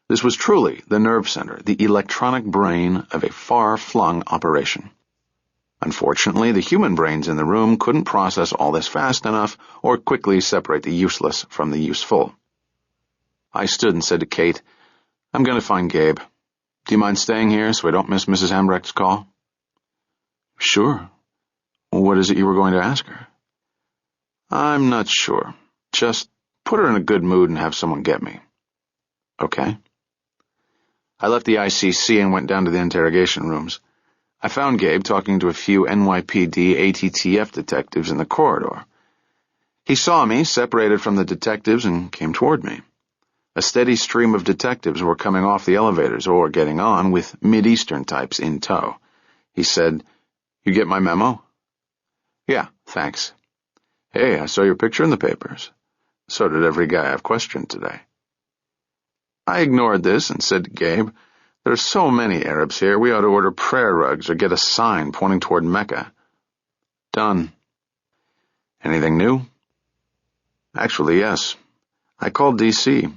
This was truly the nerve center, the electronic brain of a far-flung operation. Unfortunately, the human brains in the room couldn't process all this fast enough or quickly separate the useless from the useful. I stood and said to Kate, "I'm going to find Gabe. Do you mind staying here so I don't miss Mrs. Hambrecht's call?" "Sure. What is it you were going to ask her?" "I'm not sure. Just put her in a good mood and have someone get me." "Okay." I left the ICC and went down to the interrogation rooms. I found Gabe talking to a few NYPD ATTF detectives in the corridor. He saw me, separated from the detectives, and came toward me. A steady stream of detectives were coming off the elevators or getting on, with Mideastern types in tow. He said, "You get my memo?" "Yeah, thanks." "Hey, I saw your picture in the papers." "So did every guy I've questioned today." I ignored this and said to Gabe, "There are so many Arabs here, we ought to order prayer rugs or get a sign pointing toward Mecca." "Done." "Anything new?" "Actually, yes. I called D.C.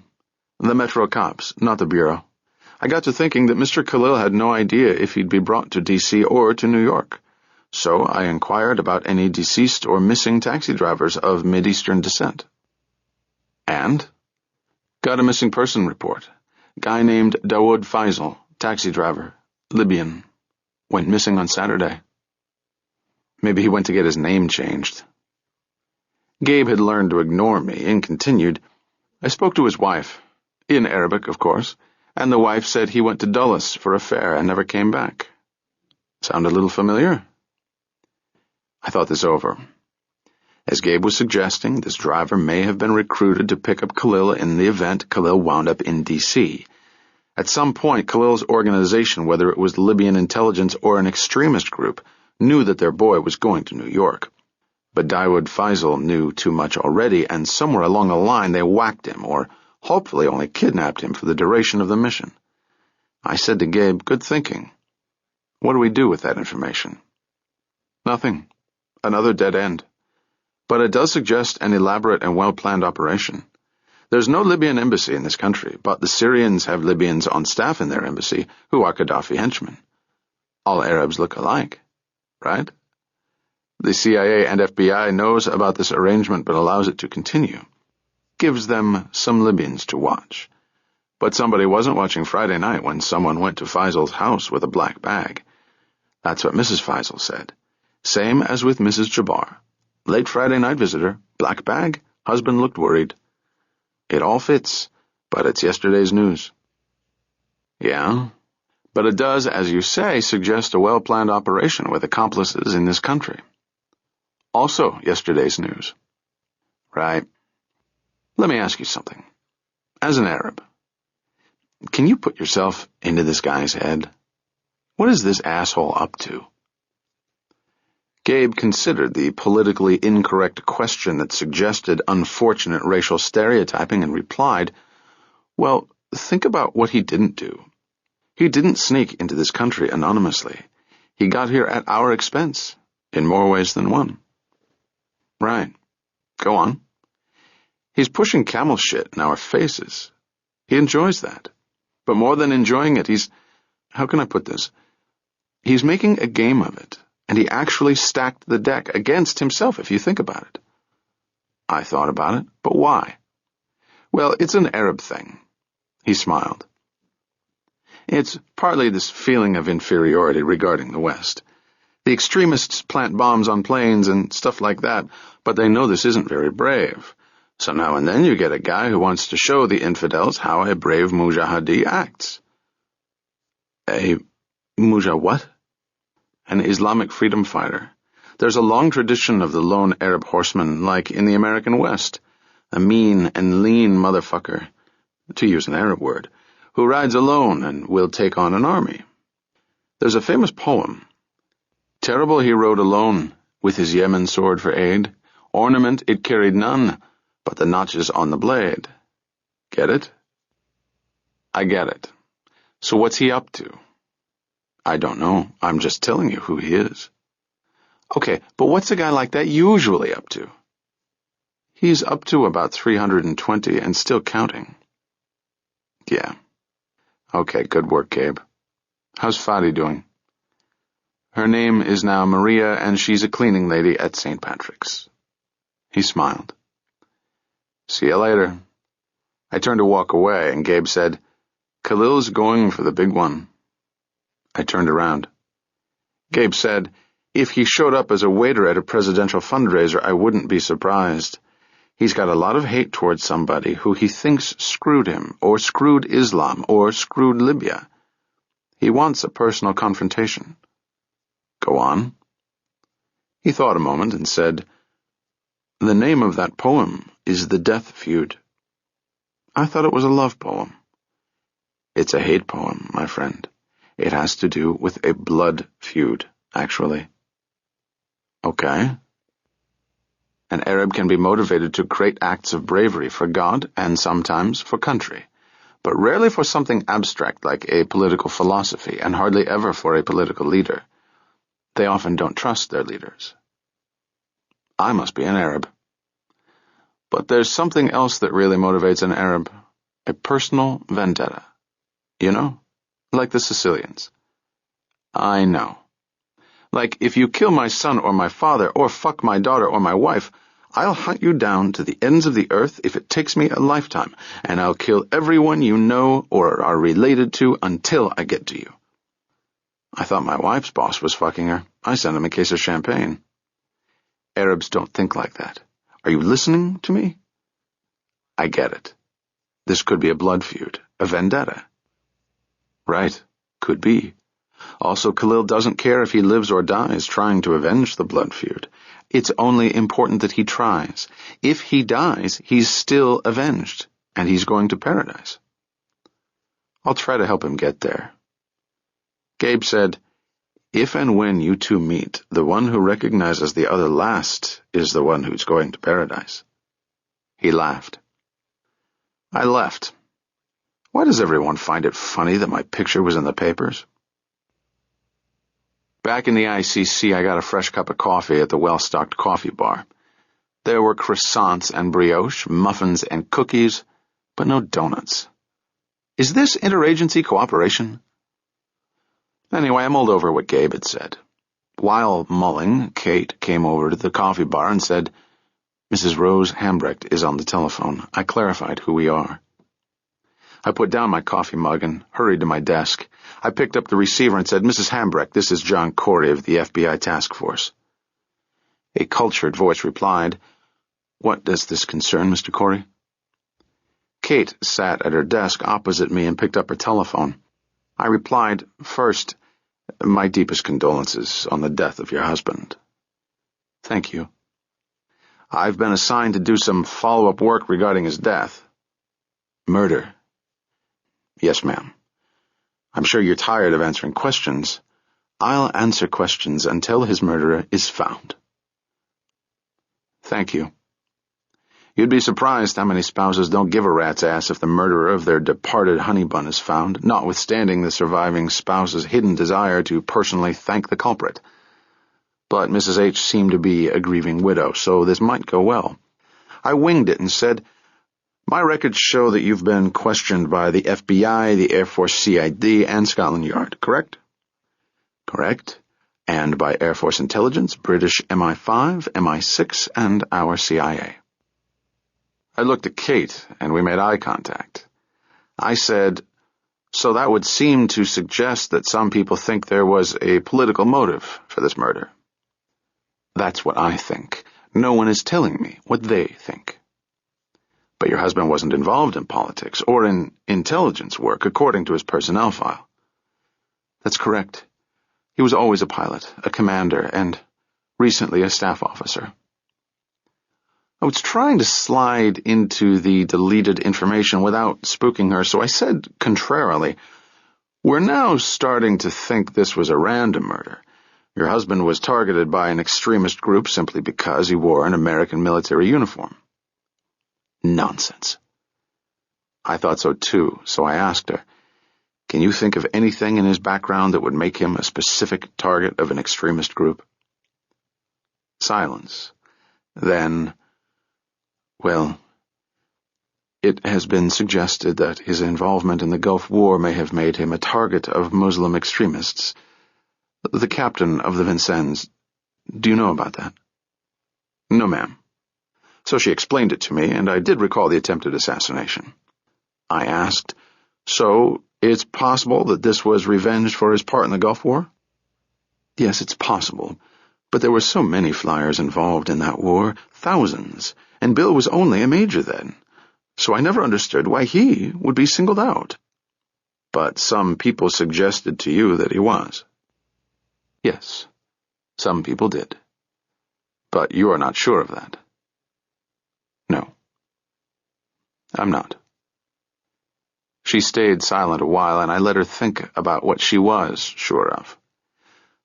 The Metro cops, not the Bureau. I got to thinking that Mr. Khalil had no idea if he'd be brought to D.C. or to New York. So I inquired about any deceased or missing taxi drivers of Mideastern descent. And? Got a missing person report. Guy named Dawood Faisal, taxi driver, Libyan. Went missing on Saturday. Maybe he went to get his name changed." Gabe had learned to ignore me and continued, "I spoke to his wife, in Arabic, of course, and the wife said he went to Dulles for a fare and never came back. Sound a little familiar?" I thought this over. As Gabe was suggesting, this driver may have been recruited to pick up Khalil in the event Khalil wound up in D.C. At some point, Khalil's organization, whether it was Libyan intelligence or an extremist group, knew that their boy was going to New York. But Dawood Faisal knew too much already, and somewhere along the line they whacked him, or hopefully only kidnapped him for the duration of the mission. I said to Gabe, "Good thinking. What do we do with that information?" "Nothing. Another dead end. But it does suggest an elaborate and well-planned operation. There's no Libyan embassy in this country, but the Syrians have Libyans on staff in their embassy who are Gaddafi henchmen. All Arabs look alike, right? The CIA and FBI knows about this arrangement but allows it to continue. Gives them some Libyans to watch. But somebody wasn't watching Friday night when someone went to Faisal's house with a black bag. That's what Mrs. Faisal said. Same as with Mrs. Jabbar. Late Friday night visitor, black bag, husband looked worried. It all fits, but it's yesterday's news." "Yeah, but it does, as you say, suggest a well-planned operation with accomplices in this country. Also yesterday's news." "Right. Let me ask you something. As an Arab, can you put yourself into this guy's head? What is this asshole up to?" Gabe considered the politically incorrect question that suggested unfortunate racial stereotyping and replied, "Well, think about what he didn't do. He didn't sneak into this country anonymously. He got here at our expense, in more ways than one." "Right. Go on." "He's pushing camel shit in our faces. He enjoys that. But more than enjoying it, how can I put this? He's making a game of it. And he actually stacked the deck against himself, if you think about it." I thought about it, but why? "Well, it's an Arab thing." He smiled. "It's partly this feeling of inferiority regarding the West. The extremists plant bombs on planes and stuff like that, but they know this isn't very brave. So now and then you get a guy who wants to show the infidels how a brave mujahidi acts." "A what?" "An Islamic freedom fighter. There's a long tradition of the lone Arab horseman, like in the American West. A mean and lean motherfucker, to use an Arab word, who rides alone and will take on an army. There's a famous poem. Terrible he rode alone, with his Yemen sword for aid. Ornament it carried none, but the notches on the blade. Get it?" "I get it. So what's he up to?" "I don't know. I'm just telling you who he is." "Okay, but what's a guy like that usually up to?" "He's up to about 320 and still counting." "Yeah, Okay, good work, Gabe. How's Fadi doing? Her name is now Maria, and she's a cleaning lady at St. Patrick's. He smiled. See you later. I turned to walk away, and Gabe said, Khalil's going for the big one. I turned around. Gabe said, if he showed up as a waiter at a presidential fundraiser, I wouldn't be surprised. He's got a lot of hate towards somebody who he thinks screwed him, or screwed Islam, or screwed Libya. He wants a personal confrontation. Go on. He thought a moment and said, the name of that poem is The Death Feud. I thought it was a love poem. It's a hate poem, my friend. It has to do with a blood feud, actually. Okay. An Arab can be motivated to great acts of bravery for God and sometimes for country, but rarely for something abstract like a political philosophy, and hardly ever for a political leader. They often don't trust their leaders. I must be an Arab. But there's something else that really motivates an Arab, a personal vendetta. You know? Like the Sicilians. I know. Like, if you kill my son or my father, or fuck my daughter or my wife, I'll hunt you down to the ends of the earth if it takes me a lifetime, and I'll kill everyone you know or are related to until I get to you. I thought my wife's boss was fucking her. I sent him a case of champagne. Arabs don't think like that. Are you listening to me? I get it. This could be a blood feud, a vendetta. Right, could be. Also, Khalil doesn't care if he lives or dies trying to avenge the blood feud. It's only important that he tries. If he dies, he's still avenged, and he's going to paradise. I'll try to help him get there. Gabe said, if and when you two meet, the one who recognizes the other last is the one who's going to paradise. He laughed. I left. Why does everyone find it funny that my picture was in the papers? Back in the ICC, I got a fresh cup of coffee at the well-stocked coffee bar. There were croissants and brioche, muffins and cookies, but no donuts. Is this interagency cooperation? Anyway, I mulled over what Gabe had said. While mulling, Kate came over to the coffee bar and said, Mrs. Rose Hambrecht is on the telephone. I clarified who we are. I put down my coffee mug and hurried to my desk. I picked up the receiver and said, Mrs. Hambrecht, this is John Corey of the FBI task force. A cultured voice replied, What does this concern, Mr. Corey? Kate sat at her desk opposite me and picked up her telephone. I replied, First, my deepest condolences on the death of your husband. Thank you. I've been assigned to do some follow-up work regarding his death. Murder. Yes, ma'am. I'm sure you're tired of answering questions. I'll answer questions until his murderer is found. Thank you. You'd be surprised how many spouses don't give a rat's ass if the murderer of their departed honeybun is found, notwithstanding the surviving spouse's hidden desire to personally thank the culprit. But Mrs. H seemed to be a grieving widow, so this might go well. I winged it and said, My records show that you've been questioned by the FBI, the Air Force CID, and Scotland Yard, correct? Correct. And by Air Force Intelligence, British MI5, MI6, and our CIA. I looked at Kate, and we made eye contact. I said, So that would seem to suggest that some people think there was a political motive for this murder. That's what I think. No one is telling me what they think. But your husband wasn't involved in politics or in intelligence work, according to his personnel file. That's correct. He was always a pilot, a commander, and recently a staff officer. I was trying to slide into the deleted information without spooking her, so I said contrarily, We're now starting to think this was a random murder. Your husband was targeted by an extremist group simply because he wore an American military uniform. Nonsense. I thought so too, so I asked her, Can you think of anything in his background that would make him a specific target of an extremist group? Silence. Then, well, It has been suggested that his involvement in the Gulf War may have made him a target of Muslim extremists. The captain of the Vincennes, do you know about that? No, ma'am. So she explained it to me, and I did recall the attempted assassination. I asked, so it's possible that this was revenge for his part in the Gulf War? Yes, it's possible, but there were so many flyers involved in that war, thousands, and Bill was only a major then, so I never understood why he would be singled out. But some people suggested to you that he was. Yes, some people did. But you are not sure of that. No, I'm not. She stayed silent a while, and I let her think about what she was sure of.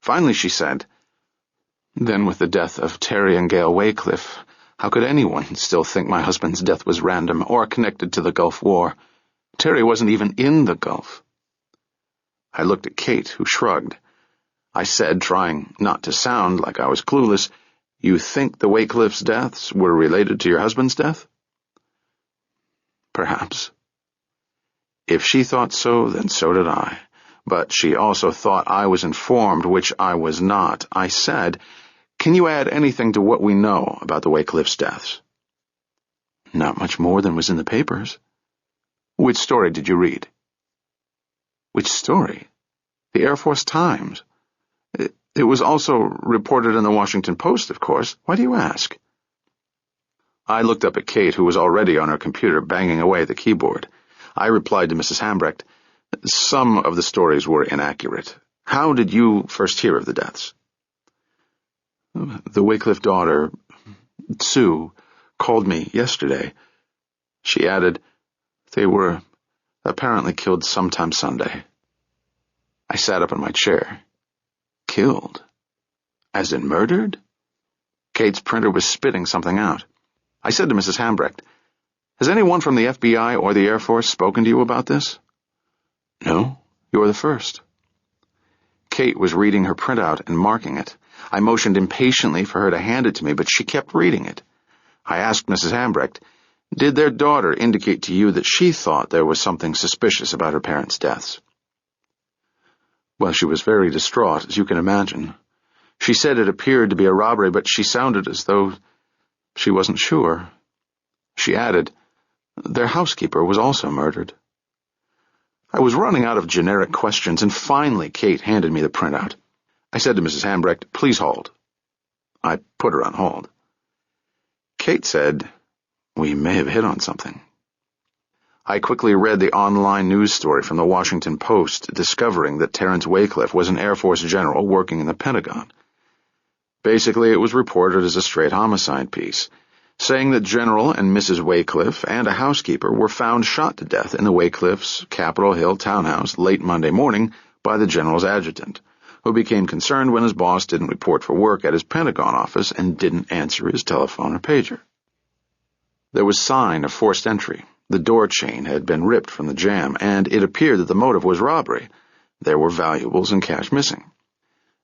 Finally she said, then with the death of Terry and Gail Waycliffe, how could anyone still think my husband's death was random or connected to the Gulf War? Terry wasn't even in the Gulf. I looked at Kate, who shrugged. I said, trying not to sound like I was clueless, you think the Waycliffe's deaths were related to your husband's death? Perhaps. If she thought so, then so did I. But she also thought I was informed, which I was not. I said, can you add anything to what we know about the Waycliffe's deaths? Not much more than was in the papers. Which story did you read? Which story? The Air Force Times. It was also reported in the Washington Post, of course. Why do you ask? I looked up at Kate, who was already on her computer banging away at the keyboard. I replied to Mrs. Hambrecht, some of the stories were inaccurate. How did you first hear of the deaths? The Waycliffe daughter, Sue, called me yesterday. She added, they were apparently killed sometime Sunday. I sat up in my chair. Killed? As in murdered? Kate's printer was spitting something out. I said to Mrs. Hambrecht, has anyone from the FBI or the Air Force spoken to you about this? No, you're the first. Kate was reading her printout and marking it. I motioned impatiently for her to hand it to me, but she kept reading it. I asked Mrs. Hambrecht, did their daughter indicate to you that she thought there was something suspicious about her parents' deaths? Well, she was very distraught, as you can imagine. She said it appeared to be a robbery, but she sounded as though she wasn't sure. She added, their housekeeper was also murdered. I was running out of generic questions, and finally Kate handed me the printout. I said to Mrs. Hambrecht, please hold. I put her on hold. Kate said, we may have hit on something. I quickly read the online news story from the Washington Post, discovering that Terrence Waycliffe was an Air Force general working in the Pentagon. Basically, it was reported as a straight homicide piece, saying that General and Mrs. Waycliffe and a housekeeper were found shot to death in the Waycliffe's Capitol Hill townhouse late Monday morning by the general's adjutant, who became concerned when his boss didn't report for work at his Pentagon office and didn't answer his telephone or pager. There was sign of forced entry. The door chain had been ripped from the jamb, and it appeared that the motive was robbery. There were valuables and cash missing.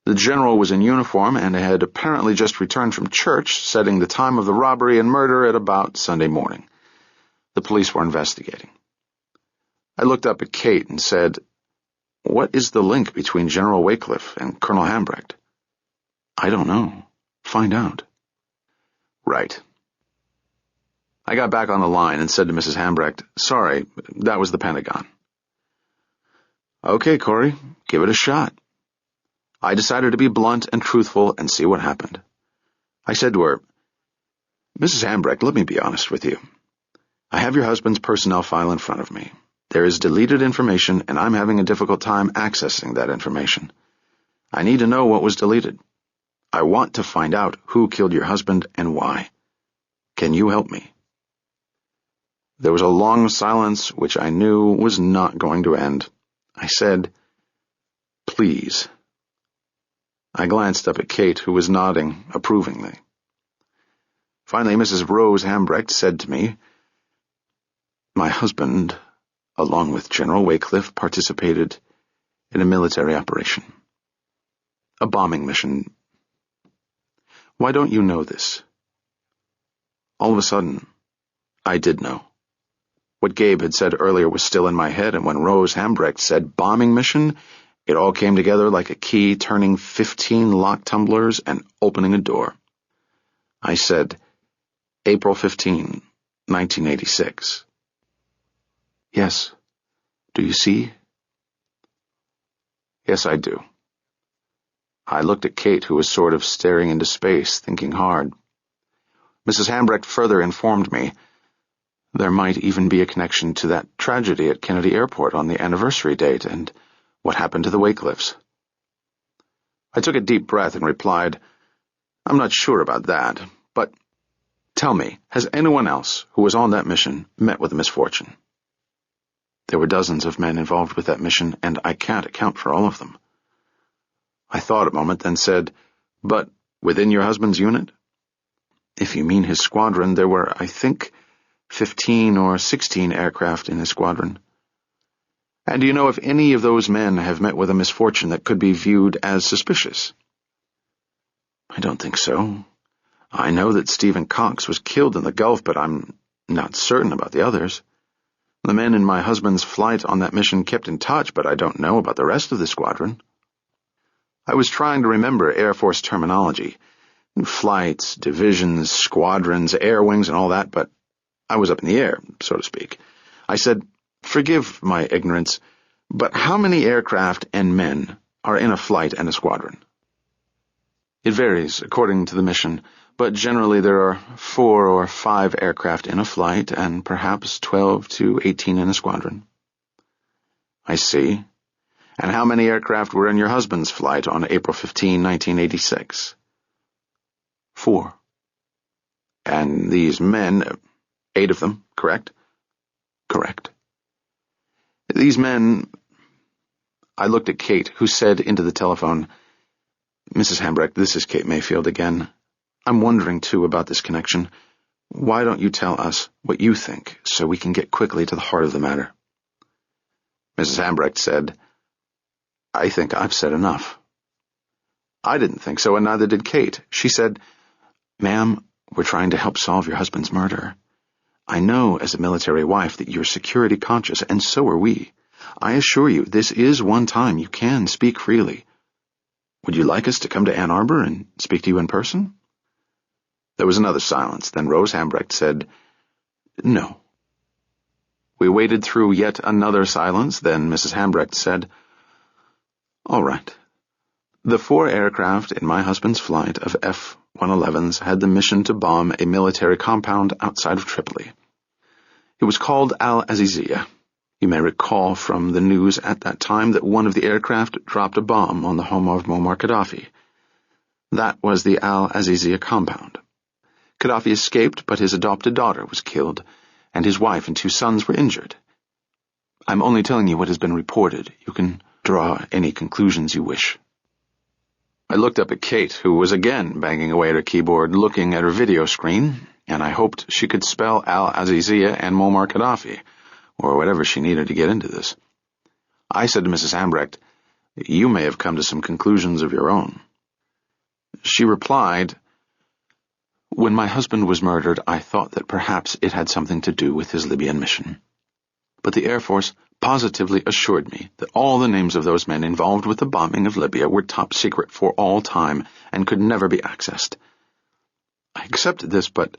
The general was in uniform and had apparently just returned from church, setting the time of the robbery and murder at about Sunday morning. The police were investigating. I looked up at Kate and said, what is the link between General Waycliffe and Colonel Hambrecht? I don't know. Find out. Right. I got back on the line and said to Mrs. Hambrecht, sorry, that was the Pentagon. Okay, Corey, give it a shot. I decided to be blunt and truthful and see what happened. I said to her, Mrs. Hambrecht, let me be honest with you. I have your husband's personnel file in front of me. There is deleted information, and I'm having a difficult time accessing that information. I need to know what was deleted. I want to find out who killed your husband and why. Can you help me? There was a long silence, which I knew was not going to end. I said, please. I glanced up at Kate, who was nodding approvingly. Finally, Mrs. Rose Hambrecht said to me, my husband, along with General Waycliffe, participated in a military operation. A bombing mission. Why don't you know this? All of a sudden, I did know. What Gabe had said earlier was still in my head, and when Rose Hambrecht said bombing mission, it all came together like a key turning 15 lock tumblers and opening a door. I said, April 15, 1986. Yes. Do you see? Yes, I do. I looked at Kate, who was sort of staring into space, thinking hard. Mrs. Hambrecht further informed me there might even be a connection to that tragedy at Kennedy Airport on the anniversary date and what happened to the Waycliffs. I took a deep breath and replied, I'm not sure about that, but tell me, has anyone else who was on that mission met with a misfortune? There were dozens of men involved with that mission, and I can't account for all of them. I thought a moment, then said, but within your husband's unit? If you mean his squadron, there were, I think, 15 or 16 aircraft in his squadron. And do you know if any of those men have met with a misfortune that could be viewed as suspicious? I don't think so. I know that Stephen Cox was killed in the Gulf, but I'm not certain about the others. The men in my husband's flight on that mission kept in touch, but I don't know about the rest of the squadron. I was trying to remember Air Force terminology, flights, divisions, squadrons, air wings, and all that, but I was up in the air, so to speak. I said, forgive my ignorance, but how many aircraft and men are in a flight and a squadron? It varies according to the mission, but generally there are 4 or 5 aircraft in a flight and perhaps 12 to 18 in a squadron. I see. And how many aircraft were in your husband's flight on April 15, 1986? 4. And these men, 8 of them, correct? Correct. These men... I looked at Kate, who said into the telephone, Mrs. Hambrecht, this is Kate Mayfield again. I'm wondering, too, about this connection. Why don't you tell us what you think, so we can get quickly to the heart of the matter? Mrs. Hambrecht said, I think I've said enough. I didn't think so, and neither did Kate. She said, Ma'am, we're trying to help solve your husband's murder. I know, as a military wife, that you're security conscious, and so are we. I assure you, this is one time you can speak freely. Would you like us to come to Ann Arbor and speak to you in person? There was another silence. Then Rose Hambrecht said, No. We waited through yet another silence. Then Mrs. Hambrecht said, All right. The 4 aircraft in my husband's flight of F-111s had the mission to bomb a military compound outside of Tripoli. It was called Al-Aziziyah. You may recall from the news at that time that one of the aircraft dropped a bomb on the home of Muammar Gaddafi. That was the Al-Aziziyah compound. Gaddafi escaped, but his adopted daughter was killed, and his wife and 2 sons were injured. I'm only telling you what has been reported. You can draw any conclusions you wish. I looked up at Kate, who was again banging away at her keyboard, looking at her video screen, and I hoped she could spell Al-Aziziyah and Muammar Gaddafi, or whatever she needed to get into this. I said to Mrs. Hambrecht, You may have come to some conclusions of your own. She replied, When my husband was murdered, I thought that perhaps it had something to do with his Libyan mission. But the Air Force positively assured me that all the names of those men involved with the bombing of Libya were top secret for all time and could never be accessed. I accepted this, but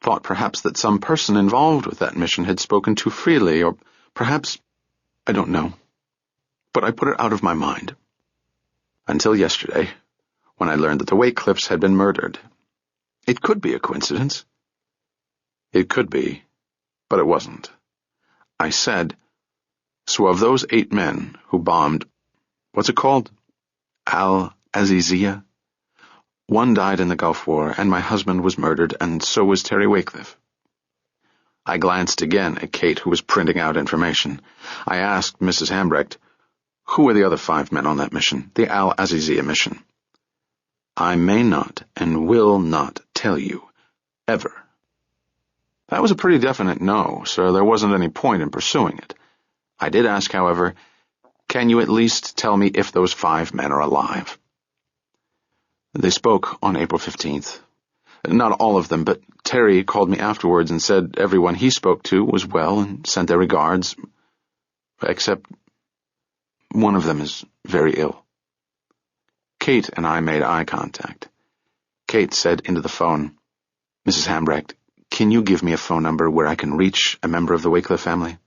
thought perhaps that some person involved with that mission had spoken too freely, or perhaps, I don't know. But I put it out of my mind. Until yesterday, when I learned that the Waycliffs had been murdered. It could be a coincidence. It could be, but it wasn't. I said, So of those 8 men who bombed, what's it called? Al-Aziziyah? 1 died in the Gulf War, and my husband was murdered, and so was Terry Waycliffe. I glanced again at Kate, who was printing out information. I asked Mrs. Hambrecht, Who were the other 5 men on that mission, the Al-Aziziyah mission? I may not and will not tell you, ever. That was a pretty definite no, so there wasn't any point in pursuing it. I did ask, however, Can you at least tell me if those 5 men are alive? They spoke on April 15th. Not all of them, but Terry called me afterwards and said everyone he spoke to was well and sent their regards, except one of them is very ill. Kate and I made eye contact. Kate said into the phone, "Mrs. Hambrecht, can you give me a phone number where I can reach a member of the Wycliffe family?"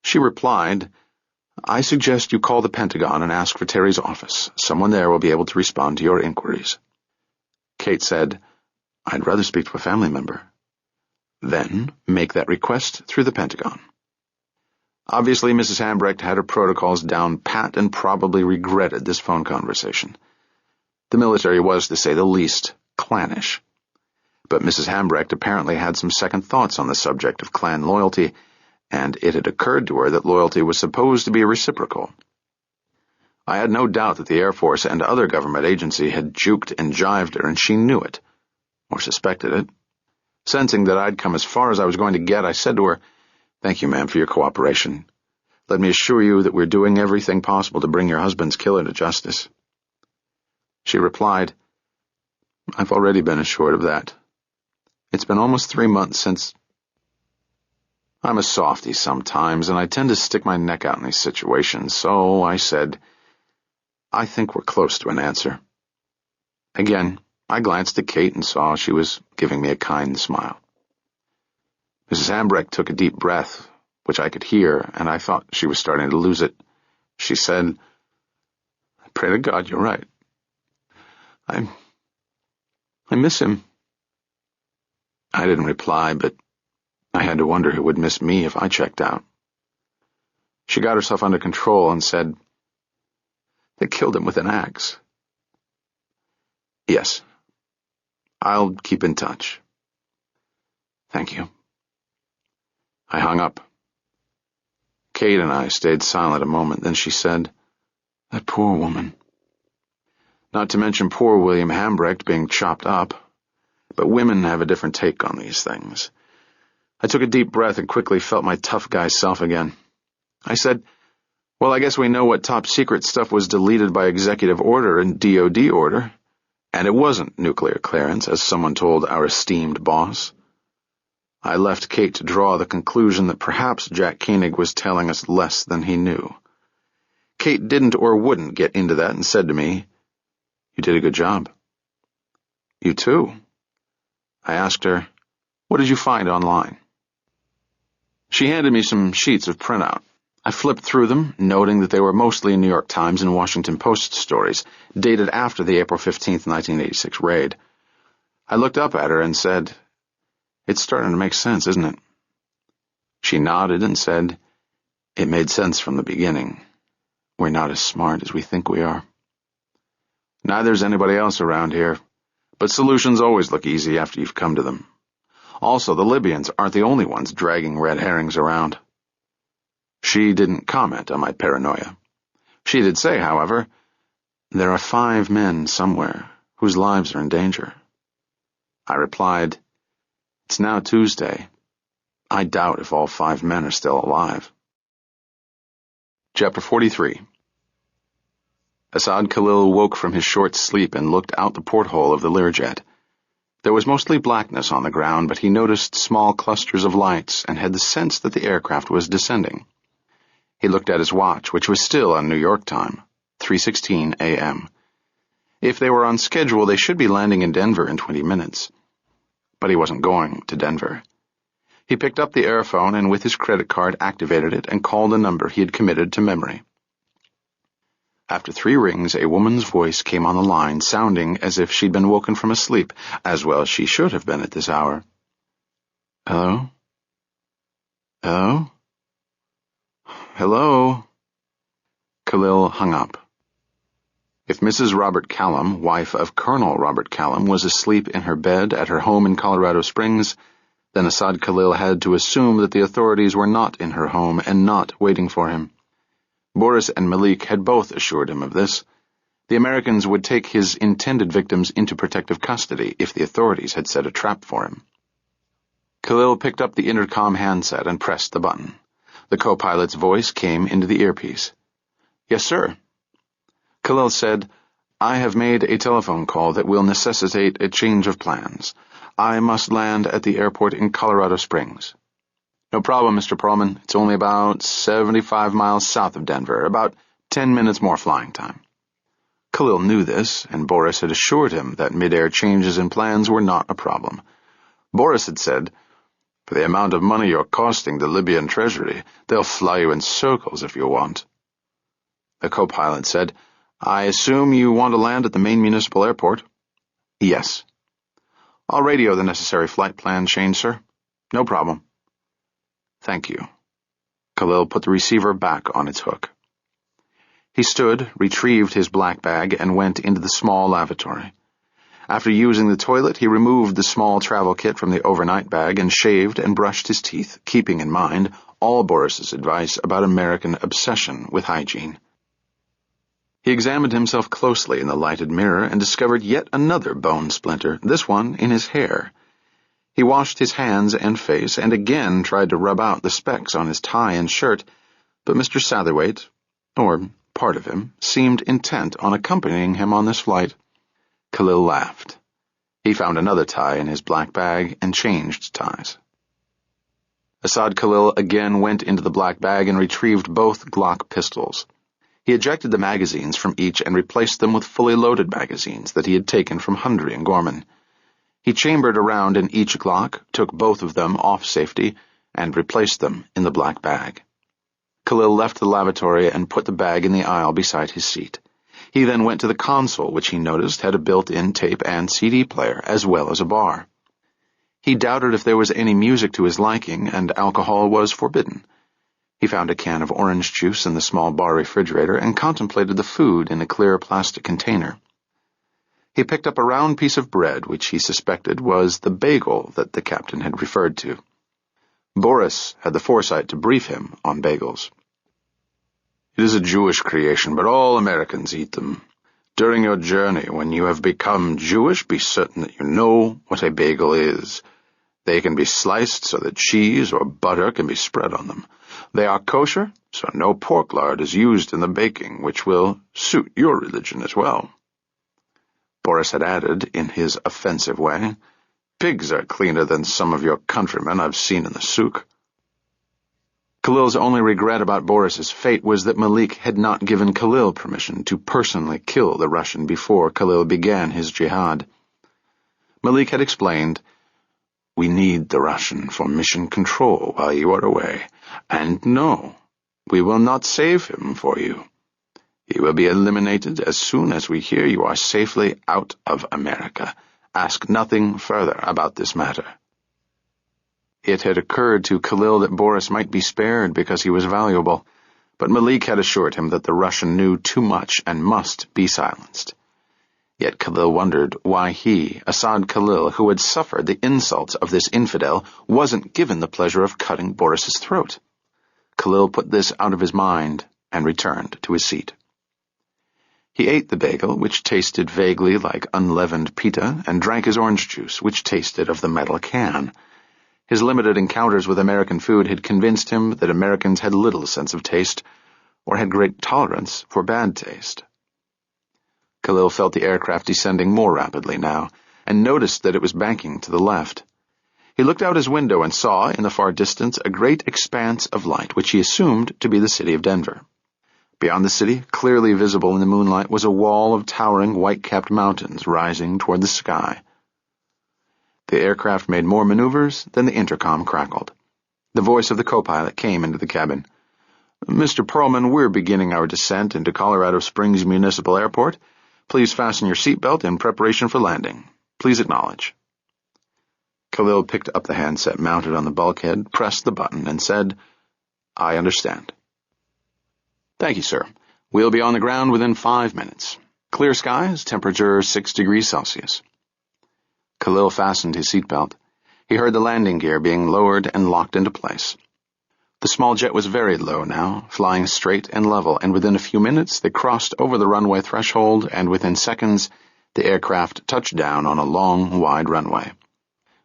She replied, "I suggest you call the Pentagon and ask for Terry's office. Someone there will be able to respond to your inquiries." Kate said, "I'd rather speak to a family member." "Then make that request through the Pentagon." Obviously, Mrs. Hambrecht had her protocols down pat and probably regretted this phone conversation. The military was, to say the least, clannish. But Mrs. Hambrecht apparently had some second thoughts on the subject of clan loyalty, and it had occurred to her that loyalty was supposed to be reciprocal. I had no doubt that the Air Force and other government agency had juked and jived her, and she knew it, or suspected it. Sensing that I'd come as far as I was going to get, I said to her, "Thank you, ma'am, for your cooperation. Let me assure you that we're doing everything possible to bring your husband's killer to justice." She replied, "I've already been assured of that. It's been almost 3 months since—" I'm a softy sometimes, and I tend to stick my neck out in these situations, so I said, "I think we're close to an answer." Again, I glanced at Kate and saw she was giving me a kind smile. Mrs. Hambrecht took a deep breath, which I could hear, and I thought she was starting to lose it. She said, "I pray to God you're right. I miss him." I didn't reply, but I had to wonder who would miss me if I checked out. She got herself under control and said, "They killed him with an axe." "Yes. I'll keep in touch." "Thank you." I hung up. Kate and I stayed silent a moment, then she said, "That poor woman." Not to mention poor William Hambrecht being chopped up. But women have a different take on these things. I took a deep breath and quickly felt my tough guy self again. I said, "Well, I guess we know what top-secret stuff was deleted by executive order and DOD order. And it wasn't nuclear clearance, as someone told our esteemed boss." I left Kate to draw the conclusion that perhaps Jack Koenig was telling us less than he knew. Kate didn't or wouldn't get into that and said to me, "You did a good job." "You too." I asked her, "What did you find online?" She handed me some sheets of printout. I flipped through them, noting that they were mostly New York Times and Washington Post stories, dated after the April 15, 1986 raid. I looked up at her and said, "It's starting to make sense, isn't it?" She nodded and said, "It made sense from the beginning. We're not as smart as we think we are. Neither's anybody else around here, but solutions always look easy after you've come to them. Also, the Libyans aren't the only ones dragging red herrings around." She didn't comment on my paranoia. She did say, however, "There are 5 men somewhere whose lives are in danger." I replied, "It's now Tuesday. I doubt if all 5 men are still alive." Chapter 43. Asad Khalil woke from his short sleep and looked out the porthole of the Learjet. There was mostly blackness on the ground, but he noticed small clusters of lights and had the sense that the aircraft was descending. He looked at his watch, which was still on New York time, 3:16 a.m. If they were on schedule, they should be landing in Denver in 20 minutes. But he wasn't going to Denver. He picked up the airphone and with his credit card activated it and called a number he had committed to memory. After 3 rings, a woman's voice came on the line, sounding as if she'd been woken from a sleep, as well she should have been at this hour. "Hello? Hello? Hello?" Khalil hung up. If Mrs. Robert Callum, wife of Colonel Robert Callum, was asleep in her bed at her home in Colorado Springs, then Asad Khalil had to assume that the authorities were not in her home and not waiting for him. Boris and Malik had both assured him of this. The Americans would take his intended victims into protective custody if the authorities had set a trap for him. Khalil picked up the intercom handset and pressed the button. The co-pilot's voice came into the earpiece. "Yes, sir." Khalil said, I have made a telephone call that will necessitate a change of plans. I must land at the airport in Colorado Springs. No problem, Mr. Perlman. It's only about 75 miles south of Denver, about 10 minutes more flying time. Khalil knew this, and Boris had assured him that mid-air changes in plans were not a problem. Boris had said, "For the amount of money you're costing the Libyan treasury, they'll fly you in circles if you want." The co-pilot said, "I assume you want to land at the main municipal airport?" "Yes." "I'll radio the necessary flight plan change, sir." "No problem." "Thank you." Khalil put the receiver back on its hook. He stood, retrieved his black bag, and went into the small lavatory. After using the toilet, he removed the small travel kit from the overnight bag and shaved and brushed his teeth, keeping in mind all Boris's advice about American obsession with hygiene. He examined himself closely in the lighted mirror and discovered yet another bone splinter, this one in his hair. He washed his hands and face and again tried to rub out the specks on his tie and shirt, but Mr. Satterthwaite, or part of him, seemed intent on accompanying him on this flight. Khalil laughed. He found another tie in his black bag and changed ties. Asad Khalil again went into the black bag and retrieved both Glock pistols. He ejected the magazines from each and replaced them with fully loaded magazines that he had taken from Hundrey and Gorman. He chambered around in each Glock, took both of them off safety, and replaced them in the black bag. Khalil left the lavatory and put the bag in the aisle beside his seat. He then went to the console, which he noticed had a built-in tape and CD player, as well as a bar. He doubted if there was any music to his liking, and alcohol was forbidden. He found a can of orange juice in the small bar refrigerator and contemplated the food in a clear plastic container. He picked up a round piece of bread, which he suspected was the bagel that the captain had referred to. Boris had the foresight to brief him on bagels. "It is a Jewish creation, but all Americans eat them. During your journey, when you have become Jewish, be certain that you know what a bagel is. They can be sliced so that cheese or butter can be spread on them. They are kosher, so no pork lard is used in the baking, which will suit your religion as well." Boris had added, in his offensive way, "Pigs are cleaner than some of your countrymen I've seen in the souk." Khalil's only regret about Boris's fate was that Malik had not given Khalil permission to personally kill the Russian before Khalil began his jihad. Malik had explained, "We need the Russian for mission control while you are away, and no, we will not save him for you. He will be eliminated as soon as we hear you are safely out of America. Ask nothing further about this matter." It had occurred to Khalil that Boris might be spared because he was valuable, but Malik had assured him that the Russian knew too much and must be silenced. Yet Khalil wondered why he, Asad Khalil, who had suffered the insults of this infidel, wasn't given the pleasure of cutting Boris's throat. Khalil put this out of his mind and returned to his seat. He ate the bagel, which tasted vaguely like unleavened pita, and drank his orange juice, which tasted of the metal can. His limited encounters with American food had convinced him that Americans had little sense of taste, or had great tolerance for bad taste. Khalil felt the aircraft descending more rapidly now, and noticed that it was banking to the left. He looked out his window and saw, in the far distance, a great expanse of light, which he assumed to be the city of Denver. Beyond the city, clearly visible in the moonlight, was a wall of towering white-capped mountains rising toward the sky. The aircraft made more maneuvers than the intercom crackled. The voice of the co-pilot came into the cabin. "Mr. Perlman, we're beginning our descent into Colorado Springs Municipal Airport. Please fasten your seatbelt in preparation for landing. Please acknowledge." Khalil picked up the handset mounted on the bulkhead, pressed the button, and said, "I understand." "Thank you, sir. We'll be on the ground within 5 minutes. Clear skies, temperature 6 degrees Celsius." Khalil fastened his seatbelt. He heard the landing gear being lowered and locked into place. The small jet was very low now, flying straight and level, and within a few minutes they crossed over the runway threshold, and within seconds the aircraft touched down on a long, wide runway.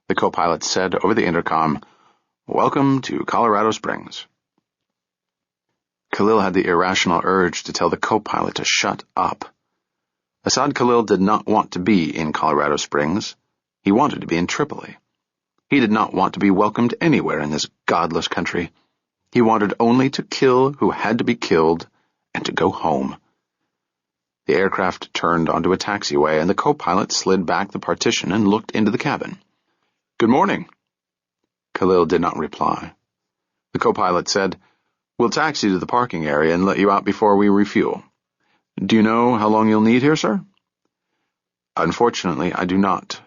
The co-pilot said over the intercom, "Welcome to Colorado Springs." Khalil had the irrational urge to tell the co-pilot to shut up. Asad Khalil did not want to be in Colorado Springs. He wanted to be in Tripoli. He did not want to be welcomed anywhere in this godless country. He wanted only to kill who had to be killed and to go home. The aircraft turned onto a taxiway, and the co-pilot slid back the partition and looked into the cabin. "Good morning." Khalil did not reply. The co-pilot said, "We'll taxi to the parking area and let you out before we refuel. Do you know how long you'll need here, sir?" "Unfortunately, I do not.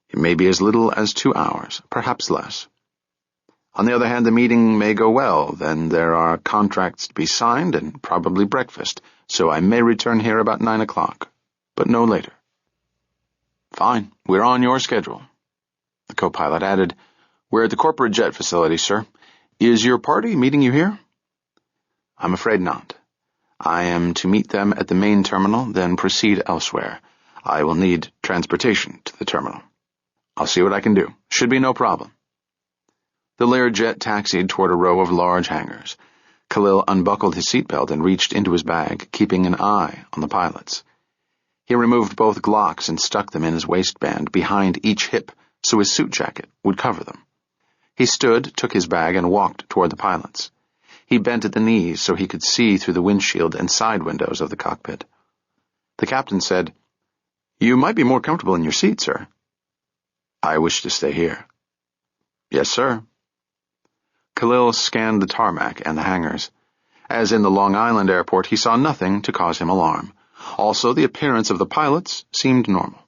It may be as little as 2 hours, perhaps less. On the other hand, the meeting may go well. Then there are contracts to be signed and probably breakfast, so I may return here about 9 o'clock, but no later." "Fine, we're on your schedule." The co-pilot added, "We're at the corporate jet facility, sir. Is your party meeting you here?" "I'm afraid not. I am to meet them at the main terminal, then proceed elsewhere. I will need transportation to the terminal. I'll see what I can do. Should be no problem." The Learjet taxied toward a row of large hangars. Khalil unbuckled his seatbelt and reached into his bag, keeping an eye on the pilots. He removed both Glocks and stuck them in his waistband behind each hip so his suit jacket would cover them. He stood, took his bag, and walked toward the pilots. He bent at the knees so he could see through the windshield and side windows of the cockpit. The captain said, "You might be more comfortable in your seat, sir." "I wish to stay here." "Yes, sir." Khalil scanned the tarmac and the hangars. As in the Long Island airport, he saw nothing to cause him alarm. Also, the appearance of the pilots seemed normal.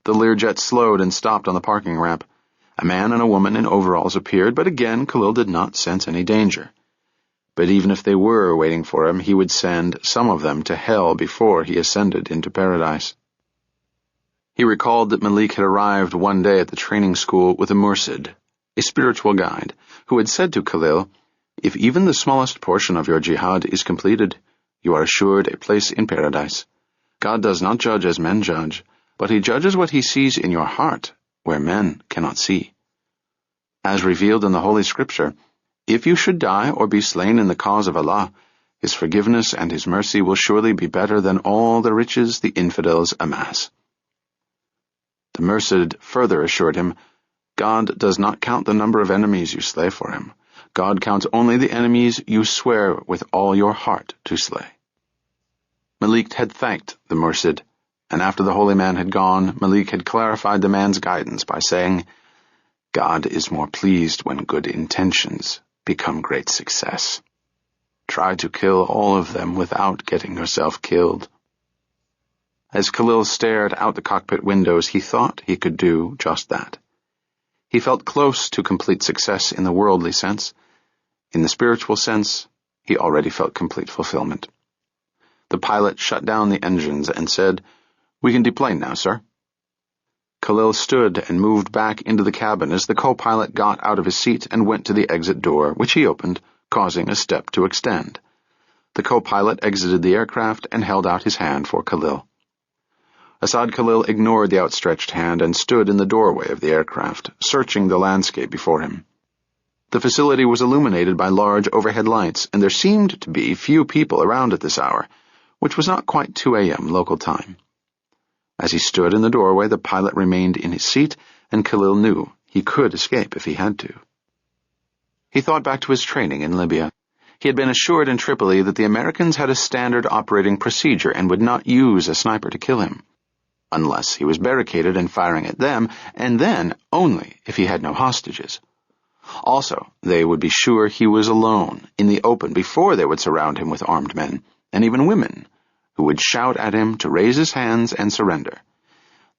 The Learjet slowed and stopped on the parking ramp. A man and a woman in overalls appeared, but again Khalil did not sense any danger. But even if they were waiting for him, he would send some of them to hell before he ascended into paradise. He recalled that Malik had arrived one day at the training school with a mursid, a spiritual guide, who had said to Khalil, "If even the smallest portion of your jihad is completed, you are assured a place in paradise. God does not judge as men judge, but he judges what he sees in your heart, where men cannot see. As revealed in the Holy Scripture, if you should die or be slain in the cause of Allah, his forgiveness and his mercy will surely be better than all the riches the infidels amass." The mursid further assured him, "God does not count the number of enemies you slay for him. God counts only the enemies you swear with all your heart to slay." Malik had thanked the mursid, and after the holy man had gone, Malik had clarified the man's guidance by saying, "God is more pleased when good intentions become great success. Try to kill all of them without getting yourself killed." As Khalil stared out the cockpit windows, he thought he could do just that. He felt close to complete success in the worldly sense. In the spiritual sense, he already felt complete fulfillment. The pilot shut down the engines and said, "We can deplane now, sir." Khalil stood and moved back into the cabin as the co-pilot got out of his seat and went to the exit door, which he opened, causing a step to extend. The co-pilot exited the aircraft and held out his hand for Khalil. Asad Khalil ignored the outstretched hand and stood in the doorway of the aircraft, searching the landscape before him. The facility was illuminated by large overhead lights, and there seemed to be few people around at this hour, which was not quite 2 a.m. local time. As he stood in the doorway, the pilot remained in his seat, and Khalil knew he could escape if he had to. He thought back to his training in Libya. He had been assured in Tripoli that the Americans had a standard operating procedure and would not use a sniper to kill him, unless he was barricaded and firing at them, and then only if he had no hostages. Also, they would be sure he was alone, in the open, before they would surround him with armed men, and even women, who would shout at him to raise his hands and surrender.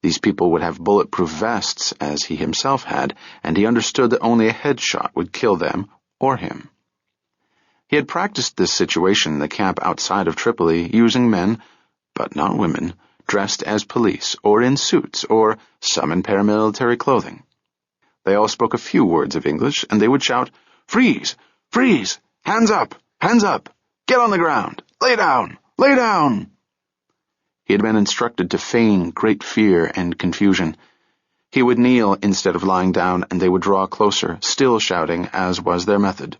These people would have bulletproof vests, as he himself had, and he understood that only a headshot would kill them or him. He had practiced this situation in the camp outside of Tripoli, using men, but not women, dressed as police, or in suits, or some in paramilitary clothing. They all spoke a few words of English, and they would shout, "Freeze! Freeze! Hands up! Hands up! Get on the ground! Lay down! Lay down!" He had been instructed to feign great fear and confusion. He would kneel instead of lying down, and they would draw closer, still shouting, as was their method.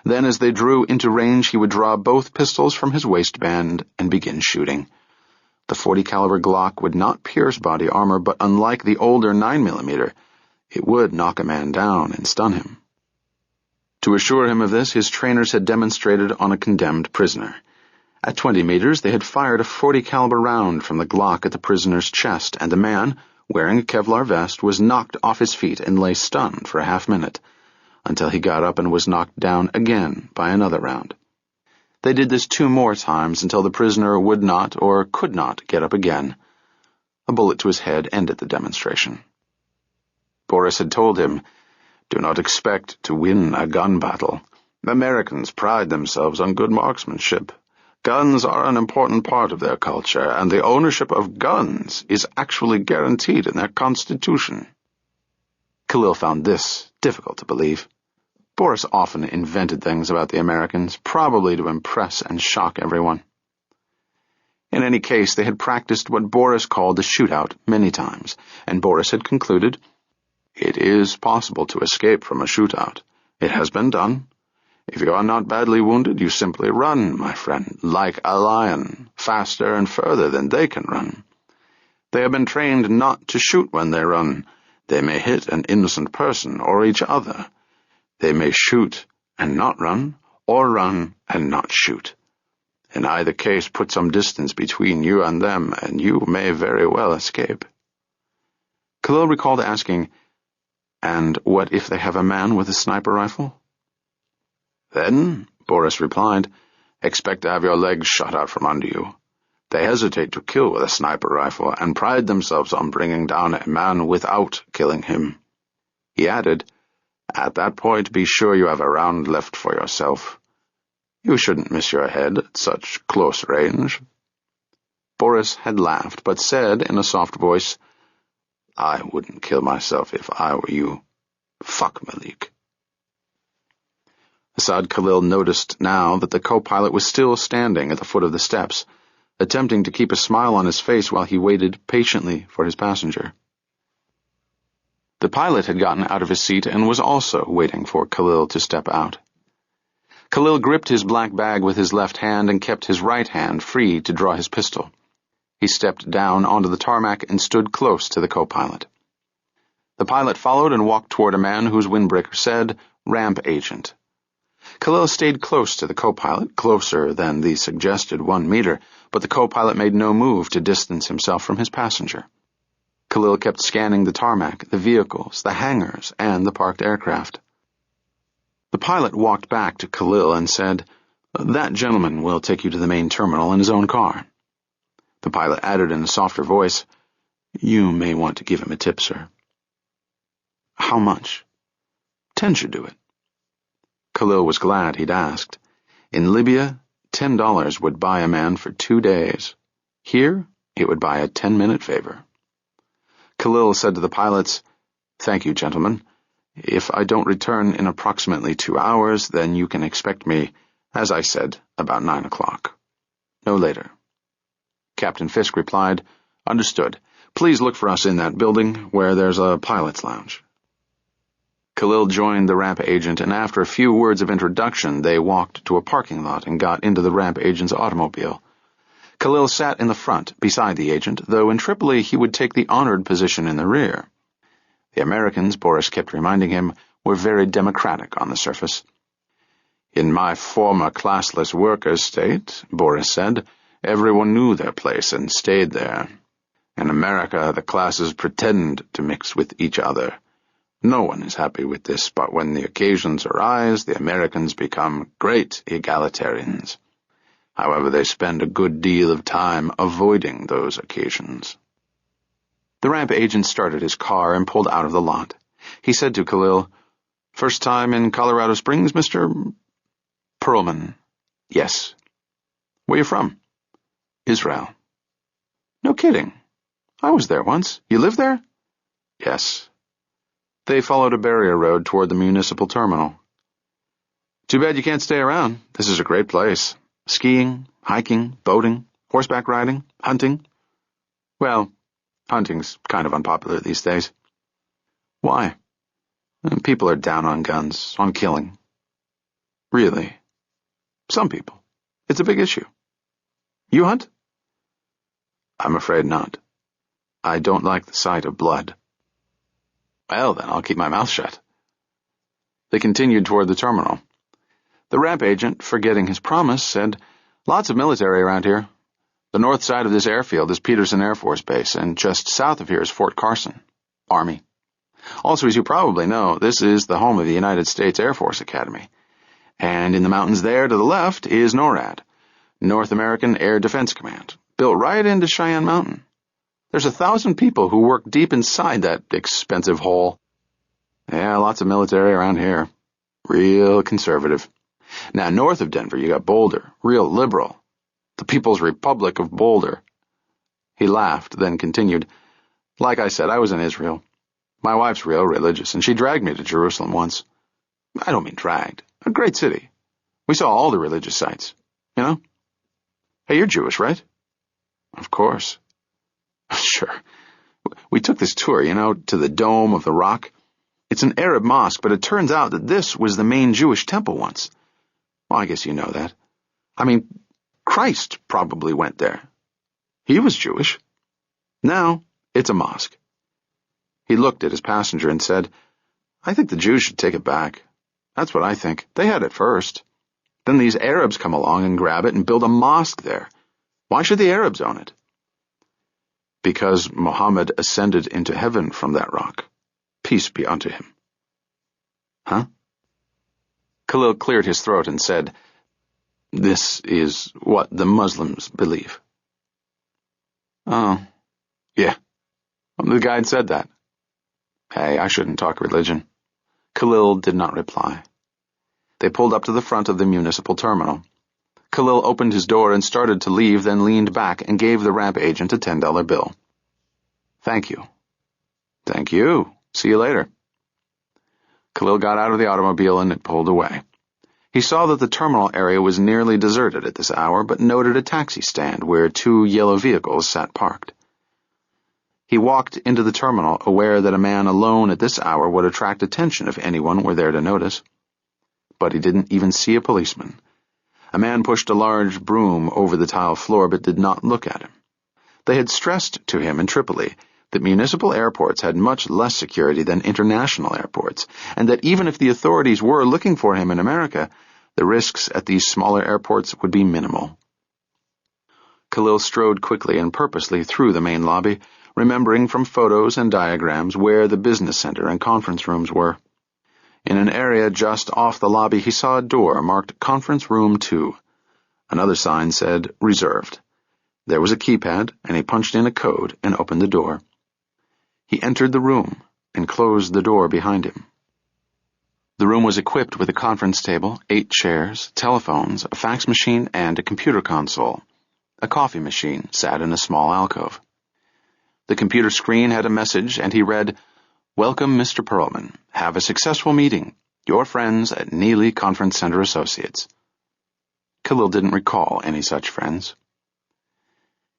Then, as they drew into range, he would draw both pistols from his waistband and begin shooting. The 40-caliber Glock would not pierce body armor, but unlike the older 9mm, it would knock a man down and stun him. To assure him of this, his trainers had demonstrated on a condemned prisoner. At 20 meters, they had fired a 40-caliber round from the Glock at the prisoner's chest, and the man, wearing a Kevlar vest, was knocked off his feet and lay stunned for a half-minute, until he got up and was knocked down again by another round. They did this 2 more times until the prisoner would not or could not get up again. A bullet to his head ended the demonstration. Boris had told him, "Do not expect to win a gun battle. Americans pride themselves on good marksmanship. Guns are an important part of their culture, and the ownership of guns is actually guaranteed in their constitution." Khalil found this difficult to believe. Boris often invented things about the Americans, probably to impress and shock everyone. In any case, they had practiced what Boris called the shootout many times, and Boris had concluded, "It is possible to escape from a shootout. It has been done. If you are not badly wounded, you simply run, my friend, like a lion, faster and further than they can run. They have been trained not to shoot when they run. They may hit an innocent person or each other. They may shoot and not run, or run and not shoot. In either case, put some distance between you and them, and you may very well escape." Khalil recalled asking, "And what if they have a man with a sniper rifle?" "Then," Boris replied, "expect to have your legs shot out from under you. They hesitate to kill with a sniper rifle and pride themselves on bringing down a man without killing him." He added, "At that point, be sure you have a round left for yourself. You shouldn't miss your head at such close range." Boris had laughed, but said in a soft voice, "I wouldn't kill myself if I were you. Fuck Malik." Asad Khalil noticed now that the co-pilot was still standing at the foot of the steps, attempting to keep a smile on his face while he waited patiently for his passenger. The pilot had gotten out of his seat and was also waiting for Khalil to step out. Khalil gripped his black bag with his left hand and kept his right hand free to draw his pistol. He stepped down onto the tarmac and stood close to the co-pilot. The pilot followed and walked toward a man whose windbreaker said, "Ramp Agent." Khalil stayed close to the co-pilot, closer than the suggested 1 meter, but the co-pilot made no move to distance himself from his passenger. Khalil kept scanning the tarmac, the vehicles, the hangars, and the parked aircraft. The pilot walked back to Khalil and said, "That gentleman will take you to the main terminal in his own car." The pilot added in a softer voice, "You may want to give him a tip, sir." "How much?" "10 should do it." Khalil was glad he'd asked. In Libya, $10 would buy a man for 2 days. Here, it would buy a 10-minute favor. Khalil said to the pilots, "Thank you, gentlemen. If I don't return in approximately 2 hours, then you can expect me, as I said, about 9 o'clock. No later." Captain Fisk replied, "Understood. Please look for us in that building where there's a pilot's lounge." Khalil joined the ramp agent, and after a few words of introduction, they walked to a parking lot and got into the ramp agent's automobile. Khalil sat in the front, beside the agent, though in Tripoli he would take the honored position in the rear. The Americans, Boris kept reminding him, were very democratic on the surface. "In my former classless worker state," Boris said, "everyone knew their place and stayed there. In America, the classes pretend to mix with each other. No one is happy with this, but when the occasions arise, the Americans become great egalitarians. However, they spend a good deal of time avoiding those occasions." The ramp agent started his car and pulled out of the lot. He said to Khalil, "First time in Colorado Springs, Mr. Perlman?" "Yes." "Where you from?" "Israel." "No kidding. I was there once. You live there?" "Yes." They followed a barrier road toward the municipal terminal. "Too bad you can't stay around. This is a great place. Skiing, hiking, boating, horseback riding, hunting." "Well, hunting's kind of unpopular these days." "Why?" "People are down on guns, on killing." "Really?" "Some people. It's a big issue." "You hunt?" I'm afraid not. I don't like the sight of blood. Well, then I'll keep my mouth shut. They continued toward the terminal. The ramp agent, forgetting his promise, said, Lots of military around here. The north side of this airfield is Peterson Air Force Base, and just south of here is Fort Carson, Army. Also, as you probably know, this is the home of the United States Air Force Academy. And in the mountains there to the left is NORAD, North American Air Defense Command, built right into Cheyenne Mountain. There's 1,000 people who work deep inside that expensive hole. Yeah, lots of military around here. Real conservative. Now, north of Denver, you got Boulder, real liberal. The People's Republic of Boulder. He laughed, then continued, Like I said, I was in Israel. My wife's real religious, and she dragged me to Jerusalem once. I don't mean dragged. A great city. We saw all the religious sites, you know? Hey, you're Jewish, right? Of course. Sure. We took this tour, to the Dome of the Rock. It's an Arab mosque, but it turns out that this was the main Jewish temple once. Well, I guess you know that. I mean, Christ probably went there. He was Jewish. Now, it's a mosque. He looked at his passenger and said, I think the Jews should take it back. That's what I think. They had it first. Then these Arabs come along and grab it and build a mosque there. Why should the Arabs own it? Because Muhammad ascended into heaven from that rock. Peace be unto him. Huh? Khalil cleared his throat and said, This is what the Muslims believe. Oh, yeah. The guide said that. Hey, I shouldn't talk religion. Khalil did not reply. They pulled up to the front of the municipal terminal. Khalil opened his door and started to leave, then leaned back and gave the ramp agent a $10 bill. Thank you. Thank you. See you later. Khalil got out of the automobile and it pulled away. He saw that the terminal area was nearly deserted at this hour, but noted a taxi stand where 2 yellow vehicles sat parked. He walked into the terminal, aware that a man alone at this hour would attract attention if anyone were there to notice. But he didn't even see a policeman. A man pushed a large broom over the tile floor but did not look at him. They had stressed to him in Tripoli that municipal airports had much less security than international airports, and that even if the authorities were looking for him in America, the risks at these smaller airports would be minimal. Khalil strode quickly and purposely through the main lobby, remembering from photos and diagrams where the business center and conference rooms were. In an area just off the lobby, he saw a door marked Conference Room 2. Another sign said, Reserved. There was a keypad, and he punched in a code and opened the door. He entered the room and closed the door behind him. The room was equipped with a conference table, 8 chairs, telephones, a fax machine, and a computer console. A coffee machine sat in a small alcove. The computer screen had a message, and he read, Welcome, Mr. Perlman. Have a successful meeting. Your friends at Neely Conference Center Associates. Khalil didn't recall any such friends.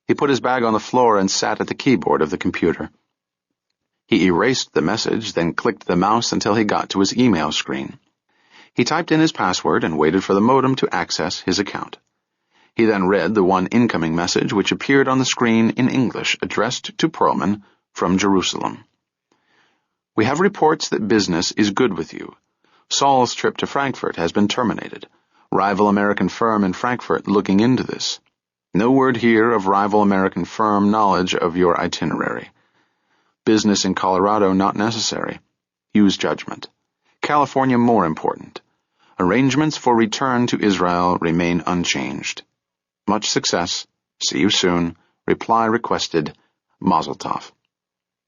He put his bag on the floor and sat at the keyboard of the computer. He erased the message, then clicked the mouse until he got to his email screen. He typed in his password and waited for the modem to access his account. He then read the one incoming message which appeared on the screen in English, addressed to Perlman from Jerusalem. We have reports that business is good with you. Saul's trip to Frankfurt has been terminated. Rival American firm in Frankfurt looking into this. No word here of rival American firm knowledge of your itinerary. Business in Colorado not necessary. Use judgment. California more important. Arrangements for return to Israel remain unchanged. Much success. See you soon. Reply requested. Mazel tov.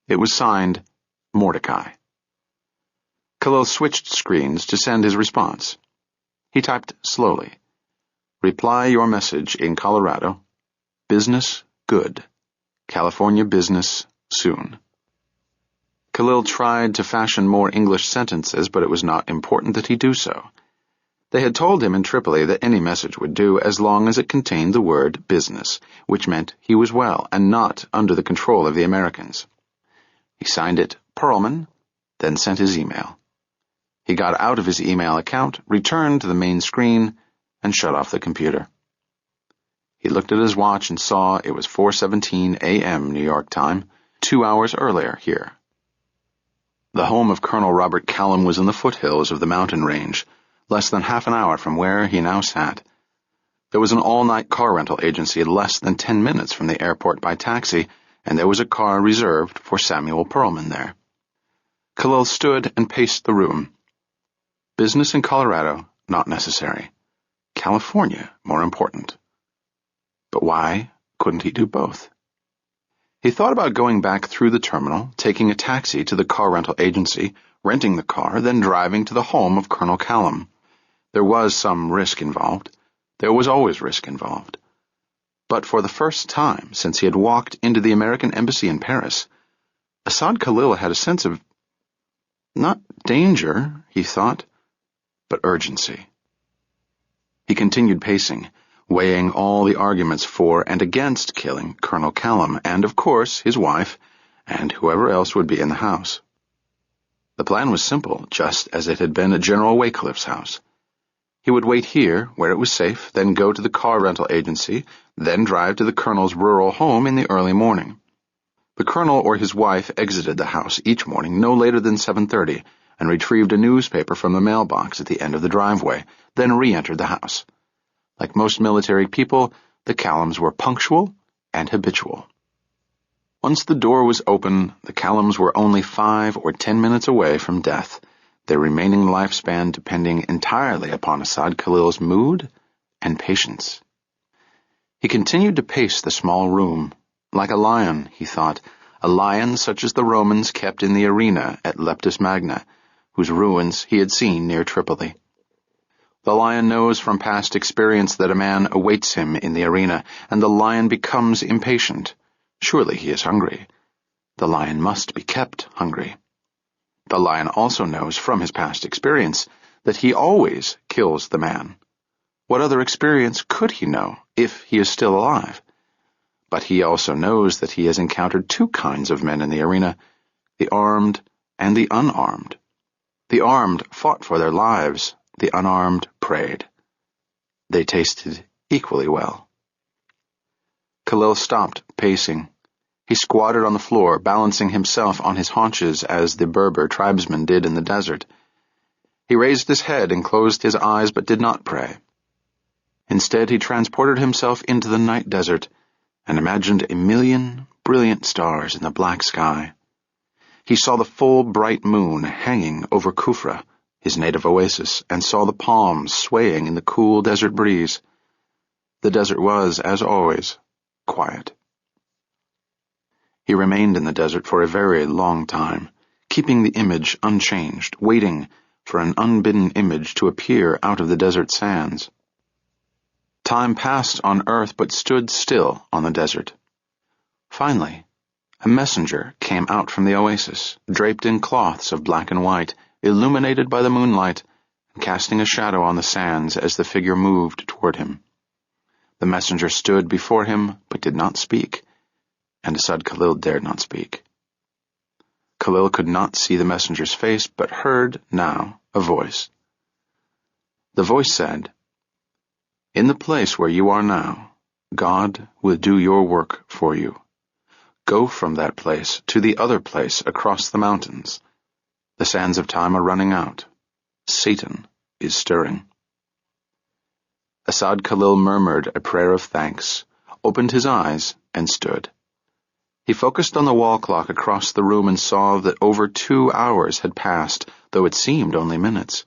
It was signed, Mordecai. Khalil switched screens to send his response. He typed slowly. Reply your message in Colorado. Business good. California business soon. Khalil tried to fashion more English sentences, but it was not important that he do so. They had told him in Tripoli that any message would do as long as it contained the word business, which meant he was well and not under the control of the Americans. He signed it Perlman, then sent his email. He got out of his email account, returned to the main screen, and shut off the computer. He looked at his watch and saw it was 4:17 a.m. New York time, 2 hours earlier here. The home of Colonel Robert Callum was in the foothills of the mountain range, less than half an hour from where he now sat. There was an all-night car rental agency less than 10 minutes from the airport by taxi, and there was a car reserved for Samuel Pearlman there. Khalil stood and paced the room. Business in Colorado, not necessary. California, more important. But why couldn't he do both? He thought about going back through the terminal, taking a taxi to the car rental agency, renting the car, then driving to the home of Colonel Callum. There was some risk involved. There was always risk involved. But for the first time since he had walked into the American embassy in Paris, Asad Khalil had a sense of, not danger, he thought, but urgency. He continued pacing, weighing all the arguments for and against killing Colonel Callum and, of course, his wife, and whoever else would be in the house. The plan was simple, just as it had been at General Waycliffe's house. He would wait here, where it was safe, then go to the car rental agency, then drive to the Colonel's rural home in the early morning. The Colonel or his wife exited the house each morning no later than 7:30 and retrieved a newspaper from the mailbox at the end of the driveway, then re-entered the house. Like most military people, the Callums were punctual and habitual. Once the door was open, the Callums were only 5 or 10 minutes away from death, their remaining lifespan depending entirely upon Asad Khalil's mood and patience. He continued to pace the small room, like a lion, he thought, a lion such as the Romans kept in the arena at Leptis Magna, whose ruins he had seen near Tripoli. The lion knows from past experience that a man awaits him in the arena, and the lion becomes impatient. Surely he is hungry. The lion must be kept hungry. The lion also knows from his past experience that he always kills the man. What other experience could he know if he is still alive? But he also knows that he has encountered 2 kinds of men in the arena, the armed and the unarmed. The armed fought for their lives, the unarmed prayed. They tasted equally well. Khalil stopped pacing. He squatted on the floor, balancing himself on his haunches as the Berber tribesmen did in the desert. He raised his head and closed his eyes but did not pray. Instead, he transported himself into the night desert and imagined 1,000,000 brilliant stars in the black sky. He saw the full bright moon hanging over Kufra, his native oasis, and saw the palms swaying in the cool desert breeze. The desert was, as always, quiet. He remained in the desert for a very long time, keeping the image unchanged, waiting for an unbidden image to appear out of the desert sands. Time passed on earth but stood still on the desert. Finally, a messenger came out from the oasis, draped in cloths of black and white, illuminated by the moonlight, and casting a shadow on the sands as the figure moved toward him. The messenger stood before him but did not speak, and Asad Khalil dared not speak. Khalil could not see the messenger's face, but heard, now, a voice. The voice said, "In the place where you are now, God will do your work for you. Go from that place to the other place across the mountains. The sands of time are running out. Satan is stirring." Asad Khalil murmured a prayer of thanks, opened his eyes, and stood. He focused on the wall clock across the room and saw that over 2 hours had passed, though it seemed only minutes.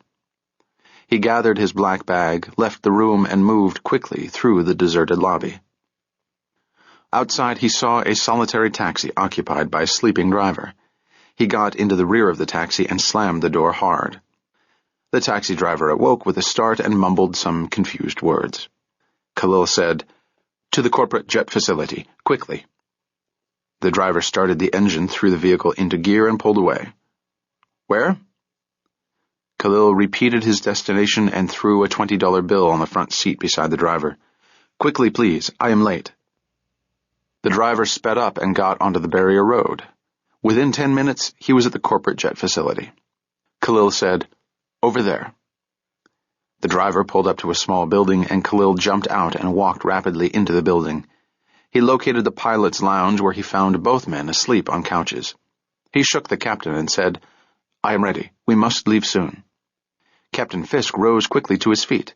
He gathered his black bag, left the room, and moved quickly through the deserted lobby. Outside he saw a solitary taxi occupied by a sleeping driver. He got into the rear of the taxi and slammed the door hard. The taxi driver awoke with a start and mumbled some confused words. Khalil said, "To the corporate jet facility, quickly." The driver started the engine, threw the vehicle into gear, and pulled away. "Where?" Khalil repeated his destination and threw a $20 bill on the front seat beside the driver. "Quickly, please. I am late." The driver sped up and got onto the barrier road. Within 10 minutes, he was at the corporate jet facility. Khalil said, "Over there." The driver pulled up to a small building, and Khalil jumped out and walked rapidly into the building. He located the pilot's lounge, where he found both men asleep on couches. He shook the captain and said, "I am ready. We must leave soon." Captain Fisk rose quickly to his feet.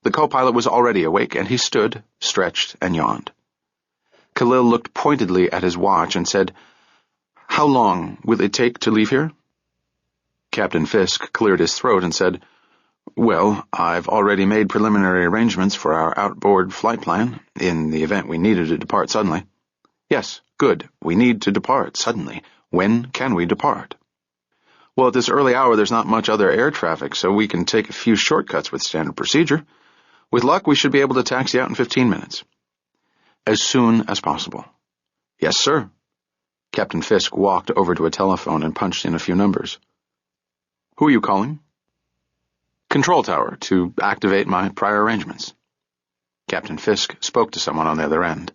The co-pilot was already awake, and he stood, stretched, and yawned. Khalil looked pointedly at his watch and said, "How long will it take to leave here?" Captain Fisk cleared his throat and said, "Well, I've already made preliminary arrangements for our outboard flight plan, in the event we needed to depart suddenly." "Yes, good. We need to depart suddenly. When can we depart?" "Well, at this early hour there's not much other air traffic, so we can take a few shortcuts with standard procedure. With luck, we should be able to taxi out in 15 minutes. "As soon as possible." "Yes, sir." Captain Fisk walked over to a telephone and punched in a few numbers. "Who are you calling?" "Control tower, to activate my prior arrangements." Captain Fisk spoke to someone on the other end.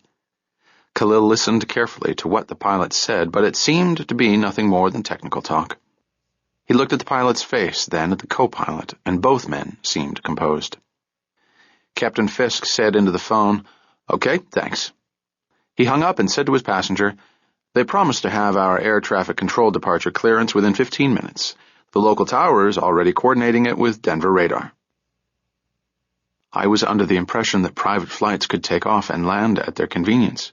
Khalil listened carefully to what the pilot said, but it seemed to be nothing more than technical talk. He looked at the pilot's face, then at the co-pilot, and both men seemed composed. Captain Fisk said into the phone, "Okay, thanks." He hung up and said to his passenger, "They promised to have our air traffic control departure clearance within 15 minutes. The local tower is already coordinating it with Denver radar." "I was under the impression that private flights could take off and land at their convenience."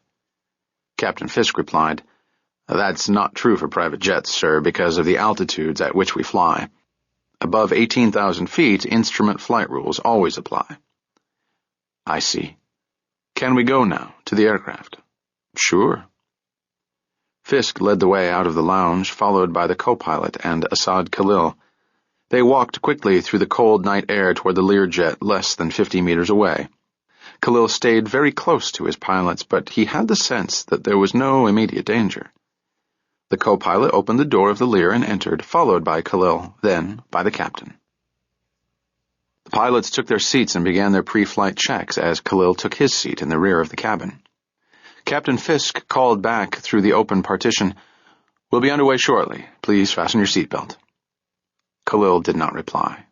Captain Fisk replied, "That's not true for private jets, sir, because of the altitudes at which we fly. Above 18,000 feet, instrument flight rules always apply." "I see. Can we go now, to the aircraft?" "Sure." Fisk led the way out of the lounge, followed by the co-pilot and Asad Khalil. They walked quickly through the cold night air toward the Learjet less than 50 meters away. Khalil stayed very close to his pilots, but he had the sense that there was no immediate danger. The co-pilot opened the door of the Lear and entered, followed by Khalil, then by the captain. The pilots took their seats and began their pre-flight checks as Khalil took his seat in the rear of the cabin. Captain Fisk called back through the open partition, "We'll be underway shortly. Please fasten your seatbelt." Khalil did not reply.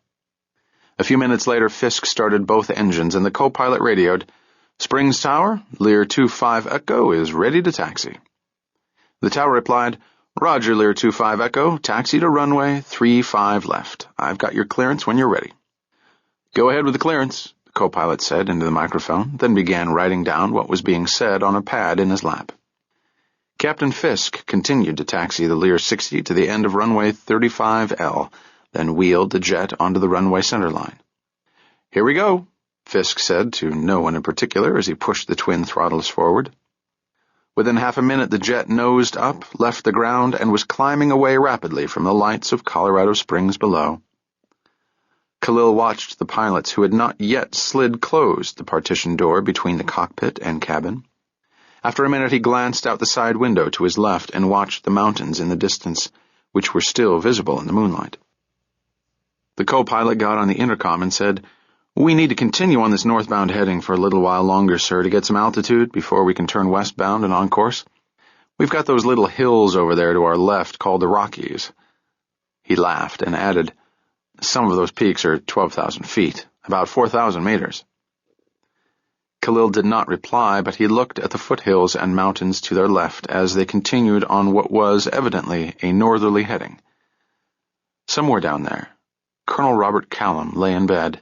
A few minutes later, Fisk started both engines, and the co-pilot radioed, "Springs Tower, Lear 25 Echo is ready to taxi." The tower replied, "Roger, Lear 25 Echo, taxi to runway 35 left. I've got your clearance when you're ready." "Go ahead with the clearance," the co-pilot said into the microphone, then began writing down what was being said on a pad in his lap. Captain Fisk continued to taxi the Lear 60 to the end of runway 35L, then wheeled the jet onto the runway centerline. "Here we go," Fisk said to no one in particular as he pushed the twin throttles forward. Within half a minute, the jet nosed up, left the ground, and was climbing away rapidly from the lights of Colorado Springs below. Khalil watched the pilots who had not yet slid closed the partition door between the cockpit and cabin. After a minute, he glanced out the side window to his left and watched the mountains in the distance, which were still visible in the moonlight. The co-pilot got on the intercom and said, "We need to continue on this northbound heading for a little while longer, sir, to get some altitude before we can turn westbound and on course. We've got those little hills over there to our left called the Rockies." He laughed and added, "Some of those peaks are 12,000 feet, about 4,000 meters. Khalil did not reply, but he looked at the foothills and mountains to their left as they continued on what was evidently a northerly heading. Somewhere down there, Colonel Robert Callum lay in bed,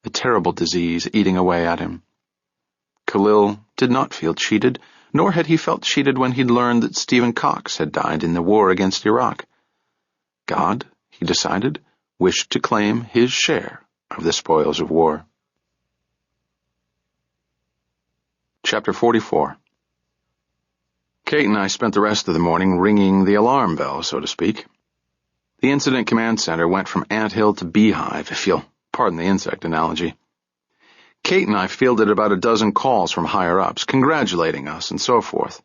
a terrible disease eating away at him. Khalil did not feel cheated, nor had he felt cheated when he'd learned that Stephen Cox had died in the war against Iraq. God, he decided, wished to claim his share of the spoils of war. Chapter 44. Kate and I spent the rest of the morning ringing the alarm bell, so to speak. The Incident Command Center went from anthill to beehive, if you'll pardon the insect analogy. Kate and I fielded about a dozen calls from higher-ups, congratulating us and so forth.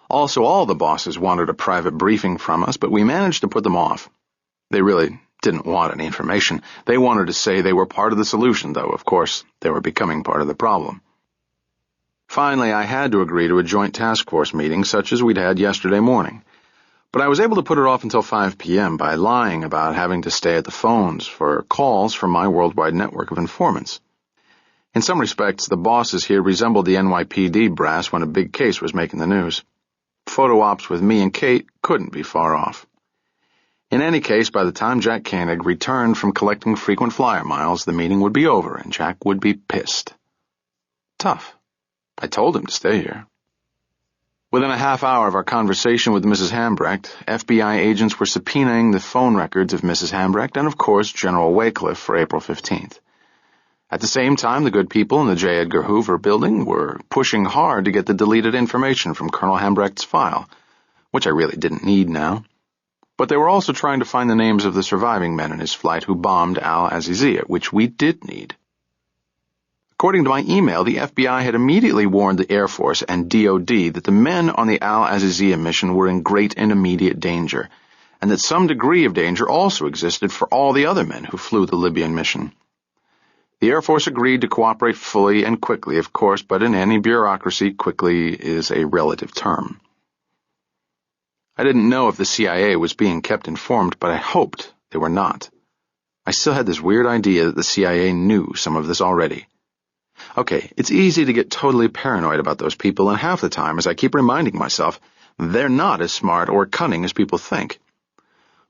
Also, all the bosses wanted a private briefing from us, but we managed to put them off. They really didn't want any information. They wanted to say they were part of the solution, though, of course, they were becoming part of the problem. Finally, I had to agree to a joint task force meeting such as we'd had yesterday morning. But I was able to put it off until 5 p.m. by lying about having to stay at the phones for calls from my worldwide network of informants. In some respects, the bosses here resembled the NYPD brass when a big case was making the news. Photo ops with me and Kate couldn't be far off. In any case, by the time Jack Koenig returned from collecting frequent flyer miles, the meeting would be over and Jack would be pissed. Tough. I told him to stay here. Within a half hour of our conversation with Mrs. Hambrecht, FBI agents were subpoenaing the phone records of Mrs. Hambrecht and, of course, General Wycliffe for April 15th. At the same time, the good people in the J. Edgar Hoover building were pushing hard to get the deleted information from Colonel Hambrecht's file, which I really didn't need now. But they were also trying to find the names of the surviving men in his flight who bombed Al-Aziziyah, which we did need. According to my email, the FBI had immediately warned the Air Force and DOD that the men on the Al-Aziziyah mission were in great and immediate danger, and that some degree of danger also existed for all the other men who flew the Libyan mission. The Air Force agreed to cooperate fully and quickly, of course, but in any bureaucracy, quickly is a relative term. I didn't know if the CIA was being kept informed, but I hoped they were not. I still had this weird idea that the CIA knew some of this already. Okay, it's easy to get totally paranoid about those people, and half the time, as I keep reminding myself, they're not as smart or cunning as people think.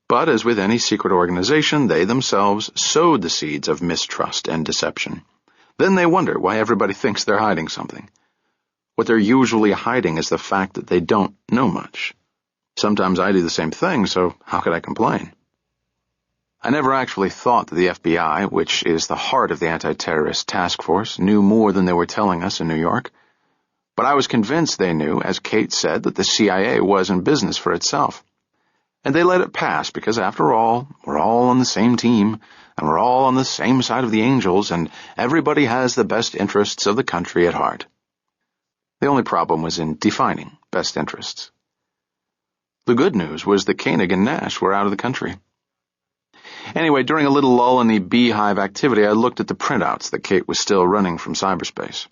But as with any secret organization, they themselves sowed the seeds of mistrust and deception. Then they wonder why everybody thinks they're hiding something. What they're usually hiding is the fact that they don't know much. Sometimes I do the same thing, so how could I complain? I never actually thought that the FBI, which is the heart of the anti-terrorist task force, knew more than they were telling us in New York. But I was convinced they knew, as Kate said, that the CIA was in business for itself. And they let it pass because, after all, we're all on the same team, and we're all on the same side of the angels, and everybody has the best interests of the country at heart. The only problem was in defining best interests. The good news was that Koenig and Nash were out of the country. Anyway, during a little lull in the beehive activity, I looked at the printouts that Kate was still running from cyberspace.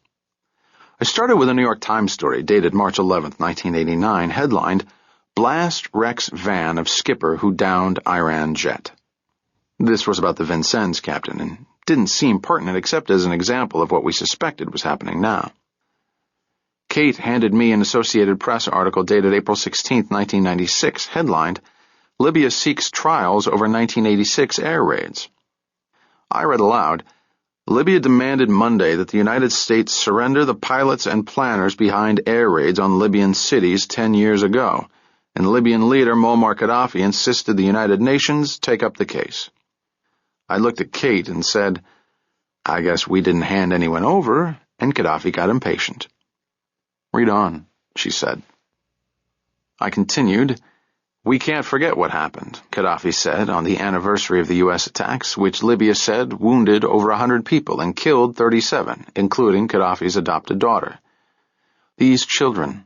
I started with a New York Times story dated March 11, 1989, headlined, Blast Wrecks Van of Skipper Who Downed Iran Jet. This was about the Vincennes captain, and didn't seem pertinent except as an example of what we suspected was happening now. Kate handed me an Associated Press article dated April 16, 1996, headlined, Libya Seeks Trials Over 1986 Air Raids. I read aloud, Libya demanded Monday that the United States surrender the pilots and planners behind air raids on Libyan cities 10 years ago, and Libyan leader Muammar Gaddafi insisted the United Nations take up the case. I looked at Kate and said, I guess we didn't hand anyone over, and Gaddafi got impatient. Read on, she said. I continued, We can't forget what happened, Gaddafi said on the anniversary of the U.S. attacks, which Libya said wounded over 100 people and killed 37, including Gaddafi's adopted daughter. These children,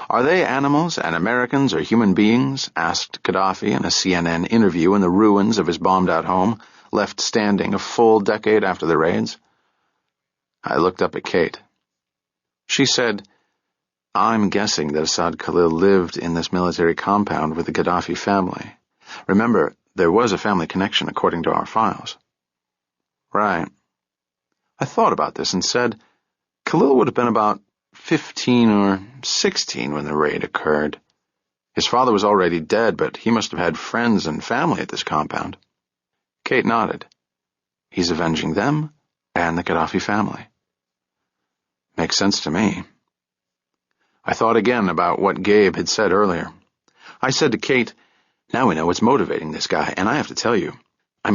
are they animals and Americans or human beings? Asked Gaddafi in a CNN interview in the ruins of his bombed-out home, left standing a full decade after the raids. I looked up at Kate. She said, I'm guessing that Asad Khalil lived in this military compound with the Gaddafi family. Remember, there was a family connection according to our files. Right. I thought about this and said, Khalil would have been about 15 or 16 when the raid occurred. His father was already dead, but he must have had friends and family at this compound. Kate nodded. He's avenging them and the Gaddafi family. Makes sense to me. I thought again about what Gabe had said earlier. I said to Kate, now we know what's motivating this guy, and I have to tell you, I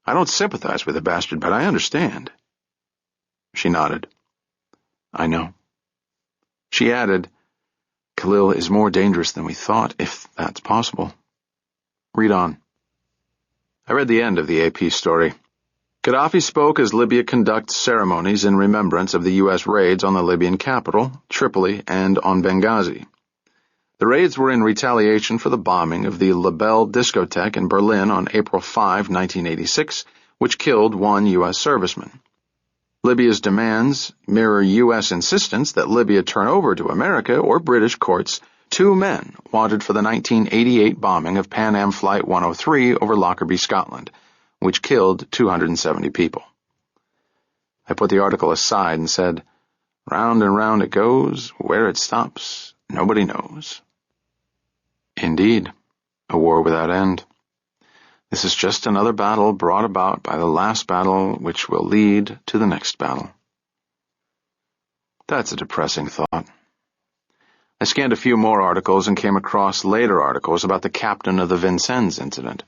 don't sympathize with the bastard, but I understand. She nodded. I know. She added, Khalil is more dangerous than we thought, if that's possible. Read on. I read the end of the AP story. Gaddafi spoke as Libya conducts ceremonies in remembrance of the U.S. raids on the Libyan capital, Tripoli, and on Benghazi. The raids were in retaliation for the bombing of the La Belle discotheque in Berlin on April 5, 1986, which killed one U.S. serviceman. Libya's demands mirror U.S. insistence that Libya turn over to America or British courts 2 men wanted for the 1988 bombing of Pan Am Flight 103 over Lockerbie, Scotland, which killed 270 people. I put the article aside and said, "Round and round it goes, where it stops, nobody knows." Indeed, a war without end. This is just another battle brought about by the last battle which will lead to the next battle. That's a depressing thought. I scanned a few more articles and came across later articles about the captain of the Vincennes incident.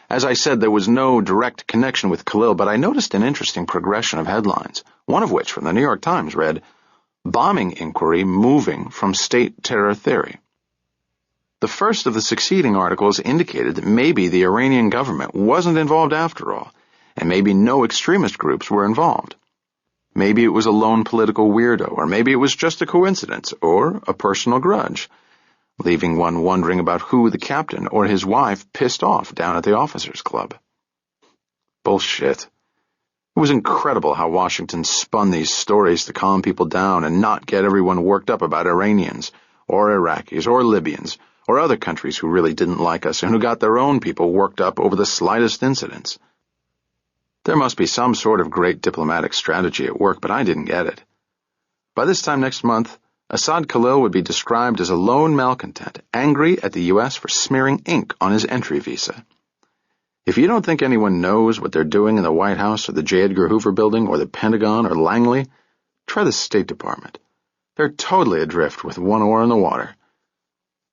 As I said, there was no direct connection with Khalil, but I noticed an interesting progression of headlines, one of which, from the New York Times, read, "Bombing Inquiry Moving from State Terror Theory." The first of the succeeding articles indicated that maybe the Iranian government wasn't involved after all, and maybe no extremist groups were involved. Maybe it was a lone political weirdo, or maybe it was just a coincidence, or a personal grudge, leaving one wondering about who the captain or his wife pissed off down at the officers' club. Bullshit. It was incredible how Washington spun these stories to calm people down and not get everyone worked up about Iranians, or Iraqis, or Libyans, or other countries who really didn't like us and who got their own people worked up over the slightest incidents. There must be some sort of great diplomatic strategy at work, but I didn't get it. By this time next month, Assad Khalil would be described as a lone malcontent, angry at the U.S. for smearing ink on his entry visa. If you don't think anyone knows what they're doing in the White House or the J. Edgar Hoover Building or the Pentagon or Langley, try the State Department. They're totally adrift with one oar in the water.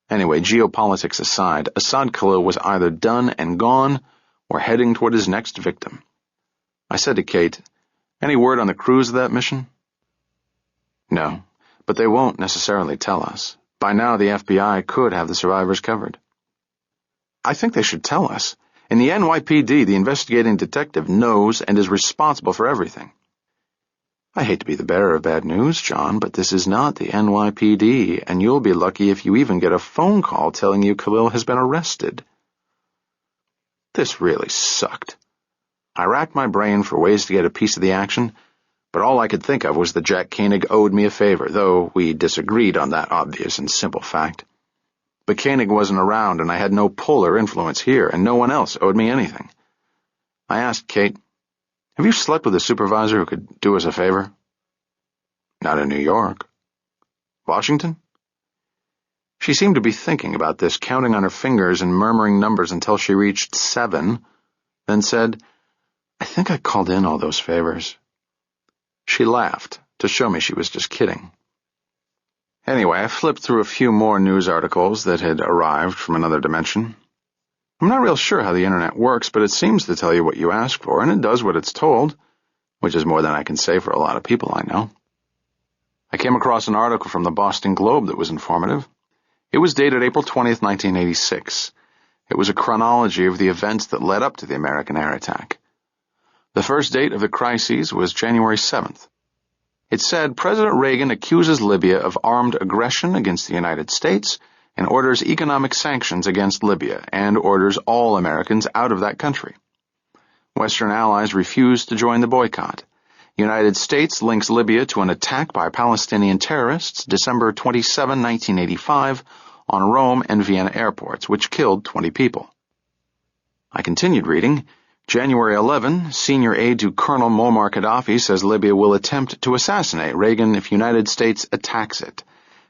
Anyway, geopolitics aside, Assad Khalil was either done and gone or heading toward his next victim. I said to Kate, "Any word on the crews of that mission?" "No, but they won't necessarily tell us. By now the FBI could have the survivors covered." "I think they should tell us. In the NYPD, the investigating detective knows and is responsible for everything." "I hate to be the bearer of bad news, John, but this is not the NYPD, and you'll be lucky if you even get a phone call telling you Khalil has been arrested." This really sucked. I racked my brain for ways to get a piece of the action, but all I could think of was that Jack Koenig owed me a favor, though we disagreed on that obvious and simple fact. But Koenig wasn't around, and I had no pull or influence here, and no one else owed me anything. I asked Kate, "Have you slept with a supervisor who could do us a favor?" "Not in New York." "Washington?" She seemed to be thinking about this, counting on her fingers and murmuring numbers until she reached 7, then said, "I think I called in all those favors." She laughed to show me she was just kidding. Anyway, I flipped through a few more news articles that had arrived from another dimension. I'm not real sure how the internet works, but it seems to tell you what you ask for, and it does what it's told, which is more than I can say for a lot of people I know. I came across an article from the Boston Globe that was informative. It was dated April 20th, 1986. It was a chronology of the events that led up to the American air attack. The first date of the crises was January 7th. It said President Reagan accuses Libya of armed aggression against the United States and orders economic sanctions against Libya and orders all Americans out of that country. Western allies refused to join the boycott. United States links Libya to an attack by Palestinian terrorists December 27, 1985, on Rome and Vienna airports, which killed 20 people. I continued reading. January 11, senior aide to Colonel Muammar Gaddafi says Libya will attempt to assassinate Reagan if United States attacks it.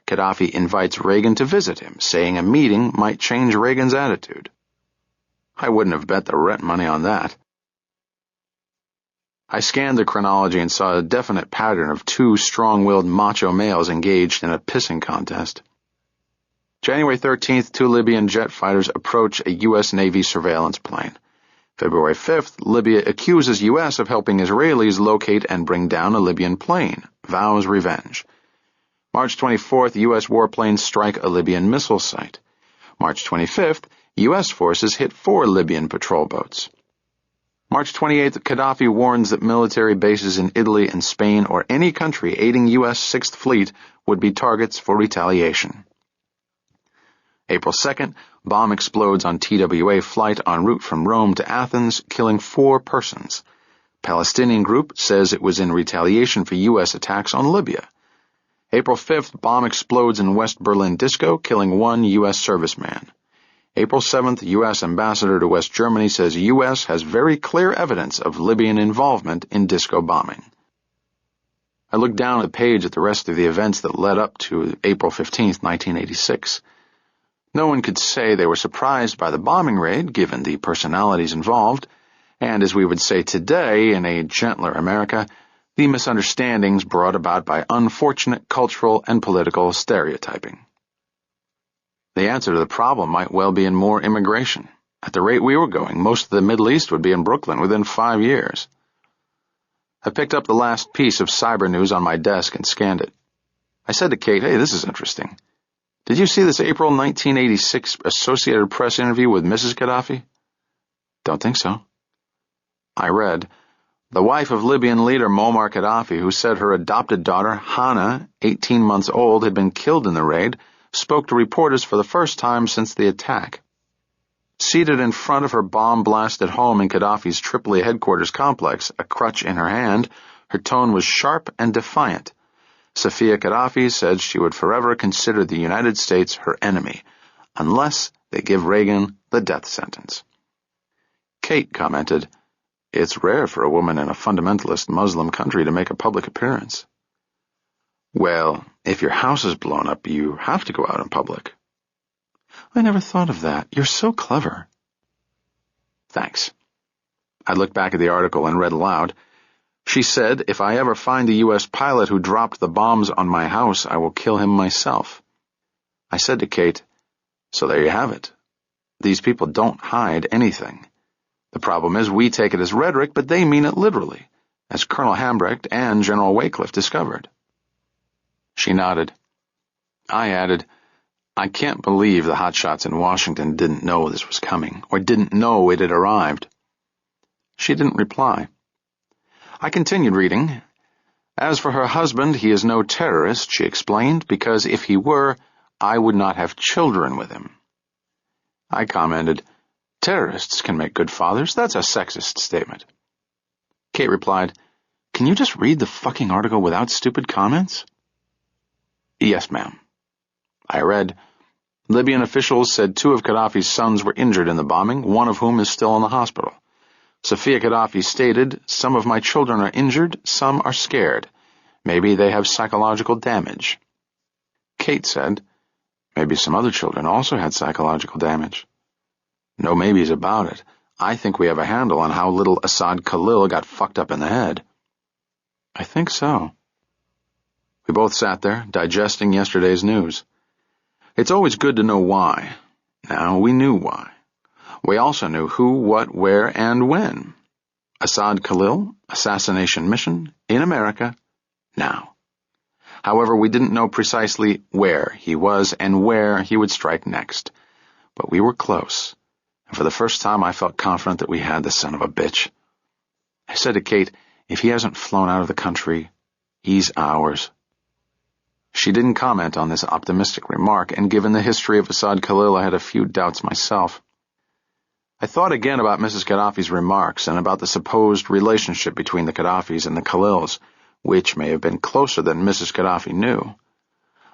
Gaddafi invites Reagan to visit him, saying a meeting might change Reagan's attitude. I wouldn't have bet the rent money on that. I scanned the chronology and saw a definite pattern of 2 strong-willed macho males engaged in a pissing contest. January 13th, 2 Libyan jet fighters approach a U.S. Navy surveillance plane. February 5th, Libya accuses U.S. of helping Israelis locate and bring down a Libyan plane, vows revenge. March 24th, U.S. warplanes strike a Libyan missile site. March 25th, U.S. forces hit 4 Libyan patrol boats. March 28th, Gaddafi warns that military bases in Italy and Spain or any country aiding U.S. 6th Fleet would be targets for retaliation. April 2nd, bomb explodes on TWA flight en route from Rome to Athens, killing 4 persons. Palestinian group says it was in retaliation for U.S. attacks on Libya. April 5th, bomb explodes in West Berlin disco, killing 1 U.S. serviceman. April 7th, U.S. ambassador to West Germany says U.S. has very clear evidence of Libyan involvement in disco bombing. I looked down the page at the rest of the events that led up to April 15th, 1986. No one could say they were surprised by the bombing raid, given the personalities involved, and as we would say today in a gentler America, the misunderstandings brought about by unfortunate cultural and political stereotyping. The answer to the problem might well be in more immigration. At the rate we were going, most of the Middle East would be in Brooklyn within 5 years. I picked up the last piece of cyber news on my desk and scanned it. I said to Kate, "Hey, this is interesting. Did you see this April 1986 Associated Press interview with Mrs. Gaddafi?" "Don't think so." I read, "The wife of Libyan leader Muammar Gaddafi, who said her adopted daughter, Hannah, 18 months old, had been killed in the raid, spoke to reporters for the first time since the attack. Seated in front of her bomb-blasted home in Gaddafi's Tripoli headquarters complex, a crutch in her hand, her tone was sharp and defiant. Safia Gaddafi said she would forever consider the United States her enemy, unless they give Reagan the death sentence." Kate commented, "It's rare for a woman in a fundamentalist Muslim country to make a public appearance." "Well, if your house is blown up, you have to go out in public." "I never thought of that. You're so clever." "Thanks." I looked back at the article and read aloud. She said, "If I ever find the U.S. pilot who dropped the bombs on my house, I will kill him myself." I said to Kate, "So there you have it. These people don't hide anything. The problem is we take it as rhetoric, but they mean it literally, as Colonel Hambrecht and General Wycliffe discovered." She nodded. I added, "I can't believe the hotshots in Washington didn't know this was coming, or didn't know it had arrived." She didn't reply. I continued reading. "As for her husband, he is no terrorist," she explained, "because if he were, I would not have children with him." I commented, "Terrorists can make good fathers. That's a sexist statement." Kate replied, "Can you just read the fucking article without stupid comments?" "Yes, ma'am." I read, "Libyan officials said 2 of Gaddafi's sons were injured in the bombing, one of whom is still in the hospital. Safia Gaddafi stated, 'Some of my children are injured, some are scared. Maybe they have psychological damage.' Kate said, 'Maybe some other children also had psychological damage.' No maybes about it. I think we have a handle on how little Assad Khalil got fucked up in the head." "I think so." We both sat there, digesting yesterday's news. It's always good to know why. Now, we knew why. We also knew who, what, where, and when. Assad Khalil, assassination mission, in America, now. However, we didn't know precisely where he was and where he would strike next. But we were close, and for the first time I felt confident that we had the son of a bitch. I said to Kate, "If he hasn't flown out of the country, he's ours." She didn't comment on this optimistic remark, and given the history of Assad Khalil, I had a few doubts myself. I thought again about Mrs. Gaddafi's remarks and about the supposed relationship between the Gaddafis and the Khalils, which may have been closer than Mrs. Gaddafi knew.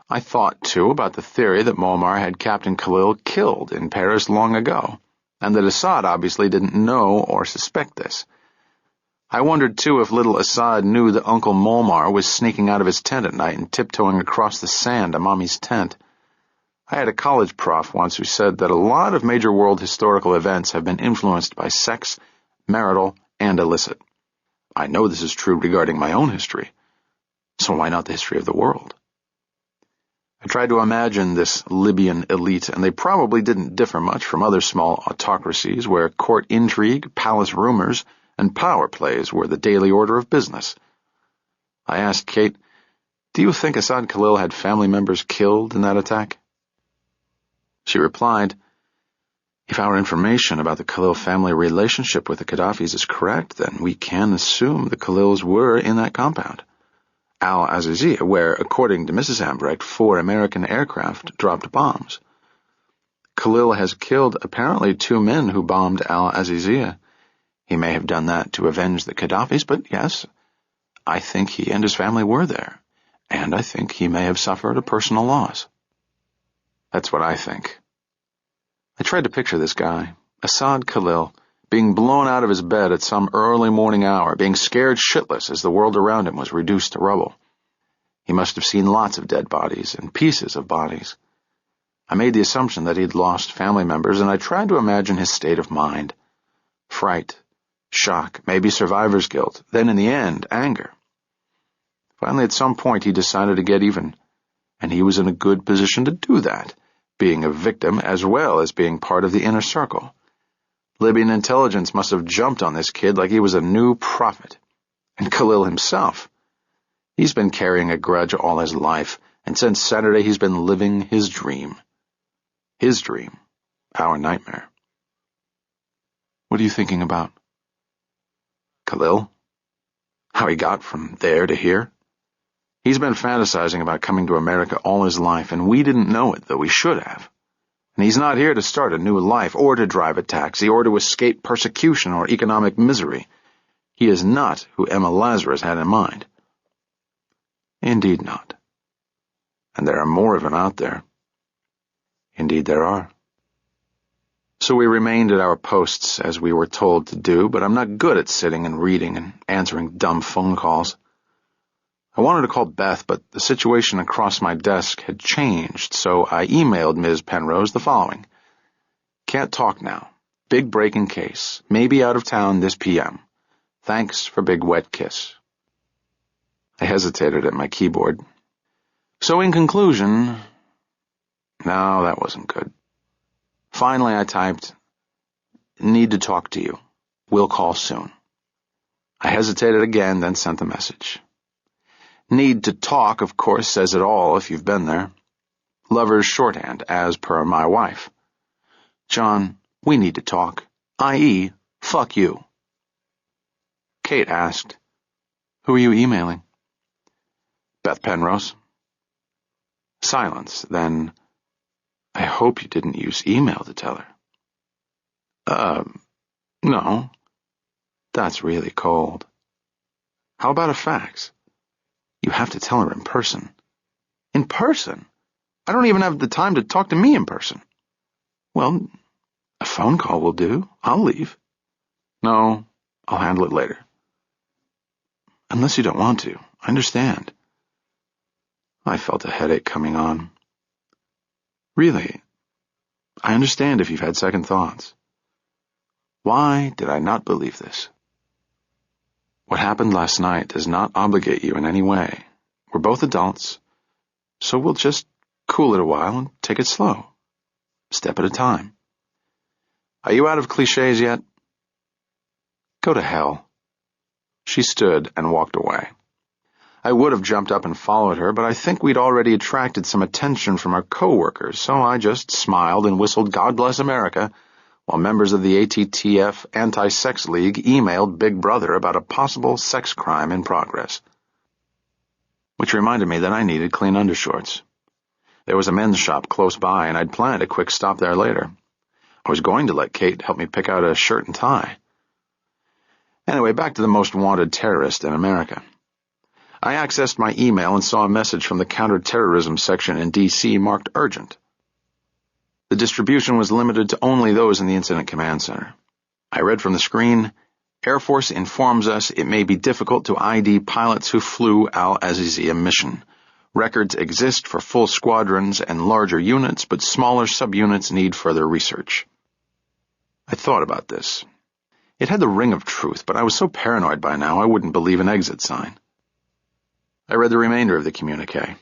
I thought, too, about the theory that Muammar had Captain Khalil killed in Paris long ago, and that Assad obviously didn't know or suspect this. I wondered, too, if little Assad knew that Uncle Muammar was sneaking out of his tent at night and tiptoeing across the sand to Mommy's tent. I had a college prof once who said that a lot of major world historical events have been influenced by sex, marital, and illicit. I know this is true regarding my own history, so why not the history of the world? I tried to imagine this Libyan elite, and they probably didn't differ much from other small autocracies where court intrigue, palace rumors, and power plays were the daily order of business. I asked Kate, "Do you think Assad Khalil had family members killed in that attack?" She replied, "If our information about the Khalil family relationship with the Gaddafis is correct, then we can assume the Khalils were in that compound, Al-Azizia, where, according to Mrs. Hambrecht, 4 American aircraft dropped bombs. Khalil has killed apparently 2 men who bombed Al-Azizia. He may have done that to avenge the Gaddafis, but yes, I think he and his family were there, And I think he may have suffered a personal loss. That's what I think. I tried to picture this guy, Assad Khalil, being blown out of his bed at some early morning hour, being scared shitless as the world around him was reduced to rubble. He must have seen lots of dead bodies and pieces of bodies. I made the assumption that he'd lost family members, and I tried to imagine his state of mind. Fright, shock, maybe survivor's guilt, then in the end, anger. Finally, at some point, he decided to get even, and he was in a good position to do that, being a victim as well as being part of the inner circle. Libyan intelligence must have jumped on this kid like he was a new prophet. And Khalil himself. He's been carrying a grudge all his life, and since Saturday he's been living his dream. His dream. Our nightmare. What are you thinking about? Khalil? How he got from there to here? He's been fantasizing about coming to America all his life, and we didn't know it, though we should have. And he's not here to start a new life, or to drive a taxi, or to escape persecution or economic misery. He is not who Emma Lazarus had in mind. Indeed not. And there are more of him out there. Indeed there are. So we remained at our posts, as we were told to do, but I'm not good at sitting and reading and answering dumb phone calls. I wanted to call Beth, but the situation across my desk had changed, so I emailed Ms. Penrose the following. Can't talk now. Big break in case. Maybe out of town this p.m. Thanks for big wet kiss. I hesitated at my keyboard. So in conclusion, no, that wasn't good. Finally I typed, need to talk to you. We'll call soon. I hesitated again, then sent the message. Need to talk, of course, says it all if you've been there. Lover's shorthand, as per my wife. John, we need to talk, i.e., fuck you. Kate asked, who are you emailing? Beth Penrose. Silence, then, I hope you didn't use email to tell her. No. That's really cold. How about a fax? You have to tell her in person. In person? I don't even have the time to talk to me in person. Well, a phone call will do. I'll leave. No, I'll handle it later. Unless you don't want to. I understand. I felt a headache coming on. Really, I understand if you've had second thoughts. Why did I not believe this? What happened last night does not obligate you in any way. We're both adults, so we'll just cool it a while and take it slow. Step at a time. Are you out of cliches yet? Go to hell. She stood and walked away. I would have jumped up and followed her, but I think we'd already attracted some attention from our co-workers, so I just smiled and whistled God Bless America, while members of the ATTF Anti-Sex League emailed Big Brother about a possible sex crime in progress. Which reminded me that I needed clean undershorts. There was a men's shop close by, and I'd planned a quick stop there later. I was going to let Kate help me pick out a shirt and tie. Anyway, back to the most wanted terrorist in America. I accessed my email and saw a message from the counterterrorism section in D.C. marked urgent. The distribution was limited to only those in the Incident Command Center. I read from the screen, Air Force informs us it may be difficult to ID pilots who flew Al-Azizia mission. Records exist for full squadrons and larger units, but smaller subunits need further research. I thought about this. It had the ring of truth, but I was so paranoid by now I wouldn't believe an exit sign. I read the remainder of the communique.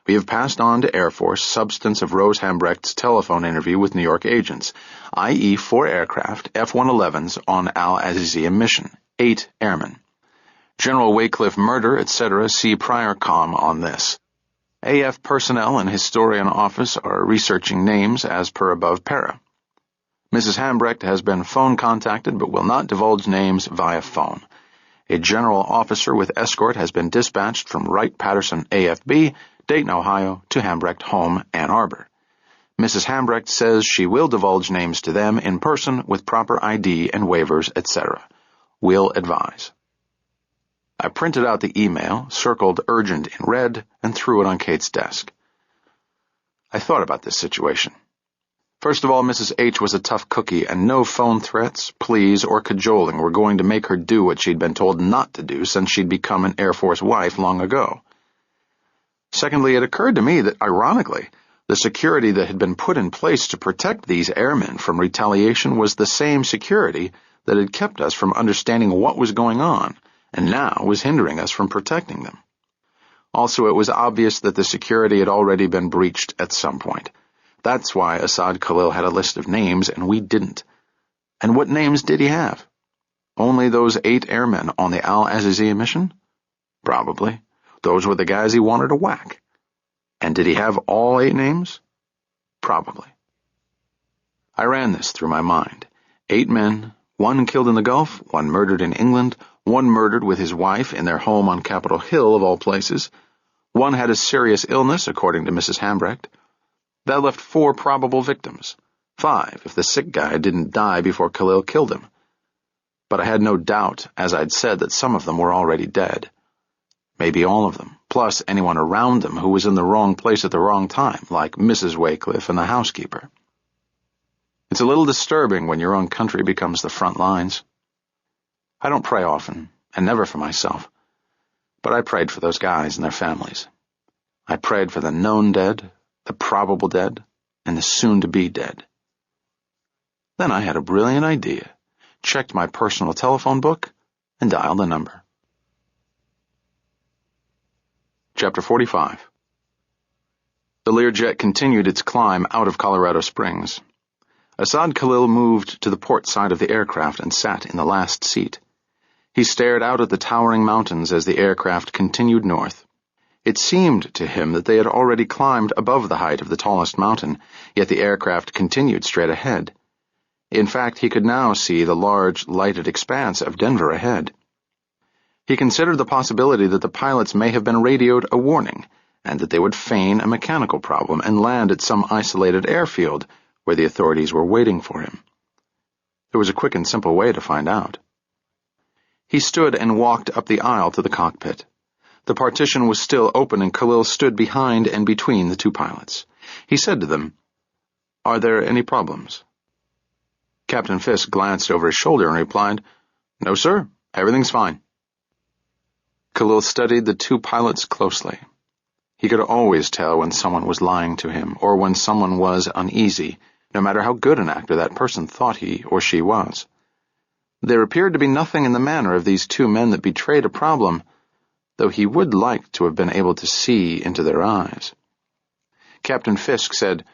We have passed on to Air Force substance of Rose Hambrecht's telephone interview with New York agents, i.e. 4 aircraft, F-111s on Al-Azizia mission, 8 airmen. General Waycliffe murder, etc. See prior comm on this. AF personnel and historian office are researching names as per above para. Mrs. Hambrecht has been phone contacted but will not divulge names via phone. A general officer with escort has been dispatched from Wright-Patterson AFB, Dayton, Ohio, to Hambrecht home, Ann Arbor. Mrs. Hambrecht says she will divulge names to them in person with proper ID and waivers, etc. Will advise. I printed out the email, circled urgent in red, and threw it on Kate's desk. I thought about this situation. First of all, Mrs. H was a tough cookie, and no phone threats, pleas, or cajoling were going to make her do what she'd been told not to do since she'd become an Air Force wife long ago. Secondly, it occurred to me that, ironically, the security that had been put in place to protect these airmen from retaliation was the same security that had kept us from understanding what was going on, and now was hindering us from protecting them. Also, it was obvious that the security had already been breached at some point. That's why Asad Khalil had a list of names and we didn't. And what names did he have? Only those 8 airmen on the Al-Aziziyah mission? Probably. Those were the guys he wanted to whack. And did he have all 8 names? Probably. I ran this through my mind. 8 men, 1 killed in the Gulf, 1 murdered in England, 1 murdered with his wife in their home on Capitol Hill, of all places. 1 had a serious illness, according to Mrs. Hambrecht. That left 4 probable victims. 5 if the sick guy didn't die before Khalil killed him. But I had no doubt, as I'd said, that some of them were already dead. Maybe all of them, plus anyone around them who was in the wrong place at the wrong time, like Mrs. Waycliffe and the housekeeper. It's a little disturbing when your own country becomes the front lines. I don't pray often, and never for myself, but I prayed for those guys and their families. I prayed for the known dead, the probable dead, and the soon-to-be dead. Then I had a brilliant idea, checked my personal telephone book, and dialed the number. Chapter 45. The Learjet continued its climb out of Colorado Springs. Asad Khalil moved to the port side of the aircraft and sat in the last seat. He stared out at the towering mountains as the aircraft continued north. It seemed to him that they had already climbed above the height of the tallest mountain, yet the aircraft continued straight ahead. In fact, he could now see the large, lighted expanse of Denver ahead. He considered the possibility that the pilots may have been radioed a warning, and that they would feign a mechanical problem and land at some isolated airfield where the authorities were waiting for him. There was a quick and simple way to find out. He stood and walked up the aisle to the cockpit. The partition was still open and Khalil stood behind and between the 2 pilots. He said to them, "Are there any problems?" Captain Fisk glanced over his shoulder and replied, "No, sir. Everything's fine." Khalil studied the 2 pilots closely. He could always tell when someone was lying to him or when someone was uneasy, no matter how good an actor that person thought he or she was. There appeared to be nothing in the manner of these 2 men that betrayed a problem, though he would like to have been able to see into their eyes. Captain Fisk said,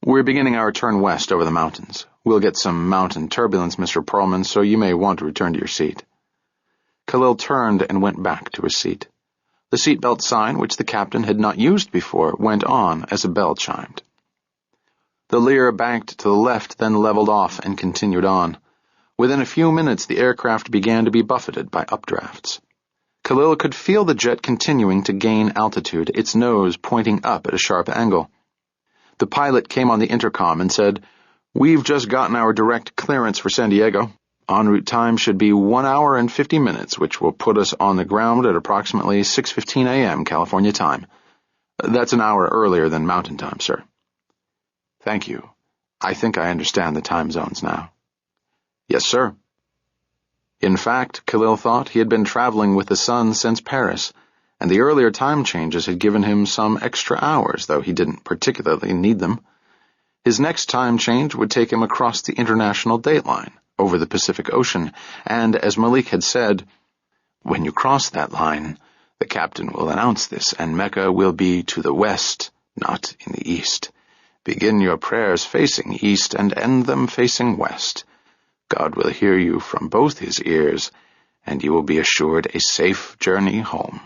"We're beginning our turn west over the mountains. We'll get some mountain turbulence, Mr. Perlman, so you may want to return to your seat." Khalil turned and went back to his seat. The seatbelt sign, which the captain had not used before, went on as a bell chimed. The Lear banked to the left, then leveled off and continued on. Within a few minutes, the aircraft began to be buffeted by updrafts. Khalil could feel the jet continuing to gain altitude, its nose pointing up at a sharp angle. The pilot came on the intercom and said, "We've just gotten our direct clearance for San Diego. En route time should be 1 hour and 50 minutes, which will put us on the ground at approximately 6:15 a.m. California time. That's an hour earlier than Mountain Time, sir." "Thank you. I think I understand the time zones now." "Yes, sir." In fact, Khalil thought he had been traveling with the sun since Paris, and the earlier time changes had given him some extra hours, though he didn't particularly need them. His next time change would take him across the international dateline, over the Pacific Ocean, and, as Malik had said, "When you cross that line, the captain will announce this, and Mecca will be to the west, not in the east. Begin your prayers facing east and end them facing west. God will hear you from both his ears, and you will be assured a safe journey home."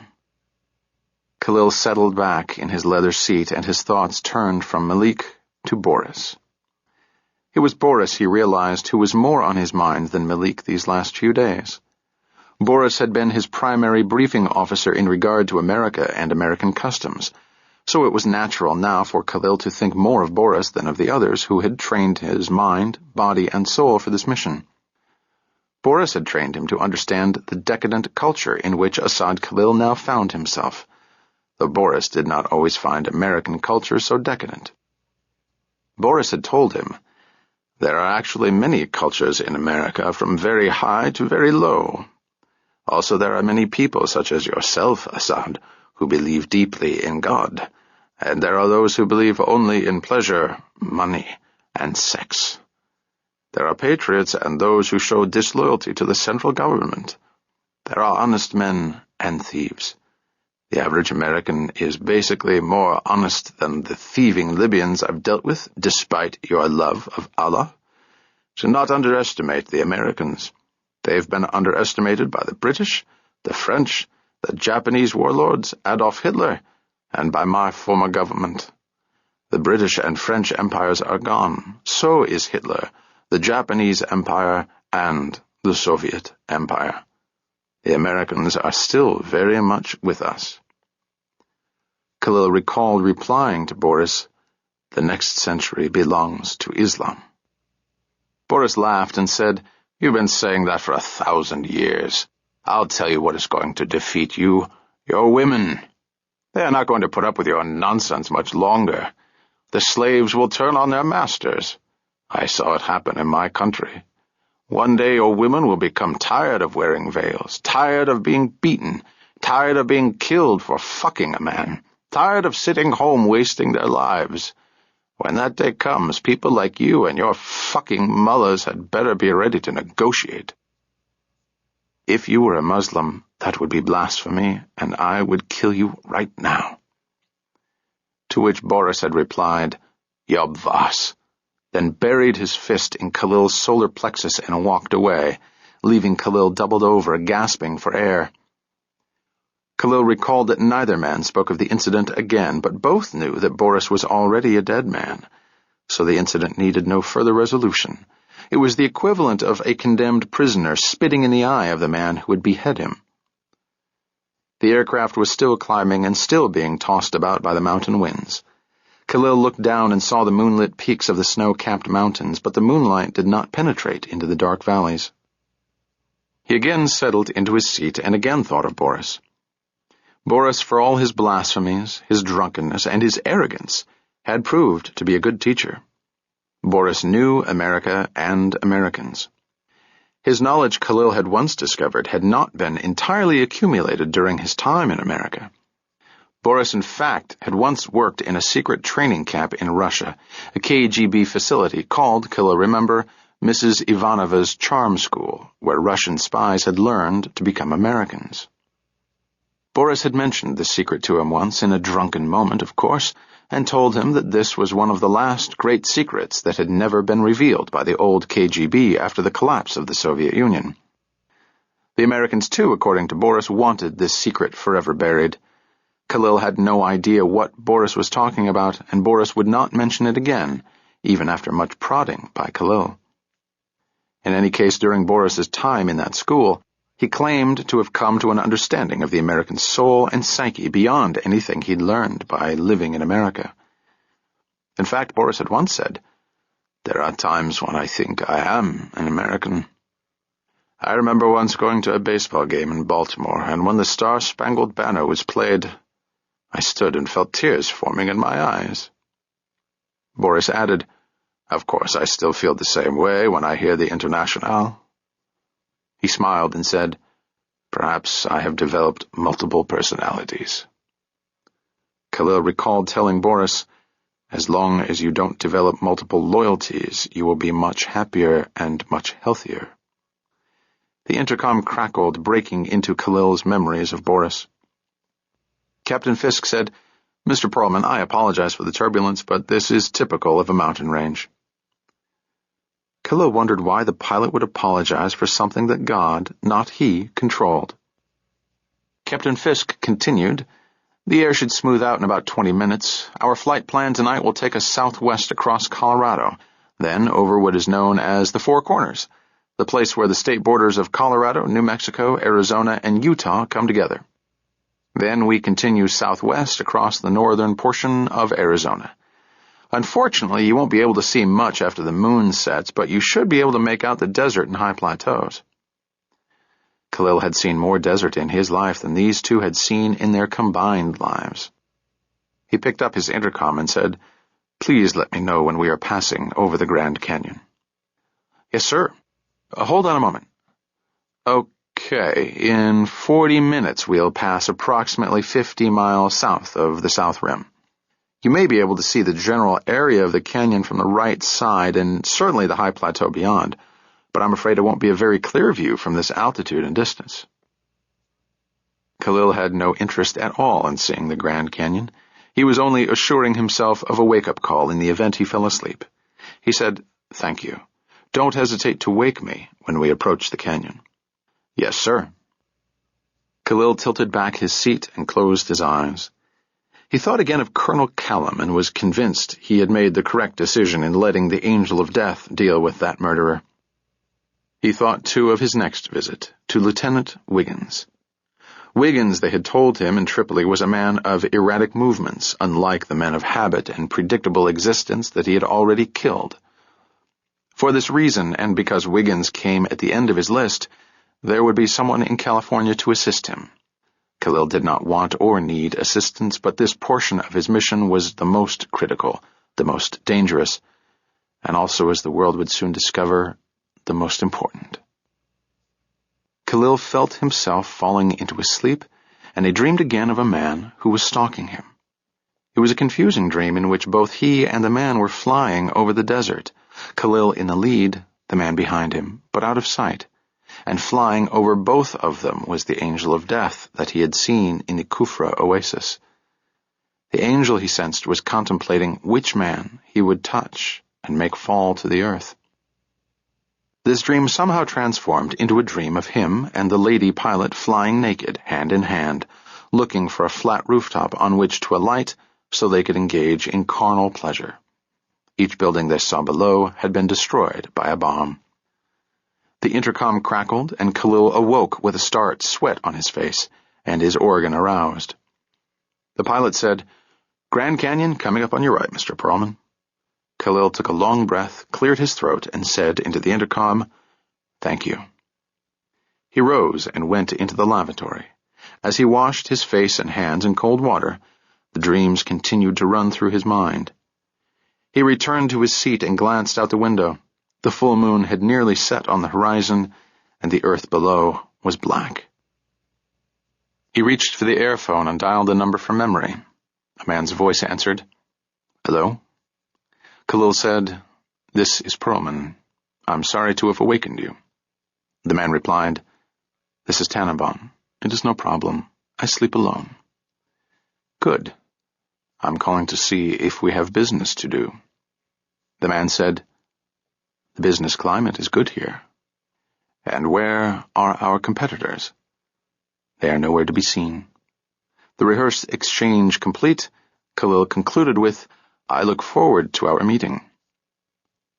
Khalil settled back in his leather seat, and his thoughts turned from Malik to Boris. It was Boris, he realized, who was more on his mind than Malik these last few days. Boris had been his primary briefing officer in regard to America and American customs, so it was natural now for Khalil to think more of Boris than of the others who had trained his mind, body, and soul for this mission. Boris had trained him to understand the decadent culture in which Asad Khalil now found himself, though Boris did not always find American culture so decadent. Boris had told him, "There are actually many cultures in America, from very high to very low. Also, there are many people, such as yourself, Asad, who believe deeply in God, and there are those who believe only in pleasure, money, and sex. There are patriots and those who show disloyalty to the central government. There are honest men and thieves. The average American is basically more honest than the thieving Libyans I've dealt with, despite your love of Allah. Do not underestimate the Americans. They've been underestimated by the British, the French, the Japanese warlords, Adolf Hitler, and by my former government. The British and French empires are gone. So is Hitler, the Japanese Empire, and the Soviet Empire. The Americans are still very much with us." Khalil recalled replying to Boris, "The next century belongs to Islam." Boris laughed and said, "You've been saying that for 1,000 years. I'll tell you what is going to defeat you. Your women. They are not going to put up with your nonsense much longer. The slaves will turn on their masters. I saw it happen in my country. One day your women will become tired of wearing veils, tired of being beaten, tired of being killed for fucking a man, tired of sitting home wasting their lives. When that day comes, people like you and your fucking mullahs had better be ready to negotiate. If you were a Muslim, that would be blasphemy, and I would kill you right now." To which Boris had replied, "Yob vas," then buried his fist in Khalil's solar plexus and walked away, leaving Khalil doubled over, gasping for air. Khalil recalled that neither man spoke of the incident again, but both knew that Boris was already a dead man, so the incident needed no further resolution. It was the equivalent of a condemned prisoner spitting in the eye of the man who would behead him. The aircraft was still climbing and still being tossed about by the mountain winds. Khalil looked down and saw the moonlit peaks of the snow-capped mountains, but the moonlight did not penetrate into the dark valleys. He again settled into his seat and again thought of Boris. Boris, for all his blasphemies, his drunkenness, and his arrogance, had proved to be a good teacher. Boris knew America and Americans. His knowledge, Khalil had once discovered, had not been entirely accumulated during his time in America. Boris, in fact, had once worked in a secret training camp in Russia, a KGB facility called, Khalil remembered, Mrs. Ivanova's Charm School, where Russian spies had learned to become Americans. Boris had mentioned this secret to him once, in a drunken moment, of course, and told him that this was one of the last great secrets that had never been revealed by the old KGB after the collapse of the Soviet Union. The Americans, too, according to Boris, wanted this secret forever buried. Khalil had no idea what Boris was talking about, and Boris would not mention it again, even after much prodding by Khalil. In any case, during Boris's time in that school, he claimed to have come to an understanding of the American soul and psyche beyond anything he'd learned by living in America. In fact, Boris had once said, "There are times when I think I am an American. I remember once going to a baseball game in Baltimore, and when the Star-Spangled Banner was played, I stood and felt tears forming in my eyes." Boris added, "Of course, I still feel the same way when I hear the Internationale." He smiled and said, "Perhaps I have developed multiple personalities." Khalil recalled telling Boris, "As long as you don't develop multiple loyalties, you will be much happier and much healthier." The intercom crackled, breaking into Khalil's memories of Boris. Captain Fisk said, "Mr. Perlman, I apologize for the turbulence, but this is typical of a mountain range." Khalil wondered why the pilot would apologize for something that God, not he, controlled. Captain Fisk continued, "The air should smooth out in about 20 minutes. Our flight plan tonight will take us southwest across Colorado, then over what is known as the Four Corners, the place where the state borders of Colorado, New Mexico, Arizona, and Utah come together. Then we continue southwest across the northern portion of Arizona. Unfortunately, you won't be able to see much after the moon sets, but you should be able to make out the desert and high plateaus. Khalil had seen more desert in his life than these two had seen in their combined lives. He picked up his intercom and said, "Please let me know when we are passing over the Grand Canyon." "Yes, sir. Hold on a moment." "Okay, in 40 minutes we'll pass approximately 50 miles south of the South Rim. You may be able to see the general area of the canyon from the right side and certainly the high plateau beyond, but I'm afraid it won't be a very clear view from this altitude and distance." Khalil had no interest at all in seeing the Grand Canyon. He was only assuring himself of a wake-up call in the event he fell asleep. He said, "Thank you. Don't hesitate to wake me when we approach the canyon." "Yes, sir." Khalil tilted back his seat and closed his eyes. He thought again of Colonel Callum and was convinced he had made the correct decision in letting the Angel of Death deal with that murderer. He thought, too, of his next visit, to Lieutenant Wiggins. Wiggins, they had told him in Tripoli, was a man of erratic movements, unlike the men of habit and predictable existence that he had already killed. For this reason, and because Wiggins came at the end of his list, there would be someone in California to assist him. Khalil did not want or need assistance, but this portion of his mission was the most critical, the most dangerous, and also, as the world would soon discover, the most important. Khalil felt himself falling into a sleep, and he dreamed again of a man who was stalking him. It was a confusing dream in which both he and the man were flying over the desert, Khalil in the lead, the man behind him, but out of sight, and flying over both of them was the Angel of Death that he had seen in the Kufra oasis. The angel, he sensed, was contemplating which man he would touch and make fall to the earth. This dream somehow transformed into a dream of him and the lady pilot flying naked, hand in hand, looking for a flat rooftop on which to alight so they could engage in carnal pleasure. Each building they saw below had been destroyed by a bomb. The intercom crackled, and Khalil awoke with a start, sweat on his face, and his organ aroused. The pilot said, "Grand Canyon coming up on your right, Mr. Perlman." Khalil took a long breath, cleared his throat, and said into the intercom, "Thank you." He rose and went into the lavatory. As he washed his face and hands in cold water, the dreams continued to run through his mind. He returned to his seat and glanced out the window. The full moon had nearly set on the horizon, and the earth below was black. He reached for the airphone and dialed a number from memory. A man's voice answered. "Hello?" Khalil said, "This is Perlman. I'm sorry to have awakened you." The man replied, "This is Tannenbaum. It is no problem. I sleep alone." "Good. I'm calling to see if we have business to do." The man said, "The business climate is good here." "And where are our competitors?" "They are nowhere to be seen." The rehearsed exchange complete, Khalil concluded with, "I look forward to our meeting."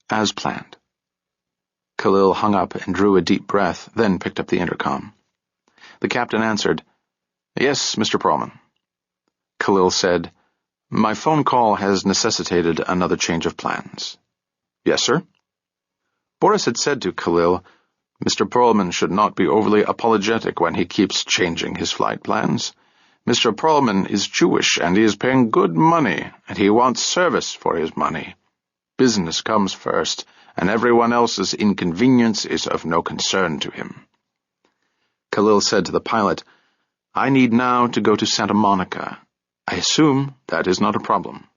As planned. Khalil hung up and drew a deep breath, then picked up the intercom. The captain answered, "Yes, Mr. Perlman." Khalil said, "My phone call has necessitated another change of plans." "Yes, sir?" Boris had said to Khalil, "Mr. Perlman should not be overly apologetic when he keeps changing his flight plans. Mr. Perlman is Jewish, and he is paying good money, and he wants service for his money. Business comes first, and everyone else's inconvenience is of no concern to him." Khalil said to the pilot, "I need now to go to Santa Monica. I assume that is not a problem."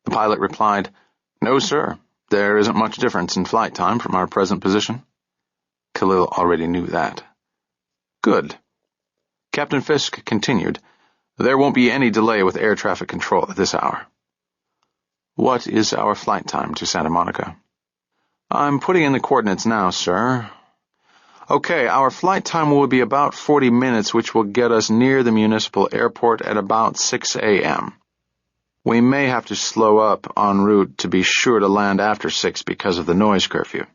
The pilot replied, "No, sir. There isn't much difference in flight time from our present position." Khalil already knew that. "Good." Captain Fisk continued, "There won't be any delay with air traffic control at this hour." "What is our flight time to Santa Monica?" "I'm putting in the coordinates now, sir." "Okay, our flight time will be about 40 minutes, which will get us near the municipal airport at about 6 a.m. We may have to slow up en route to be sure to land after 6 because of the noise curfew."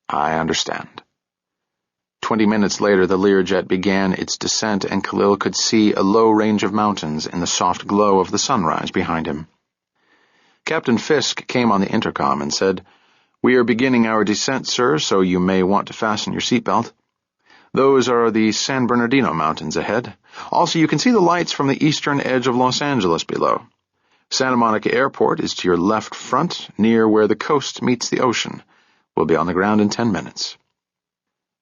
"I understand." 20 minutes later, the Learjet began its descent, and Khalil could see a low range of mountains in the soft glow of the sunrise behind him. Captain Fisk came on the intercom and said, "We are beginning our descent, sir, so you may want to fasten your seatbelt." Those are the San Bernardino Mountains ahead. Also, you can see the lights from the eastern edge of Los Angeles below. Santa Monica Airport is to your left front, near where the coast meets the ocean. We'll be on the ground in 10 minutes.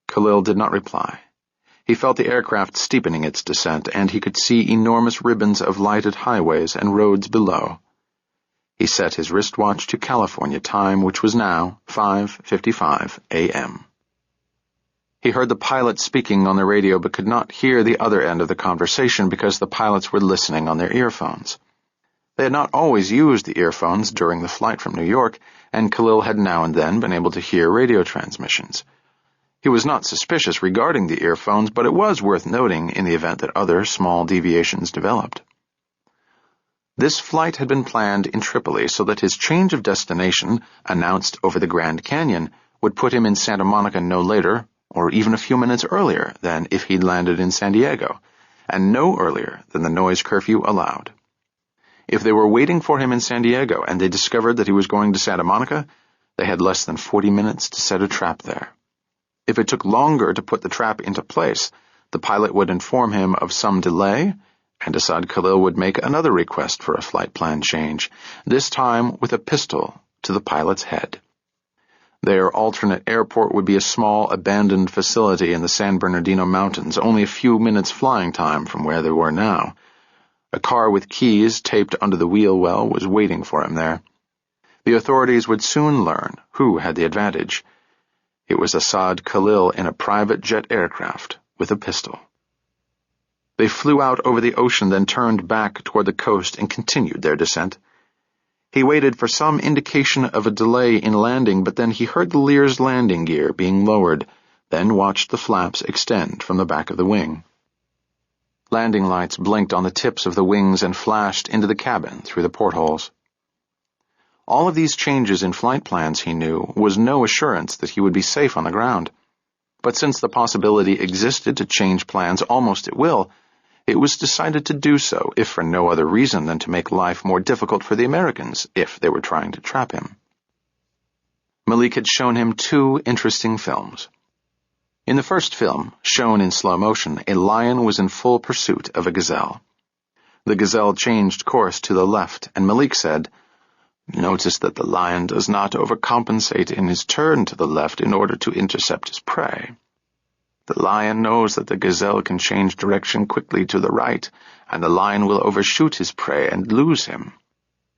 Khalil did not reply. He felt the aircraft steepening its descent, and he could see enormous ribbons of lighted highways and roads below. He set his wristwatch to California time, which was now 5:55 a.m. He heard the pilot speaking on the radio but could not hear the other end of the conversation because the pilots were listening on their earphones. They had not always used the earphones during the flight from New York, and Khalil had now and then been able to hear radio transmissions. He was not suspicious regarding the earphones, but it was worth noting in the event that other small deviations developed. This flight had been planned in Tripoli so that his change of destination, announced over the Grand Canyon, would put him in Santa Monica no later, or even a few minutes earlier than if he'd landed in San Diego, and no earlier than the noise curfew allowed. If they were waiting for him in San Diego and they discovered that he was going to Santa Monica, they had less than 40 minutes to set a trap there. If it took longer to put the trap into place, the pilot would inform him of some delay, and Asad Khalil would make another request for a flight plan change, this time with a pistol to the pilot's head. Their alternate airport would be a small, abandoned facility in the San Bernardino Mountains, only a few minutes flying time from where they were now. A car with keys taped under the wheel well was waiting for him there. The authorities would soon learn who had the advantage. It was Asad Khalil in a private jet aircraft with a pistol. They flew out over the ocean, then turned back toward the coast and continued their descent. He waited for some indication of a delay in landing, but then he heard the Lear's landing gear being lowered, then watched the flaps extend from the back of the wing. Landing lights blinked on the tips of the wings and flashed into the cabin through the portholes. All of these changes in flight plans, he knew, was no assurance that he would be safe on the ground. But since the possibility existed to change plans almost at will, it was decided to do so, if for no other reason than to make life more difficult for the Americans if they were trying to trap him. Malik had shown him 2 interesting films. In the first film, shown in slow motion, a lion was in full pursuit of a gazelle. The gazelle changed course to the left, and Malik said, "Notice that the lion does not overcompensate in his turn to the left in order to intercept his prey. The lion knows that the gazelle can change direction quickly to the right, and the lion will overshoot his prey and lose him.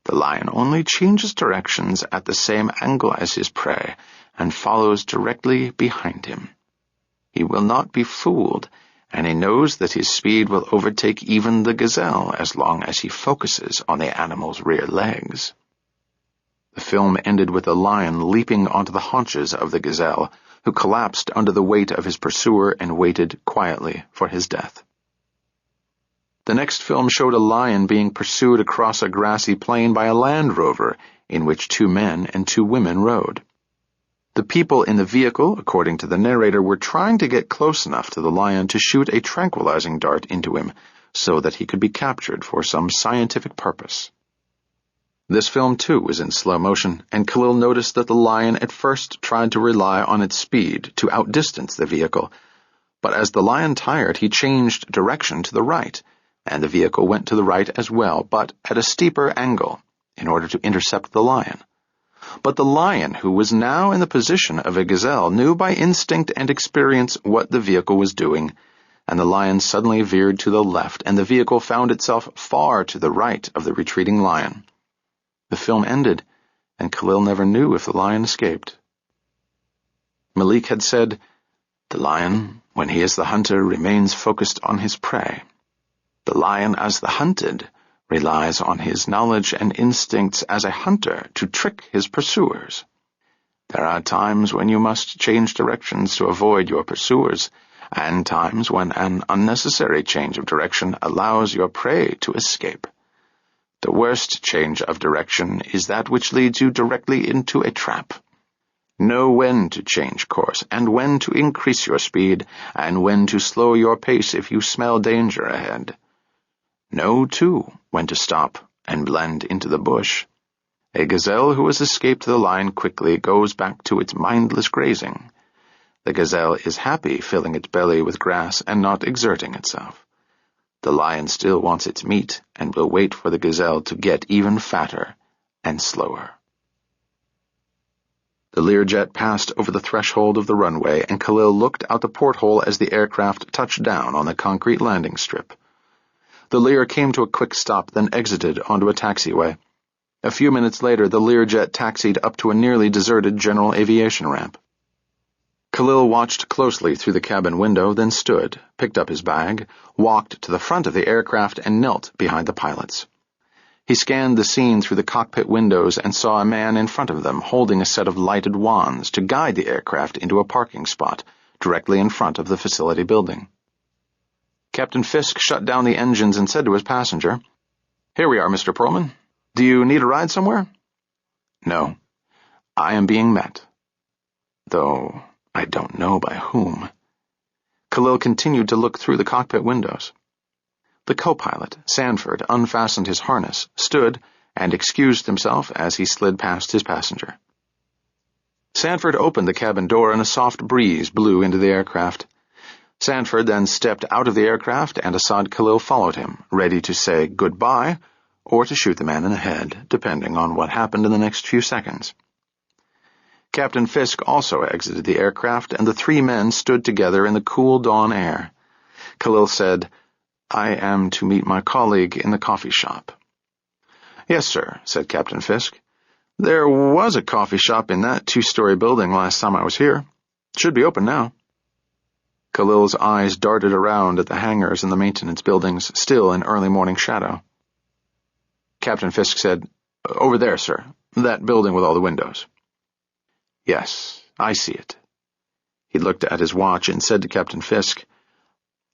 The lion only changes directions at the same angle as his prey and follows directly behind him. He will not be fooled, and he knows that his speed will overtake even the gazelle as long as he focuses on the animal's rear legs." The film ended with the lion leaping onto the haunches of the gazelle, who collapsed under the weight of his pursuer and waited quietly for his death. The next film showed a lion being pursued across a grassy plain by a Land Rover, in which 2 men and 2 women rode. The people in the vehicle, according to the narrator, were trying to get close enough to the lion to shoot a tranquilizing dart into him, so that he could be captured for some scientific purpose. This film, too, was in slow motion, and Khalil noticed that the lion at first tried to rely on its speed to outdistance the vehicle, but as the lion tired, he changed direction to the right, and the vehicle went to the right as well, but at a steeper angle, in order to intercept the lion. But the lion, who was now in the position of a gazelle, knew by instinct and experience what the vehicle was doing, and the lion suddenly veered to the left, and the vehicle found itself far to the right of the retreating lion. The film ended, and Khalil never knew if the lion escaped. Malik had said, "The lion, when he is the hunter, remains focused on his prey. The lion, as the hunted, relies on his knowledge and instincts as a hunter to trick his pursuers. There are times when you must change directions to avoid your pursuers, and times when an unnecessary change of direction allows your prey to escape. The worst change of direction is that which leads you directly into a trap. Know when to change course, and when to increase your speed, and when to slow your pace if you smell danger ahead. Know, too, when to stop and blend into the bush. A gazelle who has escaped the lion quickly goes back to its mindless grazing. The gazelle is happy filling its belly with grass and not exerting itself. The lion still wants its meat and will wait for the gazelle to get even fatter and slower. The Learjet passed over the threshold of the runway, and Khalil looked out the porthole as the aircraft touched down on the concrete landing strip. The Lear came to a quick stop, then exited onto a taxiway. A few minutes later, the Learjet taxied up to a nearly deserted general aviation ramp. Khalil watched closely through the cabin window, then stood, picked up his bag, walked to the front of the aircraft, and knelt behind the pilots. He scanned the scene through the cockpit windows and saw a man in front of them holding a set of lighted wands to guide the aircraft into a parking spot directly in front of the facility building. Captain Fisk shut down the engines and said to his passenger, "Here we are, Mr. Perlman. Do you need a ride somewhere?" "No. I am being met. Though I don't know by whom." Khalil continued to look through the cockpit windows. The co-pilot, Sanford, unfastened his harness, stood, and excused himself as he slid past his passenger. Sanford opened the cabin door, and a soft breeze blew into the aircraft. Sanford then stepped out of the aircraft, and Asad Khalil followed him, ready to say goodbye or to shoot the man in the head, depending on what happened in the next few seconds. Captain Fisk also exited the aircraft, and the three men stood together in the cool dawn air. Khalil said, "I am to meet my colleague in the coffee shop." "Yes, sir," said Captain Fisk. "There was a coffee shop in that two-story building last time I was here. It should be open now." Khalil's eyes darted around at the hangars and the maintenance buildings, still in early morning shadow. Captain Fisk said, "Over there, sir. That building with all the windows." "Yes, I see it." He looked at his watch and said to Captain Fisk,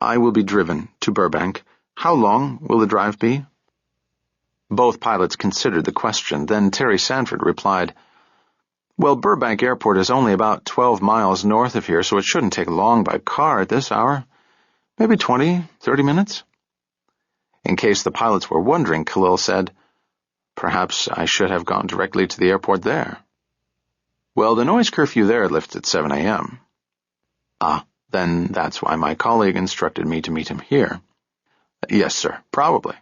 "I will be driven to Burbank. How long will the drive be?" Both pilots considered the question. Then Terry Sanford replied, "Well, Burbank Airport is only about 12 miles north of here, so it shouldn't take long by car at this hour. Maybe 20, 30 minutes. In case the pilots were wondering, Khalil said, "Perhaps I should have gone directly to the airport there." "Well, the noise curfew there lifts at 7 a.m. "Ah, then that's why my colleague instructed me to meet him here." "Yes, sir, probably."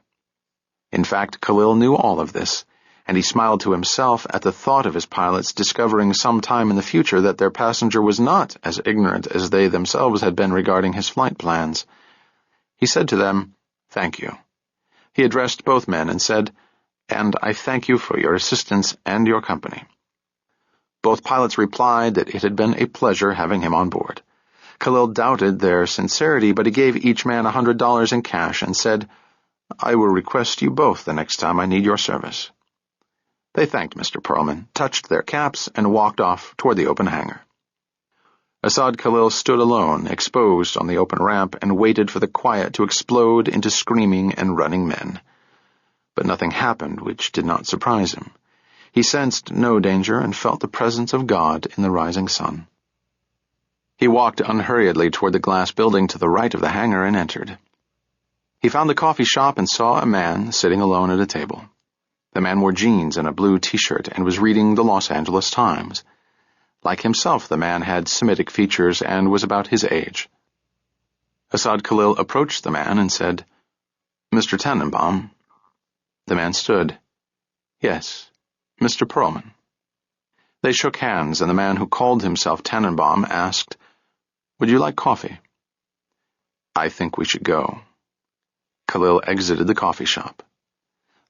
In fact, Khalil knew all of this, and he smiled to himself at the thought of his pilots discovering some time in the future that their passenger was not as ignorant as they themselves had been regarding his flight plans. He said to them, "Thank you." He addressed both men and said, "And I thank you for your assistance and your company." Both pilots replied that it had been a pleasure having him on board. Khalil doubted their sincerity, but he gave each man $100 in cash and said, "I will request you both the next time I need your service." They thanked Mr. Perlman, touched their caps, and walked off toward the open hangar. Asad Khalil stood alone, exposed on the open ramp, and waited for the quiet to explode into screaming and running men. But nothing happened, which did not surprise him. He sensed no danger and felt the presence of God in the rising sun. He walked unhurriedly toward the glass building to the right of the hangar and entered. He found the coffee shop and saw a man sitting alone at a table. The man wore jeans and a blue T-shirt and was reading the Los Angeles Times. Like himself, the man had Semitic features and was about his age. Asad Khalil approached the man and said, "Mr. Tannenbaum." The man stood. "Yes, Mr. Perlman." They shook hands, and the man who called himself Tannenbaum asked, "Would you like coffee?" "I think we should go." Khalil exited the coffee shop.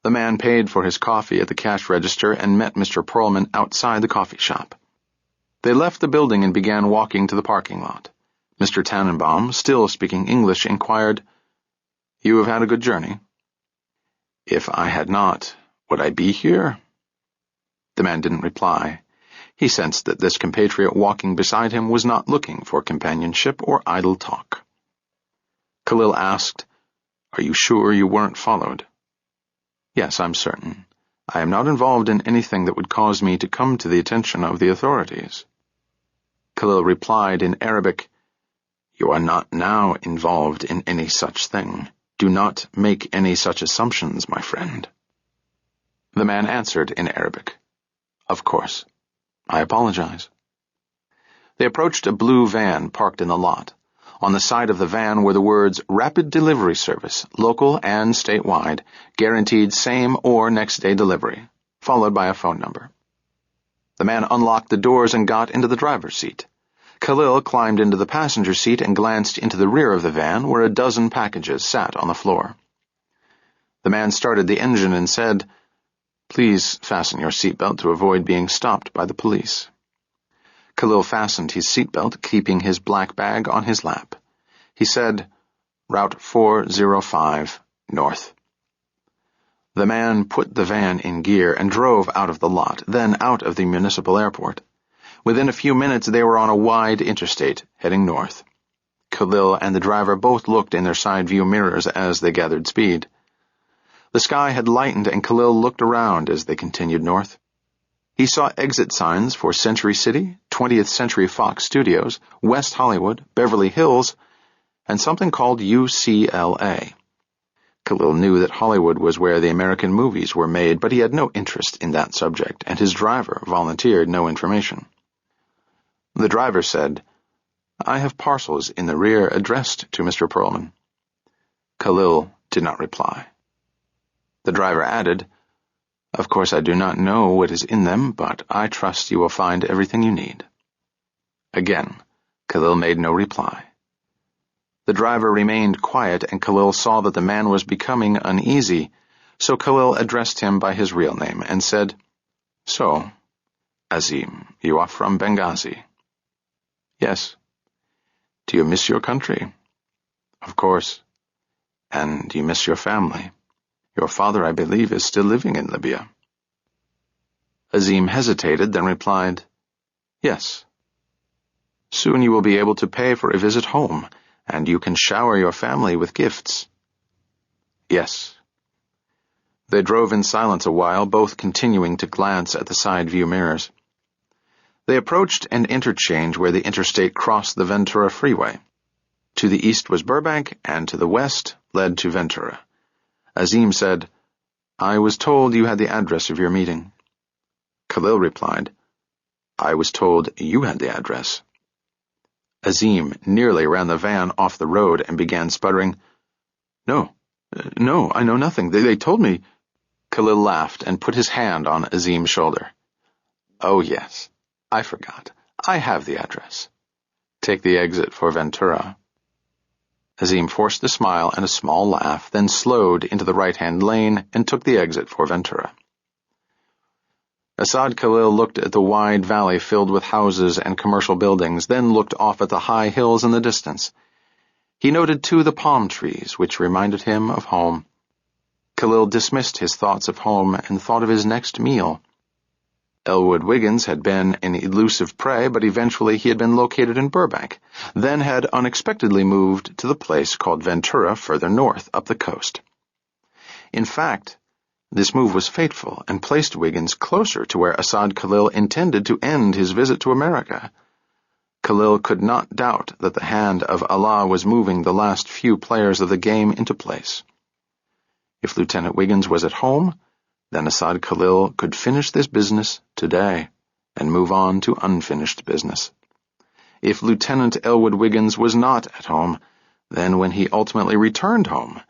The man paid for his coffee at the cash register and met Mr. Perlman outside the coffee shop. They left the building and began walking to the parking lot. Mr. Tannenbaum, still speaking English, inquired, "You have had a good journey?" "If I had not, would I be here?" The man didn't reply. He sensed that this compatriot walking beside him was not looking for companionship or idle talk. Khalil asked, "Are you sure you weren't followed?" "Yes, I'm certain. I am not involved in anything that would cause me to come to the attention of the authorities." Khalil replied in Arabic, "You are not now involved in any such thing. Do not make any such assumptions, my friend." The man answered in Arabic, "Of course. I apologize." They approached a blue van parked in the lot. On the side of the van were the words "Rapid Delivery Service, local and statewide, guaranteed same or next day delivery," followed by a phone number. The man unlocked the doors and got into the driver's seat. Khalil climbed into the passenger seat and glanced into the rear of the van where a dozen packages sat on the floor. The man started the engine and said, "Please fasten your seatbelt to avoid being stopped by the police." Khalil fastened his seatbelt, keeping his black bag on his lap. He said, "Route 405, north." The man put the van in gear and drove out of the lot, then out of the municipal airport. Within a few minutes they were on a wide interstate, heading north. Khalil and the driver both looked in their side view mirrors as they gathered speed. The sky had lightened and Khalil looked around as they continued north. He saw exit signs for Century City, 20th Century Fox Studios, West Hollywood, Beverly Hills, and something called UCLA. Khalil knew that Hollywood was where the American movies were made, but he had no interest in that subject, and his driver volunteered no information. The driver said, "I have parcels in the rear addressed to Mr. Perlman." Khalil did not reply. The driver added, "Of course I do not know what is in them, but I trust you will find everything you need." Again, Khalil made no reply. The driver remained quiet, and Khalil saw that the man was becoming uneasy, so Khalil addressed him by his real name and said, "So, Azim, you are from Benghazi?" "Yes." "Do you miss your country?" "Of course." "And you miss your family? Your father, I believe, is still living in Libya." Azim hesitated, then replied, "Yes." "Soon you will be able to pay for a visit home, and you can shower your family with gifts." "Yes." They drove in silence a while, both continuing to glance at the side view mirrors. They approached an interchange where the interstate crossed the Ventura Freeway. To the east was Burbank, and to the west led to Ventura. Azim said, "I was told you had the address of your meeting." Khalil replied, "I was told you had the address." Azim nearly ran the van off the road and began sputtering, No, I know nothing. They told me." Khalil laughed and put his hand on Azim's shoulder. "Oh, yes, I forgot. I have the address. Take the exit for Ventura." Azim forced a smile and a small laugh, then slowed into the right-hand lane and took the exit for Ventura. Asad Khalil looked at the wide valley filled with houses and commercial buildings, then looked off at the high hills in the distance. He noted, too, the palm trees, which reminded him of home. Khalil dismissed his thoughts of home and thought of his next meal. Elwood Wiggins had been an elusive prey, but eventually he had been located in Burbank, then had unexpectedly moved to the place called Ventura further north, up the coast. In fact, this move was fateful and placed Wiggins closer to where Asad Khalil intended to end his visit to America. Khalil could not doubt that the hand of Allah was moving the last few players of the game into place. If Lieutenant Wiggins was at home, then Asad Khalil could finish this business today and move on to unfinished business. If Lieutenant Elwood Wiggins was not at home, then when he ultimately returned home,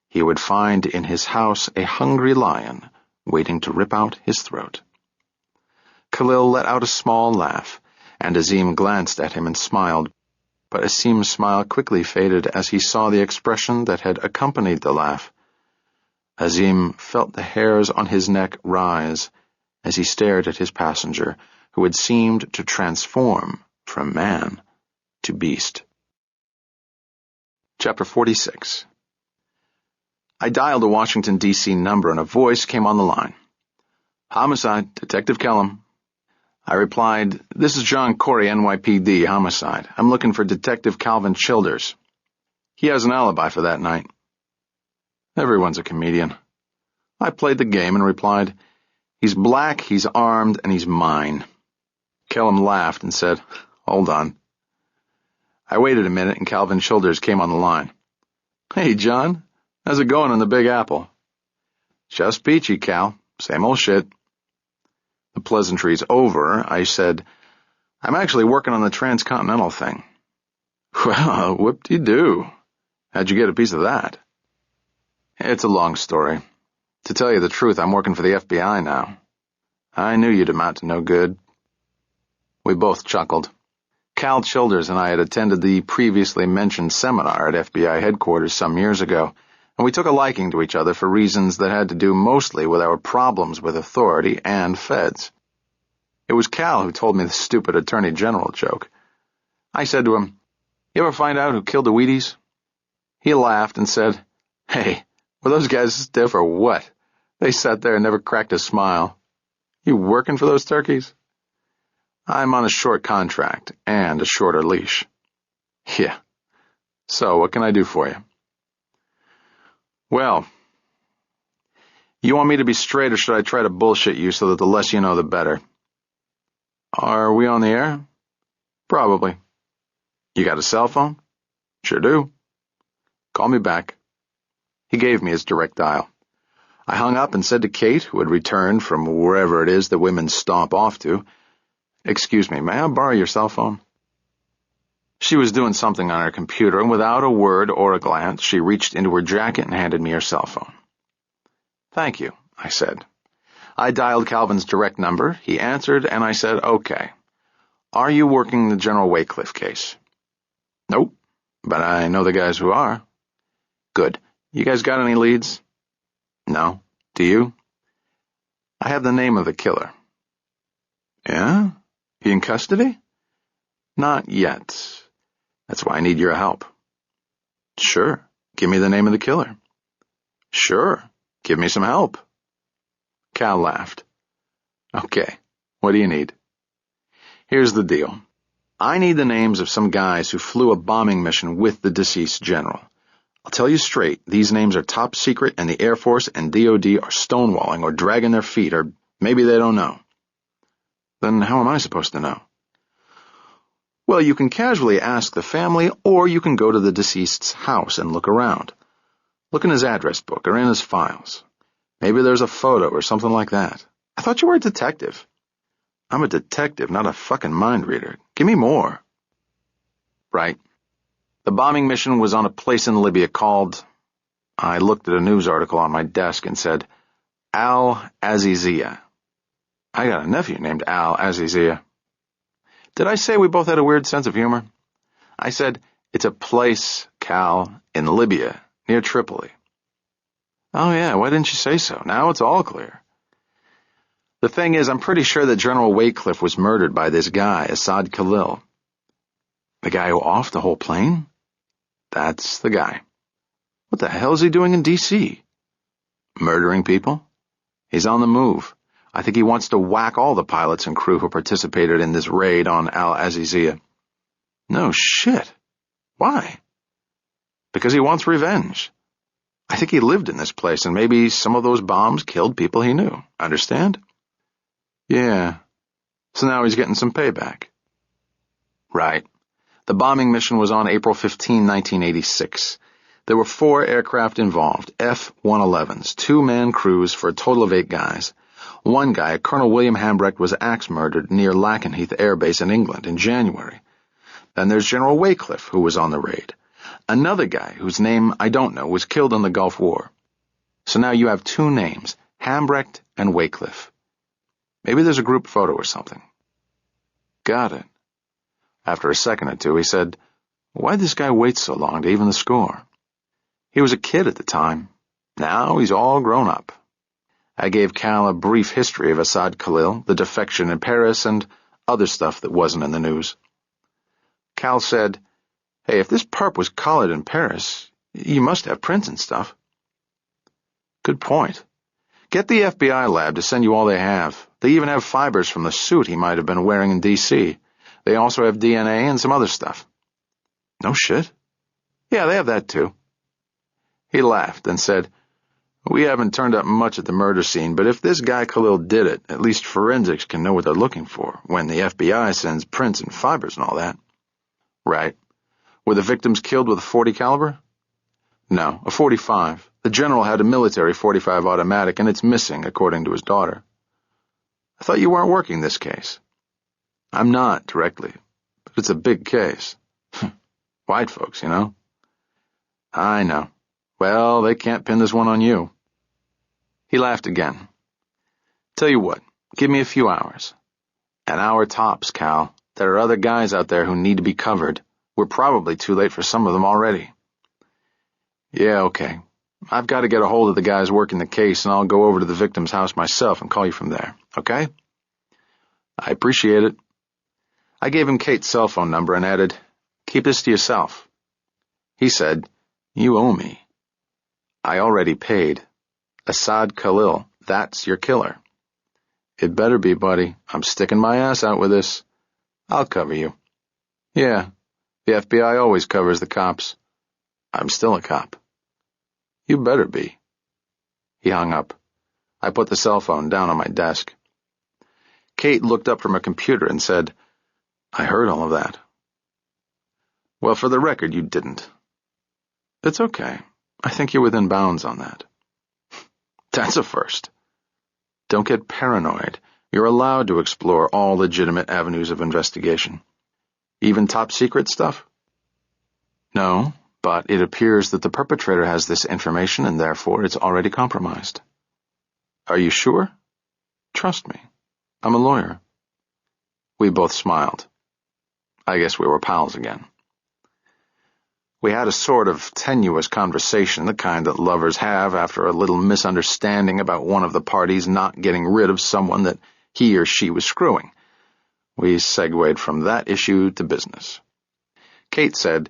he would find in his house a hungry lion waiting to rip out his throat. Khalil let out a small laugh, and Azim glanced at him and smiled, but Azim's smile quickly faded as he saw the expression that had accompanied the laugh. Azim felt the hairs on his neck rise as he stared at his passenger, who had seemed to transform from man to beast. Chapter 46. I dialed a Washington, D.C. number, and a voice came on the line. "Homicide, Detective Kellum." I replied, "This is John Corey, NYPD, Homicide. I'm looking for Detective Calvin Childers. He has an alibi for that night." Everyone's a comedian. I played the game and replied, "He's black, he's armed, and he's mine." Kellum laughed and said, "Hold on." I waited a minute, and Calvin Childers came on the line. "Hey, John. How's it going on the Big Apple?" "Just peachy, Cal. Same old shit." The pleasantries over, I said, I'm actually working on the transcontinental thing. Well, whoop-de-doo. How'd you get a piece of that? It's a long story. To tell you the truth, I'm working for the FBI now. I knew you'd amount to no good. We both chuckled. Cal Childers and I had attended the previously mentioned seminar at FBI headquarters some years ago, and we took a liking to each other for reasons that had to do mostly with our problems with authority and feds. It was Cal who told me the stupid Attorney General joke. I said to him, "You ever find out who killed the Wheaties?" He laughed and said, "Hey, were those guys stiff or what? They sat there and never cracked a smile. You working for those turkeys?" I'm on a short contract and a shorter leash. Yeah. So what can I do for you? Well, you want me to be straight or should I try to bullshit you so that the less you know the better? Are we on the air? Probably. You got a cell phone? Sure do. Call me back. He gave me his direct dial. I hung up and said to Kate, who had returned from wherever it is that women stomp off to, "Excuse me, may I borrow your cell phone?" She was doing something on her computer, and without a word or a glance, she reached into her jacket and handed me her cell phone. "Thank you," I said. I dialed Calvin's direct number. He answered, and I said, "Okay. Are you working the General Waycliffe case?" "Nope, but I know the guys who are." "Good. You guys got any leads?" "No. Do you?" "I have the name of the killer." "Yeah? He in custody?" "Not yet. That's why I need your help." "Sure. Give me the name of the killer." "Sure. Give me some help." Cal laughed. "Okay. What do you need?" "Here's the deal. I need the names of some guys who flew a bombing mission with the deceased general. I'll tell you straight, these names are top secret and the Air Force and DOD are stonewalling or dragging their feet, or maybe they don't know." "Then how am I supposed to know?" "Well, you can casually ask the family, or you can go to the deceased's house and look around. Look in his address book or in his files. Maybe there's a photo or something like that. I thought you were a detective." "I'm a detective, not a fucking mind reader. Give me more." "Right. The bombing mission was on a place in Libya called—" I looked at a news article on my desk and said, "Al-Azizia. I got a nephew named Al-Azizia." Did I say we both had a weird sense of humor? I said, "It's a place, Cal, in Libya, near Tripoli." "Oh yeah, why didn't you say so? Now it's all clear." "The thing is, I'm pretty sure that General Waycliffe was murdered by this guy, Assad Khalil." "The guy who offed the whole plane?" "That's the guy." "What the hell is he doing in D.C.? "Murdering people. He's on the move. I think he wants to whack all the pilots and crew who participated in this raid on Al-Azizia." "No shit. Why?" "Because he wants revenge. I think he lived in this place, and maybe some of those bombs killed people he knew. Understand?" "Yeah. So now he's getting some payback." "Right. The bombing mission was on April 15, 1986. There were 4 aircraft involved, F-111s, 2-man crews for a total of 8 guys. One guy, Colonel William Hambrecht, was axe-murdered near Lakenheath Air Base in England in January. Then there's General Waycliffe, who was on the raid. Another guy, whose name I don't know, was killed in the Gulf War. So now you have 2 names, Hambrecht and Waycliffe. Maybe there's a group photo or something." "Got it." After a second or two, he said, "Why'd this guy wait so long to even the score?" "He was a kid at the time. Now he's all grown up." I gave Cal a brief history of Assad Khalil, the defection in Paris, and other stuff that wasn't in the news. Cal said, "Hey, if this perp was collared in Paris, you must have prints and stuff." "Good point. Get the FBI lab to send you all they have. They even have fibers from the suit he might have been wearing in D.C. They also have DNA and some other stuff." "No shit." "Yeah, they have that too." He laughed and said, "We haven't turned up much at the murder scene, but if this guy Khalil did it, at least forensics can know what they're looking for when the FBI sends prints and fibers and all that." "Right. Were the victims killed with a .40 caliber?" "No, a .45. The general had a military .45 automatic, and it's missing, according to his daughter." "I thought you weren't working this case." I'm not, directly, but it's a big case. White folks, you know? I know. Well, they can't pin this one on you. He laughed again. Tell you what, give me a few hours. An hour tops, Cal. There are other guys out there who need to be covered. We're probably too late for some of them already. Yeah, okay. I've got to get a hold of the guys working the case, and I'll go over to the victim's house myself and call you from there, okay? I appreciate it. I gave him Kate's cell phone number and added, keep this to yourself. He said, you owe me. I already paid. Assad Khalil, that's your killer. It better be, buddy. I'm sticking my ass out with this. I'll cover you. Yeah, the FBI always covers the cops. I'm still a cop. You better be. He hung up. I put the cell phone down on my desk. Kate looked up from her computer and said, I heard all of that. Well, for the record, you didn't. It's okay. I think you're within bounds on that. That's a first. Don't get paranoid. You're allowed to explore all legitimate avenues of investigation. Even top-secret stuff? No, but it appears that the perpetrator has this information and therefore it's already compromised. Are you sure? Trust me. I'm a lawyer. We both smiled. I guess we were pals again. We had a sort of tenuous conversation, the kind that lovers have after a little misunderstanding about one of the parties not getting rid of someone that he or she was screwing. We segued from that issue to business. Kate said,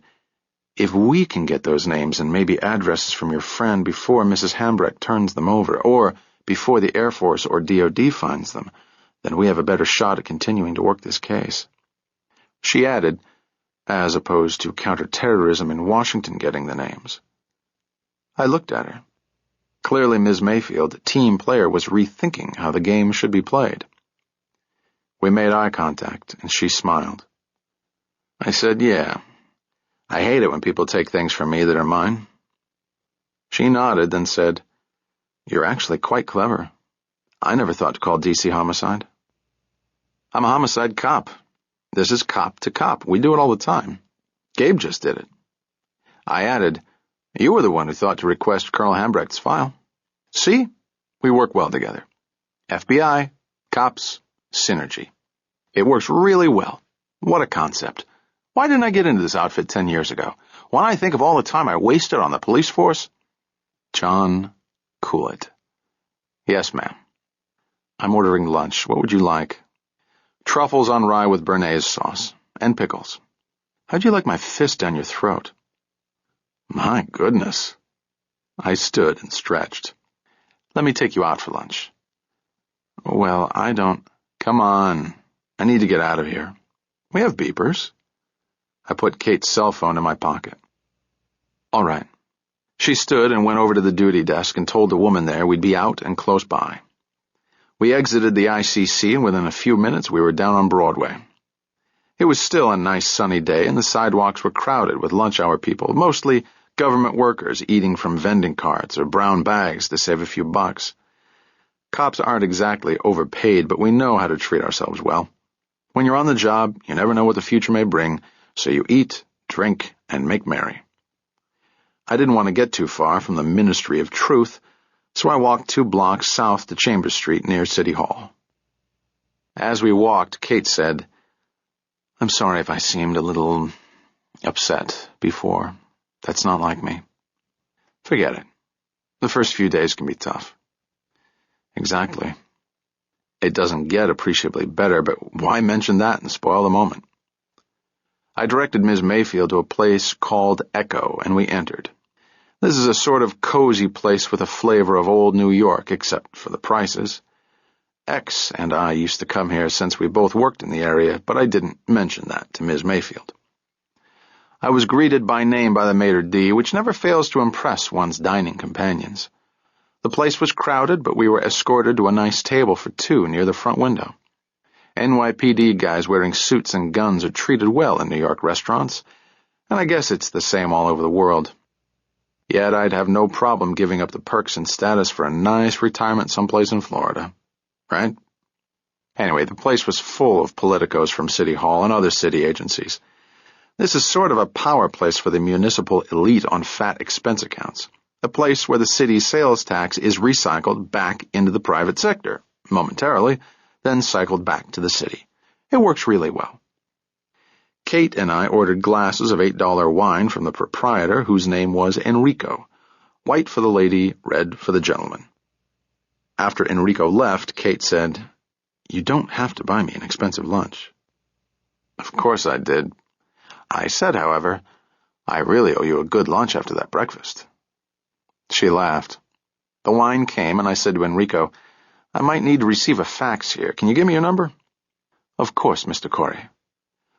if we can get those names and maybe addresses from your friend before Mrs. Hambrecht turns them over, or before the Air Force or DOD finds them, then we have a better shot at continuing to work this case. She added, as opposed to counterterrorism in Washington getting the names. I looked at her. Clearly Ms. Mayfield, team player, was rethinking how the game should be played. We made eye contact, and she smiled. I said, yeah, I hate it when people take things from me that are mine. She nodded, then said, you're actually quite clever. I never thought to call DC homicide. I'm a homicide cop. This is cop to cop. We do it all the time. Gabe just did it. I added, you were the one who thought to request Colonel Hambrecht's file. See? We work well together. FBI, cops, synergy. It works really well. What a concept. Why didn't I get into this outfit 10 years ago? When I think of all the time I wasted on the police force? John, cool it. Yes, ma'am. I'm ordering lunch. What would you like? Truffles on rye with béarnaise sauce. And pickles. How'd you like my fist down your throat? My goodness. I stood and stretched. Let me take you out for lunch. Well, I don't... Come on. I need to get out of here. We have beepers. I put Kate's cell phone in my pocket. All right. She stood and went over to the duty desk and told the woman there we'd be out and close by. We exited the ICC, and within a few minutes we were down on Broadway. It was still a nice sunny day, and the sidewalks were crowded with lunch-hour people, mostly government workers eating from vending carts or brown bags to save a few bucks. Cops aren't exactly overpaid, but we know how to treat ourselves well. When you're on the job, you never know what the future may bring, so you eat, drink, and make merry. I didn't want to get too far from the Ministry of Truth, so I walked 2 blocks south to Chambers Street near City Hall. As we walked, Kate said, I'm sorry if I seemed a little upset before. That's not like me. Forget it. The first few days can be tough. Exactly. It doesn't get appreciably better, but why mention that and spoil the moment? I directed Ms. Mayfield to a place called Echo, and we entered. This is a sort of cozy place with a flavor of old New York, except for the prices. X and I used to come here since we both worked in the area, but I didn't mention that to Ms. Mayfield. I was greeted by name by the maitre d', which never fails to impress one's dining companions. The place was crowded, but we were escorted to a nice table for 2 near the front window. NYPD guys wearing suits and guns are treated well in New York restaurants, and I guess it's the same all over the world. Yet I'd have no problem giving up the perks and status for a nice retirement someplace in Florida. Right? Anyway, the place was full of politicos from City Hall and other city agencies. This is sort of a power place for the municipal elite on fat expense accounts, a place where the city's sales tax is recycled back into the private sector, momentarily, then cycled back to the city. It works really well. Kate and I ordered glasses of $8 wine from the proprietor, whose name was Enrico. White for the lady, red for the gentleman. After Enrico left, Kate said, "You don't have to buy me an expensive lunch." Of course I did. I said, however, "I really owe you a good lunch after that breakfast." She laughed. The wine came, and I said to Enrico, "I might need to receive a fax here. Can you give me your number?" "Of course, Mr. Corey."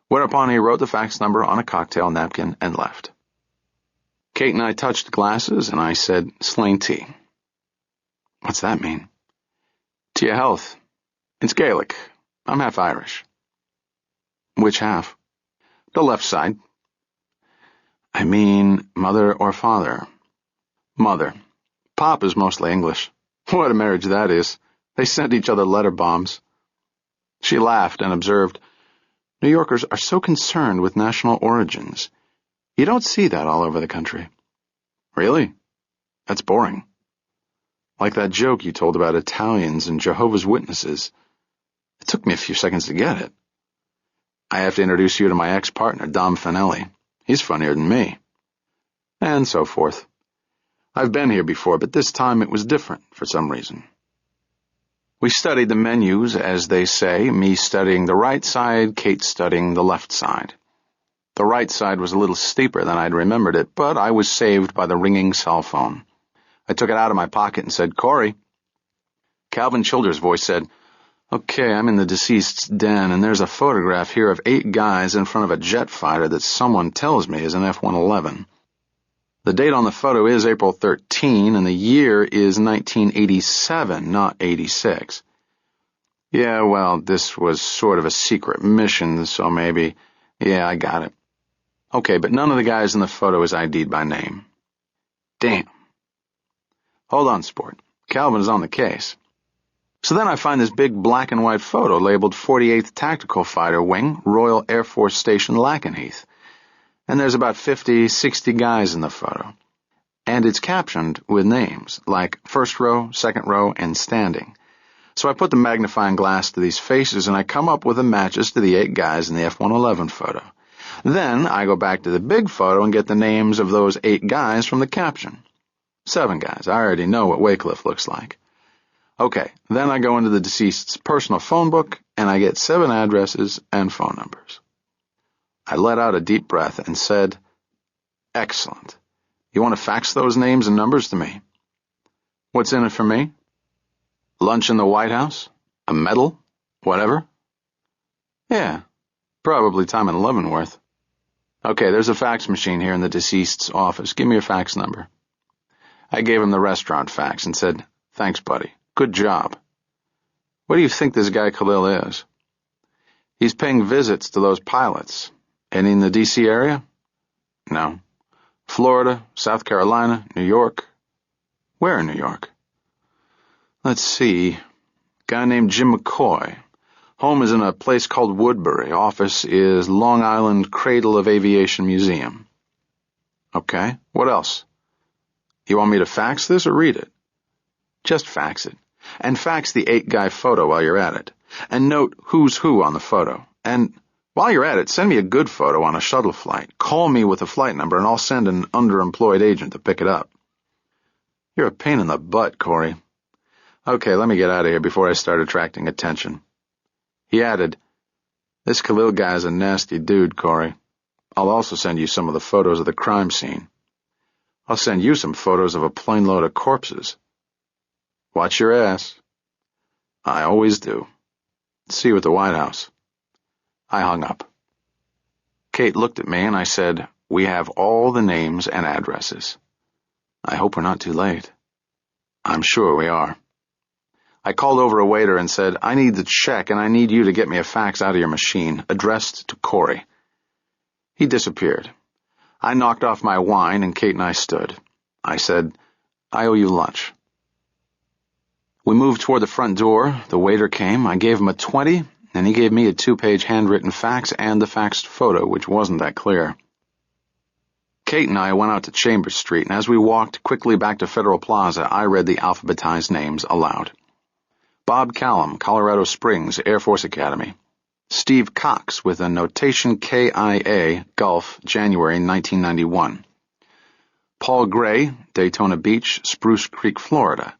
Whereupon he wrote the fax number on a cocktail napkin and left. Kate and I touched glasses, and I said, "Slain tea." "What's that mean?" "To your health. It's Gaelic. I'm half Irish." "Which half?" "The left side." "I mean, mother or father?" "Mother. Pop is mostly English. What a marriage that is. They sent each other letter bombs." She laughed and observed, "New Yorkers are so concerned with national origins. You don't see that all over the country." "Really? That's boring." "Like that joke you told about Italians and Jehovah's Witnesses. It took me a few seconds to get it." "I have to introduce you to my ex-partner, Dom Fanelli. He's funnier than me." And so forth. I've been here before, but this time it was different for some reason. We studied the menus, as they say, me studying the right side, Kate studying the left side. The right side was a little steeper than I'd remembered it, but I was saved by the ringing cell phone. I took it out of my pocket and said, "Corey." Calvin Childers' voice said, "Okay, I'm in the deceased's den, and there's a photograph here of 8 guys in front of a jet fighter that someone tells me is an F-111. The date on the photo is April 13, and the year is 1987, not 86. Yeah, well, this was sort of a secret mission, so maybe. Yeah, I got it. Okay, but none of the guys in the photo is ID'd by name." "Damn." "Hold on, sport. Calvin is on the case." So then I find this big black and white photo labeled 48th Tactical Fighter Wing, Royal Air Force Station, Lakenheath. And there's about 50, 60 guys in the photo. And it's captioned with names, like first row, second row, and standing. So I put the magnifying glass to these faces, and I come up with the matches to the 8 guys in the F-111 photo. Then I go back to the big photo and get the names of those 8 guys from the caption. 7 guys. I already know what Wycliffe looks like. Okay, then I go into the deceased's personal phone book, and I get 7 addresses and phone numbers. I let out a deep breath and said, "Excellent. You want to fax those names and numbers to me?" "What's in it for me?" "Lunch in the White House? A medal? Whatever?" "Yeah, probably time in Leavenworth." "Okay, there's a fax machine here in the deceased's office. Give me your fax number." I gave him the restaurant fax and said, "Thanks, buddy. Good job." "What do you think this guy Khalil is?" "He's paying visits to those pilots. Any in the D.C. area?" "No." "Florida, South Carolina, New York?" "Where in New York?" "Let's see. Guy named Jim McCoy. Home is in a place called Woodbury. Office is Long Island Cradle of Aviation Museum." "Okay. What else?" "You want me to fax this or read it?" "Just fax it. And fax the 8-guy photo while you're at it. And note who's who on the photo. And while you're at it, send me a good photo on a shuttle flight. Call me with a flight number, and I'll send an underemployed agent to pick it up." "You're a pain in the butt, Corey." "Okay, let me get out of here before I start attracting attention." He added, "This Khalil guy's a nasty dude, Corey. I'll also send you some of the photos of the crime scene. I'll send you some photos of a plane load of corpses. Watch your ass." "I always do. See you at the White House." I hung up. Kate looked at me, and I said, "We have all the names and addresses. I hope we're not too late." "I'm sure we are." I called over a waiter and said, "I need the check, and I need you to get me a fax out of your machine, addressed to Corey." He disappeared. I knocked off my wine, and Kate and I stood. I said, "I owe you lunch." We moved toward the front door. The waiter came. I gave him a 20, and he gave me a 2-page handwritten fax and the faxed photo, which wasn't that clear. Kate and I went out to Chambers Street, and as we walked quickly back to Federal Plaza, I read the alphabetized names aloud. Bob Callum, Colorado Springs, Air Force Academy. Steve Cox, with a notation KIA, Gulf, January 1991. Paul Gray, Daytona Beach, Spruce Creek, Florida.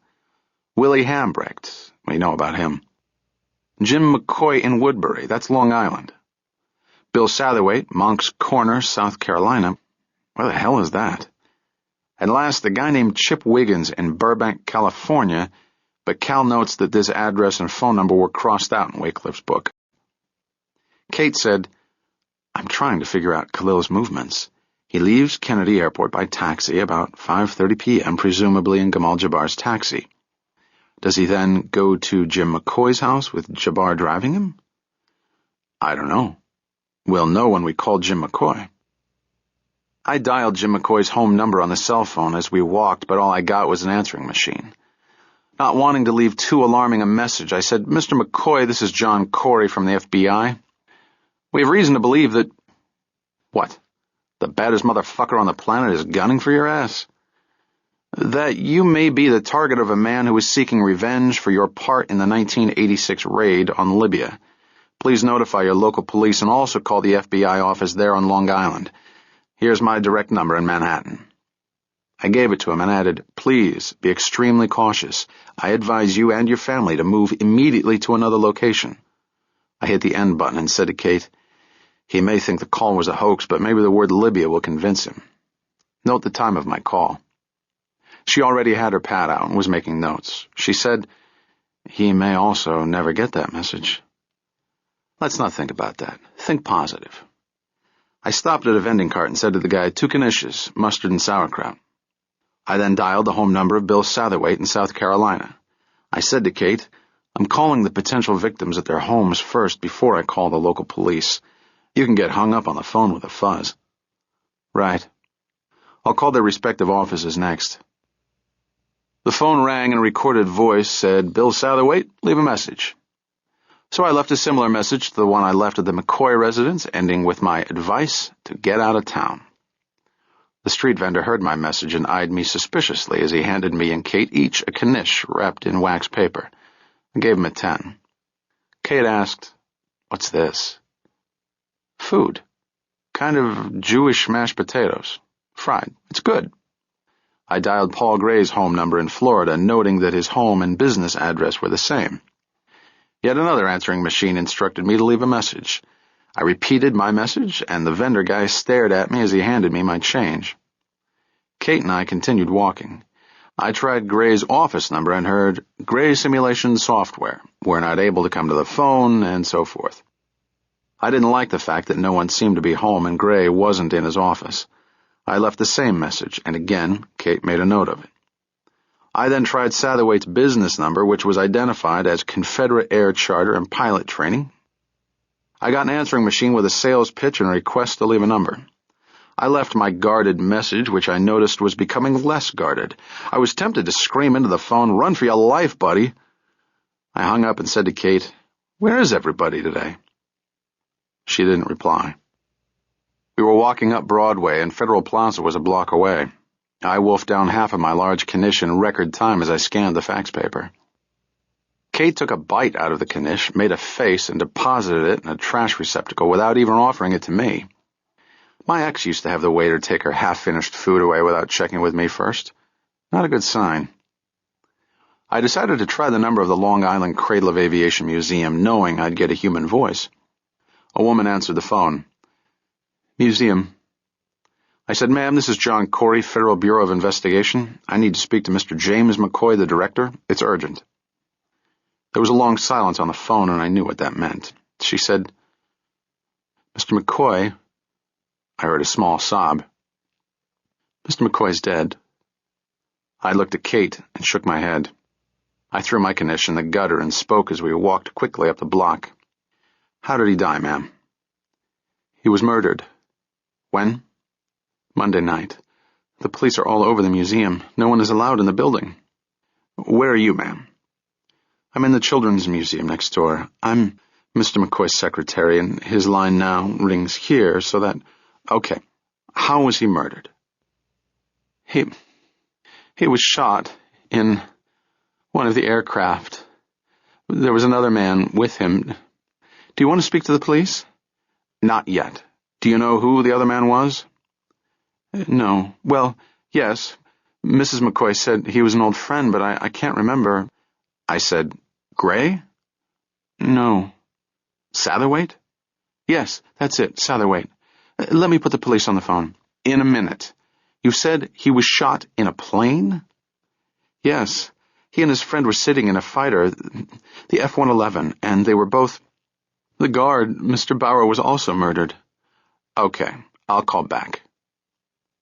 Willie Hambrecht, we know about him. Jim McCoy in Woodbury, that's Long Island. Bill Satherwaite, Moncks Corner, South Carolina. Where the hell is that? And last, the guy named Chip Wiggins in Burbank, California, but Cal notes that this address and phone number were crossed out in Wycliffe's book. Kate said, I'm trying to figure out Khalil's movements. He leaves Kennedy Airport by taxi about 5:30 p.m., presumably in Gamal Jabbar's taxi. Does he then go to Jim McCoy's house with Jabbar driving him? I don't know. We'll know when we call Jim McCoy. I dialed Jim McCoy's home number on the cell phone as we walked, but all I got was an answering machine. Not wanting to leave too alarming a message, I said, Mr. McCoy, this is John Corey from the FBI. We have reason to believe that... What? The baddest motherfucker on the planet is gunning for your ass? That you may be the target of a man who is seeking revenge for your part in the 1986 raid on Libya. Please notify your local police and also call the FBI office there on Long Island. Here's my direct number in Manhattan. I gave it to him and added, Please be extremely cautious. I advise you and your family to move immediately to another location. I hit the end button and said to Kate, He may think the call was a hoax, but maybe the word Libya will convince him. Note the time of my call. She already had her pad out and was making notes. She said, He may also never get that message. Let's not think about that. Think positive. I stopped at a vending cart and said to the guy, 2 knishes, mustard and sauerkraut. I then dialed the home number of Bill Satherwaite in South Carolina. I said to Kate, I'm calling the potential victims at their homes first before I call the local police. You can get hung up on the phone with a fuzz. Right. I'll call their respective offices next. The phone rang and a recorded voice said, Bill Satherwaite, leave a message. So I left a similar message to the one I left at the McCoy residence, ending with my advice to get out of town. The street vendor heard my message and eyed me suspiciously as he handed me and Kate each a knish wrapped in wax paper. I gave him a 10. Kate asked, What's this? Food. Kind of Jewish mashed potatoes. Fried. It's good. I dialed Paul Gray's home number in Florida, noting that his home and business address were the same. Yet another answering machine instructed me to leave a message. I repeated my message, and the vendor guy stared at me as he handed me my change. Kate and I continued walking. I tried Gray's office number and heard, Gray Simulation Software. We're not able to come to the phone, and so forth. I didn't like the fact that no one seemed to be home and Gray wasn't in his office. I left the same message, and again, Kate made a note of it. I then tried Satherwaite's business number, which was identified as Confederate Air Charter and Pilot Training. I got an answering machine with a sales pitch and a request to leave a number. I left my guarded message, which I noticed was becoming less guarded. I was tempted to scream into the phone, Run for your life, buddy. I hung up and said to Kate, Where is everybody today? She didn't reply. We were walking up Broadway, and Federal Plaza was a block away. I wolfed down half of my large knish in record time as I scanned the fax paper. Kate took a bite out of the knish, made a face, and deposited it in a trash receptacle without even offering it to me. My ex used to have the waiter take her half-finished food away without checking with me first. Not a good sign. I decided to try the number of the Long Island Cradle of Aviation Museum, knowing I'd get a human voice. A woman answered the phone. Museum. I said, Ma'am, this is John Corey, Federal Bureau of Investigation. I need to speak to Mr. James McCoy, the director. It's urgent. There was a long silence on the phone, and I knew what that meant. She said, Mr. McCoy. I heard a small sob. Mr. McCoy's dead. I looked at Kate and shook my head. I threw my knish in the gutter and spoke as we walked quickly up the block. How did he die, ma'am? He was murdered. When? Monday night. The police are all over the museum. No one is allowed in the building. Where are you, ma'am? I'm in the Children's Museum next door. I'm Mr. McCoy's secretary, and his line now rings here, so that... Okay. How was he murdered? He was shot in one of the aircraft. There was another man with him. Do you want to speak to the police? Not yet. Do you know who the other man was? No. Well, yes. Mrs. McCoy said he was an old friend, but I can't remember. I said, Gray? No. Satherwaite? Yes, that's it, Satherwaite. Let me put the police on the phone. In a minute. You said he was shot in a plane? Yes. He and his friend were sitting in a fighter, the F-111, and they were both... The guard, Mr. Bauer, was also murdered. Okay, I'll call back.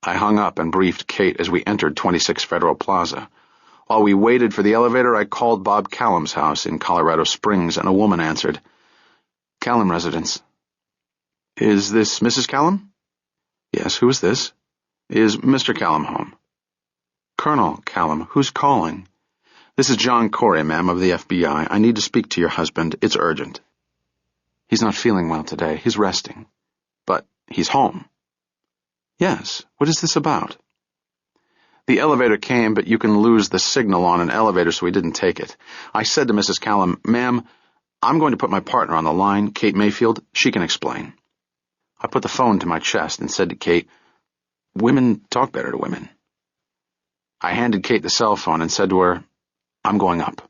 I hung up and briefed Kate as we entered 26 Federal Plaza. While we waited for the elevator, I called Bob Callum's house in Colorado Springs, and a woman answered. Callum residence. Is this Mrs. Callum? Yes, who is this? Is Mr. Callum home? Colonel Callum, who's calling? This is John Corey, ma'am, of the FBI. I need to speak to your husband. It's urgent. He's not feeling well today. He's resting. But he's home. Yes. What is this about? The elevator came, but you can lose the signal on an elevator, so we didn't take it. I said to Mrs. Callum, Ma'am, I'm going to put my partner on the line, Kate Mayfield. She can explain. I put the phone to my chest and said to Kate, Women talk better to women. I handed Kate the cell phone and said to her, I'm going up.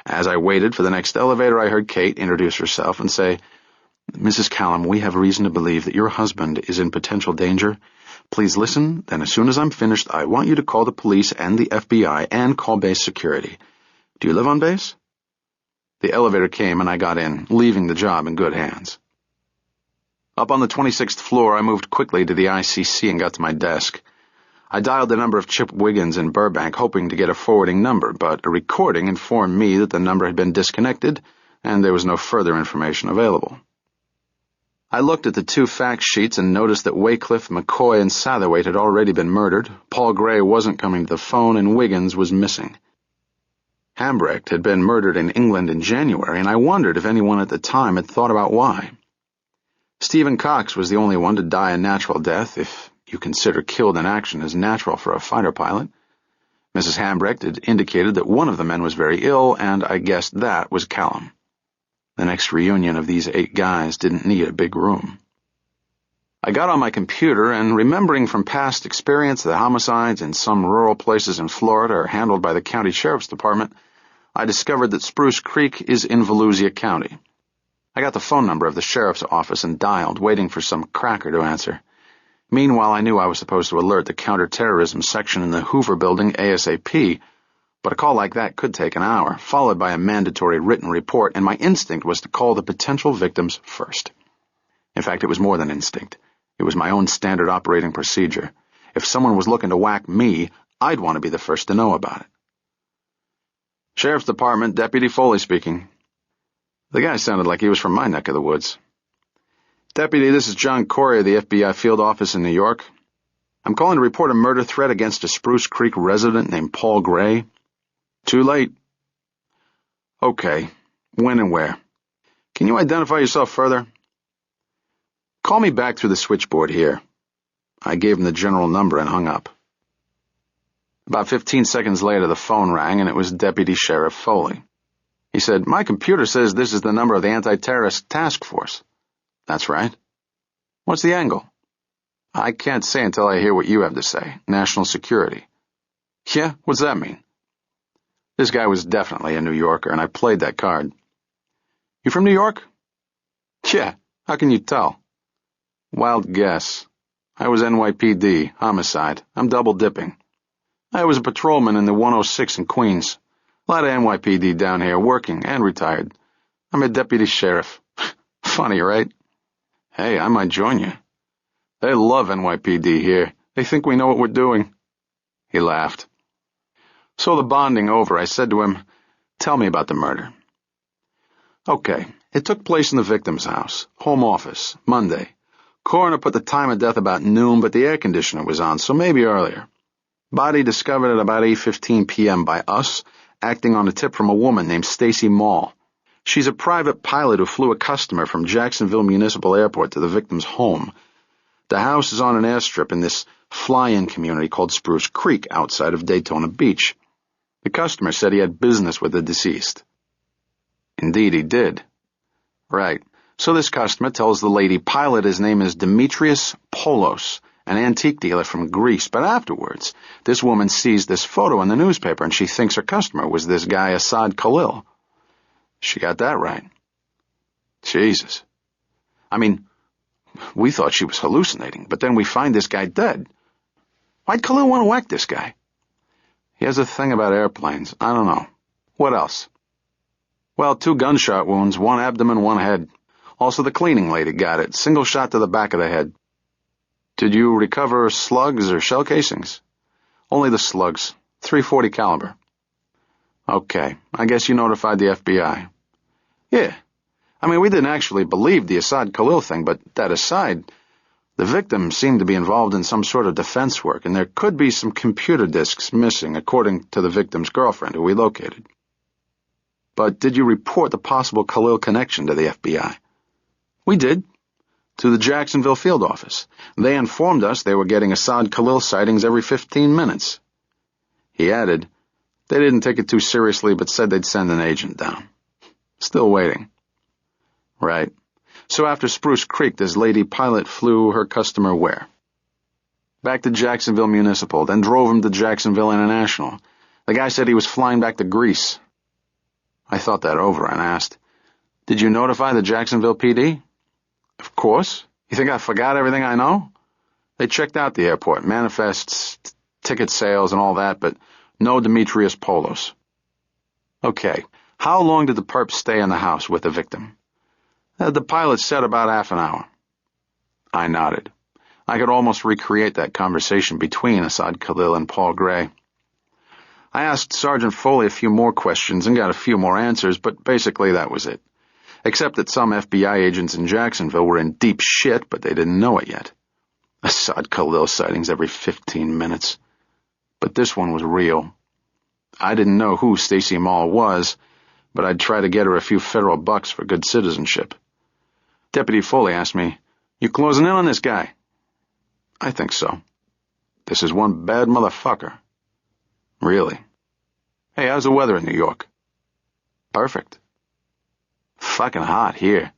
As I waited for the next elevator, I heard Kate introduce herself and say, Mrs. Callum, we have reason to believe that your husband is in potential danger. Please listen, then as soon as I'm finished, I want you to call the police and the FBI and call base security. Do you live on base? The elevator came and I got in, leaving the job in good hands. Up on the 26th floor, I moved quickly to the ICC and got to my desk. I dialed the number of Chip Wiggins in Burbank, hoping to get a forwarding number, but a recording informed me that the number had been disconnected and there was no further information available. I looked at the two fact sheets and noticed that Waycliffe, McCoy, and Satherwaite had already been murdered, Paul Gray wasn't coming to the phone, and Wiggins was missing. Hambrecht had been murdered in England in January, and I wondered if anyone at the time had thought about why. Stephen Cox was the only one to die a natural death, if you consider killed in action as natural for a fighter pilot. Mrs. Hambrecht had indicated that one of the men was very ill, and I guessed that was Callum. The next reunion of these 8 guys didn't need a big room. I got on my computer, and remembering from past experience that homicides in some rural places in Florida are handled by the county sheriff's department, I discovered that Spruce Creek is in Volusia County. I got the phone number of the sheriff's office and dialed, waiting for some cracker to answer. Meanwhile, I knew I was supposed to alert the counterterrorism section in the Hoover building ASAP, but a call like that could take an hour, followed by a mandatory written report, and my instinct was to call the potential victims first. In fact, it was more than instinct. It was my own standard operating procedure. If someone was looking to whack me, I'd want to be the first to know about it. Sheriff's Department, Deputy Foley speaking. The guy sounded like he was from my neck of the woods. Deputy, this is John Corey of the FBI field office in New York. I'm calling to report a murder threat against a Spruce Creek resident named Paul Gray. Too late. Okay. When and where? Can you identify yourself further? Call me back through the switchboard here. I gave him the general number and hung up. About 15 seconds later, the phone rang, and it was Deputy Sheriff Foley. He said, My computer says this is the number of the Anti-Terrorist Task Force. That's right. What's the angle? I can't say until I hear what you have to say. National security. Yeah? What's that mean? This guy was definitely a New Yorker, and I played that card. You from New York? Yeah. How can you tell? Wild guess. I was NYPD, homicide. I'm double-dipping. I was a patrolman in the 106 in Queens. A lot of NYPD down here, working and retired. I'm a deputy sheriff. Funny, right? Hey, I might join you. They love NYPD here. They think we know what we're doing. He laughed. So the bonding over, I said to him, Tell me about the murder. Okay, it took place in the victim's house, home office, Monday. Coroner put the time of death about noon, but the air conditioner was on, so maybe earlier. Body discovered at about 8:15 p.m. by us, acting on a tip from a woman named Stacy Mall. She's a private pilot who flew a customer from Jacksonville Municipal Airport to the victim's home. The house is on an airstrip in this fly-in community called Spruce Creek outside of Daytona Beach. The customer said he had business with the deceased. Indeed, he did. Right. So this customer tells the lady pilot his name is Demetrius Poulos, an antique dealer from Greece, but afterwards, this woman sees this photo in the newspaper and she thinks her customer was this guy Assad Khalil. She got that right. Jesus. I mean, we thought she was hallucinating, but then we find this guy dead. Why'd Khalil want to whack this guy? He has a thing about airplanes. I don't know. What else? Well, 2 gunshot wounds, 1 abdomen, 1 head. Also, the cleaning lady got it. Single shot to the back of the head. Did you recover slugs or shell casings? Only the slugs. .340 caliber. Okay, I guess you notified the FBI. Yeah. I mean, we didn't actually believe the Assad Khalil thing, but that aside, the victim seemed to be involved in some sort of defense work, and there could be some computer disks missing, according to the victim's girlfriend, who we located. But did you report the possible Khalil connection to the FBI? We did. To the Jacksonville field office. They informed us they were getting Assad Khalil sightings every 15 minutes. He added, they didn't take it too seriously, but said they'd send an agent down. Still waiting. Right. So after Spruce Creek, this lady pilot flew her customer where? Back to Jacksonville Municipal, then drove him to Jacksonville International. The guy said he was flying back to Greece. I thought that over and asked, did you notify the Jacksonville PD? Of course. You think I forgot everything I know? They checked out the airport, manifests, ticket sales, and all that, but no Demetrius Poulos. Okay, how long did the perp stay in the house with the victim? The pilot said about half an hour. I nodded. I could almost recreate that conversation between Assad Khalil and Paul Gray. I asked Sergeant Foley a few more questions and got a few more answers, but basically that was it. Except that some FBI agents in Jacksonville were in deep shit, but they didn't know it yet. Assad Khalil sightings every 15 minutes. But this one was real. I didn't know who Stacy Mall was, but I'd try to get her a few federal bucks for good citizenship. Deputy Foley asked me, you closing in on this guy? I think so. This is one bad motherfucker. Really? Hey, how's the weather in New York? Perfect. Fucking hot here.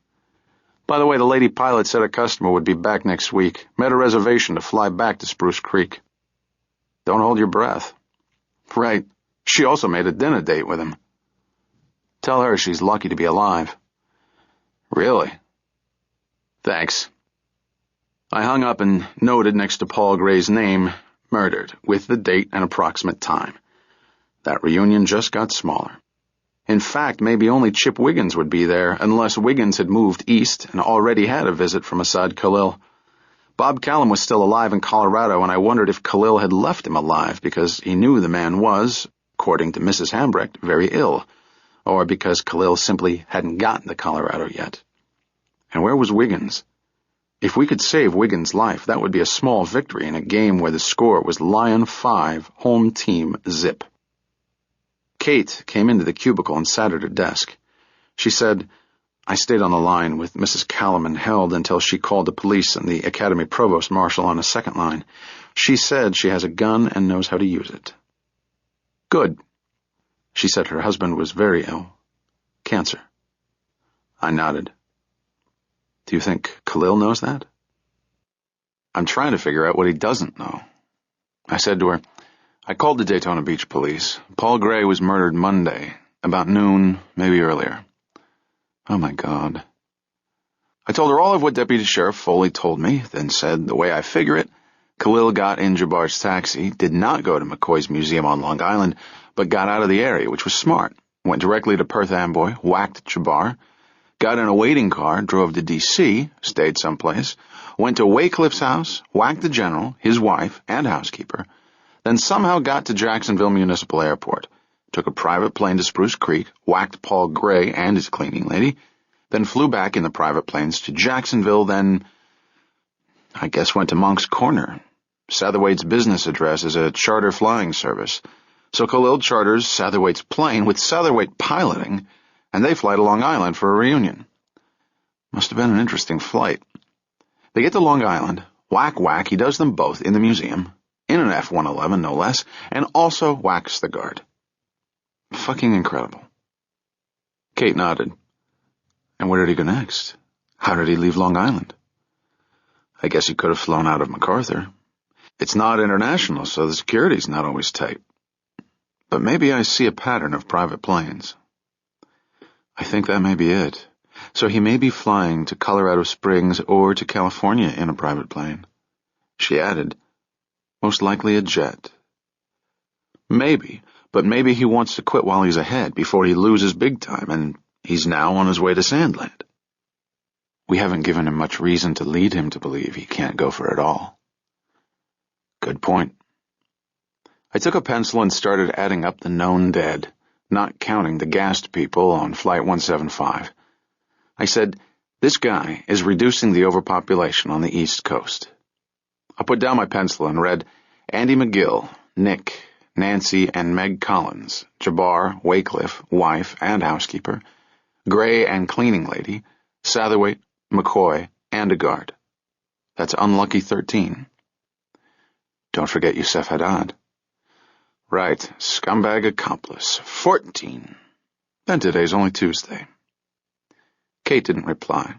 By the way, the lady pilot said a customer would be back next week. Made a reservation to fly back to Spruce Creek. Don't hold your breath. Right. She also made a dinner date with him. Tell her she's lucky to be alive. Really? Thanks. I hung up and noted next to Paul Gray's name, murdered, with the date and approximate time. That reunion just got smaller. In fact, maybe only Chip Wiggins would be there, unless Wiggins had moved east and already had a visit from Assad Khalil. Bob Callum was still alive in Colorado, and I wondered if Khalil had left him alive because he knew the man was, according to Mrs. Hambrecht, very ill, or because Khalil simply hadn't gotten to Colorado yet. And where was Wiggins? If we could save Wiggins' life, that would be a small victory in a game where the score was Lion 5, home team zip. Kate came into the cubicle and sat at her desk. She said, I stayed on the line with Mrs. Callum and held until she called the police and the Academy Provost Marshal on a second line. She said she has a gun and knows how to use it. Good. She said her husband was very ill. Cancer. I nodded. Do you think Khalil knows that? I'm trying to figure out what he doesn't know. I said to her, I called the Daytona Beach police. Paul Gray was murdered Monday, about noon, maybe earlier. Oh, my God. I told her all of what Deputy Sheriff Foley told me, then said, the way I figure it, Khalil got in Jabbar's taxi, did not go to McCoy's Museum on Long Island, but got out of the area, which was smart. Went directly to Perth Amboy, whacked Jabbar, got in a waiting car, drove to D.C., stayed someplace, went to Waycliffe's house, whacked the general, his wife, and housekeeper, then somehow got to Jacksonville Municipal Airport, took a private plane to Spruce Creek, whacked Paul Gray and his cleaning lady, then flew back in the private planes to Jacksonville, then, I guess, went to Monk's Corner. Satterwaite's business address is a charter flying service. So Khalil charters Satherwaite's plane with Satherwaite piloting, and they fly to Long Island for a reunion. Must have been an interesting flight. They get to Long Island. Whack, whack, he does them both in the museum, in an F-111 no less, and also whacks the guard. Fucking incredible. Kate nodded. And where did he go next? How did he leave Long Island? I guess he could have flown out of MacArthur. It's not international, so the security's not always tight. But maybe I see a pattern of private planes. I think that may be it. So he may be flying to Colorado Springs or to California in a private plane. She added, most likely a jet. Maybe, but maybe he wants to quit while he's ahead before he loses big time, and he's now on his way to Sandland. We haven't given him much reason to lead him to believe he can't go for it all. Good point. I took a pencil and started adding up the known dead, not counting the gassed people on Flight 175. I said, this guy is reducing the overpopulation on the East Coast. I put down my pencil and read Andy McGill, Nick, Nancy, and Meg Collins, Jabbar, Wycliffe, wife and housekeeper, Gray and cleaning lady, Satherwaite, McCoy, and a guard. That's unlucky 13. Don't forget Yusef Haddad. Right, scumbag accomplice, 14. And today's only Tuesday. Kate didn't reply.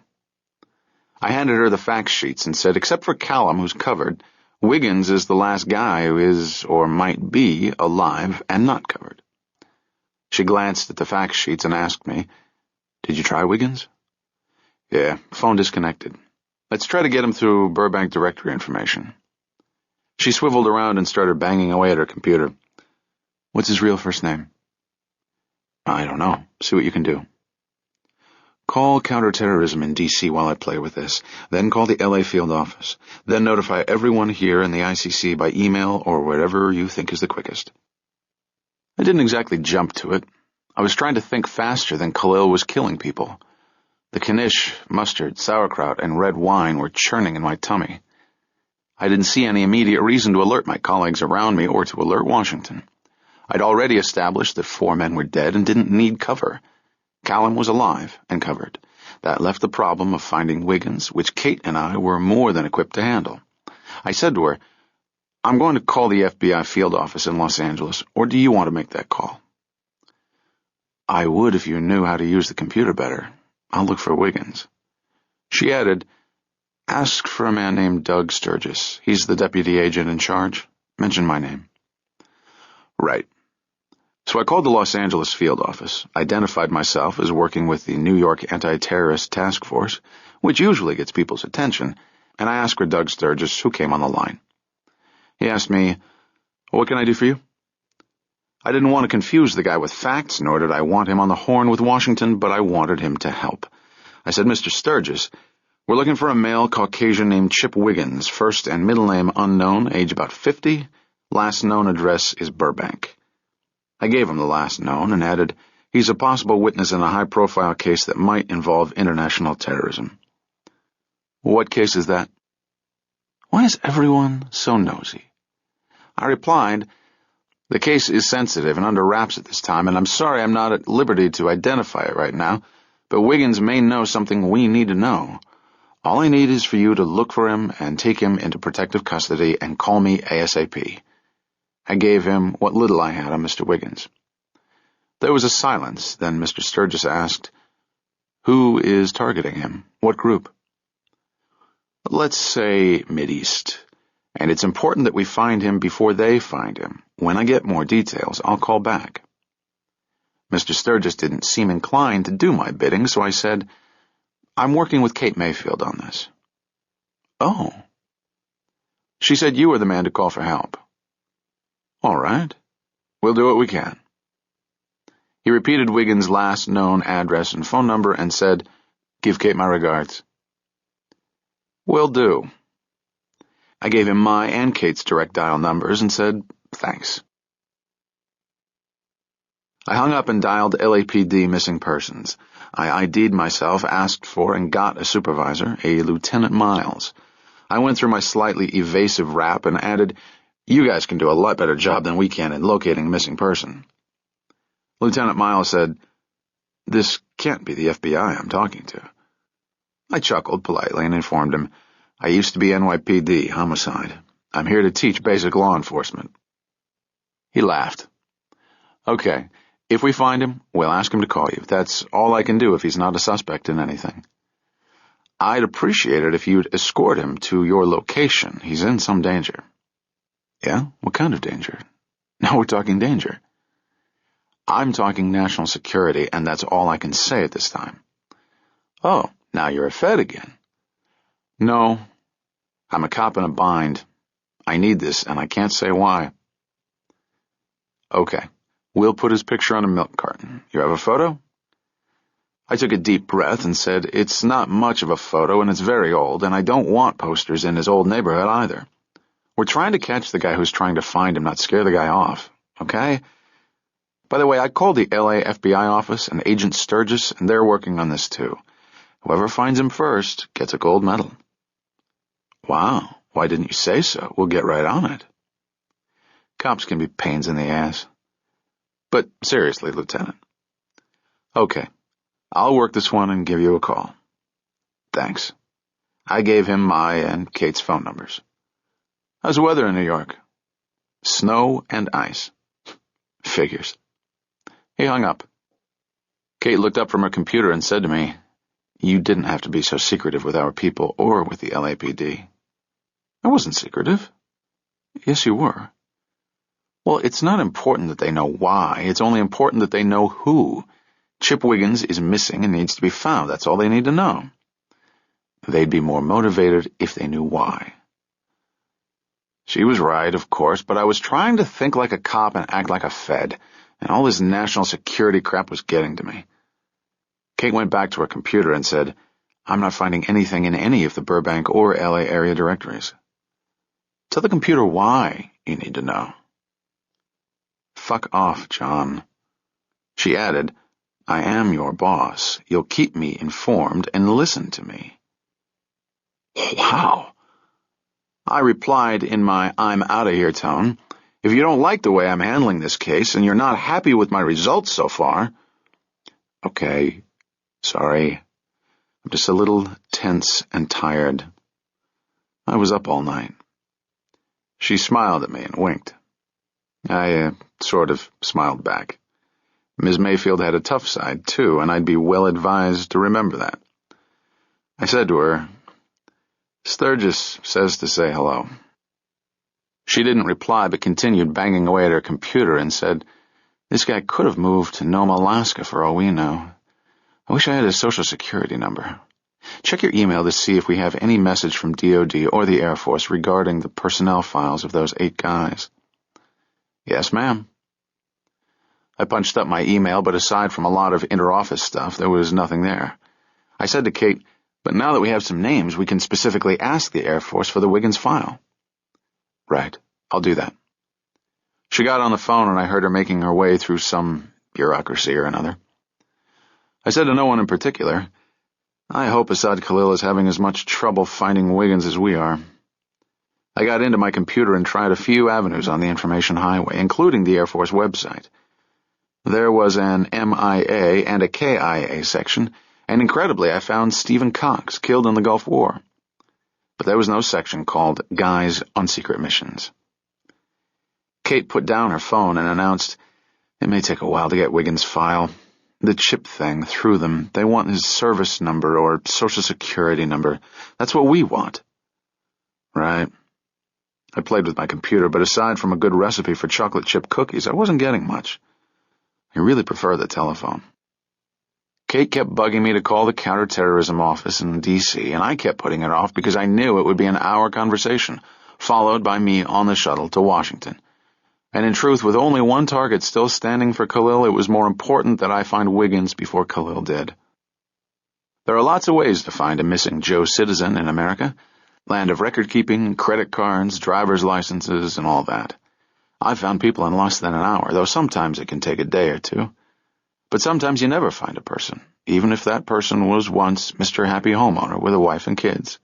I handed her the fact sheets and said, except for Callum, who's covered, Wiggins is the last guy who is, or might be, alive and not covered. She glanced at the fact sheets and asked me, did you try Wiggins? Yeah, phone disconnected. Let's try to get him through Burbank directory information. She swiveled around and started banging away at her computer. What's his real first name? I don't know. See what you can do. Call counterterrorism in D.C. while I play with this. Then call the L.A. field office. Then notify everyone here in the ICC by email or whatever you think is the quickest. I didn't exactly jump to it. I was trying to think faster than Khalil was killing people. The knish, mustard, sauerkraut, and red wine were churning in my tummy. I didn't see any immediate reason to alert my colleagues around me or to alert Washington. I'd already established that 4 men were dead and didn't need cover. Callum was alive and covered. That left the problem of finding Wiggins, which Kate and I were more than equipped to handle. I said to her, I'm going to call the FBI field office in Los Angeles, or do you want to make that call? I would if you knew how to use the computer better. I'll look for Wiggins. She added, ask for a man named Doug Sturgis. He's the deputy agent in charge. Mention my name. Right. So I called the Los Angeles field office, identified myself as working with the New York Anti-Terrorist Task Force, which usually gets people's attention, and I asked for Doug Sturgis, who came on the line. He asked me, what can I do for you? I didn't want to confuse the guy with facts, nor did I want him on the horn with Washington, but I wanted him to help. I said, Mr. Sturgis, we're looking for a male Caucasian named Chip Wiggins, first and middle name unknown, age about 50, last known address is Burbank. I gave him the last known and added, he's a possible witness in a high-profile case that might involve international terrorism. What case is that? Why is everyone so nosy? I replied, the case is sensitive and under wraps at this time, and I'm sorry I'm not at liberty to identify it right now, but Wiggins may know something we need to know. All I need is for you to look for him and take him into protective custody and call me ASAP. I gave him what little I had on Mr. Wiggins. There was a silence, then Mr. Sturgis asked, who is targeting him? What group? Let's say Mideast. And it's important that we find him before they find him. When I get more details, I'll call back. Mr. Sturgis didn't seem inclined to do my bidding, so I said, I'm working with Kate Mayfield on this. Oh. She said you were the man to call for help. All right. We'll do what we can. He repeated Wiggins' last known address and phone number and said, give Kate my regards. Will do. I gave him my and Kate's direct dial numbers and said, thanks. I hung up and dialed LAPD missing persons. I ID'd myself, asked for and got a supervisor, a Lieutenant Miles. I went through my slightly evasive rap and added, You guys can do a lot better job than we can in locating a missing person. Lieutenant Miles said, "This can't be the FBI I'm talking to." I chuckled politely and informed him, "I used to be NYPD, homicide. I'm here to teach basic law enforcement." He laughed. "Okay, if we find him, we'll ask him to call you. That's all I can do if he's not a suspect in anything. I'd appreciate it if you'd escort him to your location. He's in some danger." "Yeah? What kind of danger?" "Now we're talking danger." "I'm talking national security, and that's all I can say at this time." "Oh, now you're a Fed again." "No, I'm a cop in a bind. I need this, and I can't say why." "Okay, we'll put his picture on a milk carton. You have a photo?" I took a deep breath and said, "It's not much of a photo, and it's very old, and I don't want posters in his old neighborhood either. We're trying to catch the guy who's trying to find him, not scare the guy off, okay? By the way, I called the LA FBI office and Agent Sturgis, and they're working on this too. Whoever finds him first gets a gold medal." "Wow, why didn't you say so? We'll get right on it." Cops can be pains in the ass. But seriously, Lieutenant. "Okay, I'll work this one and give you a call." "Thanks." I gave him my and Kate's phone numbers. "How's the weather in New York?" "Snow and ice." "Figures." He hung up. Kate looked up from her computer and said to me, "You didn't have to be so secretive with our people or with the LAPD." "I wasn't secretive." "Yes, you were." "Well, it's not important that they know why. It's only important that they know who. Chip Wiggins is missing and needs to be found. That's all they need to know." "They'd be more motivated if they knew why." She was right, of course, but I was trying to think like a cop and act like a Fed, and all this national security crap was getting to me. Kate went back to her computer and said, "I'm not finding anything in any of the Burbank or LA area directories." "Tell the computer why you need to know." "Fuck off, John." She added, "I am your boss. You'll keep me informed and listen to me." Wow. I replied in my "I'm out of here" tone, "If you don't like the way I'm handling this case and you're not happy with my results so far—" "Okay, sorry. I'm just a little tense and tired. I was up all night." She smiled at me and winked. I sort of smiled back. Ms. Mayfield had a tough side, too, and I'd be well advised to remember that. I said to her, "Sturgis says to say hello." She didn't reply, but continued banging away at her computer and said, "This guy could have moved to Nome, Alaska, for all we know. I wish I had his social security number. Check your email to see if we have any message from DOD or the Air Force regarding the personnel files of those 8 guys." "Yes, ma'am." I punched up my email, but aside from a lot of inter-office stuff, there was nothing there. I said to Kate, "But now that we have some names, we can specifically ask the Air Force for the Wiggins file." "Right, I'll do that." She got on the phone and I heard her making her way through some bureaucracy or another. I said to no one in particular, "I hope Assad Khalil is having as much trouble finding Wiggins as we are." I got into my computer and tried a few avenues on the information highway, including the Air Force website. There was an MIA and a KIA section, and incredibly I found Stephen Cox killed in the Gulf War. But there was no section called Guys on Secret Missions. Kate put down her phone and announced, "It may take a while to get Wiggins' file. The chip thing threw them. They want his service number or social security number. That's what we want." Right. I played with my computer, but aside from a good recipe for chocolate chip cookies, I wasn't getting much. I really prefer the telephone. Kate kept bugging me to call the counterterrorism office in D.C., and I kept putting it off because I knew it would be an hour conversation, followed by me on the shuttle to Washington. And in truth, with only one target still standing for Khalil, it was more important that I find Wiggins before Khalil did. There are lots of ways to find a missing Joe citizen in America. Land of record-keeping, credit cards, driver's licenses, and all that. I've found people in less than an hour, though sometimes it can take a day or two. But sometimes you never find a person, even if that person was once Mr. Happy Homeowner with a wife and kids.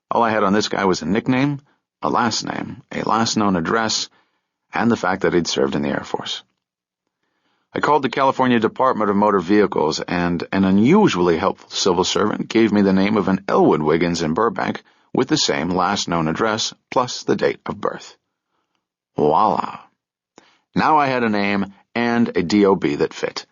All I had on this guy was a nickname, a last name, a last known address, and the fact that he'd served in the Air Force. I called the California Department of Motor Vehicles, and an unusually helpful civil servant gave me the name of an Elwood Wiggins in Burbank with the same last known address plus the date of birth. Voila! Now I had a name and a DOB that fit.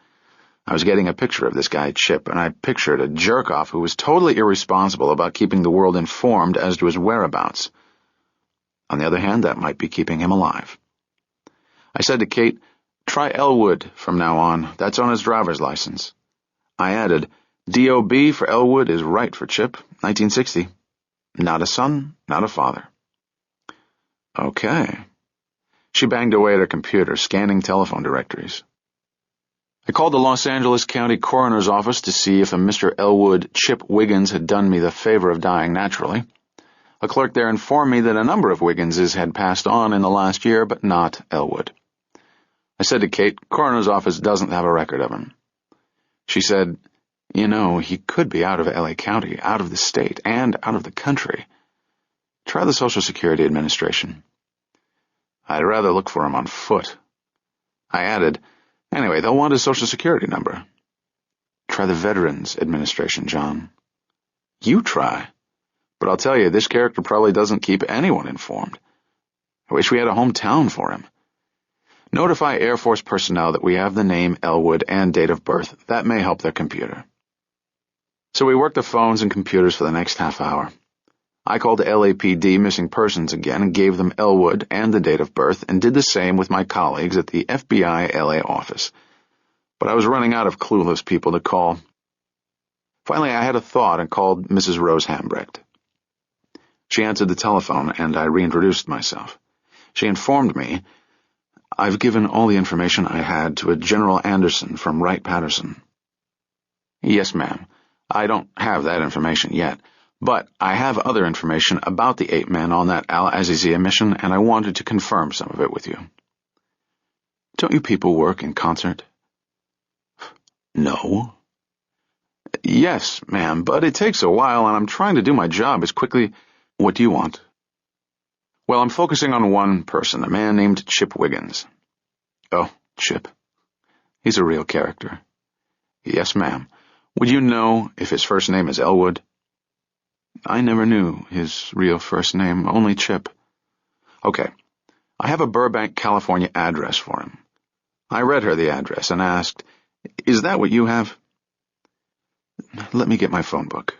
I was getting a picture of this guy, Chip, and I pictured a jerk-off who was totally irresponsible about keeping the world informed as to his whereabouts. On the other hand, that might be keeping him alive. I said to Kate, "Try Elwood from now on. That's on his driver's license." I added, "DOB for Elwood is right for Chip, 1960. Not a son, not a father." Okay. She banged away at her computer, scanning telephone directories. I called the Los Angeles County Coroner's Office to see if a Mr. Elwood Chip Wiggins had done me the favor of dying naturally. A clerk there informed me that a number of Wigginses had passed on in the last year, but not Elwood. I said to Kate, "Coroner's office doesn't have a record of him." She said, "You know, he could be out of LA County, out of the state, and out of the country. Try the Social Security Administration." I'd rather look for him on foot. I added, "Anyway, they'll want his Social Security number." "Try the Veterans Administration, John." "You try. But I'll tell you, this character probably doesn't keep anyone informed. I wish we had a hometown for him. Notify Air Force personnel that we have the name Elwood and date of birth. That may help their computer." So we worked the phones and computers for the next half hour. I called LAPD Missing Persons again and gave them Elwood and the date of birth, and did the same with my colleagues at the FBI LA office. But I was running out of clueless people to call. Finally, I had a thought and called Mrs. Rose Hambrecht. She answered the telephone, and I reintroduced myself. She informed me, "I've given all the information I had to a General Anderson from Wright-Patterson." "Yes, ma'am. I don't have that information yet, but I have other information about the 8 men on that Al-Azizia mission, and I wanted to confirm some of it with you." "Don't you people work in concert?" "No." "Yes, ma'am, but it takes a while, and I'm trying to do my job as quickly—" "What do you want?" "Well, I'm focusing on one person, a man named Chip Wiggins." "Oh, Chip. He's a real character." "Yes, ma'am. Would you know if his first name is Elwood?" "I never knew his real first name, only Chip." "Okay. I have a Burbank, California address for him." I read her the address and asked, "Is that what you have?" "Let me get my phone book."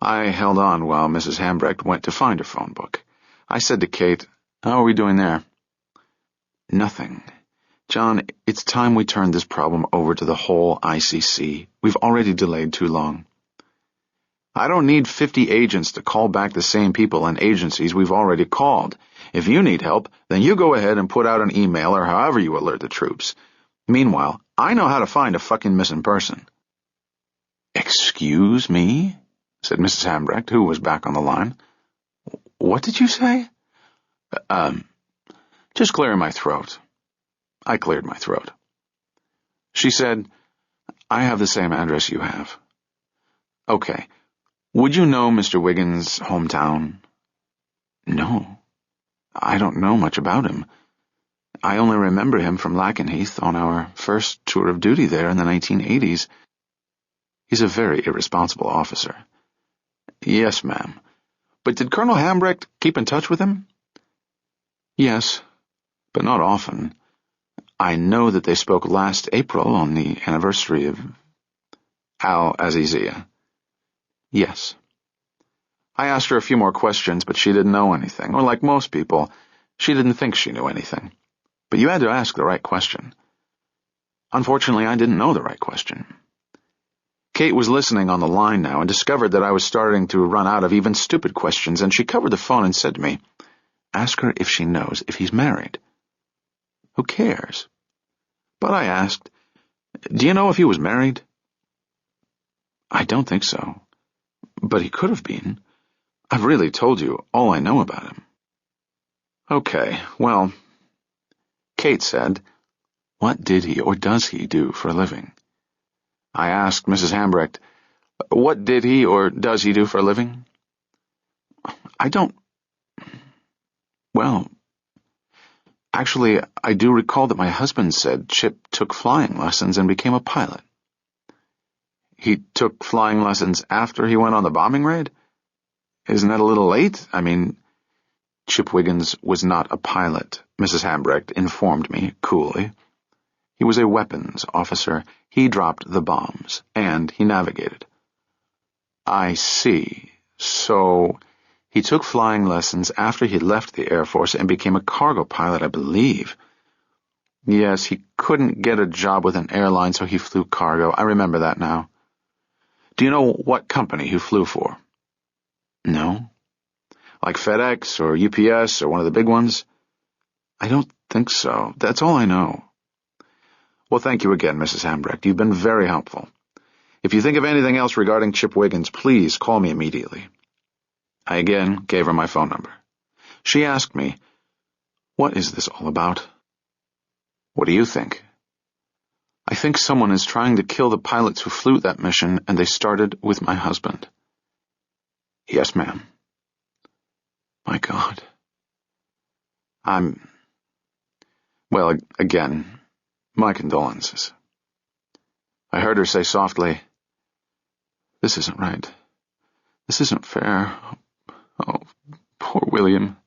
I held on while Mrs. Hambrecht went to find her phone book. I said to Kate, "How are we doing there?" "Nothing. John, it's time we turned this problem over to the whole ICC. We've already delayed too long." "I don't need 50 agents to call back the same people and agencies we've already called. If you need help, then you go ahead and put out an email or however you alert the troops. Meanwhile, I know how to find a fucking missing person." "Excuse me?" said Mrs. Hambrecht, who was back on the line. "What did you say?" Just clearing my throat." I cleared my throat. She said, "I have the same address you have." "Okay. Would you know Mr. Wiggins' hometown?" "No. I don't know much about him. I only remember him from Lakenheath on our first tour of duty there in the 1980s. He's a very irresponsible officer." "Yes, ma'am. But did Colonel Hambrecht keep in touch with him?" "Yes, but not often. I know that they spoke last April on the anniversary of Al-Azizia." "Yes." I asked her a few more questions, but she didn't know anything, or like most people, she didn't think she knew anything. But you had to ask the right question. Unfortunately, I didn't know the right question. Kate was listening on the line now and discovered that I was starting to run out of even stupid questions, and she covered the phone and said to me, "Ask her if she knows if he's married." "Who cares?" But I asked, "Do you know if he was married?" "I don't think so. But he could have been. I've really told you all I know about him." "Okay, well," Kate said, "what did he or does he do for a living?" I asked Mrs. Hambrecht, "What did he or does he do for a living?" I don't Well, actually, I do recall that my husband said Chip took flying lessons and became a pilot. He took flying lessons after he went on the bombing raid? Isn't that a little late? I mean, Chip Wiggins was not a pilot, Mrs. Hambrecht informed me coolly. He was a weapons officer. He dropped the bombs, and he navigated. I see. So he took flying lessons after he left the Air Force and became a cargo pilot, I believe. Yes, he couldn't get a job with an airline, so he flew cargo. I remember that now. Do you know what company he flew for? No. Like FedEx or UPS or one of the big ones? I don't think so. That's all I know. Well, thank you again, Mrs. Hambrecht. You've been very helpful. If you think of anything else regarding Chip Wiggins, please call me immediately. I again gave her my phone number. She asked me, "What is this all about?" What do you think? I think someone is trying to kill the pilots who flew that mission, and they started with my husband. Yes, ma'am. My God. Well, again, my condolences. I heard her say softly, "This isn't right. This isn't fair. Oh, poor William.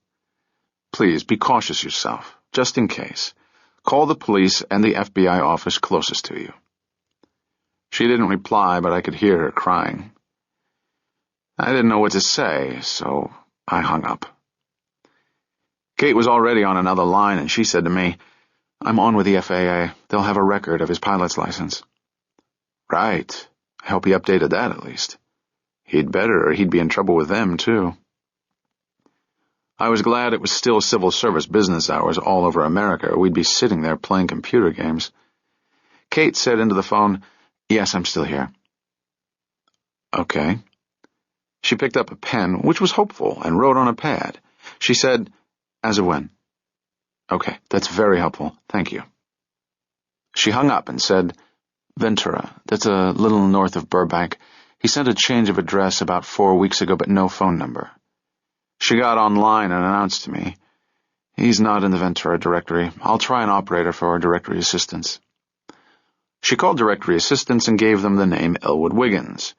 Please be cautious yourself, just in case. Call the police and the FBI office closest to you." She didn't reply, but I could hear her crying. I didn't know what to say, so I hung up. Kate was already on another line, and she said to me, "I'm on with the FAA. They'll have a record of his pilot's license." Right. I hope he updated that at least. He'd better, or he'd be in trouble with them, too. I was glad it was still civil service business hours all over America, or we'd be sitting there playing computer games. Kate said into the phone, "Yes, I'm still here." Okay. She picked up a pen, which was hopeful, and wrote on a pad. She said, "As of when?" Okay, that's very helpful. Thank you. She hung up and said, "Ventura, that's a little north of Burbank. He sent a change of address about 4 weeks ago, but no phone number." She got online and announced to me, "He's not in the Ventura directory. I'll try an operator for directory assistance." She called directory assistance and gave them the name Elwood Wiggins.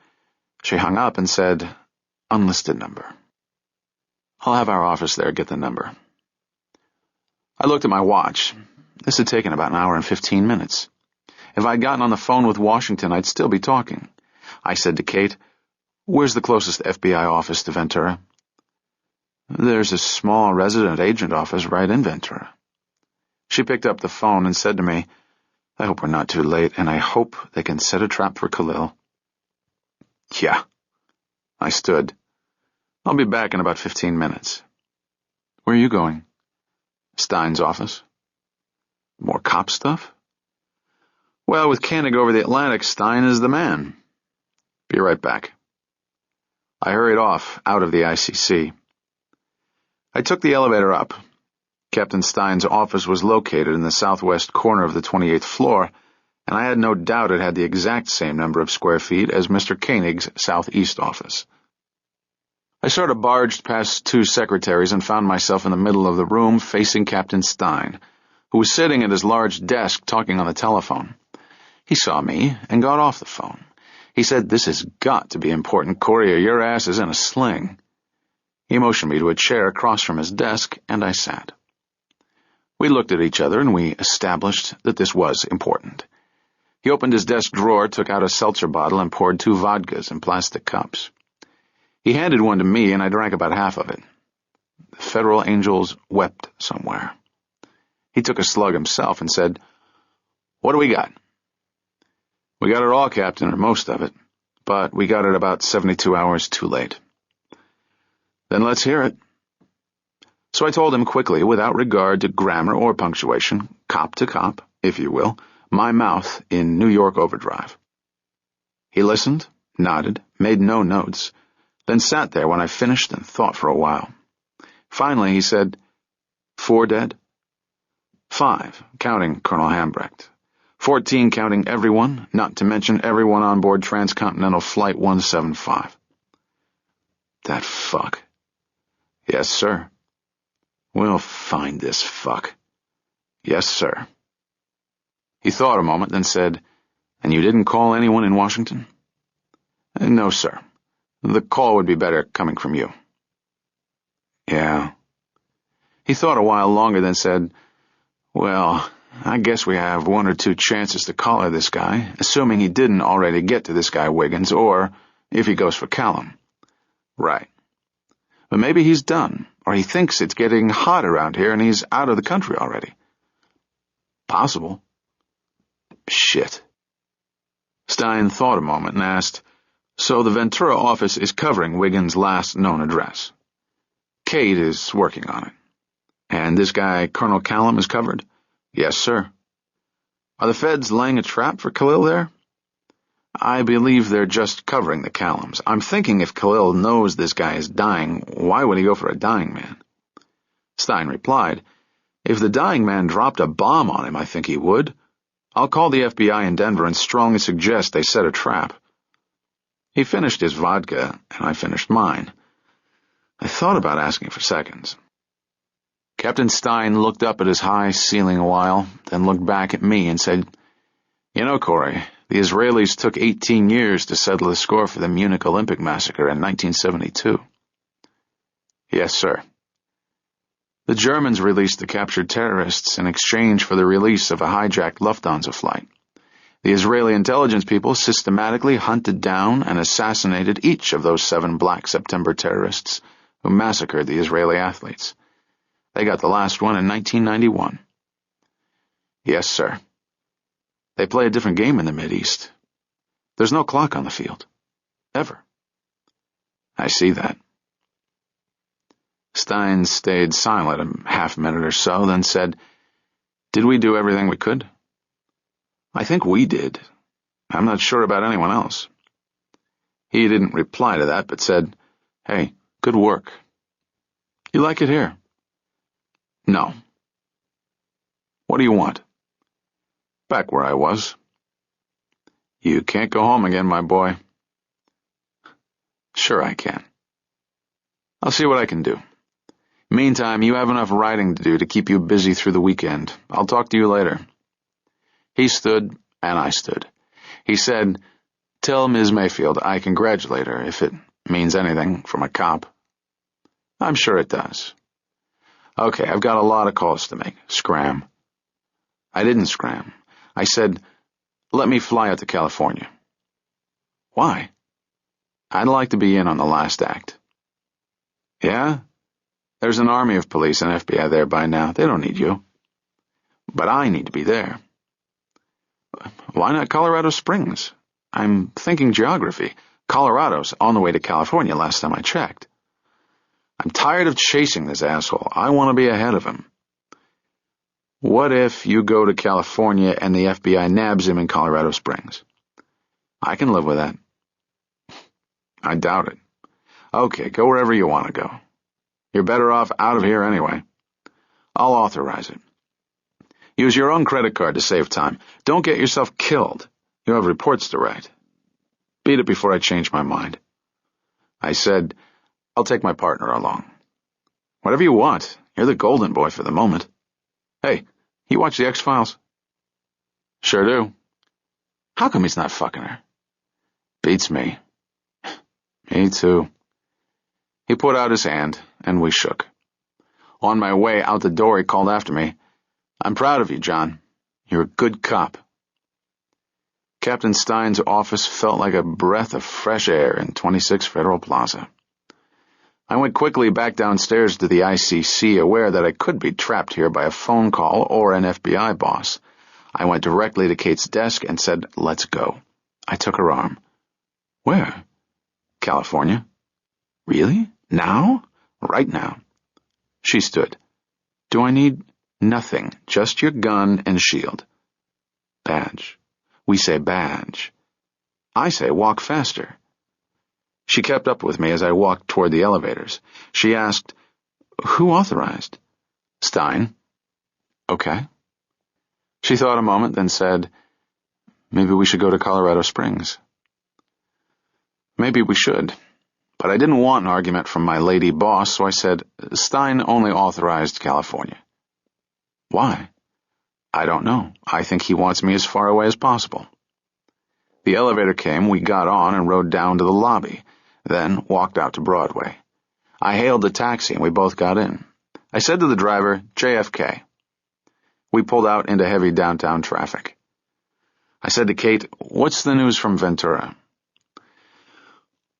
She hung up and said, "Unlisted number." "I'll have our office there get the number." I looked at my watch. This had taken about an hour and 15 minutes. If I'd gotten on the phone with Washington, I'd still be talking. I said to Kate, "Where's the closest FBI office to Ventura?" "There's a small resident agent office right in Ventura." She picked up the phone and said to me, "I hope we're not too late, and I hope they can set a trap for Khalil." Yeah. I stood. "I'll be back in about 15 minutes. "Where are you going?" "Stein's office." "More cop stuff?" "Well, with Koenig over the Atlantic, Stein is the man." "Be right back." I hurried off, out of the ICC. I took the elevator up. Captain Stein's office was located in the southwest corner of the 28th floor, and I had no doubt it had the exact same number of square feet as Mr. Koenig's southeast office. I sort of barged past 2 secretaries and found myself in the middle of the room facing Captain Stein, who was sitting at his large desk talking on the telephone. He saw me and got off the phone. He said, "This has got to be important, Corey, or your ass is in a sling." He motioned me to a chair across from his desk, and I sat. We looked at each other, and we established that this was important. He opened his desk drawer, took out a seltzer bottle, and poured 2 vodkas in plastic cups. He handed one to me, and I drank about half of it. The Federal Angels wept somewhere. He took a slug himself and said, "What do we got?" "We got it all, Captain, or most of it, but we got it about 72 hours too late." "Then let's hear it." So I told him quickly, without regard to grammar or punctuation, cop to cop, if you will, my mouth in New York overdrive. He listened, nodded, made no notes, then sat there when I finished and thought for a while. Finally he said, 4 dead? 5, counting Colonel Hambrecht. 14 counting everyone, not to mention everyone on board Transcontinental Flight 175. That fuck. Yes, sir. We'll find this fuck. Yes, sir. He thought a moment, then said, And you didn't call anyone in Washington? No, sir. The call would be better coming from you. Yeah. He thought a while longer, then said, Well, I guess we have one or two chances to collar this guy, assuming he didn't already get to this guy Wiggins, or if he goes for Callum. Right. But maybe he's done, or he thinks it's getting hot around here and he's out of the country already. Possible. Shit. Stein thought a moment and asked, So the Ventura office is covering Wiggins' last known address. Kate is working on it. And this guy, Colonel Callum, is covered? Yes, sir. Are the feds laying a trap for Khalil there? I believe they're just covering the Callums. I'm thinking if Khalil knows this guy is dying, why would he go for a dying man? Stein replied, If the dying man dropped a bomb on him, I think he would. I'll call the FBI in Denver and strongly suggest they set a trap. He finished his vodka, and I finished mine. I thought about asking for seconds. Captain Stein looked up at his high ceiling a while, then looked back at me and said, You know, Corey, the Israelis took 18 years to settle the score for the Munich Olympic massacre in 1972. Yes, sir. The Germans released the captured terrorists in exchange for the release of a hijacked Lufthansa flight. The Israeli intelligence people systematically hunted down and assassinated each of those 7 Black September terrorists who massacred the Israeli athletes. They got the last one in 1991. Yes, sir. They play a different game in the Mideast. There's no clock on the field. Ever. I see that. Stein stayed silent a half-minute or so, then said, Did we do everything we could? I think we did. I'm not sure about anyone else. He didn't reply to that, but said, Hey, good work. You like it here? No. What do you want? Back where I was. You can't go home again, my boy. Sure I can. I'll see what I can do. Meantime, you have enough writing to do to keep you busy through the weekend. I'll talk to you later. He stood, and I stood. He said, Tell Ms. Mayfield I congratulate her, if it means anything from a cop. I'm sure it does. Okay, I've got a lot of calls to make. Scram. I didn't scram. I said, Let me fly out to California. Why? I'd like to be in on the last act. Yeah? There's an army of police and FBI there by now. They don't need you. But I need to be there. Why not Colorado Springs? I'm thinking geography. Colorado's on the way to California last time I checked. I'm tired of chasing this asshole. I want to be ahead of him. What if you go to California and the FBI nabs him in Colorado Springs? I can live with that. I doubt it. Okay, go wherever you want to go. You're better off out of here anyway. I'll authorize it. Use your own credit card to save time. Don't get yourself killed. You have reports to write. Beat it before I change my mind. I said, I'll take my partner along. Whatever you want. You're the golden boy for the moment. Hey, you watch the X-Files? Sure do. How come he's not fucking her? Beats me. Me too. He put out his hand, and we shook. On my way out the door, he called after me, I'm proud of you, John. You're a good cop. Captain Stein's office felt like a breath of fresh air in 26 Federal Plaza. I went quickly back downstairs to the ICC, aware that I could be trapped here by a phone call or an FBI boss. I went directly to Kate's desk and said, Let's go. I took her arm. Where? California. Really? Now? Right now. She stood. Do I need nothing, just your gun and shield. Badge. We say badge. I say walk faster. She kept up with me as I walked toward the elevators. She asked, Who authorized? Stein. Okay. She thought a moment, then said, Maybe we should go to Colorado Springs. Maybe we should. But I didn't want an argument from my lady boss, so I said, Stein only authorized California. Why? I don't know. I think he wants me as far away as possible. The elevator came, we got on and rode down to the lobby, then walked out to Broadway. I hailed a taxi and we both got in. I said to the driver, JFK. We pulled out into heavy downtown traffic. I said to Kate, what's the news from Ventura?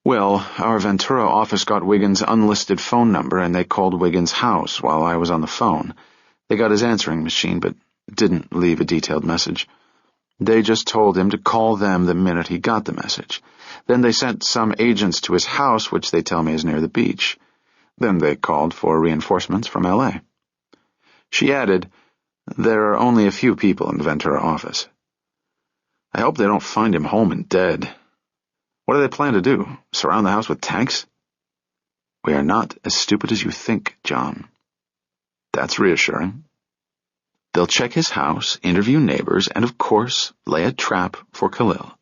Well, our Ventura office got Wiggins' unlisted phone number and they called Wiggins' house while I was on the phone. They got his answering machine, but didn't leave a detailed message. They just told him to call them the minute he got the message. Then they sent some agents to his house, which they tell me is near the beach. Then they called for reinforcements from L.A. She added, there are only a few people in the Ventura office. I hope they don't find him home and dead. What do they plan to do? Surround the house with tanks? We are not as stupid as you think, John. That's reassuring. They'll check his house, interview neighbors, and, of course, lay a trap for Khalil.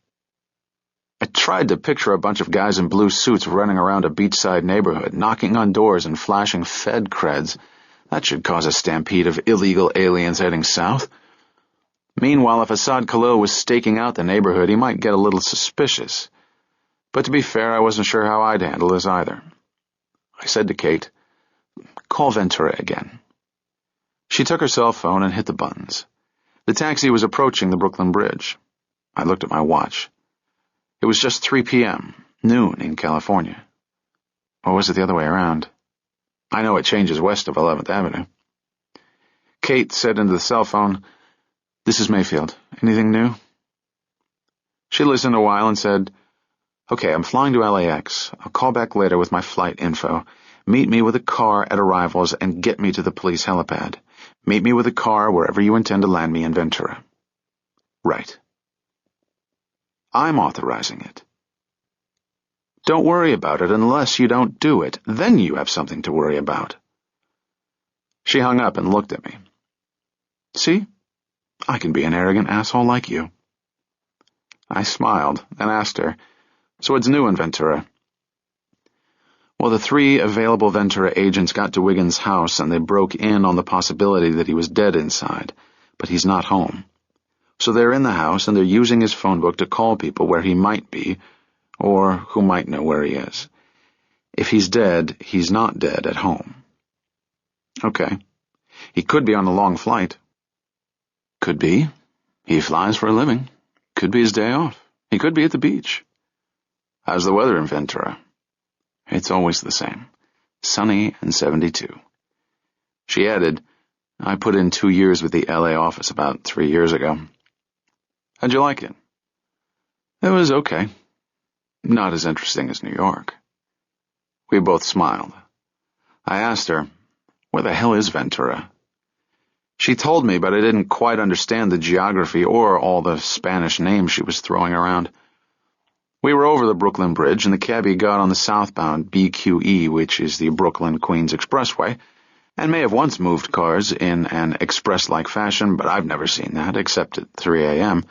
I tried to picture a bunch of guys in blue suits running around a beachside neighborhood, knocking on doors and flashing Fed creds. That should cause a stampede of illegal aliens heading south. Meanwhile, if Assad Khalil was staking out the neighborhood, he might get a little suspicious. But to be fair, I wasn't sure how I'd handle this either. I said to Kate, call Ventura again. She took her cell phone and hit the buttons. The taxi was approaching the Brooklyn Bridge. I looked at my watch. It was just 3 p.m., noon in California. Or was it the other way around? I know it changes west of 11th Avenue. Kate said into the cell phone, this is Mayfield. Anything new? She listened a while and said, okay, I'm flying to LAX. I'll call back later with my flight info. Meet me with a car at arrivals and get me to the police helipad. Meet me with a car wherever you intend to land me in Ventura. Right. I'm authorizing it. Don't worry about it unless you don't do it. Then you have something to worry about. She hung up and looked at me. See? I can be an arrogant asshole like you. I smiled and asked her, so what's new in Ventura? Well, the 3 available Ventura agents got to Wiggins' house and they broke in on the possibility that he was dead inside, but he's not home. So they're in the house and they're using his phone book to call people where he might be, or who might know where he is. If he's dead, he's not dead at home. Okay. He could be on a long flight. Could be. He flies for a living. Could be his day off. He could be at the beach. How's the weather in Ventura? It's always the same. Sunny and 72. She added, I put in 2 years with the LA office about 3 years ago. How'd you like it? It was okay. Not as interesting as New York. We both smiled. I asked her, where the hell is Ventura? She told me, but I didn't quite understand the geography or all the Spanish names she was throwing around. We were over the Brooklyn Bridge, and the cabbie got on the southbound BQE, which is the Brooklyn-Queens Expressway, and may have once moved cars in an express-like fashion, but I've never seen that, except at 3 a.m.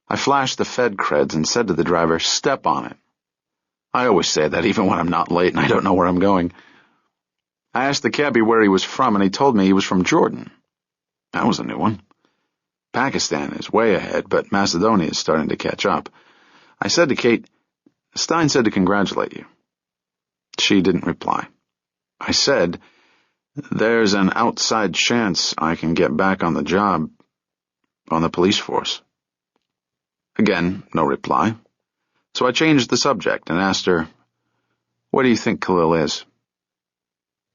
I flashed the Fed creds and said to the driver, step on it. I always say that even when I'm not late and I don't know where I'm going. I asked the cabbie where he was from, and he told me he was from Jordan. That was a new one. Pakistan is way ahead, but Macedonia is starting to catch up. I said to Kate, Stein said to congratulate you. She didn't reply. I said, there's an outside chance I can get back on the job, on the police force. Again, no reply. So I changed the subject and asked her, where do you think Khalil is?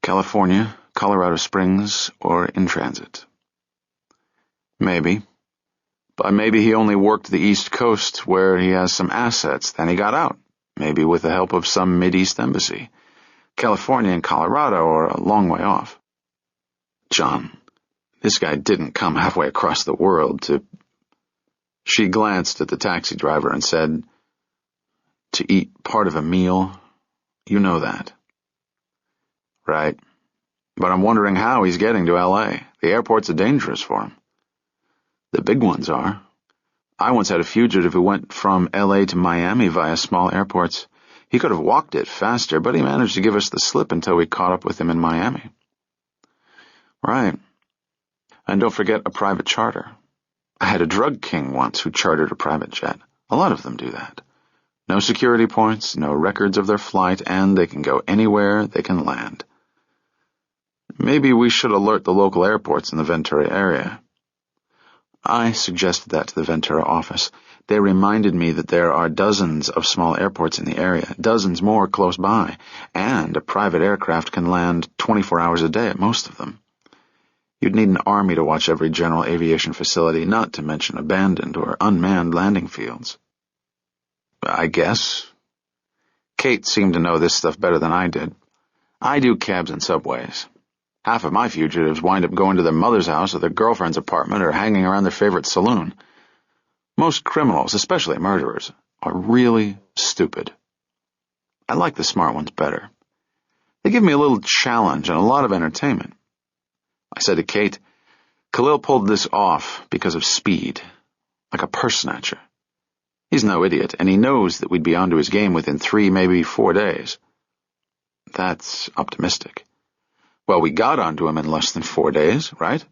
California, Colorado Springs, or in transit? Maybe. But maybe he only worked the East Coast where he has some assets, then he got out, maybe with the help of some Mideast embassy. California and Colorado are a long way off. John, this guy didn't come halfway across the world to... She glanced at the taxi driver and said, to eat part of a meal, you know that. Right. But I'm wondering how he's getting to L.A. The airports are dangerous for him. The big ones are. I once had a fugitive who went from L.A. to Miami via small airports. He could have walked it faster, but he managed to give us the slip until we caught up with him in Miami. Right. And don't forget a private charter. I had a drug king once who chartered a private jet. A lot of them do that. No security points, no records of their flight, and they can go anywhere they can land. Maybe we should alert the local airports in the Ventura area. I suggested that to the Ventura office. They reminded me that there are dozens of small airports in the area, dozens more close by, and a private aircraft can land 24 hours a day at most of them. You'd need an army to watch every general aviation facility, not to mention abandoned or unmanned landing fields. I guess. Kate seemed to know this stuff better than I did. I do cabs and subways. Half of my fugitives wind up going to their mother's house or their girlfriend's apartment or hanging around their favorite saloon. Most criminals, especially murderers, are really stupid. I like the smart ones better. They give me a little challenge and a lot of entertainment. I said to Kate, Khalil pulled this off because of speed, like a purse snatcher. He's no idiot, and he knows that we'd be onto his game within 3, maybe 4 days. That's optimistic. Well, we got onto him in less than 4 days, right?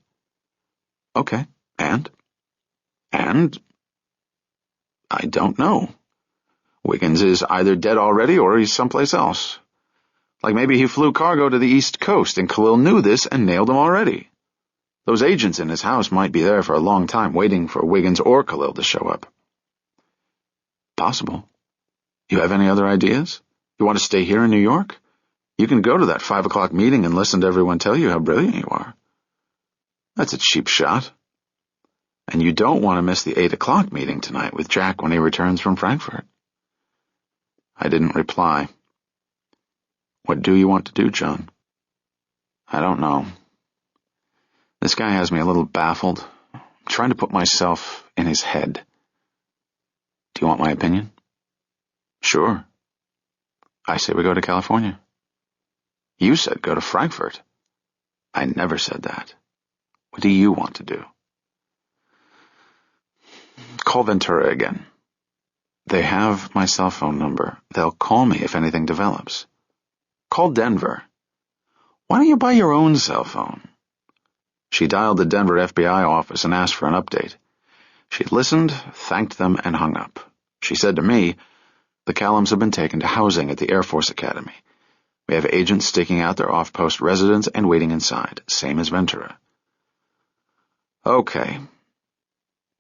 Okay, and? And? I don't know. Wiggins is either dead already or he's someplace else. Like maybe he flew cargo to the East Coast and Khalil knew this and nailed him already. Those agents in his house might be there for a long time waiting for Wiggins or Khalil to show up. Possible. You have any other ideas? You want to stay here in New York? You can go to that 5 o'clock meeting and listen to everyone tell you how brilliant you are. That's a cheap shot. And you don't want to miss the 8 o'clock meeting tonight with Jack when he returns from Frankfurt. I didn't reply. What do you want to do, John? I don't know. This guy has me a little baffled. I'm trying to put myself in his head. Do you want my opinion? Sure. I say we go to California. You said go to Frankfurt. I never said that. What do you want to do? Call Ventura again. They have my cell phone number. They'll call me if anything develops. Call Denver. Why don't you buy your own cell phone? She dialed the Denver FBI office and asked for an update. She listened, thanked them, and hung up. She said to me, the Callums have been taken to housing at the Air Force Academy. We have agents staking out their off-post residence and waiting inside, same as Ventura. Okay.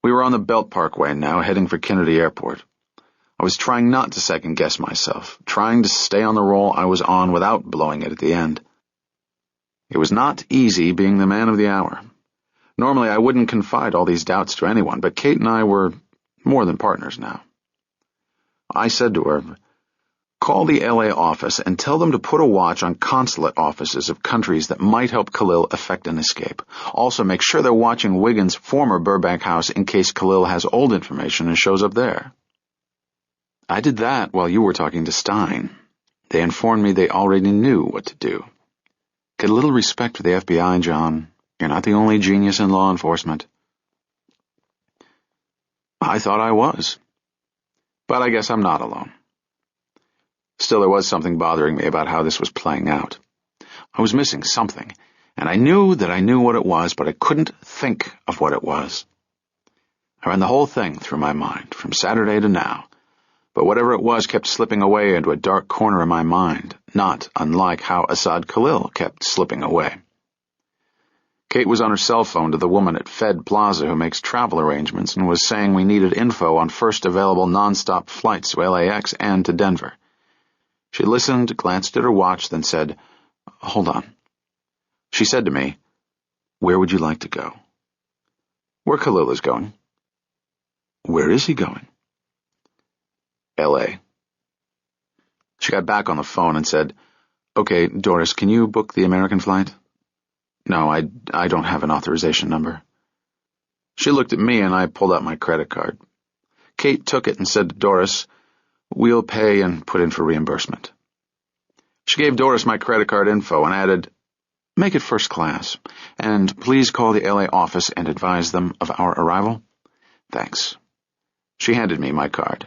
We were on the Belt Parkway now, heading for Kennedy Airport. I was trying not to second-guess myself, trying to stay on the roll I was on without blowing it at the end. It was not easy being the man of the hour. Normally I wouldn't confide all these doubts to anyone, but Kate and I were more than partners now. I said to her, call the LA office and tell them to put a watch on consulate offices of countries that might help Khalil effect an escape. Also make sure they're watching Wiggins' former Burbank house in case Khalil has old information and shows up there. I did that while you were talking to Stein. They informed me they already knew what to do. Get a little respect for the FBI, John. You're not the only genius in law enforcement. I thought I was. But I guess I'm not alone. Still, there was something bothering me about how this was playing out. I was missing something, and I knew that I knew what it was, but I couldn't think of what it was. I ran the whole thing through my mind, from Saturday to now, but whatever it was kept slipping away into a dark corner in my mind, not unlike how Assad Khalil kept slipping away. Kate was on her cell phone to the woman at Fed Plaza who makes travel arrangements and was saying we needed info on first available non-stop flights to LAX and to Denver. She listened, glanced at her watch, then said, Hold on. She said to me, Where would you like to go? Where Khalil is going. Where is he going? L.A. She got back on the phone and said, Okay, Doris, can you book the American flight? No, I don't have an authorization number. She looked at me and I pulled out my credit card. Kate took it and said to Doris, We'll pay and put in for reimbursement. She gave Doris my credit card info and added, Make it first class, and please call the LA office and advise them of our arrival. Thanks. She handed me my card.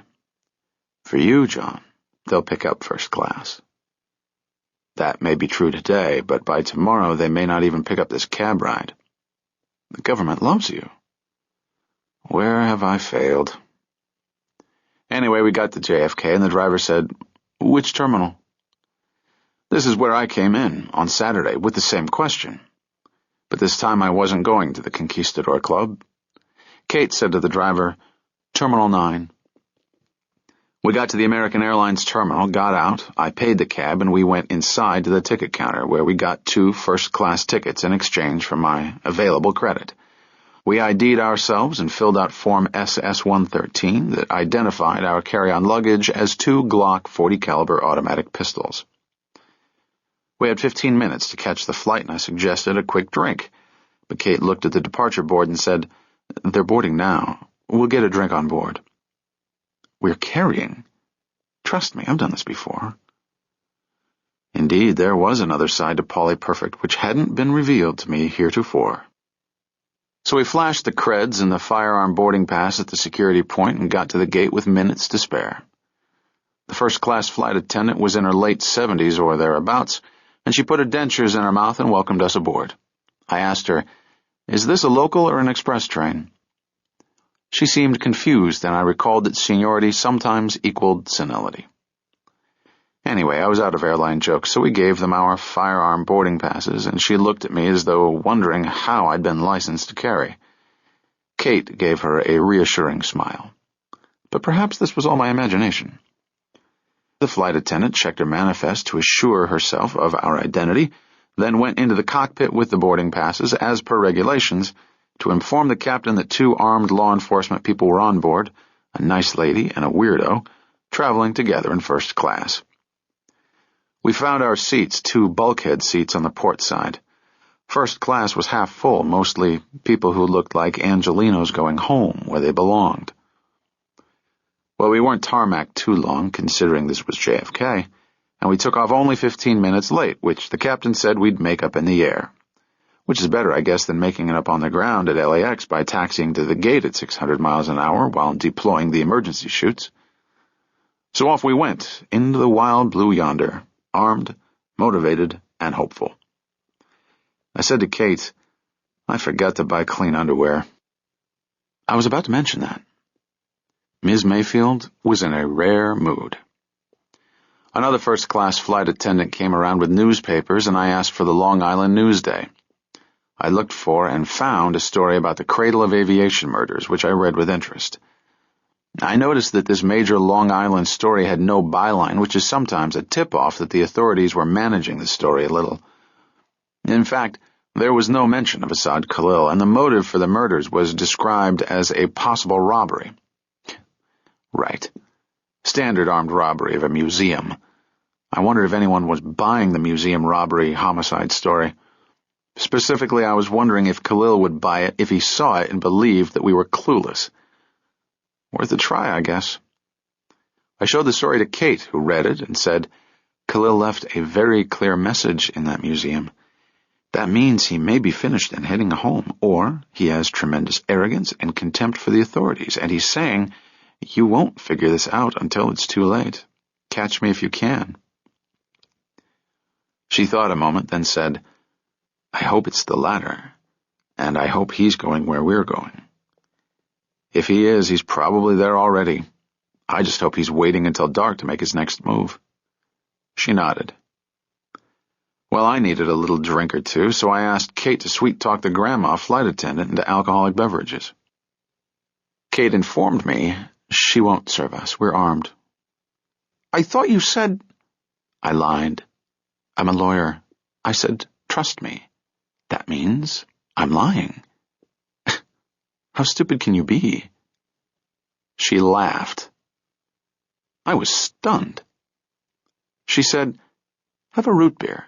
For you, John. they'll pick up first class. That may be true today, but by tomorrow they may not even pick up this cab ride. The government loves you. Where have I failed? Anyway, we got to JFK, and the driver said, "Which terminal?" This is where I came in, on Saturday, with the same question. But this time I wasn't going to the Conquistador Club. Kate said to the driver, "Terminal 9. We got to the American Airlines terminal, got out, I paid the cab, and we went inside to the ticket counter, where we got 2 first-class tickets in exchange for my available credit. We ID'd ourselves and filled out Form SS-113 that identified our carry-on luggage as 2 Glock 40 caliber automatic pistols. We had 15 minutes to catch the flight, and I suggested a quick drink. But Kate looked at the departure board and said, "They're boarding now. We'll get a drink on board." "We're carrying. Trust me, I've done this before." Indeed, there was another side to Polly Perfect which hadn't been revealed to me heretofore. So we flashed the creds and the firearm boarding pass at the security point and got to the gate with minutes to spare. The first-class flight attendant was in her late 70s or thereabouts, and she put her dentures in her mouth and welcomed us aboard. I asked her, "Is this a local or an express train?" She seemed confused, and I recalled that seniority sometimes equaled senility. Anyway, I was out of airline jokes, so we gave them our firearm boarding passes, and she looked at me as though wondering how I'd been licensed to carry. Kate gave her a reassuring smile. But perhaps this was all my imagination. The flight attendant checked her manifest to assure herself of our identity, then went into the cockpit with the boarding passes, as per regulations, to inform the captain that 2 armed law enforcement people were on board, a nice lady and a weirdo, traveling together in first class. We found our seats, 2 bulkhead seats on the port side. First class was half full, mostly people who looked like Angelinos going home where they belonged. Well, we weren't tarmacked too long, considering this was JFK, and we took off only 15 minutes late, which the captain said we'd make up in the air. Which is better, I guess, than making it up on the ground at LAX by taxiing to the gate at 600 miles an hour while deploying the emergency chutes. So off we went, into the wild blue yonder, armed, motivated, and hopeful. I said to Kate, "I forgot to buy clean underwear." I was about to mention that. Ms. Mayfield was in a rare mood. Another first-class flight attendant came around with newspapers, and I asked for the Long Island Newsday. I looked for and found a story about the Cradle of Aviation murders, which I read with interest. I noticed that this major Long Island story had no byline, which is sometimes a tip-off that the authorities were managing the story a little. In fact, there was no mention of Asad Khalil, and the motive for the murders was described as a possible robbery. Right. Standard armed robbery of a museum. I wondered if anyone was buying the museum robbery homicide story. Specifically, I was wondering if Khalil would buy it if he saw it and believed that we were clueless. Worth a try, I guess. I showed the story to Kate, who read it and said, "Khalil left a very clear message in that museum. That means he may be finished and heading home, or he has tremendous arrogance and contempt for the authorities, and he's saying, 'You won't figure this out until it's too late. Catch me if you can.'" She thought a moment, then said, "I hope it's the latter, and I hope he's going where we're going. If he is, he's probably there already. I just hope he's waiting until dark to make his next move." She nodded. Well, I needed a little drink or two, so I asked Kate to sweet-talk the grandma flight attendant into alcoholic beverages. Kate informed me she won't serve us. We're armed. "I thought you said—" I lied. "I'm a lawyer. I said, trust me. That means I'm lying." How stupid can you be? She laughed. I was stunned. She said, "Have a root beer."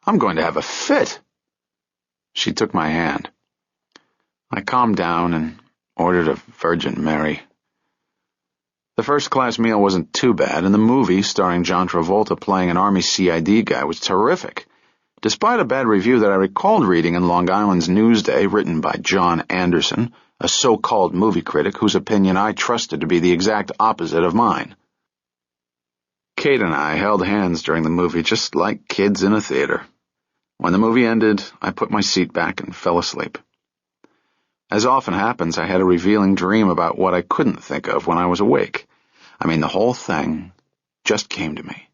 "I'm going to have a fit." She took my hand. I calmed down and ordered a Virgin Mary. The first-class meal wasn't too bad, and the movie, starring John Travolta playing an Army CID guy, was terrific, despite a bad review that I recalled reading in Long Island's Newsday, written by John Anderson, a so-called movie critic whose opinion I trusted to be the exact opposite of mine. Kate and I held hands during the movie just like kids in a theater. When the movie ended, I put my seat back and fell asleep. As often happens, I had a revealing dream about what I couldn't think of when I was awake. The whole thing just came to me.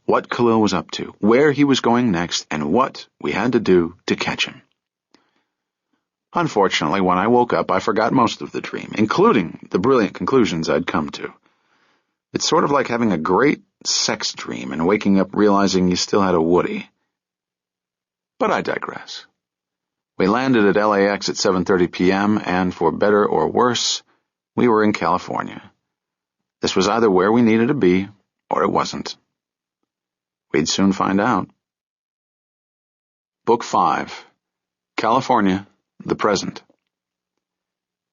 What Khalil was up to, where he was going next, and what we had to do to catch him. Unfortunately, when I woke up, I forgot most of the dream, including the brilliant conclusions I'd come to. It's sort of like having a great sex dream and waking up realizing you still had a Woody. But I digress. We landed at LAX at 7:30 p.m., and for better or worse, we were in California. This was either where we needed to be, or it wasn't. We'd soon find out. Book 5. California, the Present.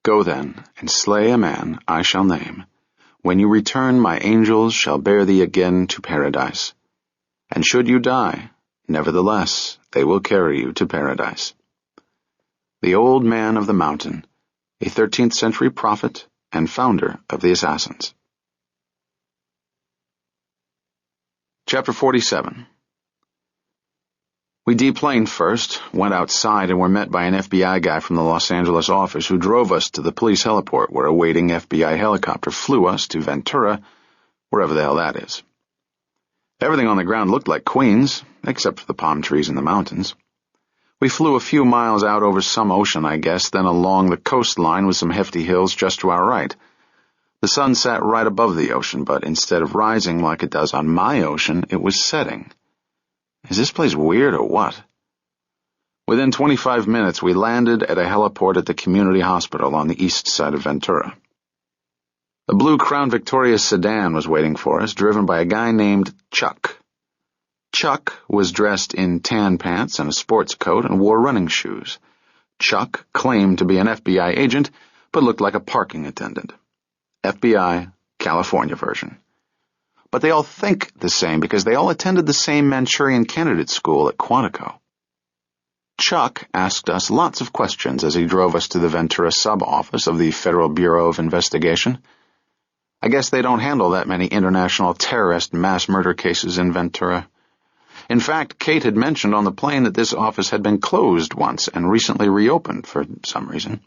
Go then, and slay a man I shall name. When you return, my angels shall bear thee again to paradise. And should you die, nevertheless, they will carry you to paradise. The Old Man of the Mountain, a 13th century prophet and founder of the Assassins. Chapter 47. We deplaned first, went outside, and were met by an FBI guy from the Los Angeles office who drove us to the police heliport where a waiting FBI helicopter flew us to Ventura, wherever the hell that is. Everything on the ground looked like Queens, except for the palm trees in the mountains. We flew a few miles out over some ocean, I guess, then along the coastline with some hefty hills just to our right. The sun sat right above the ocean, but instead of rising like it does on my ocean, it was setting. Is this place weird or what? Within 25 minutes, we landed at a heliport at the community hospital on the east side of Ventura. A blue Crown Victoria sedan was waiting for us, driven by a guy named Chuck. Chuck was dressed in tan pants and a sports coat and wore running shoes. Chuck claimed to be an FBI agent, but looked like a parking attendant. FBI, California version. But they all think the same because they all attended the same Manchurian candidate school at Quantico. Chuck asked us lots of questions as he drove us to the Ventura sub-office of the Federal Bureau of Investigation. I guess they don't handle that many international terrorist mass murder cases in Ventura. In fact, Kate had mentioned on the plane that this office had been closed once and recently reopened for some reason.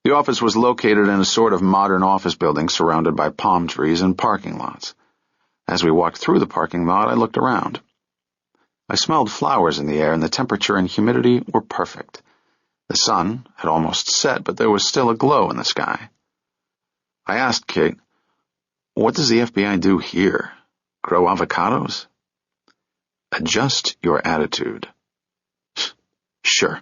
The office was located in a sort of modern office building surrounded by palm trees and parking lots. As we walked through the parking lot, I looked around. I smelled flowers in the air, and the temperature and humidity were perfect. The sun had almost set, but there was still a glow in the sky. I asked Kate, "What does the FBI do here? Grow avocados?" "Adjust your attitude." Sure.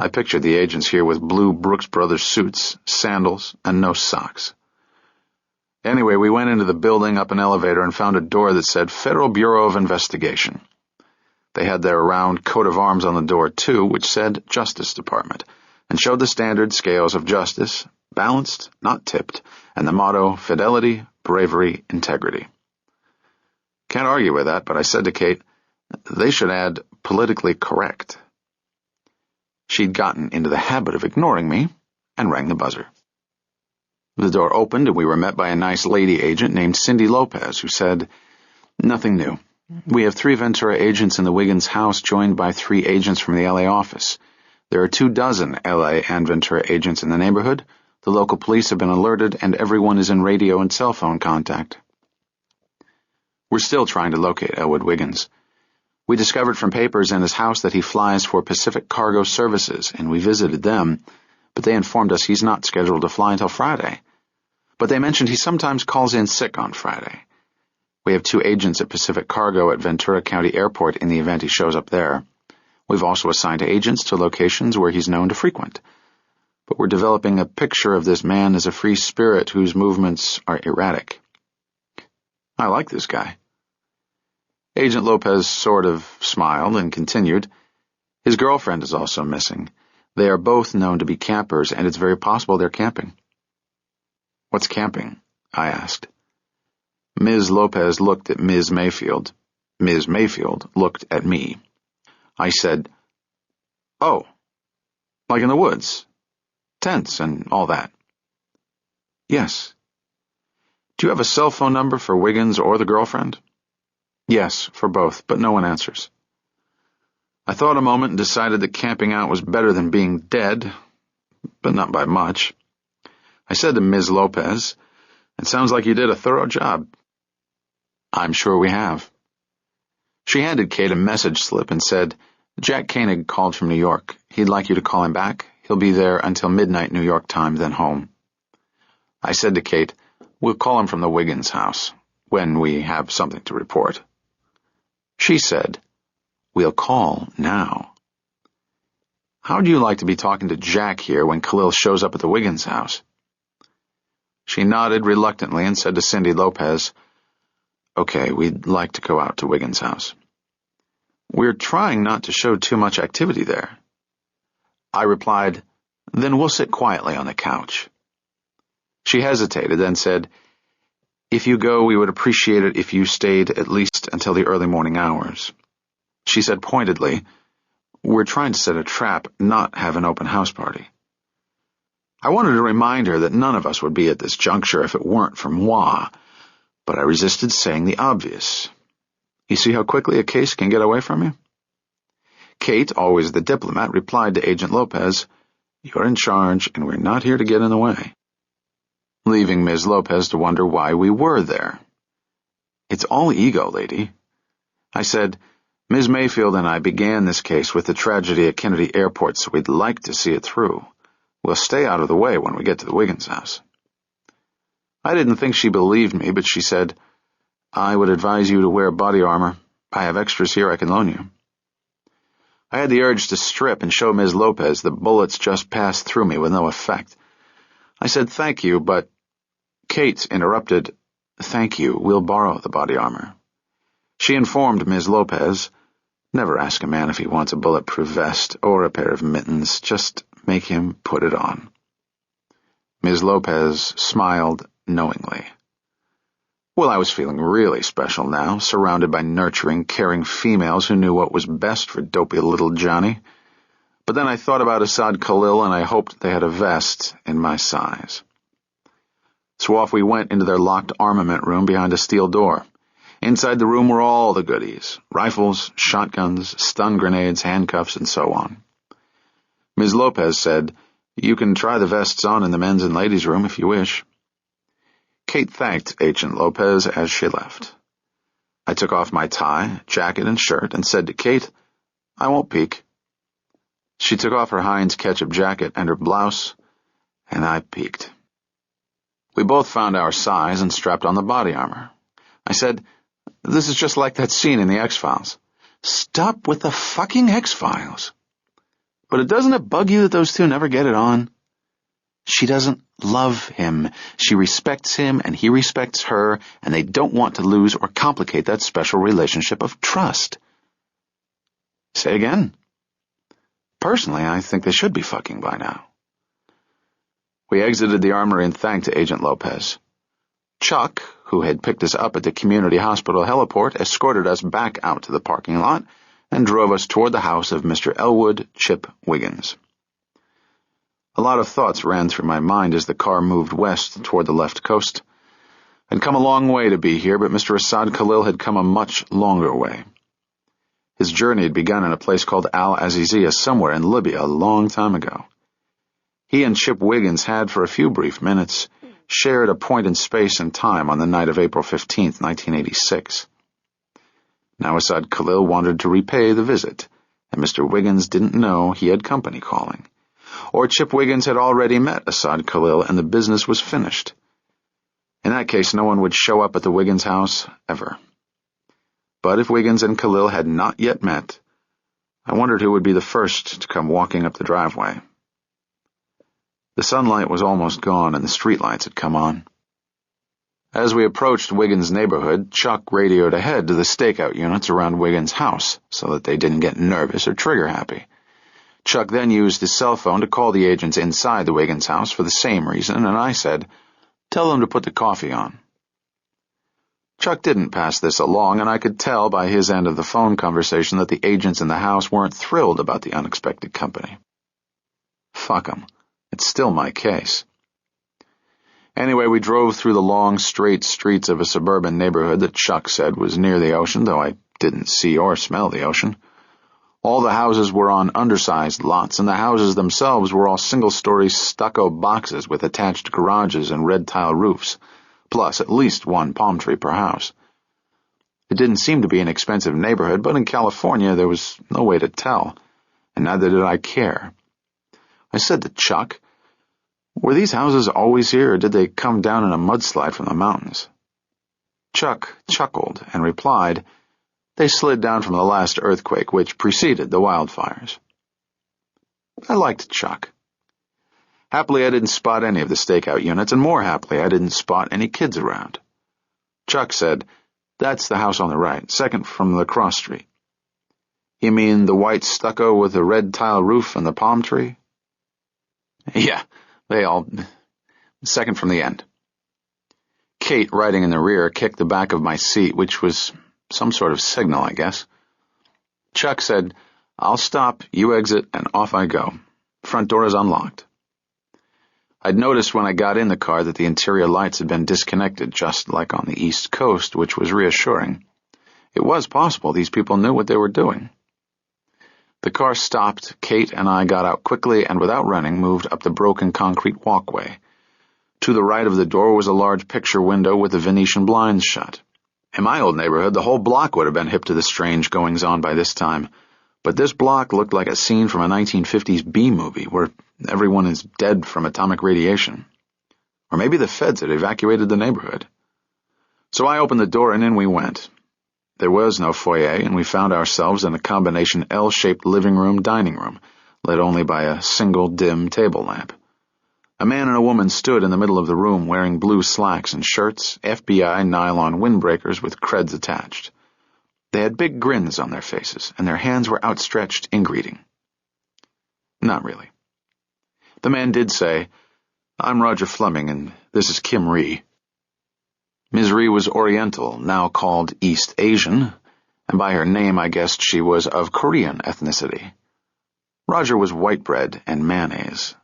I pictured the agents here with blue Brooks Brothers suits, sandals, and no socks. Anyway, we went into the building up an elevator and found a door that said Federal Bureau of Investigation. They had their round coat of arms on the door, too, which said Justice Department, and showed the standard scales of justice, balanced, not tipped, and the motto, fidelity, bravery, integrity. Can't argue with that, but I said to Kate, they should add politically correct. She'd gotten into the habit of ignoring me and rang the buzzer. The door opened and we were met by a nice lady agent named Cindy Lopez who said, "Nothing new. We have 3 Ventura agents in the Wiggins house joined by 3 agents from the LA office. There are 24 LA and Ventura agents in the neighborhood. The local police have been alerted and everyone is in radio and cell phone contact." We're still trying to locate Elwood Wiggins. We discovered from papers in his house that he flies for Pacific Cargo Services, and we visited them, but they informed us he's not scheduled to fly until Friday. But they mentioned he sometimes calls in sick on Friday. We have 2 agents at Pacific Cargo at Ventura County Airport in the event he shows up there. We've also assigned agents to locations where he's known to frequent. But we're developing a picture of this man as a free spirit whose movements are erratic. I like this guy. Agent Lopez sort of smiled and continued, "His girlfriend is also missing. They are both known to be campers, and it's very possible they're camping." "What's camping?" I asked. Ms. Lopez looked at Ms. Mayfield. Ms. Mayfield looked at me. I said, "Oh, like in the woods, tents and all that." "Yes." Do you have a cell phone number for Wiggins or the girlfriend? Yes, for both, but no one answers. I thought a moment and decided that camping out was better than being dead, but not by much. I said to Ms. Lopez, "It sounds like you did a thorough job." "I'm sure we have." She handed Kate a message slip and said, "Jack Koenig called from New York. He'd like you to call him back. He'll be there until midnight New York time, then home." I said to Kate, "We'll call him from the Wiggins house, when we have something to report." She said, "We'll call now." "How'd you like to be talking to Jack here when Khalil shows up at the Wiggins house?" She nodded reluctantly and said to Cindy Lopez, "Okay, we'd like to go out to Wiggins' house. We're trying not to show too much activity there." I replied, "Then we'll sit quietly on the couch." She hesitated, then said, "If you go, we would appreciate it if you stayed at least until the early morning hours." She said pointedly, "We're trying to set a trap, not have an open house party." I wanted to remind her that none of us would be at this juncture if it weren't for moi, but I resisted saying the obvious. You see how quickly a case can get away from you? Kate, always the diplomat, replied to Agent Lopez, "You're in charge, and we're not here to get in the way," leaving Ms. Lopez to wonder why we were there. "It's all ego, lady." I said, "Ms. Mayfield and I began this case with the tragedy at Kennedy Airport, so we'd like to see it through. We'll stay out of the way when we get to the Wiggins house." I didn't think she believed me, but she said, "I would advise you to wear body armor. I have extras here I can loan you." I had the urge to strip and show Ms. Lopez the bullets just passed through me with no effect. I said, "Thank you, but—" Kate interrupted, "Thank you, we'll borrow the body armor." She informed Ms. Lopez, "Never ask a man if he wants a bulletproof vest or a pair of mittens. Just make him put it on." Ms. Lopez smiled knowingly. Well, I was feeling really special now, surrounded by nurturing, caring females who knew what was best for dopey little Johnny. But then I thought about Assad Khalil, and I hoped they had a vest in my size. So off we went into their locked armament room behind a steel door. Inside the room were all the goodies: rifles, shotguns, stun grenades, handcuffs, and so on. Ms. Lopez said, "You can try the vests on in the men's and ladies' room if you wish." Kate thanked Agent Lopez as she left. I took off my tie, jacket, and shirt and said to Kate, "I won't peek." She took off her Heinz ketchup jacket and her blouse, and I peeked. We both found our size and strapped on the body armor. I said, "This is just like that scene in the X-Files." "Stop with the fucking X-Files." "But doesn't it bug you that those two never get it on?" "She doesn't love him. She respects him, and he respects her, and they don't want to lose or complicate that special relationship of trust." "Say again." "Personally, I think they should be fucking by now." We exited the armory and thanked Agent Lopez. Chuck, who had picked us up at the community hospital heliport, escorted us back out to the parking lot and drove us toward the house of Mr. Elwood Chip Wiggins. A lot of thoughts ran through my mind as the car moved west toward the left coast. I'd come a long way to be here, but Mr. Assad Khalil had come a much longer way. His journey had begun in a place called Al-Azizia somewhere in Libya a long time ago. He and Chip Wiggins had, for a few brief minutes, shared a point in space and time on the night of April 15th, 1986. Now Assad Khalil wanted to repay the visit, and Mr. Wiggins didn't know he had company calling. Or Chip Wiggins had already met Assad Khalil and the business was finished. In that case, no one would show up at the Wiggins house ever. But if Wiggins and Khalil had not yet met, I wondered who would be the first to come walking up the driveway. The sunlight was almost gone and the streetlights had come on. As we approached Wiggins' neighborhood, Chuck radioed ahead to the stakeout units around Wiggins' house so that they didn't get nervous or trigger-happy. Chuck then used his cell phone to call the agents inside the Wiggins house for the same reason, and I said, "Tell them to put the coffee on." Chuck didn't pass this along, and I could tell by his end of the phone conversation that the agents in the house weren't thrilled about the unexpected company. Fuck 'em. It's still my case. Anyway, we drove through the long, straight streets of a suburban neighborhood that Chuck said was near the ocean, though I didn't see or smell the ocean. All the houses were on undersized lots, and the houses themselves were all single-story stucco boxes with attached garages and red-tile roofs, plus at least one palm tree per house. It didn't seem to be an expensive neighborhood, but in California there was no way to tell, and neither did I care. I said to Chuck, "Were these houses always here, or did they come down in a mudslide from the mountains?" Chuck chuckled and replied, "They slid down from the last earthquake, which preceded the wildfires." I liked Chuck. Happily, I didn't spot any of the stakeout units, and more happily, I didn't spot any kids around. Chuck said, "That's the house on the right, second from the cross street." "You mean the white stucco with the red tile roof and the palm tree?" "Yeah, second from the end." Kate, riding in the rear, kicked the back of my seat, which was some sort of signal, I guess. Chuck said, "I'll stop, you exit, and off I go. Front door is unlocked." I'd noticed when I got in the car that the interior lights had been disconnected, just like on the East Coast, which was reassuring. It was possible these people knew what they were doing. The car stopped, Kate and I got out quickly and without running moved up the broken concrete walkway. To the right of the door was a large picture window with the Venetian blinds shut. In my old neighborhood, the whole block would have been hip to the strange goings-on by this time, but this block looked like a scene from a 1950s B-movie where everyone is dead from atomic radiation. Or maybe the feds had evacuated the neighborhood. So I opened the door and in we went. There was no foyer, and we found ourselves in a combination L-shaped living room-dining room, lit only by a single dim table lamp. A man and a woman stood in the middle of the room wearing blue slacks and shirts, FBI nylon windbreakers with creds attached. They had big grins on their faces, and their hands were outstretched in greeting. Not really. The man did say, "I'm Roger Fleming, and this is Kim Rhee." Ms. Rhee was Oriental, now called East Asian, and by her name I guessed she was of Korean ethnicity. Roger was white bread and mayonnaise.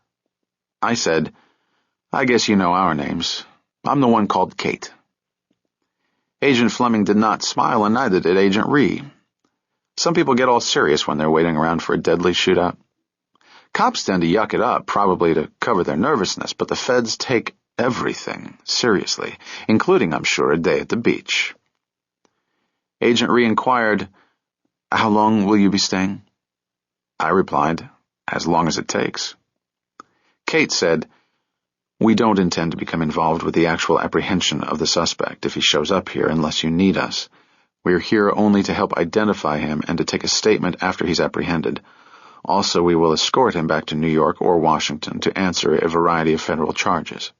I said, "I guess you know our names. I'm the one called Kate." Agent Fleming did not smile, and neither did Agent Rhee. Some people get all serious when they're waiting around for a deadly shootout. Cops tend to yuck it up, probably to cover their nervousness, but the feds take everything seriously, including, I'm sure, a day at the beach. Agent Rhee inquired, "How long will you be staying?" I replied, "As long as it takes." Kate said, "We don't intend to become involved with the actual apprehension of the suspect if he shows up here unless you need us. We're here only to help identify him and to take a statement after he's apprehended. Also, we will escort him back to New York or Washington to answer a variety of federal charges."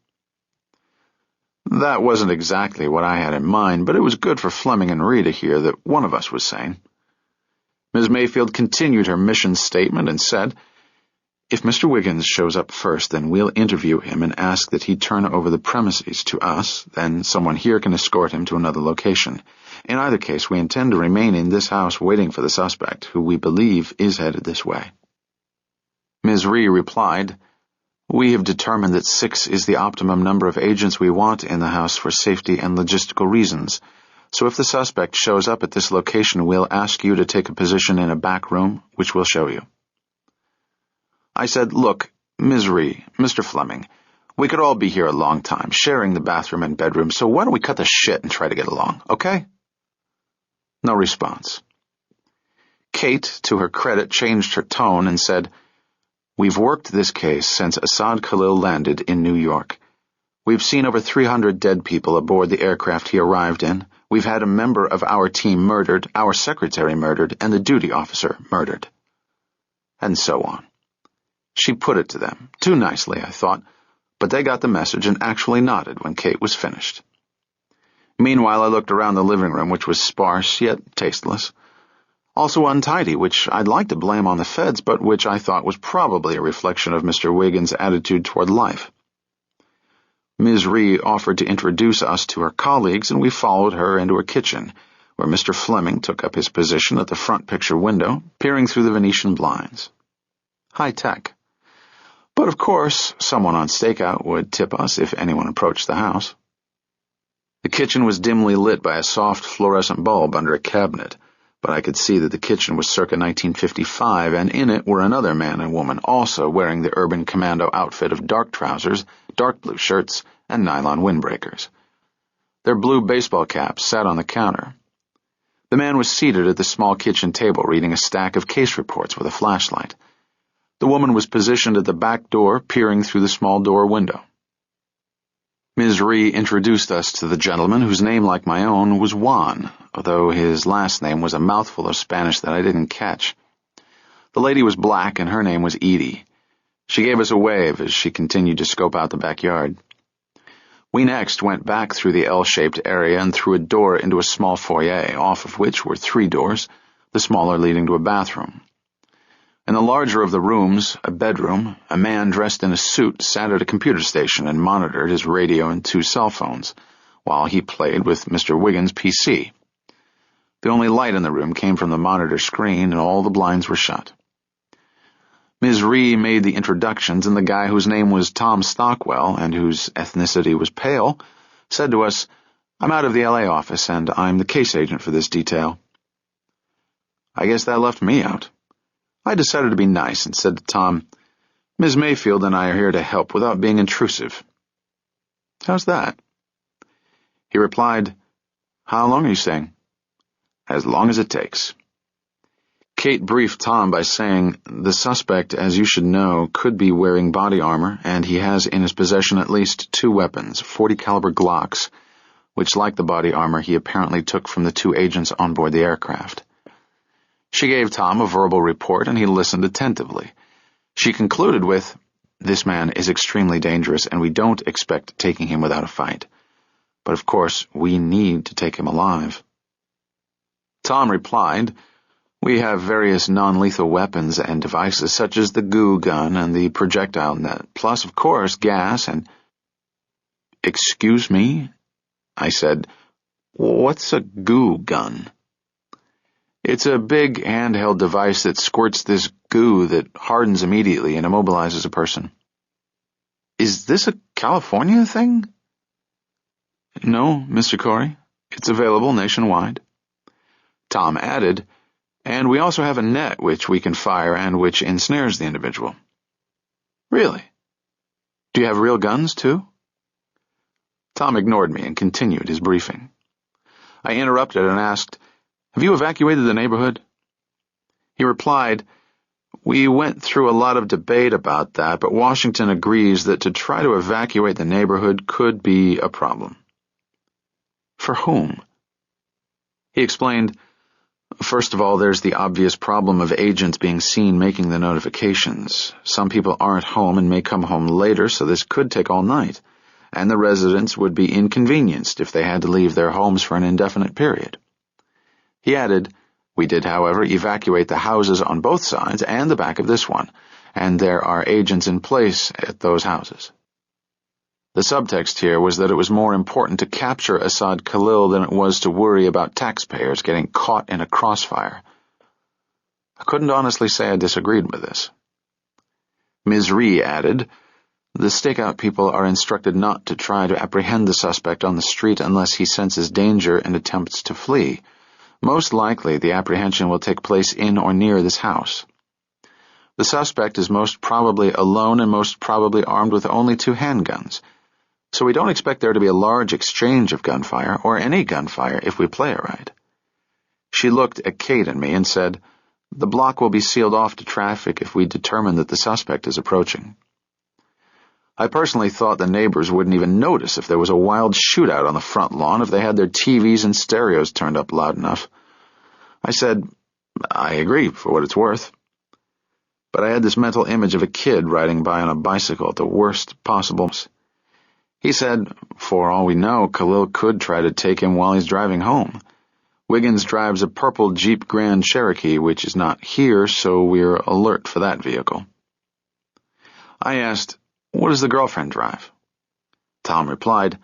That wasn't exactly what I had in mind, but it was good for Fleming and Rhee to hear that one of us was sane. Ms. Mayfield continued her mission statement and said, "If Mr. Wiggins shows up first, then we'll interview him and ask that he turn over the premises to us, then someone here can escort him to another location. In either case, we intend to remain in this house waiting for the suspect, who we believe is headed this way." Ms. Rhee replied, "We have determined that 6 is the optimum number of agents we want in the house for safety and logistical reasons. So if the suspect shows up at this location, we'll ask you to take a position in a back room, which we'll show you." I said, "Look, Ms. Rhee, Mr. Fleming, we could all be here a long time, sharing the bathroom and bedroom, so why don't we cut the shit and try to get along, okay?" No response. Kate, to her credit, changed her tone and said, "We've worked this case since Assad Khalil landed in New York. We've seen over 300 dead people aboard the aircraft he arrived in. We've had a member of our team murdered, our secretary murdered, and the duty officer murdered." And so on. She put it to them, too nicely, I thought, but they got the message and actually nodded when Kate was finished. Meanwhile, I looked around the living room, which was sparse yet tasteless. Also untidy, which I'd like to blame on the feds, but which I thought was probably a reflection of Mr. Wiggins' attitude toward life. Ms. Rhee offered to introduce us to her colleagues, and we followed her into her kitchen, where Mr. Fleming took up his position at the front picture window, peering through the Venetian blinds. High tech. But of course, someone on stakeout would tip us if anyone approached the house. The kitchen was dimly lit by a soft fluorescent bulb under a cabinet, but I could see that the kitchen was circa 1955, and in it were another man and woman, also wearing the urban commando outfit of dark trousers, dark blue shirts, and nylon windbreakers. Their blue baseball caps sat on the counter. The man was seated at the small kitchen table reading a stack of case reports with a flashlight. The woman was positioned at the back door, peering through the small door window. Ms. Rhee introduced us to the gentleman whose name, like my own, was Juan, although his last name was a mouthful of Spanish that I didn't catch. The lady was black, and her name was Edie. She gave us a wave as she continued to scope out the backyard. We next went back through the L-shaped area and through a door into a small foyer, off of which were 3 doors, the smaller leading to a bathroom. In the larger of the rooms, a bedroom, a man dressed in a suit sat at a computer station and monitored his radio and 2 cell phones, while he played with Mr. Wiggins' PC. The only light in the room came from the monitor screen, and all the blinds were shut. Ms. Rhee made the introductions, and the guy whose name was Tom Stockwell, and whose ethnicity was pale, said to us, "I'm out of the L.A. office, and I'm the case agent for this detail." I guess that left me out. I decided to be nice and said to Tom, "Ms. Mayfield and I are here to help without being intrusive." "How's that?" He replied, "How long are you staying?" "As long as it takes." Kate briefed Tom by saying, "The suspect, as you should know, could be wearing body armor, and he has in his possession at least 2 weapons, 40 caliber Glocks, which, like the body armor, he apparently took from the 2 agents on board the aircraft." She gave Tom a verbal report, and he listened attentively. She concluded with, "This man is extremely dangerous, and we don't expect taking him without a fight. But of course, we need to take him alive." Tom replied, "We have various non-lethal weapons and devices, such as the goo gun and the projectile net, plus, of course, gas and—" "Excuse me?" I said. "What's a goo gun?" "It's a big handheld device that squirts this goo that hardens immediately and immobilizes a person." "Is this a California thing?" "No, Mr. Corey. It's available nationwide." Tom added, "And we also have a net which we can fire and which ensnares the individual." "Really? Do you have real guns, too?" Tom ignored me and continued his briefing. I interrupted and asked, "Have you evacuated the neighborhood?" He replied, "We went through a lot of debate about that, but Washington agrees that to try to evacuate the neighborhood could be a problem." "For whom?" He explained, "First of all, there's the obvious problem of agents being seen making the notifications. Some people aren't home and may come home later, so this could take all night, and the residents would be inconvenienced if they had to leave their homes for an indefinite period." He added, "We did, however, evacuate the houses on both sides and the back of this one, and there are agents in place at those houses." The subtext here was that it was more important to capture Assad Khalil than it was to worry about taxpayers getting caught in a crossfire. I couldn't honestly say I disagreed with this. Ms. Rhee added, "The stakeout people are instructed not to try to apprehend the suspect on the street unless he senses danger and attempts to flee. Most likely, the apprehension will take place in or near this house. The suspect is most probably alone and most probably armed with only 2 handguns, so we don't expect there to be a large exchange of gunfire, or any gunfire, if we play it right." She looked at Kate and me and said, "The block will be sealed off to traffic if we determine that the suspect is approaching." I personally thought the neighbors wouldn't even notice if there was a wild shootout on the front lawn if they had their TVs and stereos turned up loud enough. I said, "I agree, for what it's worth." But I had this mental image of a kid riding by on a bicycle at the worst possible. He said, "For all we know, Khalil could try to take him while he's driving home. Wiggins drives a purple Jeep Grand Cherokee, which is not here, so we're alert for that vehicle." I asked, "What does the girlfriend drive?" Tom replied,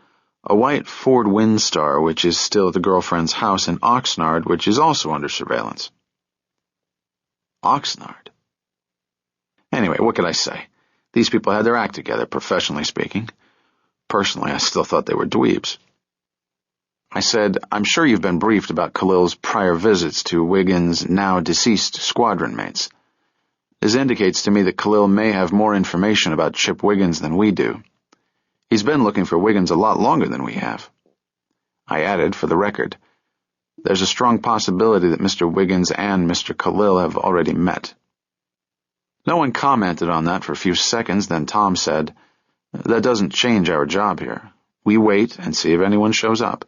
"A white Ford Windstar, which is still at the girlfriend's house in Oxnard, which is also under surveillance." Oxnard? Anyway, what could I say? These people had their act together, professionally speaking. Personally, I still thought they were dweebs. I said, I'm sure you've been briefed about Khalil's prior visits to Wiggins' now-deceased squadron mates. This indicates to me that Khalil may have more information about Chip Wiggins than we do. He's been looking for Wiggins a lot longer than we have. I added, for the record, there's a strong possibility that Mr. Wiggins and Mr. Khalil have already met. No one commented on that for a few seconds, then Tom said, that doesn't change our job here. We wait and see if anyone shows up.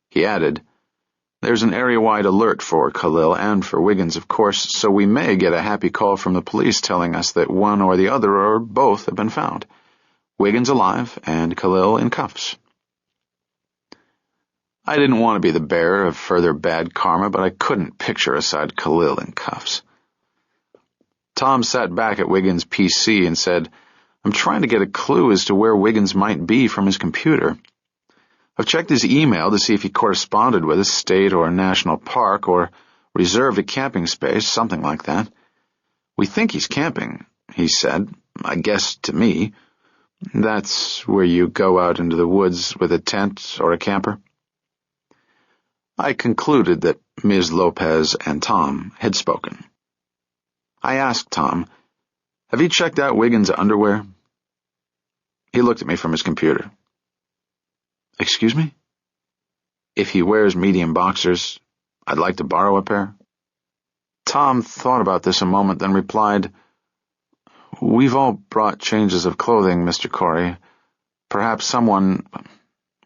He added, there's an area-wide alert for Khalil and for Wiggins, of course, so we may get a happy call from the police telling us that one or the other or both have been found. Wiggins alive and Khalil in cuffs. I didn't want to be the bearer of further bad karma, but I couldn't picture a side Khalil in cuffs. Tom sat back at Wiggins' PC and said, I'm trying to get a clue as to where Wiggins might be from his computer. I've checked his email to see if he corresponded with a state or a national park or reserved a camping space, something like that. We think he's camping, he said, I guess to me. That's where you go out into the woods with a tent or a camper. I concluded that Ms. Lopez and Tom had spoken. I asked Tom, have you checked out Wiggins' underwear? He looked at me from his computer. Excuse me? If he wears medium boxers, I'd like to borrow a pair. Tom thought about this a moment, then replied, We've all brought changes of clothing, Mr. Corey. Perhaps someone,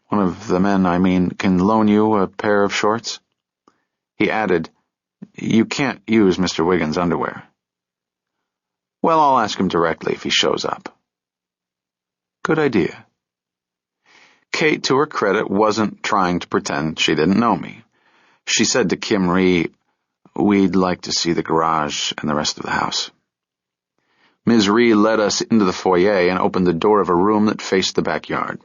one of the men, I mean, can loan you a pair of shorts? He added, You can't use Mr. Wiggins' underwear. Well, I'll ask him directly if he shows up. Good idea. Kate, to her credit, wasn't trying to pretend she didn't know me. She said to Kim Rhee, We'd like to see the garage and the rest of the house. Ms. Rhee led us into the foyer and opened the door of a room that faced the backyard.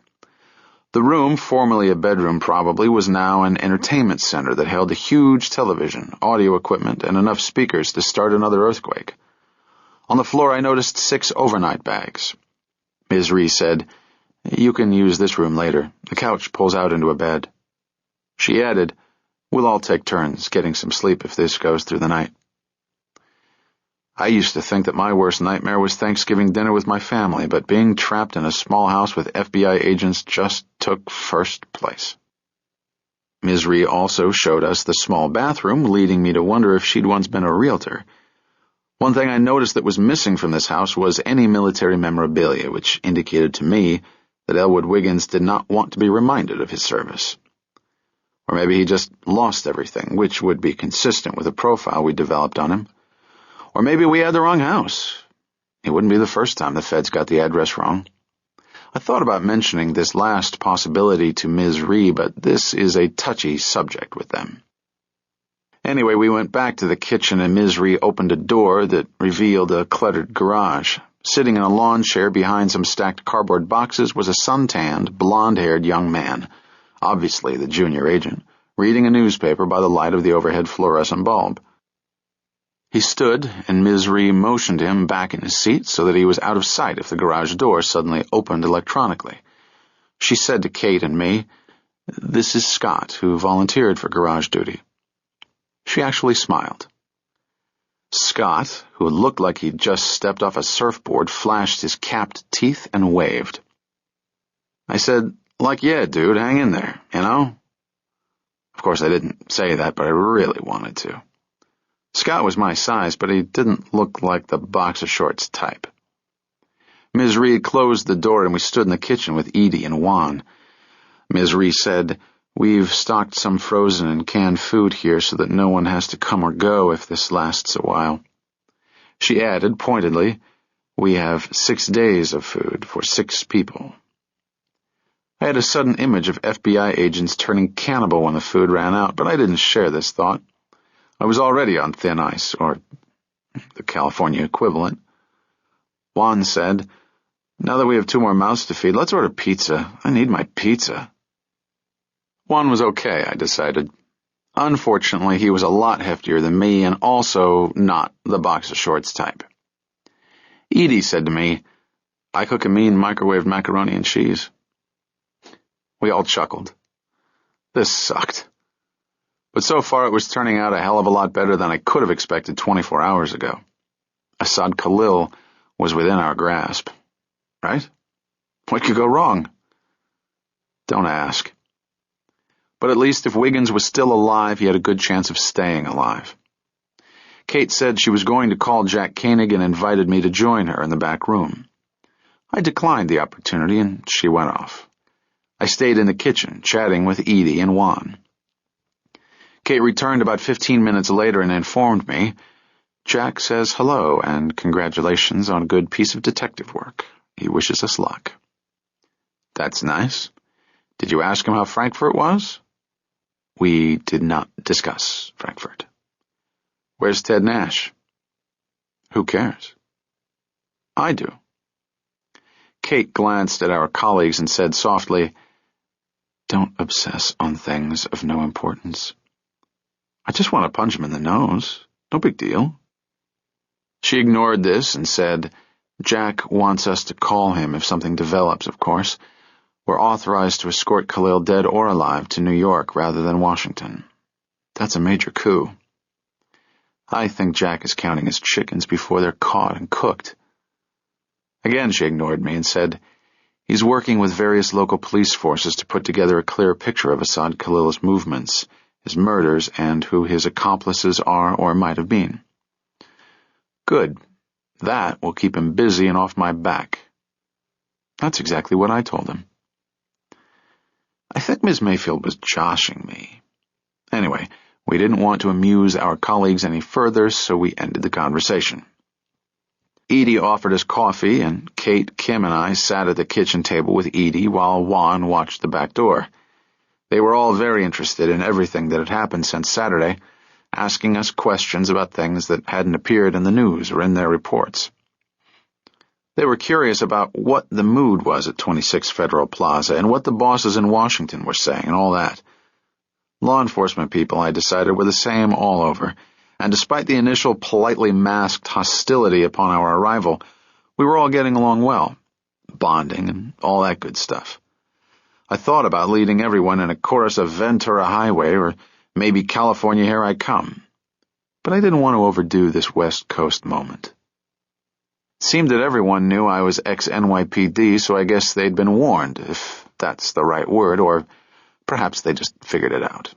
The room, formerly a bedroom probably, was now an entertainment center that held a huge television, audio equipment, and enough speakers to start another earthquake. On the floor I noticed 6 overnight bags. Ms. Rhee said, You can use this room later. The couch pulls out into a bed. She added, We'll all take turns getting some sleep if this goes through the night. I used to think that my worst nightmare was Thanksgiving dinner with my family, but being trapped in a small house with FBI agents just took first place. Ms. Rhee also showed us the small bathroom, leading me to wonder if she'd once been a realtor. One thing I noticed that was missing from this house was any military memorabilia, which indicated to me that Elwood Wiggins did not want to be reminded of his service. Or maybe he just lost everything, which would be consistent with the profile we developed on him. Or maybe we had the wrong house. It wouldn't be the first time the feds got the address wrong. I thought about mentioning this last possibility to Ms. Rhee, but this is a touchy subject with them. Anyway, we went back to the kitchen and Ms. Rhee opened a door that revealed a cluttered garage. Sitting in a lawn chair behind some stacked cardboard boxes was a suntanned, blonde-haired young man, obviously the junior agent, reading a newspaper by the light of the overhead fluorescent bulb. He stood, and Ms. Rhee motioned him back in his seat so that he was out of sight if the garage door suddenly opened electronically. She said to Kate and me, This is Scott, who volunteered for garage duty. She actually smiled. Scott, who looked like he'd just stepped off a surfboard, flashed his capped teeth and waved. I said, Yeah, dude, hang in there, you know? Of course, I didn't say that, but I really wanted to. Scott was my size, but he didn't look like the boxer shorts type. Ms. Rhee closed the door and we stood in the kitchen with Edie and Juan. Ms. Rhee said, We've stocked some frozen and canned food here so that no one has to come or go if this lasts a while. She added, pointedly, We have 6 days of food for 6 people. I had a sudden image of FBI agents turning cannibal when the food ran out, but I didn't share this thought. I was already on thin ice, or the California equivalent. Juan said, Now that we have 2 more mouths to feed, let's order pizza. I need my pizza. Juan was okay, I decided. Unfortunately, he was a lot heftier than me and also not the boxer shorts type. Edie said to me, I cook a mean microwaved macaroni and cheese. We all chuckled. This sucked. But so far it was turning out a hell of a lot better than I could have expected 24 hours ago. Asad Khalil was within our grasp. Right? What could go wrong? Don't ask. But at least if Wiggins was still alive, he had a good chance of staying alive. Kate said she was going to call Jack Koenig and invited me to join her in the back room. I declined the opportunity, and she went off. I stayed in the kitchen, chatting with Edie and Juan. Kate returned about 15 minutes later and informed me, "Jack says hello and congratulations on a good piece of detective work. He wishes us luck." "That's nice. Did you ask him how Frankfurt was?" "We did not discuss Frankfurt." "Where's Ted Nash?" "Who cares?" "I do." Kate glanced at our colleagues and said softly, "Don't obsess on things of no importance." "I just want to punch him in the nose. No big deal." She ignored this and said, "Jack wants us to call him if something develops, of course. We're authorized to escort Khalil dead or alive to New York rather than Washington. That's a major coup. I think Jack is counting his chickens before they're caught and cooked." Again she ignored me and said, "He's working with various local police forces to put together a clear picture of Asad Khalil's movements, his murders, and who his accomplices are or might have been." "Good. That will keep him busy and off my back." That's exactly what I told him. I think Miss Mayfield was joshing me. Anyway, we didn't want to amuse our colleagues any further, so we ended the conversation. Edie offered us coffee, and Kate, Kim, and I sat at the kitchen table with Edie while Juan watched the back door. They were all very interested in everything that had happened since Saturday, asking us questions about things that hadn't appeared in the news or in their reports. They were curious about what the mood was at 26 Federal Plaza and what the bosses in Washington were saying and all that. Law enforcement people, I decided, were the same all over, and despite the initial politely masked hostility upon our arrival, we were all getting along well, bonding and all that good stuff. I thought about leading everyone in a chorus of Ventura Highway or maybe California Here I Come, but I didn't want to overdo this West Coast moment. It seemed that everyone knew I was ex-NYPD, so I guess they'd been warned, if that's the right word, or perhaps they just figured it out.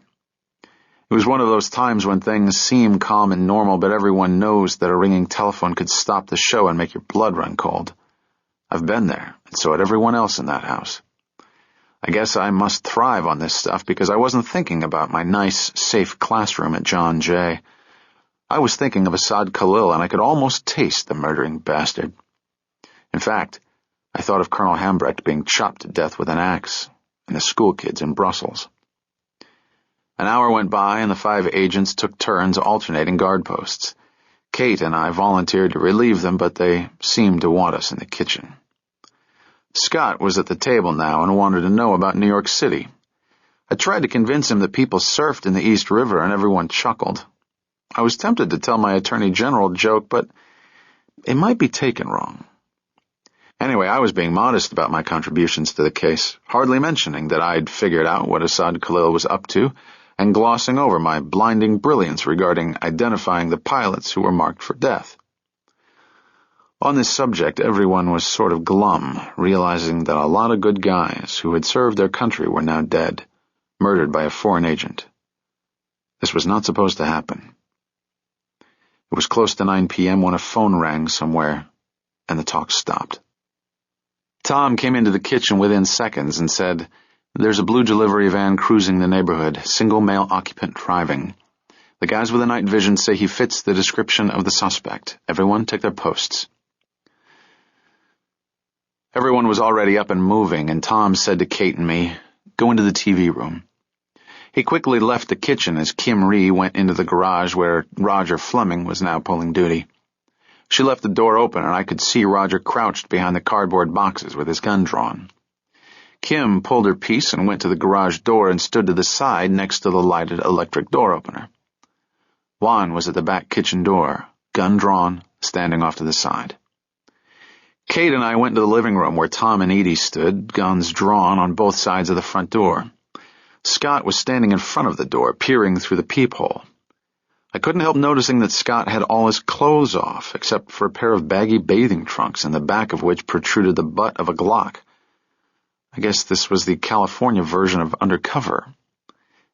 It was one of those times when things seem calm and normal, but everyone knows that a ringing telephone could stop the show and make your blood run cold. I've been there, and so had everyone else in that house. I guess I must thrive on this stuff because I wasn't thinking about my nice, safe classroom at John Jay. I was thinking of Asad Khalil, and I could almost taste the murdering bastard. In fact, I thought of Colonel Hambrecht being chopped to death with an axe, and the schoolkids in Brussels. An hour went by, and the 5 agents took turns alternating guard posts. Kate and I volunteered to relieve them, but they seemed to want us in the kitchen. Scott was at the table now and wanted to know about New York City. I tried to convince him that people surfed in the East River, and everyone chuckled. I was tempted to tell my Attorney General joke, but it might be taken wrong. Anyway, I was being modest about my contributions to the case, hardly mentioning that I'd figured out what Asad Khalil was up to, and glossing over my blinding brilliance regarding identifying the pilots who were marked for death. On this subject, everyone was sort of glum, realizing that a lot of good guys who had served their country were now dead, murdered by a foreign agent. This was not supposed to happen. It was close to 9 p.m. when a phone rang somewhere, and the talk stopped. Tom came into the kitchen within seconds and said, "There's a blue delivery van cruising the neighborhood, single male occupant driving. The guys with the night vision say he fits the description of the suspect. Everyone take their posts." Everyone was already up and moving, and Tom said to Kate and me, "Go into the TV room." He quickly left the kitchen as Kim Ree went into the garage where Roger Fleming was now pulling duty. She left the door open, and I could see Roger crouched behind the cardboard boxes with his gun drawn. Kim pulled her piece and went to the garage door and stood to the side next to the lighted electric door opener. Juan was at the back kitchen door, gun drawn, standing off to the side. Kate and I went into the living room where Tom and Edie stood, guns drawn on both sides of the front door. Scott was standing in front of the door, peering through the peephole. I couldn't help noticing that Scott had all his clothes off, except for a pair of baggy bathing trunks in the back of which protruded the butt of a Glock. I guess this was the California version of undercover.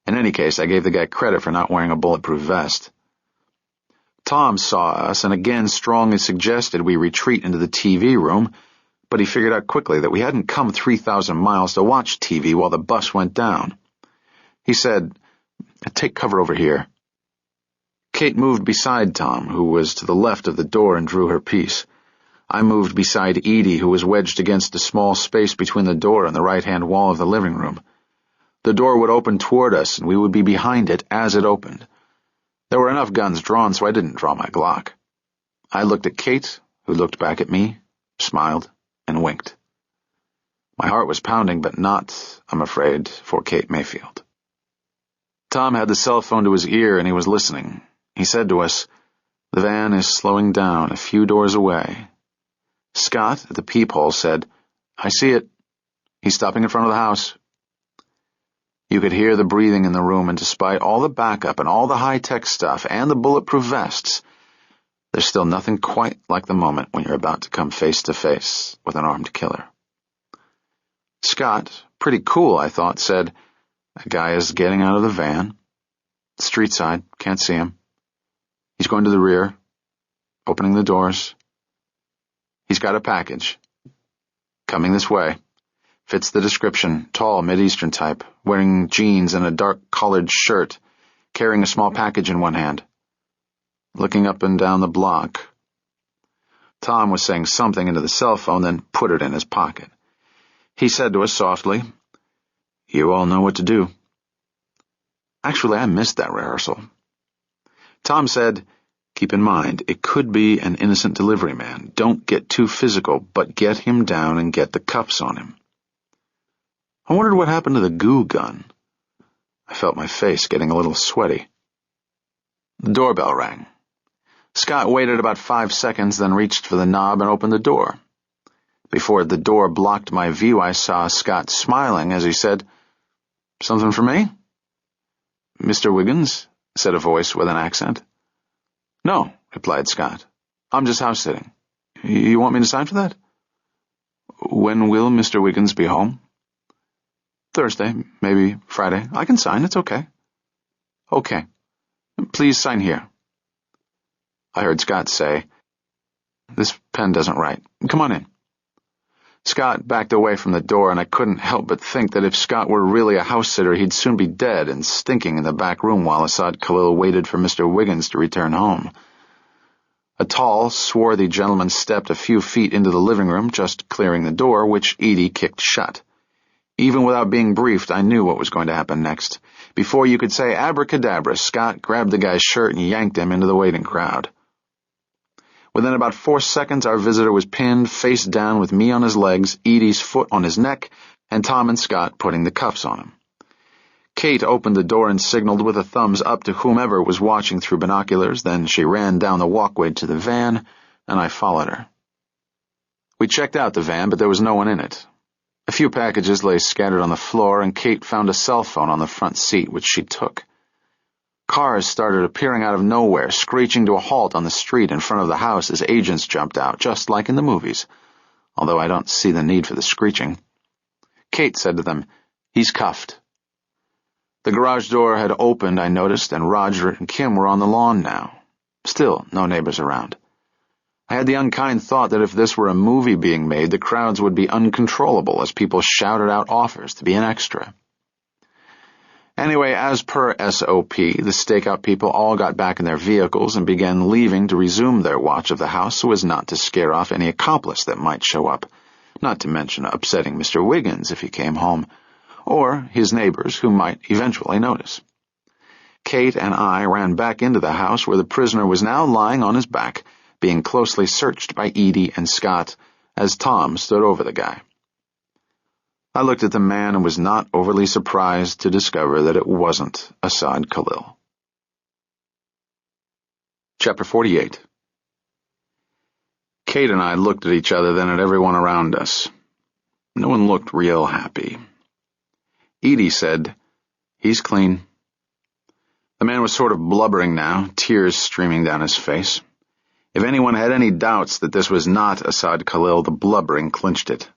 In any case, I gave the guy credit for not wearing a bulletproof vest. Tom saw us and again strongly suggested we retreat into the TV room, but he figured out quickly that we hadn't come 3,000 miles to watch TV while the bus went down. He said, "Take cover over here." Kate moved beside Tom, who was to the left of the door, and drew her piece. I moved beside Edie, who was wedged against a small space between the door and the right-hand wall of the living room. The door would open toward us, and we would be behind it as it opened. There were enough guns drawn, so I didn't draw my Glock. I looked at Kate, who looked back at me, smiled, and winked. My heart was pounding, but not, I'm afraid, for Kate Mayfield. Tom had the cell phone to his ear, and he was listening. He said to us, "The van is slowing down a few doors away." Scott, at the peephole, said, "I see it. He's stopping in front of the house." You could hear the breathing in the room, and despite all the backup and all the high-tech stuff and the bulletproof vests, there's still nothing quite like the moment when you're about to come face-to-face with an armed killer. Scott, pretty cool, I thought, said, "A guy is getting out of the van. Street side, can't see him. He's going to the rear, opening the doors. He's got a package. Coming this way. Fits the description, tall, Mideastern type, wearing jeans and a dark collared shirt, carrying a small package in one hand. Looking up and down the block." Tom was saying something into the cell phone, then put it in his pocket. He said to us softly, "You all know what to do." Actually, I missed that rehearsal. Tom said, "Keep in mind, it could be an innocent delivery man. Don't get too physical, but get him down and get the cuffs on him." I wondered what happened to the goo gun. I felt my face getting a little sweaty. The doorbell rang. Scott waited about 5 seconds, then reached for the knob and opened the door. Before the door blocked my view, I saw Scott smiling as he said, "Something for me?" "Mr. Wiggins?" said a voice with an accent. "No," replied Scott. "I'm just house-sitting. You want me to sign for that?" "When will Mr. Wiggins be home?" "Thursday, maybe Friday. I can sign, it's okay." "Okay. Please sign here." I heard Scott say, "This pen doesn't write. Come on in." Scott backed away from the door, and I couldn't help but think that if Scott were really a house-sitter, he'd soon be dead and stinking in the back room while Asad Khalil waited for Mr. Wiggins to return home. A tall, swarthy gentleman stepped a few feet into the living room, just clearing the door, which Edie kicked shut. Even without being briefed, I knew what was going to happen next. Before you could say abracadabra, Scott grabbed the guy's shirt and yanked him into the waiting crowd. Within about 4 seconds, our visitor was pinned face down with me on his legs, Edie's foot on his neck, and Tom and Scott putting the cuffs on him. Kate opened the door and signaled with a thumbs up to whomever was watching through binoculars. Then she ran down the walkway to the van, and I followed her. We checked out the van, but there was no one in it. A few packages lay scattered on the floor, and Kate found a cell phone on the front seat, which she took. Cars started appearing out of nowhere, screeching to a halt on the street in front of the house as agents jumped out, just like in the movies, although I don't see the need for the screeching. Kate said to them, "He's cuffed." The garage door had opened, I noticed, and Roger and Kim were on the lawn now. Still, no neighbors around. I had the unkind thought that if this were a movie being made, the crowds would be uncontrollable as people shouted out offers to be an extra. Anyway, as per SOP, the stakeout people all got back in their vehicles and began leaving to resume their watch of the house so as not to scare off any accomplice that might show up, not to mention upsetting Mr. Wiggins if he came home, or his neighbors who might eventually notice. Kate and I ran back into the house where the prisoner was now lying on his back, being closely searched by Edie and Scott as Tom stood over the guy. I looked at the man and was not overly surprised to discover that it wasn't Asad Khalil. Chapter 48. Kate and I looked at each other, then at everyone around us. No one looked real happy. Edie said, "He's clean." The man was sort of blubbering now, tears streaming down his face. If anyone had any doubts that this was not Asad Khalil, the blubbering clinched it.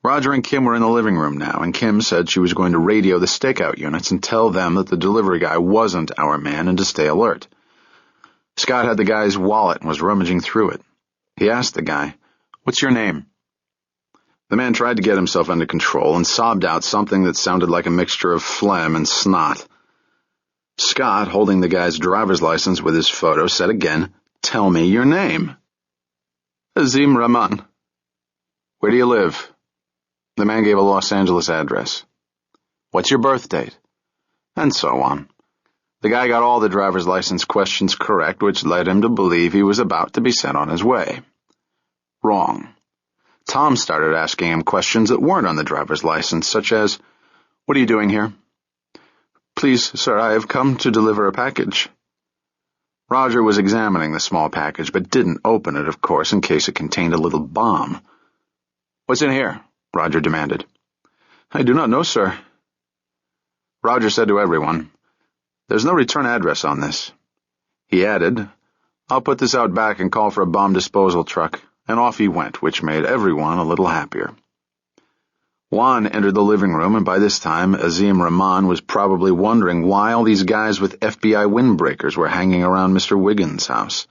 Roger and Kim were in the living room now, and Kim said she was going to radio the stakeout units and tell them that the delivery guy wasn't our man and to stay alert. Scott had the guy's wallet and was rummaging through it. He asked the guy, "What's your name?" The man tried to get himself under control and sobbed out something that sounded like a mixture of phlegm and snot. Scott, holding the guy's driver's license with his photo, said again, "Tell me your name." "Azim Rahman." "Where do you live?" The man gave a Los Angeles address. "What's your birth date?" And so on. The guy got all the driver's license questions correct, which led him to believe he was about to be sent on his way. Wrong. Tom started asking him questions that weren't on the driver's license, such as, "What are you doing here?" "Please, sir, I have come to deliver a package." Roger was examining the small package, but didn't open it, of course, in case it contained a little bomb. "What's in here?" Roger demanded. "I do not know, sir." Roger said to everyone, "There's no return address on this." He added, "I'll put this out back and call for a bomb disposal truck," and off he went, which made everyone a little happier. Juan entered the living room, and by this time Azim Rahman was probably wondering why all these guys with FBI windbreakers were hanging around Mr. Wiggins' house.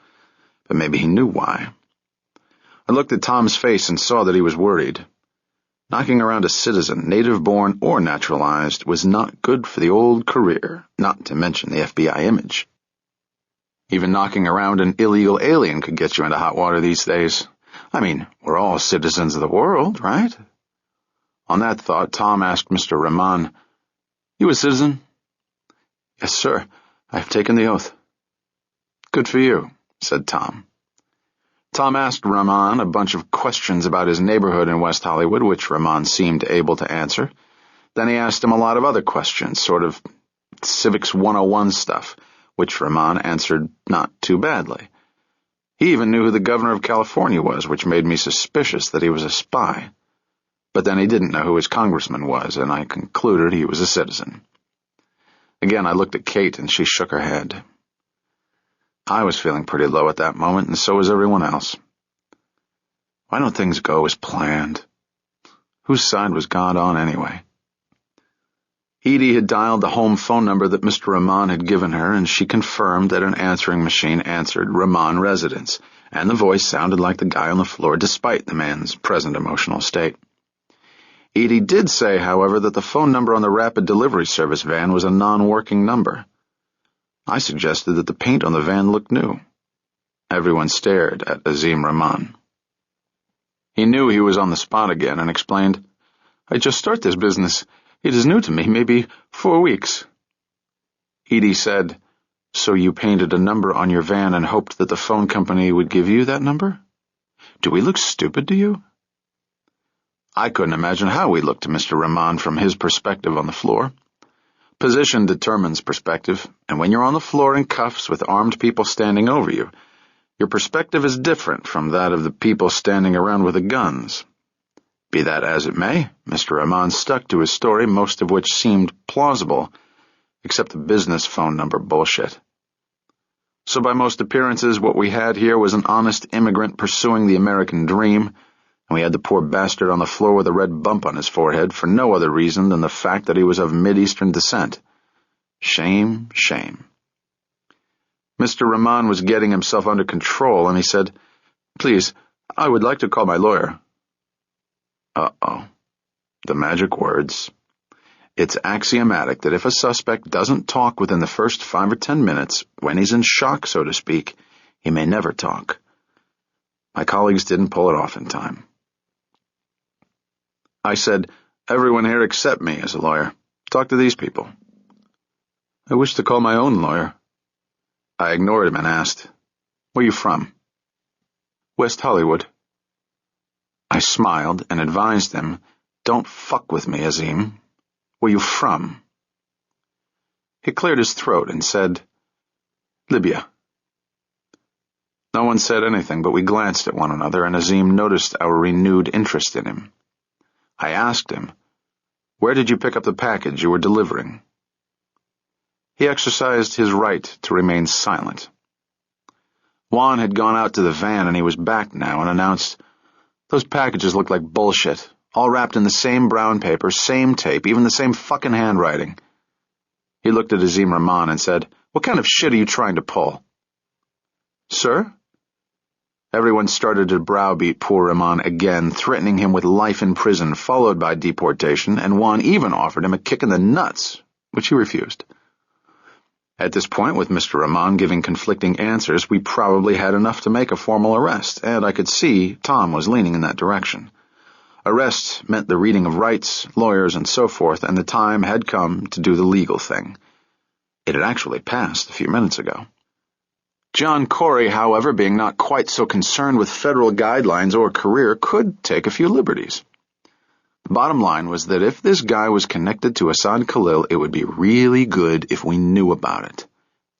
But maybe he knew why. I looked at Tom's face and saw that he was worried. Knocking around a citizen, native-born or naturalized, was not good for the old career, not to mention the FBI image. Even knocking around an illegal alien could get you into hot water these days. I mean, we're all citizens of the world, right? On that thought, Tom asked Mr. Rahman, "You a citizen?" "Yes, sir. I have taken the oath." "Good for you," said Tom. Tom asked Rahman a bunch of questions about his neighborhood in West Hollywood, which Rahman seemed able to answer. Then he asked him a lot of other questions, sort of Civics 101 stuff, which Rahman answered not too badly. He even knew who the governor of California was, which made me suspicious that he was a spy. But then he didn't know who his congressman was, and I concluded he was a citizen. Again, I looked at Kate, and she shook her head. I was feeling pretty low at that moment, and so was everyone else. Why don't things go as planned? Whose side was God on anyway? Edie had dialed the home phone number that Mr. Rahman had given her, and she confirmed that an answering machine answered Rahman Residence, and the voice sounded like the guy on the floor despite the man's present emotional state. Edie did say, however, that the phone number on the rapid delivery service van was a non-working number. I suggested that the paint on the van looked new. Everyone stared at Azim Rahman. He knew he was on the spot again and explained, "I just start this business. It is new to me, maybe 4 weeks." Edie said, "So you painted a number on your van and hoped that the phone company would give you that number? Do we look stupid to you?" I couldn't imagine how we looked to Mr. Rahman from his perspective on the floor. Position determines perspective, and when you're on the floor in cuffs with armed people standing over you, your perspective is different from that of the people standing around with the guns. Be that as it may, Mr. Rahman stuck to his story, most of which seemed plausible, except the business phone number bullshit. So by most appearances, what we had here was an honest immigrant pursuing the American dream, and we had the poor bastard on the floor with a red bump on his forehead for no other reason than the fact that he was of Mideastern descent. Shame, shame. Mr. Rahman was getting himself under control, and he said, "Please, I would like to call my lawyer." Uh-oh. The magic words. It's axiomatic that if a suspect doesn't talk within the first 5 or 10 minutes, when he's in shock, so to speak, he may never talk. My colleagues didn't pull it off in time. I said, "Everyone here except me is a lawyer. Talk to these people." "I wish to call my own lawyer." I ignored him and asked, "Where you from?" "West Hollywood." I smiled and advised him, "Don't fuck with me, Azim. Where you from?" He cleared his throat and said, "Libya." No one said anything, but we glanced at one another, and Azim noticed our renewed interest in him. I asked him, "Where did you pick up the package you were delivering?" He exercised his right to remain silent. Juan had gone out to the van, and he was back now and announced, "Those packages look like bullshit, all wrapped in the same brown paper, same tape, even the same fucking handwriting." He looked at Azim Rahman and said, "What kind of shit are you trying to pull?" "Sir?" Everyone started to browbeat poor Rahman again, threatening him with life in prison, followed by deportation, and Juan even offered him a kick in the nuts, which he refused. At this point, with Mr. Rahman giving conflicting answers, we probably had enough to make a formal arrest, and I could see Tom was leaning in that direction. Arrest meant the reading of rights, lawyers, and so forth, and the time had come to do the legal thing. It had actually passed a few minutes ago. John Corey, however, being not quite so concerned with federal guidelines or career, could take a few liberties. The bottom line was that if this guy was connected to Assad Khalil, it would be really good if we knew about it.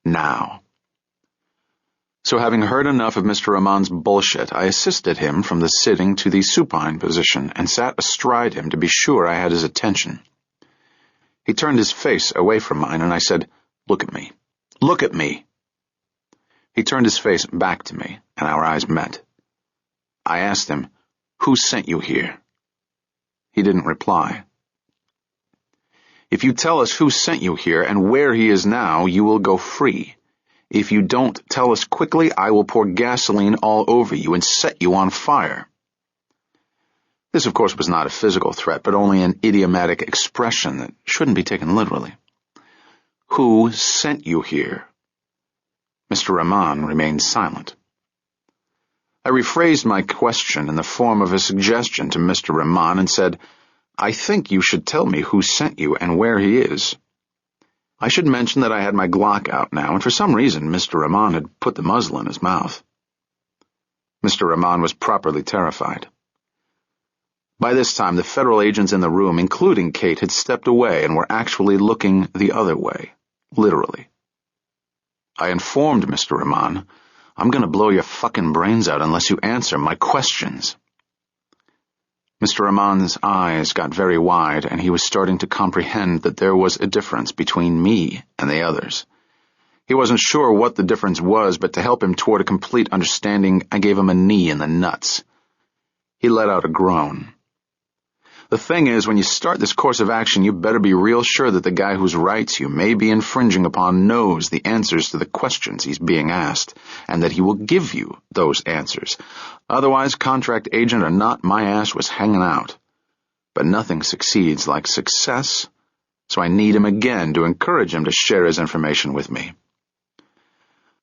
Now. So having heard enough of Mr. Rahman's bullshit, I assisted him from the sitting to the supine position and sat astride him to be sure I had his attention. He turned his face away from mine, and I said, "Look at me. Look at me." He turned his face back to me, and our eyes met. I asked him, "Who sent you here?" He didn't reply. "If you tell us who sent you here and where he is now, you will go free. If you don't tell us quickly, I will pour gasoline all over you and set you on fire." This, of course, was not a physical threat, but only an idiomatic expression that shouldn't be taken literally. "Who sent you here?" Mr. Rahman remained silent. I rephrased my question in the form of a suggestion to Mr. Rahman and said, "I think you should tell me who sent you and where he is." I should mention that I had my Glock out now, and for some reason Mr. Rahman had put the muzzle in his mouth. Mr. Rahman was properly terrified. By this time, the federal agents in the room, including Kate, had stepped away and were actually looking the other way, literally. I informed Mr. Rahman, "I'm going to blow your fucking brains out unless you answer my questions." Mr. Rahman's eyes got very wide, and he was starting to comprehend that there was a difference between me and the others. He wasn't sure what the difference was, but to help him toward a complete understanding, I gave him a knee in the nuts. He let out a groan. The thing is, when you start this course of action, you better be real sure that the guy whose rights you may be infringing upon knows the answers to the questions he's being asked, and that he will give you those answers. Otherwise, contract agent or not, my ass was hanging out. But nothing succeeds like success, so I need him again to encourage him to share his information with me.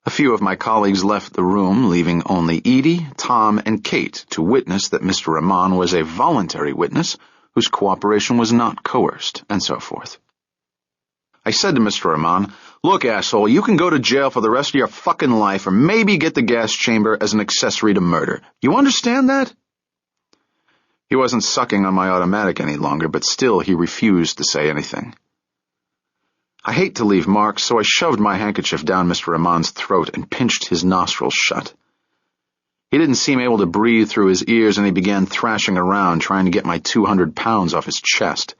A few of my colleagues left the room, leaving only Edie, Tom, and Kate to witness that Mr. Rahman was a voluntary witness whose cooperation was not coerced, and so forth. I said to Mr. Rahman, "Look, asshole, you can go to jail for the rest of your fucking life or maybe get the gas chamber as an accessory to murder. You understand that?" He wasn't sucking on my automatic any longer, but still he refused to say anything. I hate to leave marks, so I shoved my handkerchief down Mr. Rahman's throat and pinched his nostrils shut. He didn't seem able to breathe through his ears, and he began thrashing around, trying to get my 200 pounds off his chest.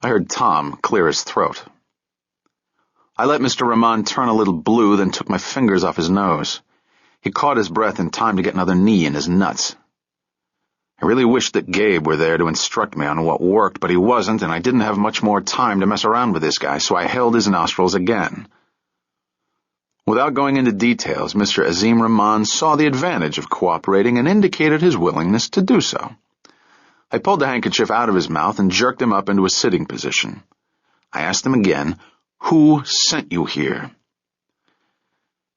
I heard Tom clear his throat. I let Mr. Rahman turn a little blue, then took my fingers off his nose. He caught his breath in time to get another knee in his nuts. I really wished that Gabe were there to instruct me on what worked, but he wasn't, and I didn't have much more time to mess around with this guy, so I held his nostrils again. Without going into details, Mr. Azim Rahman saw the advantage of cooperating and indicated his willingness to do so. I pulled the handkerchief out of his mouth and jerked him up into a sitting position. I asked him again, "Who sent you here?"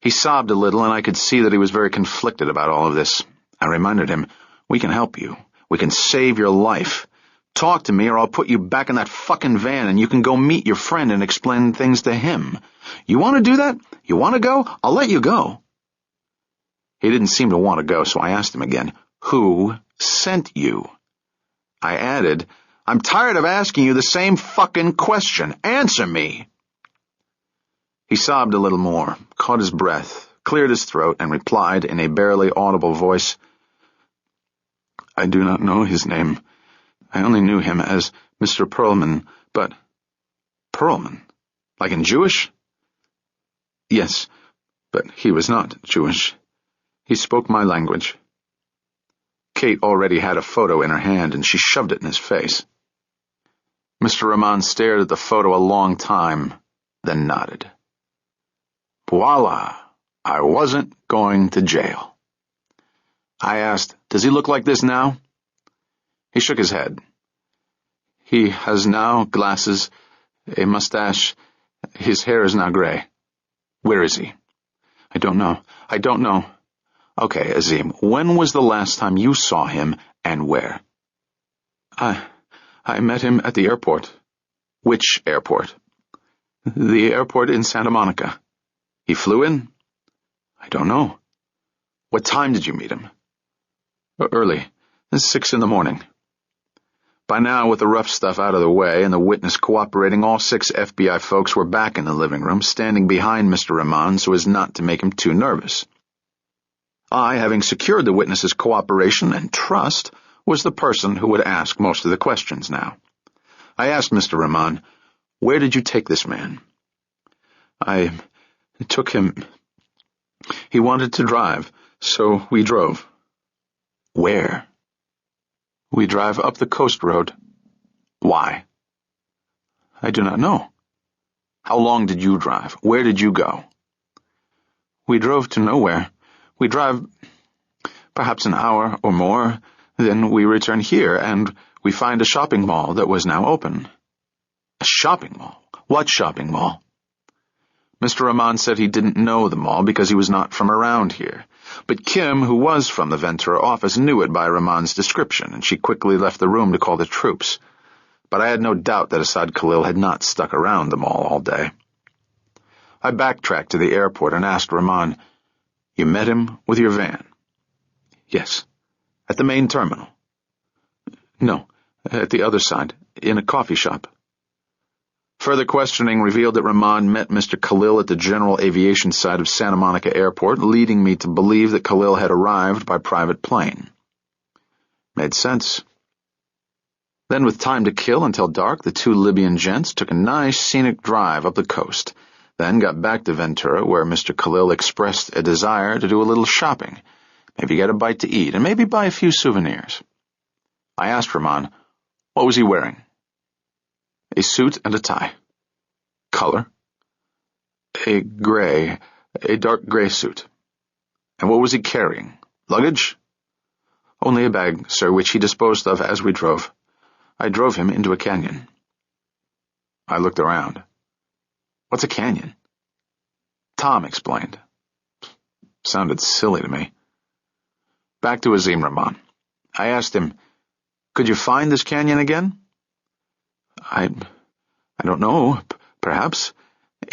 He sobbed a little, and I could see that he was very conflicted about all of this. I reminded him, "We can help you. We can save your life. Talk to me or I'll put you back in that fucking van and you can go meet your friend and explain things to him. You want to do that? You want to go? I'll let you go." He didn't seem to want to go, so I asked him again, "Who sent you?" I added, "I'm tired of asking you the same fucking question. Answer me." He sobbed a little more, caught his breath, cleared his throat, and replied in a barely audible voice, "I do not know his name. I only knew him as Mr. Perlman, but—" "Perlman? Like in Jewish?" "Yes, but he was not Jewish. He spoke my language." Kate already had a photo in her hand, and she shoved it in his face. Mr. Rahman stared at the photo a long time, then nodded. "Voila! I wasn't going to jail." I asked, "Does he look like this now?" He shook his head. "He has now glasses, a mustache. His hair is now gray." "Where is he?" "I don't know. I don't know." "Okay, Azim, when was the last time you saw him, and where?" I met him at the airport." "Which airport?" "The airport in Santa Monica." "He flew in?" "I don't know." "What time did you meet him?" "Early, 6 in the morning." By now, with the rough stuff out of the way and the witness cooperating, all 6 FBI folks were back in the living room, standing behind Mr. Rahman so as not to make him too nervous. I, having secured the witness's cooperation and trust, was the person who would ask most of the questions now. I asked Mr. Rahman, "Where did you take this man?" "I took him. He wanted to drive, so we drove." "Where?" "We drive up the coast road." "Why?" "I do not know." "How long did you drive? Where did you go?" "We drove to nowhere. We drive perhaps an hour or more. Then we return here, and we find a shopping mall that was now open." "A shopping mall? What shopping mall?" Mr. Rahman said he didn't know the mall because he was not from around here. But Kim, who was from the Ventura office, knew it by Rahman's description, and she quickly left the room to call the troops. But I had no doubt that Asad Khalil had not stuck around the mall all day. I backtracked to the airport and asked Rahman, "You met him with your van?" "Yes." "At the main terminal?" "No, at the other side, in a coffee shop." Further questioning revealed that Rahman met Mr. Khalil at the general aviation side of Santa Monica Airport, leading me to believe that Khalil had arrived by private plane. Made sense. Then, with time to kill until dark, the 2 Libyan gents took a nice scenic drive up the coast, then got back to Ventura, where Mr. Khalil expressed a desire to do a little shopping, maybe get a bite to eat, and maybe buy a few souvenirs. I asked Rahman, what was he wearing? "A suit and a tie." "Color?" A dark gray suit." "And what was he carrying? Luggage?" "Only a bag, sir, which he disposed of as we drove. I drove him into a canyon." I looked around. "What's a canyon?" Tom explained. Sounded silly to me. Back to Azim Rahman. I asked him, "Could you find this canyon again?" I don't know. Perhaps.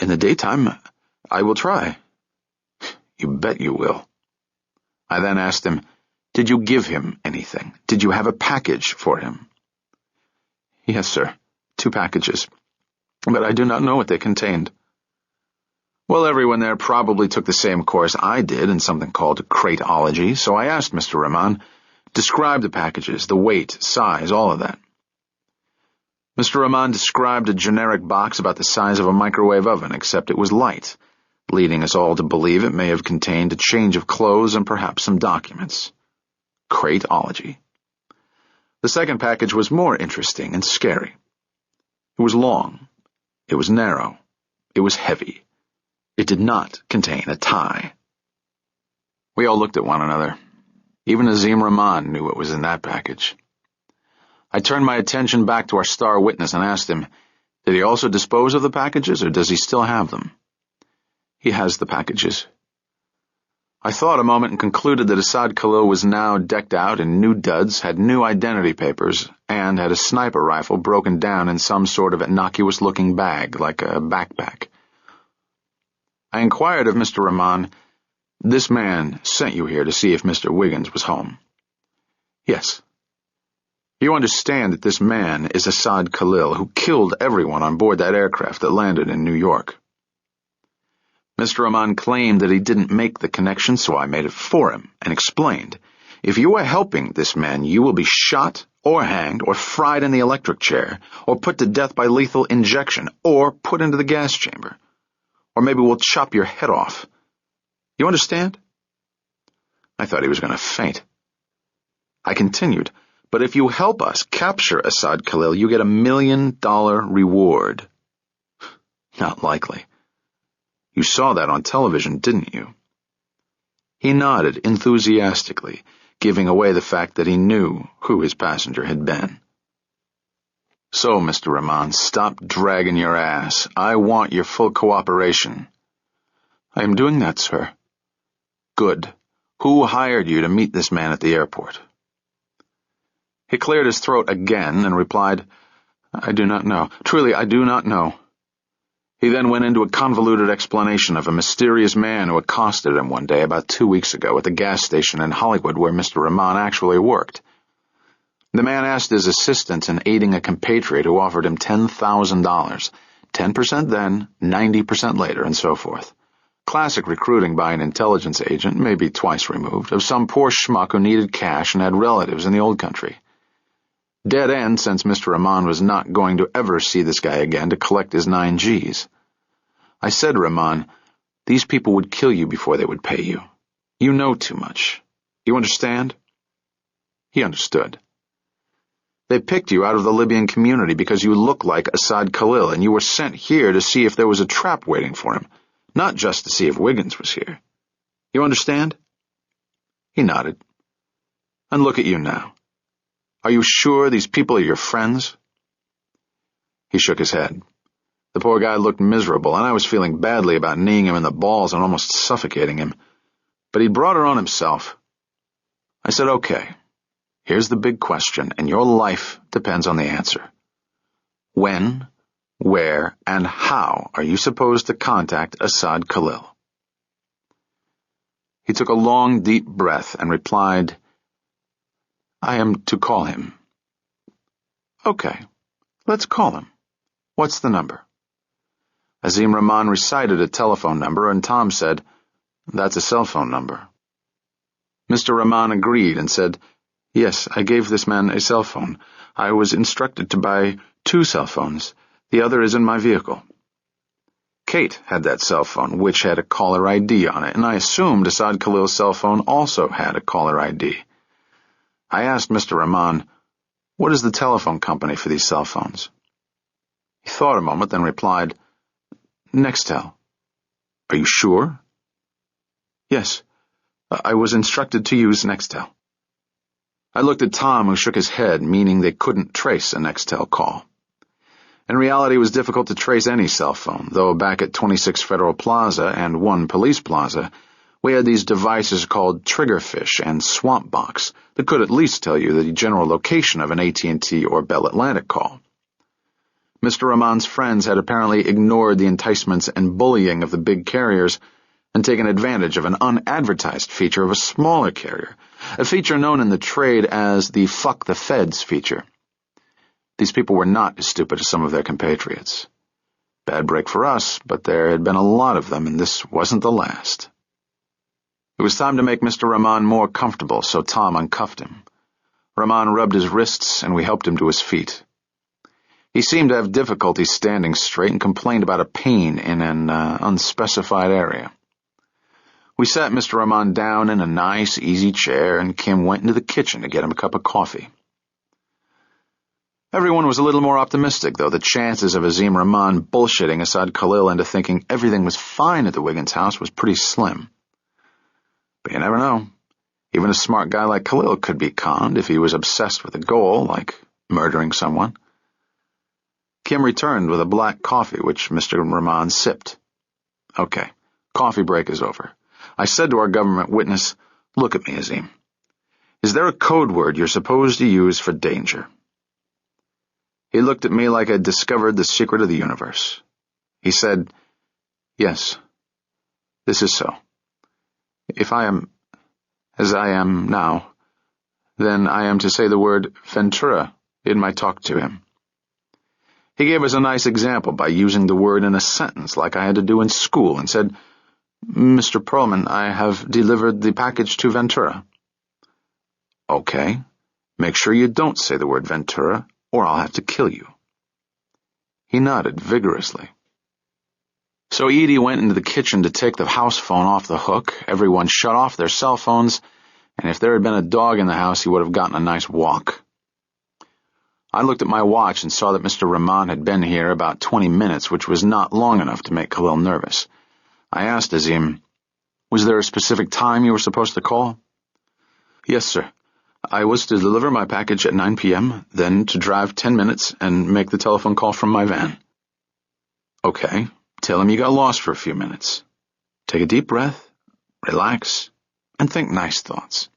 In the daytime, I will try." "You bet you will." I then asked him, "Did you give him anything? Did you have a package for him?" "Yes, sir. 2 packages. But I do not know what they contained." Well, everyone there probably took the same course I did in something called crateology, so I asked Mr. Rahman, "Describe the packages, the weight, size, all of that." Mr. Rahman described a generic box about the size of a microwave oven, except it was light, leading us all to believe it may have contained a change of clothes and perhaps some documents. Crateology. The second package was more interesting and scary. It was long. It was narrow. It was heavy. It did not contain a tie. We all looked at one another. Even Azim Rahman knew what was in that package. I turned my attention back to our star witness and asked him, did he also dispose of the packages, or does he still have them? "He has the packages." I thought a moment and concluded that Asad Khalil was now decked out in new duds, had new identity papers, and had a sniper rifle broken down in some sort of innocuous-looking bag, like a backpack. I inquired of Mr. Rahman, "This man sent you here to see if Mr. Wiggins was home?" "Yes." "You understand that this man is Asad Khalil, who killed everyone on board that aircraft that landed in New York?" Mr. Rahman claimed that he didn't make the connection, so I made it for him and explained, if you are helping this man, you will be shot or hanged or fried in the electric chair or put to death by lethal injection or put into the gas chamber. Or maybe we'll chop your head off. You understand? I thought he was going to faint. I continued, but if you help us capture Asad Khalil, you get $1 million reward. Not likely. You saw that on television, didn't you? He nodded enthusiastically, giving away the fact that he knew who his passenger had been. So, Mr. Rahman, stop dragging your ass. I want your full cooperation. I am doing that, sir. Good. Who hired you to meet this man at the airport? He cleared his throat again and replied, I do not know. Truly, I do not know. He then went into a convoluted explanation of a mysterious man who accosted him one day about 2 weeks ago at the gas station in Hollywood where Mr. Rahman actually worked. The man asked his assistance in aiding a compatriot who offered him $10,000, 10% then, 90% later, and so forth. Classic recruiting by an intelligence agent, maybe twice removed, of some poor schmuck who needed cash and had relatives in the old country. Dead end, since Mr. Rahman was not going to ever see this guy again to collect his 9 Gs. I said, Rahman, these people would kill you before they would pay you. You know too much. You understand? He understood. They picked you out of the Libyan community because you look like Asad Khalil, and you were sent here to see if there was a trap waiting for him, not just to see if Wiggins was here. You understand? He nodded. And look at you now. Are you sure these people are your friends? He shook his head. The poor guy looked miserable, and I was feeling badly about kneeing him in the balls and almost suffocating him. But he brought it on himself. I said, okay, here's the big question, and your life depends on the answer. When, where, and how are you supposed to contact Asad Khalil? He took a long, deep breath and replied, I am to call him. Okay, let's call him. What's the number? Azim Rahman recited a telephone number, and Tom said, that's a cell phone number. Mr. Rahman agreed and said, yes, I gave this man a cell phone. I was instructed to buy 2 cell phones. The other is in my vehicle. Kate had that cell phone, which had a caller ID on it, and I assumed Asad Khalil's cell phone also had a caller ID. I asked Mr. Rahman, what is the telephone company for these cell phones? He thought a moment, then replied, Nextel. Are you sure? Yes, I was instructed to use Nextel. I looked at Tom, who shook his head, meaning they couldn't trace a Nextel call. In reality, it was difficult to trace any cell phone, though back at 26 Federal Plaza and 1 Police Plaza, we had these devices called Triggerfish and Swamp Box that could at least tell you the general location of an AT&T or Bell Atlantic call. Mr. Rahman's friends had apparently ignored the enticements and bullying of the big carriers and taken advantage of an unadvertised feature of a smaller carrier, a feature known in the trade as the Fuck the Feds feature. These people were not as stupid as some of their compatriots. Bad break for us, but there had been a lot of them, and this wasn't the last. It was time to make Mr. Rahman more comfortable, so Tom uncuffed him. Rahman rubbed his wrists, and we helped him to his feet. He seemed to have difficulty standing straight and complained about a pain in an unspecified area. We sat Mr. Rahman down in a nice, easy chair, and Kim went into the kitchen to get him a cup of coffee. Everyone was a little more optimistic, though the chances of Azim Rahman bullshitting Asad Khalil into thinking everything was fine at the Wiggins house was pretty slim. But you never know. Even a smart guy like Khalil could be conned if he was obsessed with a goal, like murdering someone. Kim returned with a black coffee, which Mr. Rahman sipped. Okay, coffee break is over. I said to our government witness, look at me, Azim. Is there a code word you're supposed to use for danger? He looked at me like I'd discovered the secret of the universe. He said, yes, this is so. If I am as I am now, then I am to say the word Ventura in my talk to him. He gave us a nice example by using the word in a sentence like I had to do in school and said, Mr. Perlman, I have delivered the package to Ventura. Okay. Make sure you don't say the word Ventura, or I'll have to kill you. He nodded vigorously. So Edie went into the kitchen to take the house phone off the hook. Everyone shut off their cell phones, and if there had been a dog in the house, he would have gotten a nice walk. I looked at my watch and saw that Mr. Rahman had been here about 20 minutes, which was not long enough to make Khalil nervous. I asked Azim, "Was there a specific time you were supposed to call?" "Yes, sir. I was to deliver my package at 9 p.m., then to drive 10 minutes and make the telephone call from my van." "Okay. Tell him you got lost for a few minutes. Take a deep breath, relax, and think nice thoughts."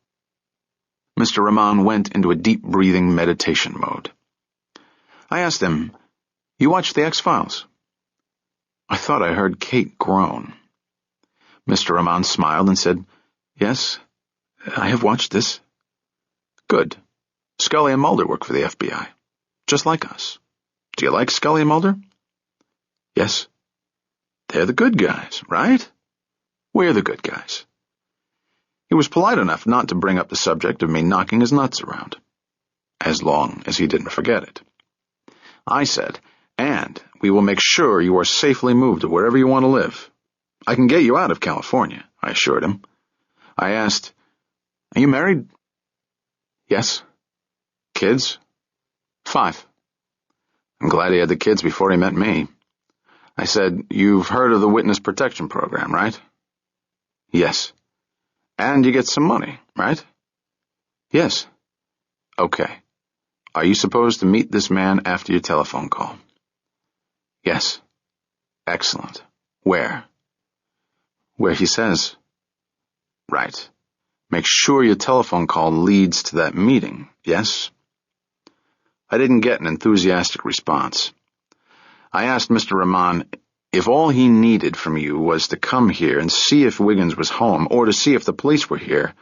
Mr. Rahman went into a deep-breathing meditation mode. I asked him, "You watched the X-Files?" I thought I heard Kate groan. Mr. Rahman smiled and said, "Yes, I have watched this." "Good. Scully and Mulder work for the FBI, just like us. Do you like Scully and Mulder?" "Yes. They're the good guys, right? We're the good guys." He was polite enough not to bring up the subject of me knocking his nuts around, as long as he didn't forget it. I said, "And we will make sure you are safely moved to wherever you want to live. I can get you out of California," I assured him. I asked, "Are you married?" "Yes." "Kids?" 5. I'm glad he had the kids before he met me. I said, "You've heard of the Witness Protection Program, right?" "Yes." "And you get some money, right?" "Yes." "Okay. Are you supposed to meet this man after your telephone call?" "Yes." "Excellent. Where?" "Where he says." "Right. Make sure your telephone call leads to that meeting, yes?" I didn't get an enthusiastic response. I asked Mr. Rahman, if all he needed from you was to come here and see if Wiggins was home, or to see if the police were here,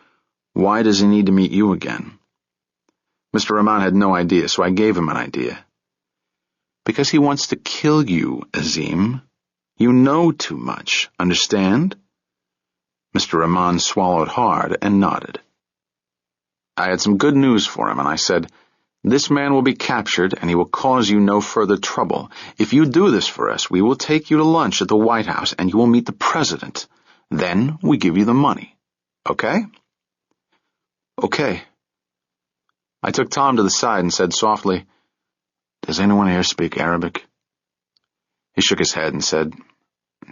why does he need to meet you again? Mr. Rahman had no idea, so I gave him an idea. "Because he wants to kill you, Azim. You know too much, understand?" Mr. Rahman swallowed hard and nodded. I had some good news for him, and I said, "This man will be captured, and he will cause you no further trouble. If you do this for us, we will take you to lunch at the White House, and you will meet the president. Then we give you the money. Okay?" "Okay." I took Tom to the side and said softly, "Does anyone here speak Arabic?" He shook his head and said,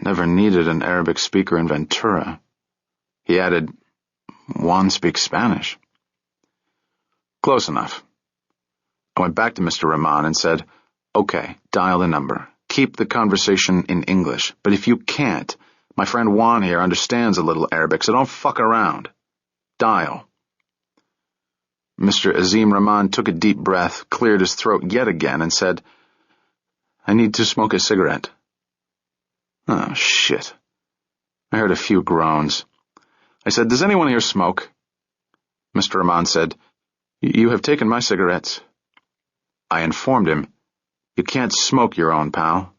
"Never needed an Arabic speaker in Ventura." He added, "Juan speaks Spanish." Close enough. I went back to Mr. Rahman and said, "Okay, dial the number. Keep the conversation in English. But if you can't, my friend Juan here understands a little Arabic, so don't fuck around. Dial." Mr. Azim Rahman took a deep breath, cleared his throat yet again, and said, "I need to smoke a cigarette." Oh, shit. I heard a few groans. I said, "Does anyone here smoke?" Mr. Rahman said, "You have taken my cigarettes." I informed him, "You can't smoke your own, pal."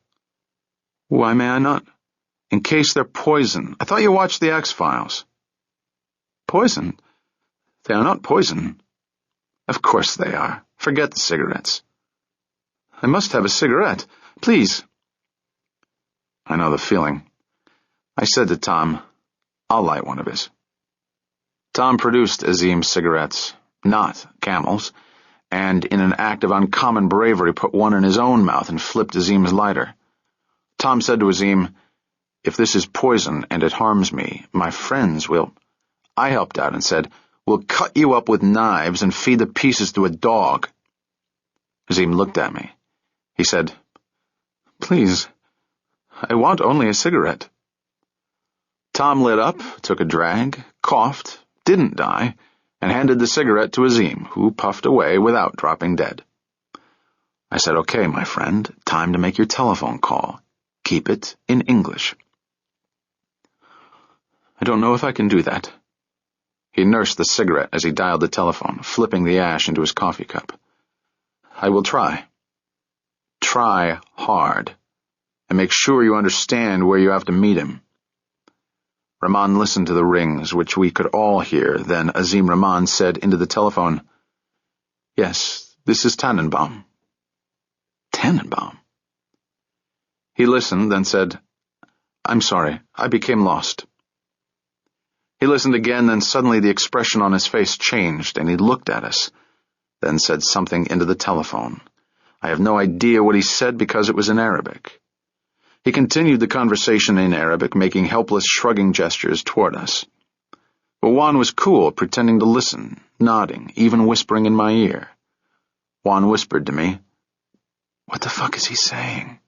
"Why may I not?" "In case they're poison. I thought you watched the X-Files." "Poison? They are not poison." "Of course they are. Forget the cigarettes." "I must have a cigarette. Please." I know the feeling. I said to Tom, "I'll light one of his." Tom produced Azim's cigarettes, not Camel's, and in an act of uncommon bravery put one in his own mouth and flipped Azim's lighter. Tom said to Azim, "If this is poison and it harms me, my friends will—" I helped out and said, "We'll cut you up with knives and feed the pieces to a dog." Azim looked at me. He said, "Please, I want only a cigarette." Tom lit up, took a drag, coughed, didn't die, and handed the cigarette to Azim, who puffed away without dropping dead. I said, "Okay, my friend, time to make your telephone call. Keep it in English." "I don't know if I can do that." He nursed the cigarette as he dialed the telephone, flipping the ash into his coffee cup. "I will try. Try hard. And make sure you understand where you have to meet him." Rahman listened to the rings, which we could all hear. Then Azim Rahman said into the telephone, "Yes, this is Tannenbaum." Tannenbaum? He listened, then said, "I'm sorry, I became lost." He listened again, then suddenly the expression on his face changed, and he looked at us, then said something into the telephone. I have no idea what he said because it was in Arabic. He continued the conversation in Arabic, making helpless shrugging gestures toward us. But Juan was cool, pretending to listen, nodding, even whispering in my ear. Juan whispered to me, "What the fuck is he saying?"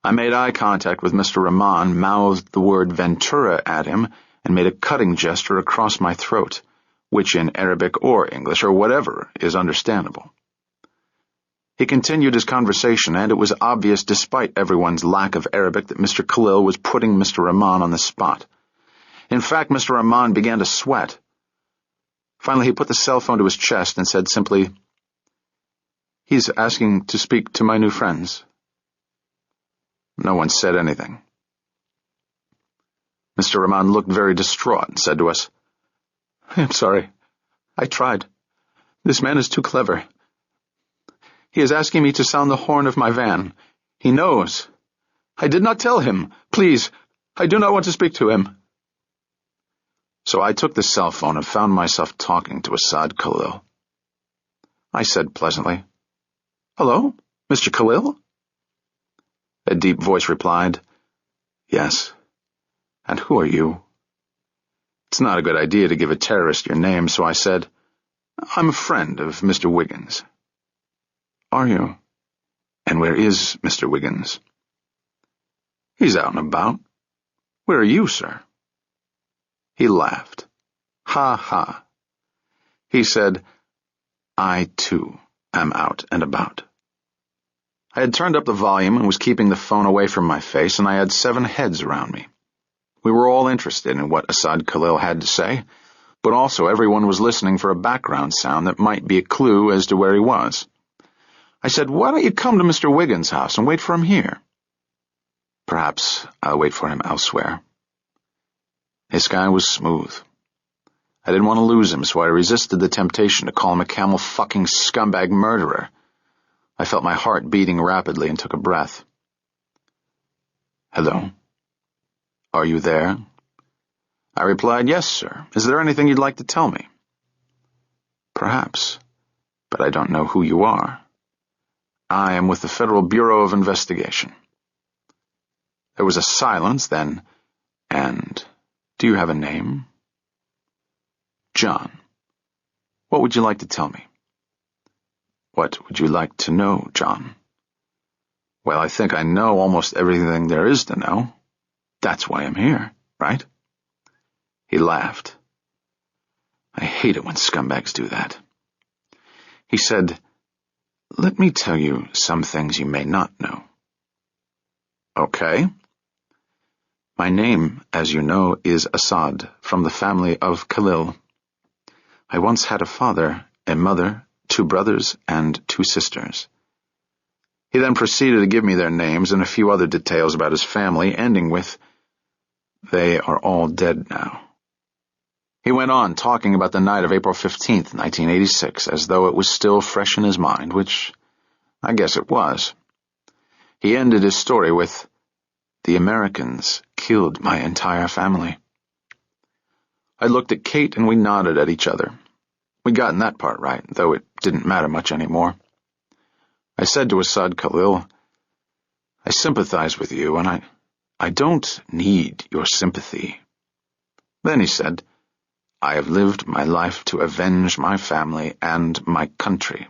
I made eye contact with Mr. Rahman, mouthed the word Ventura at him, and made a cutting gesture across my throat, which in Arabic or English or whatever is understandable. He continued his conversation, and it was obvious, despite everyone's lack of Arabic, that Mr. Khalil was putting Mr. Rahman on the spot. In fact, Mr. Rahman began to sweat. Finally, he put the cell phone to his chest and said simply, "He's asking to speak to my new friends." No one said anything. Mr. Rahman looked very distraught and said to us, "I'm sorry. I tried. This man is too clever. He is asking me to sound the horn of my van. He knows. I did not tell him. Please, I do not want to speak to him." So I took the cell phone and found myself talking to Asad Khalil. I said pleasantly, "Hello, Mr. Khalil?" A deep voice replied, "Yes. And who are you?" It's not a good idea to give a terrorist your name, so I said, "I'm a friend of Mr. Wiggins." "Are you? And where is Mr. Wiggins?" "He's out and about. Where are you, sir?" He laughed. "Ha ha." He said, "I, too, am out and about." I had turned up the volume and was keeping the phone away from my face, and I had 7 heads around me. We were all interested in what Asad Khalil had to say, but also everyone was listening for a background sound that might be a clue as to where he was. I said, "Why don't you come to Mr. Wiggins' house and wait for him here?" "Perhaps I'll wait for him elsewhere." This guy was smooth. I didn't want to lose him, so I resisted the temptation to call him a camel-fucking scumbag murderer. I felt my heart beating rapidly and took a breath. "Hello? Are you there?" I replied, "Yes, sir. Is there anything you'd like to tell me?" "Perhaps, but I don't know who you are." "I am with the Federal Bureau of Investigation." There was a silence, then, "And do you have a name?" "John. What would you like to tell me?" "What would you like to know, John?" "Well, I think I know almost everything there is to know. That's why I'm here, right?" He laughed. I hate it when scumbags do that. He said, "Let me tell you some things you may not know." "Okay." "My name, as you know, is Assad, from the family of Khalil. I once had a father, a mother, 2 brothers, and 2 sisters. He then proceeded to give me their names and a few other details about his family, ending with, "They are all dead now." He went on, talking about the night of April 15th, 1986, as though it was still fresh in his mind, which I guess it was. He ended his story with, "The Americans killed my entire family." I looked at Kate and we nodded at each other. We'd gotten that part right, though it didn't matter much anymore. I said to Asad Khalil, "I sympathize with you, and I don't need your sympathy." Then he said, "I have lived my life to avenge my family and my country."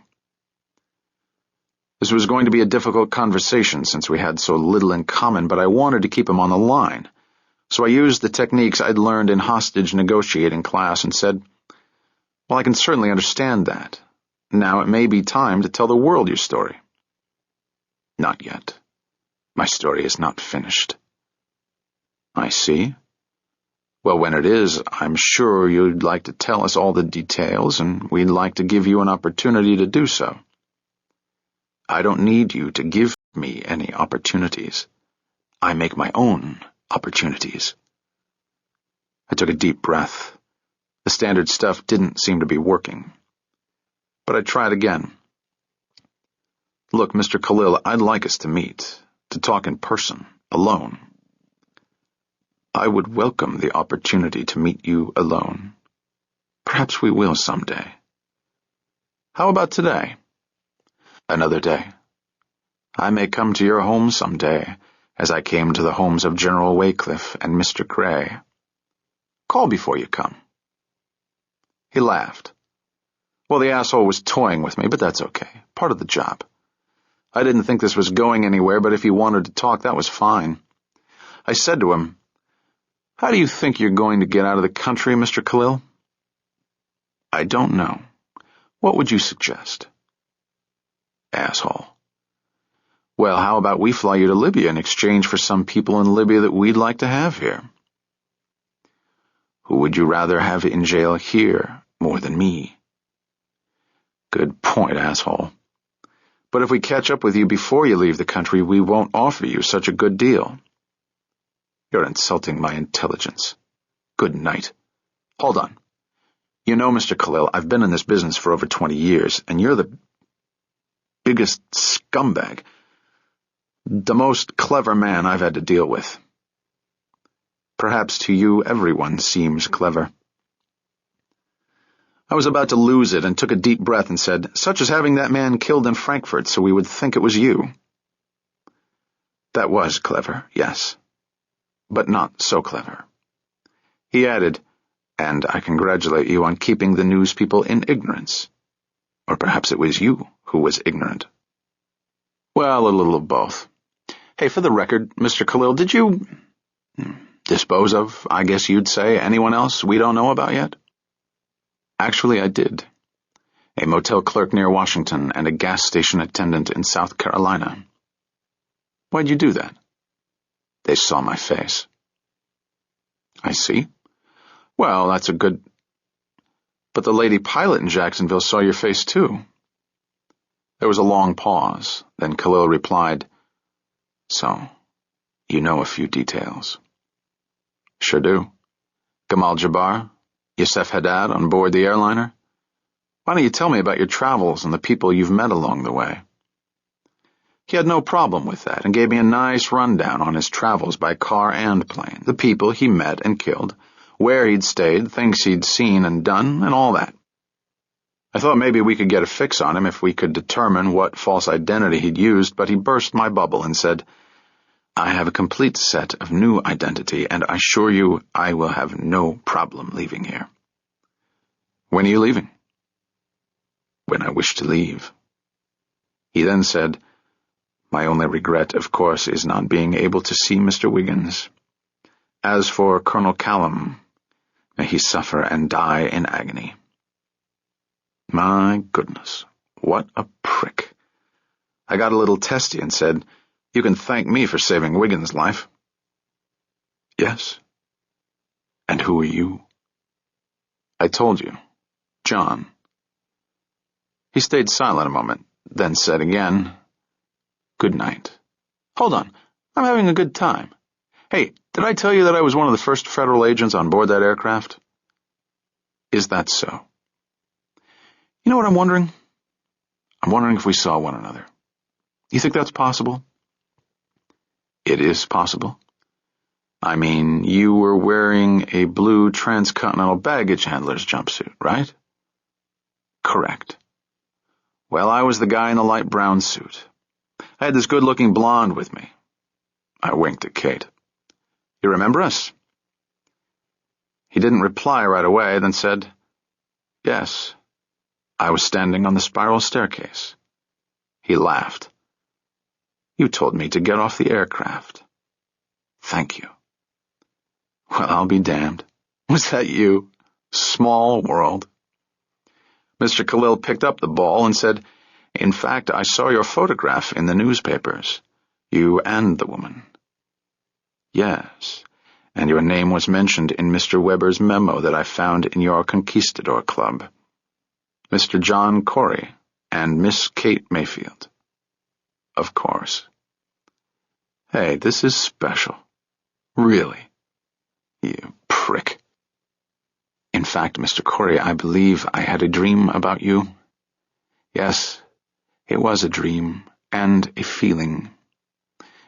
This was going to be a difficult conversation since we had so little in common, but I wanted to keep him on the line. So I used the techniques I'd learned in hostage negotiating class and said, "Well, I can certainly understand that. Now it may be time to tell the world your story." "Not yet. My story is not finished." "I see. Well, when it is, I'm sure you'd like to tell us all the details, and we'd like to give you an opportunity to do so." "I don't need you to give me any opportunities. I make my own opportunities." took a deep breath. The standard stuff didn't seem to be working. But I tried again. Look, Mr. Khalil, I'd like us to meet, to talk in person, alone. I would welcome the opportunity to meet you alone. Perhaps we will someday. How about today? Another day. I may come to your home someday, as I came to the homes of General Waycliffe and Mr. Gray. Call before you come. He laughed. Well, the asshole was toying with me, but that's okay. Part of the job. I didn't think this was going anywhere, but if he wanted to talk, that was fine. I said to him, How do you think you're going to get out of the country, Mr. Khalil? I don't know. What would you suggest? Asshole. Well, how about we fly you to Libya in exchange for some people in Libya that we'd like to have here? Who would you rather have in jail here more than me? Good point, asshole. But if we catch up with you before you leave the country, we won't offer you such a good deal. You're insulting my intelligence. Good night. Hold on. You know, Mr. Khalil, I've been in this business for over 20 years, and you're the biggest scumbag, the most clever man I've had to deal with. Perhaps to you everyone seems clever. I was about to lose it and took a deep breath and said, Such as having that man killed in Frankfurt so we would think it was you. That was clever, yes, but not so clever. He added, And I congratulate you on keeping the news people in ignorance. Or perhaps it was you who was ignorant. Well, a little of both. Hey, for the record, Mr. Khalil, did you dispose of, I guess you'd say, anyone else we don't know about yet? Actually, I did. A motel clerk near Washington and a gas station attendant in South Carolina. Why'd you do that? They saw my face. I see. Well, that's a good... But the lady pilot in Jacksonville saw your face, too. There was a long pause. Then Khalil replied, So, you know a few details. Sure do. Gamal Jabbar, Yusef Haddad on board the airliner? Why don't you tell me about your travels and the people you've met along the way? He had no problem with that and gave me a nice rundown on his travels by car and plane, the people he met and killed, where he'd stayed, things he'd seen and done, and all that. I thought maybe we could get a fix on him if we could determine what false identity he'd used, but he burst my bubble and said, I have a complete set of new identity, and I assure you I will have no problem leaving here. When are you leaving? When I wish to leave. He then said, My only regret, of course, is not being able to see Mr. Wiggins. As for Colonel Callum, may he suffer and die in agony. My goodness, what a prick. I got a little testy and said, You can thank me for saving Wiggins' life. Yes. And who are you? I told you. John. He stayed silent a moment, then said again, Good night. Hold on, I'm having a good time. Hey, did I tell you that I was one of the first federal agents on board that aircraft? Is that so? You know what I'm wondering? I'm wondering if we saw one another. You think that's possible? It is possible. I mean, you were wearing a blue transcontinental baggage handler's jumpsuit, right? Correct. Well, I was the guy in the light brown suit. I had this good-looking blonde with me. I winked at Kate. You remember us? He didn't reply right away, then said, Yes. I was standing on the spiral staircase. He laughed. You told me to get off the aircraft. Thank you. Well, I'll be damned. Was that you? Small world. Mr. Khalil picked up the ball and said, In fact, I saw your photograph in the newspapers. You and the woman. Yes, and your name was mentioned in Mr. Weber's memo that I found in your Conquistador Club. Mr. John Corey and Miss Kate Mayfield. Of course. Hey, this is special. Really. You prick. fact, Mr. Corey, I believe I had a dream about you. Yes, it was a dream and a feeling.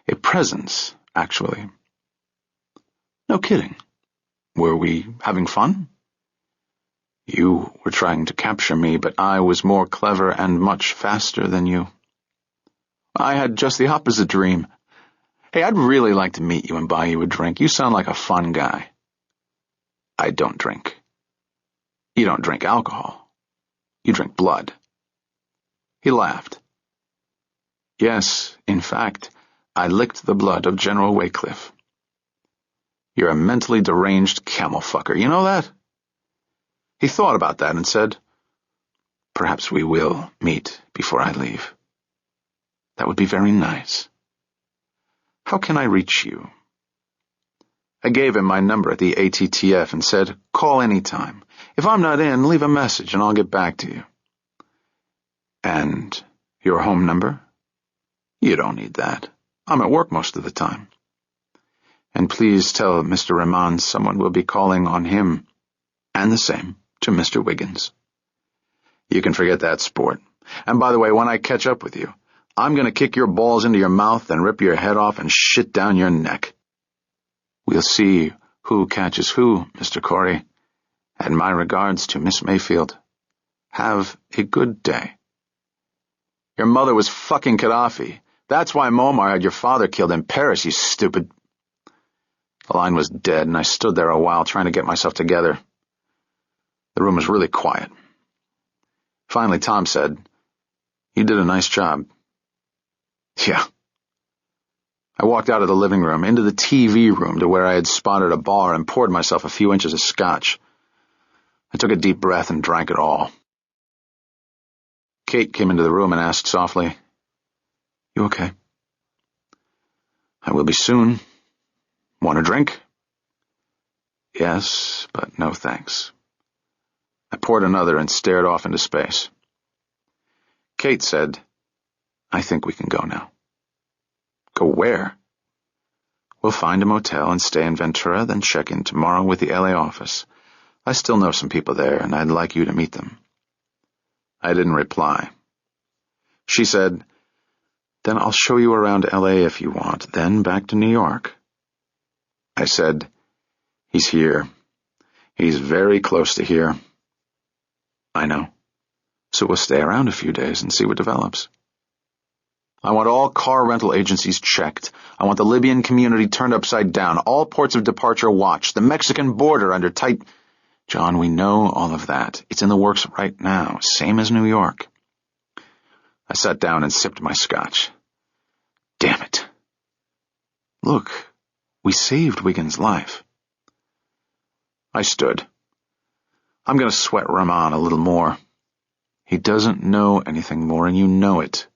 A presence, actually. No kidding. Were we having fun? You were trying to capture me, but I was more clever and much faster than you. I had just the opposite dream. Hey, I'd really like to meet you and buy you a drink. You sound like a fun guy. I don't drink. You don't drink alcohol. You drink blood. He laughed. Yes, in fact, I licked the blood of General Waycliffe. You're a mentally deranged camel fucker. You know that? He thought about that and said, perhaps we will meet before I leave. That would be very nice. How can I reach you? I gave him my number at the ATTF and said, call any time. If I'm not in, leave a message and I'll get back to you. And your home number? You don't need that. I'm at work most of the time. And please tell Mr. Rahman someone will be calling on him, and the same to Mr. Wiggins. You can forget that, sport. And by the way, when I catch up with you, I'm going to kick your balls into your mouth and rip your head off and shit down your neck. We'll see who catches who, Mr. Corey. And my regards to Miss Mayfield. Have a good day. Your mother was fucking Gaddafi. That's why Muammar had your father killed in Paris, you stupid. The line was dead, and I stood there a while trying to get myself together. The room was really quiet. Finally, Tom said, You did a nice job. Yeah. I walked out of the living room, into the TV room to where I had spotted a bar and poured myself a few inches of scotch. I took a deep breath and drank it all. Kate came into the room and asked softly, You okay? I will be soon. Want a drink? Yes, but no thanks. I poured another and stared off into space. Kate said, I think we can go now. Go where? We'll find a motel and stay in Ventura, then check in tomorrow with the LA office. I still know some people there, and I'd like you to meet them. I didn't reply. She said, Then I'll show you around LA if you want, then back to New York. I said, He's here. He's very close to here. I know. So we'll stay around a few days and see what develops. I want all car rental agencies checked. I want the Libyan community turned upside down, all ports of departure watched, the Mexican border under tight... John, we know all of that. It's in the works right now, same as New York. I sat down and sipped my scotch. Damn it. Look, we saved Wiggins' life. I stood. I'm going to sweat Rahman a little more. He doesn't know anything more, and you know it.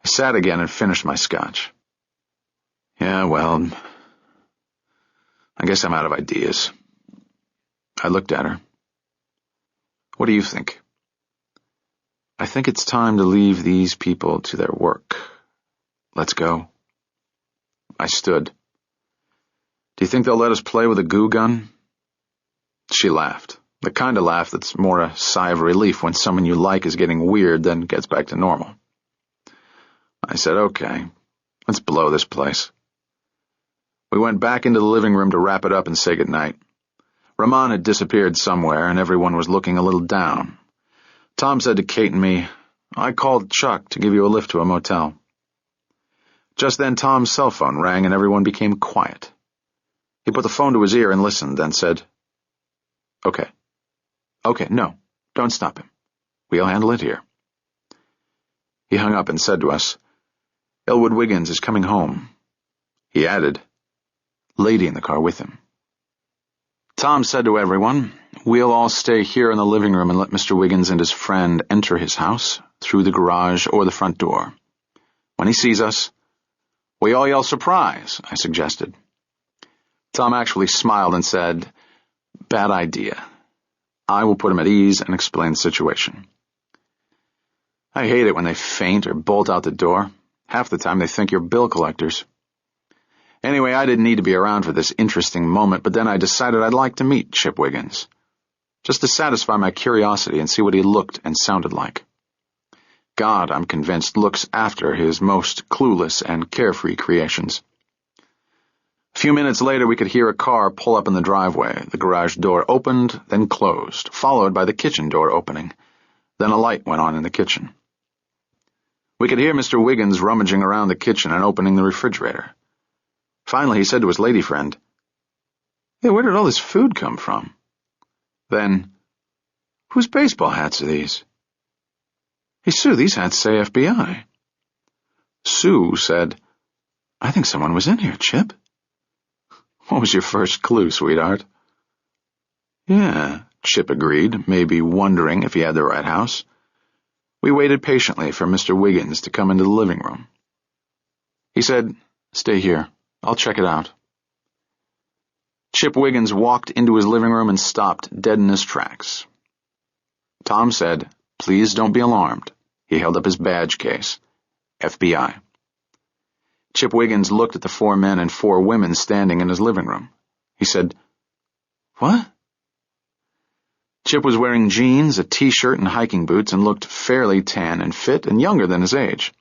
I sat again and finished my scotch. Yeah, well, I guess I'm out of ideas. I looked at her. What do you think? I think it's time to leave these people to their work. Let's go. I stood. Do you think they'll let us play with a goo gun? She laughed. The kind of laugh that's more a sigh of relief when someone you like is getting weird than gets back to normal. I said, okay, let's blow this place. We went back into the living room to wrap it up and say goodnight. Rahman had disappeared somewhere, and everyone was looking a little down. Tom said to Kate and me, I called Chuck to give you a lift to a motel. Just then Tom's cell phone rang and everyone became quiet. He put the phone to his ear and listened, then said, Okay, no, don't stop him. We'll handle it here. He hung up and said to us, Elwood Wiggins is coming home. He added, Lady in the car with him. Tom said to everyone, We'll all stay here in the living room and let Mr. Wiggins and his friend enter his house through the garage or the front door. When he sees us, we all yell surprise, I suggested. Tom actually smiled and said, Bad idea. I will put him at ease and explain the situation. I hate it when they faint or bolt out the door. Half the time they think you're bill collectors. Anyway, I didn't need to be around for this interesting moment, but then I decided I'd like to meet Chip Wiggins. just to satisfy my curiosity and see what he looked and sounded like. God, I'm convinced, looks after his most clueless and carefree creations. A few minutes later, we could hear a car pull up in the driveway. The garage door opened, then closed, followed by the kitchen door opening. Then a light went on in the kitchen. We could hear Mr. Wiggins rummaging around the kitchen and opening the refrigerator. Finally, he said to his lady friend, "Hey, where did all this food come from?" Then, "Whose baseball hats are these?" "Hey, Sue, these hats say FBI." Sue said, "I think someone was in here, Chip." "What was your first clue, sweetheart?" "Yeah," Chip agreed, maybe wondering if he had the right house. We waited patiently for Mr. Wiggins to come into the living room. He said, "Stay here. I'll check it out." Chip Wiggins walked into his living room and stopped dead in his tracks. Tom said, "Please don't be alarmed." He held up his badge case. FBI. Chip Wiggins looked at the 4 men and 4 women standing in his living room. He said, "What?" Chip was wearing jeans, a t-shirt, and hiking boots and looked fairly tan and fit and younger than his age.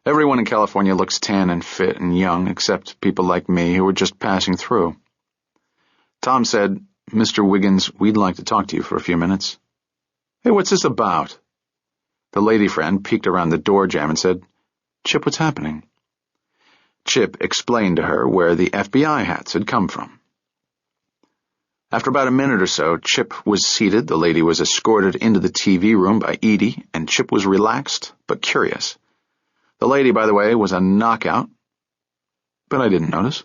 Everyone in California looks tan and fit and young, except people like me who were just passing through. Tom said, "Mr. Wiggins, we'd like to talk to you for a few minutes." "Hey, what's this about?" The lady friend peeked around the door jamb and said, "Chip, what's happening?" Chip explained to her where the FBI hats had come from. After about a minute or so, Chip was seated, the lady was escorted into the TV room by Edie, and Chip was relaxed but curious. The lady, by the way, was a knockout, but I didn't notice.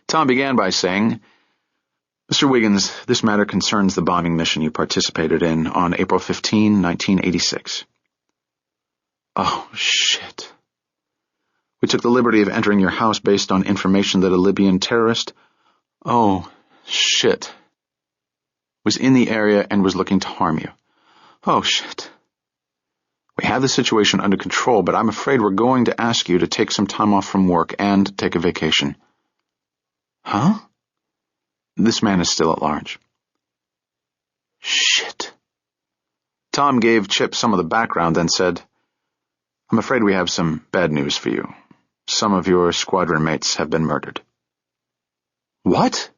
Tom began by saying, "Mr. Wiggins, this matter concerns the bombing mission you participated in on April 15, 1986. "Oh, shit. We took the liberty of entering your house based on information that a Libyan terrorist, shit, was in the area and was looking to harm you. Oh, shit. We have the situation under control, but I'm afraid we're going to ask you to take some time off from work and take a vacation." "Huh?" "This man is still at large." Shit. Tom gave Chip some of the background, then said, "I'm afraid we have some bad news for you. Some of your squadron mates have been murdered." "What?"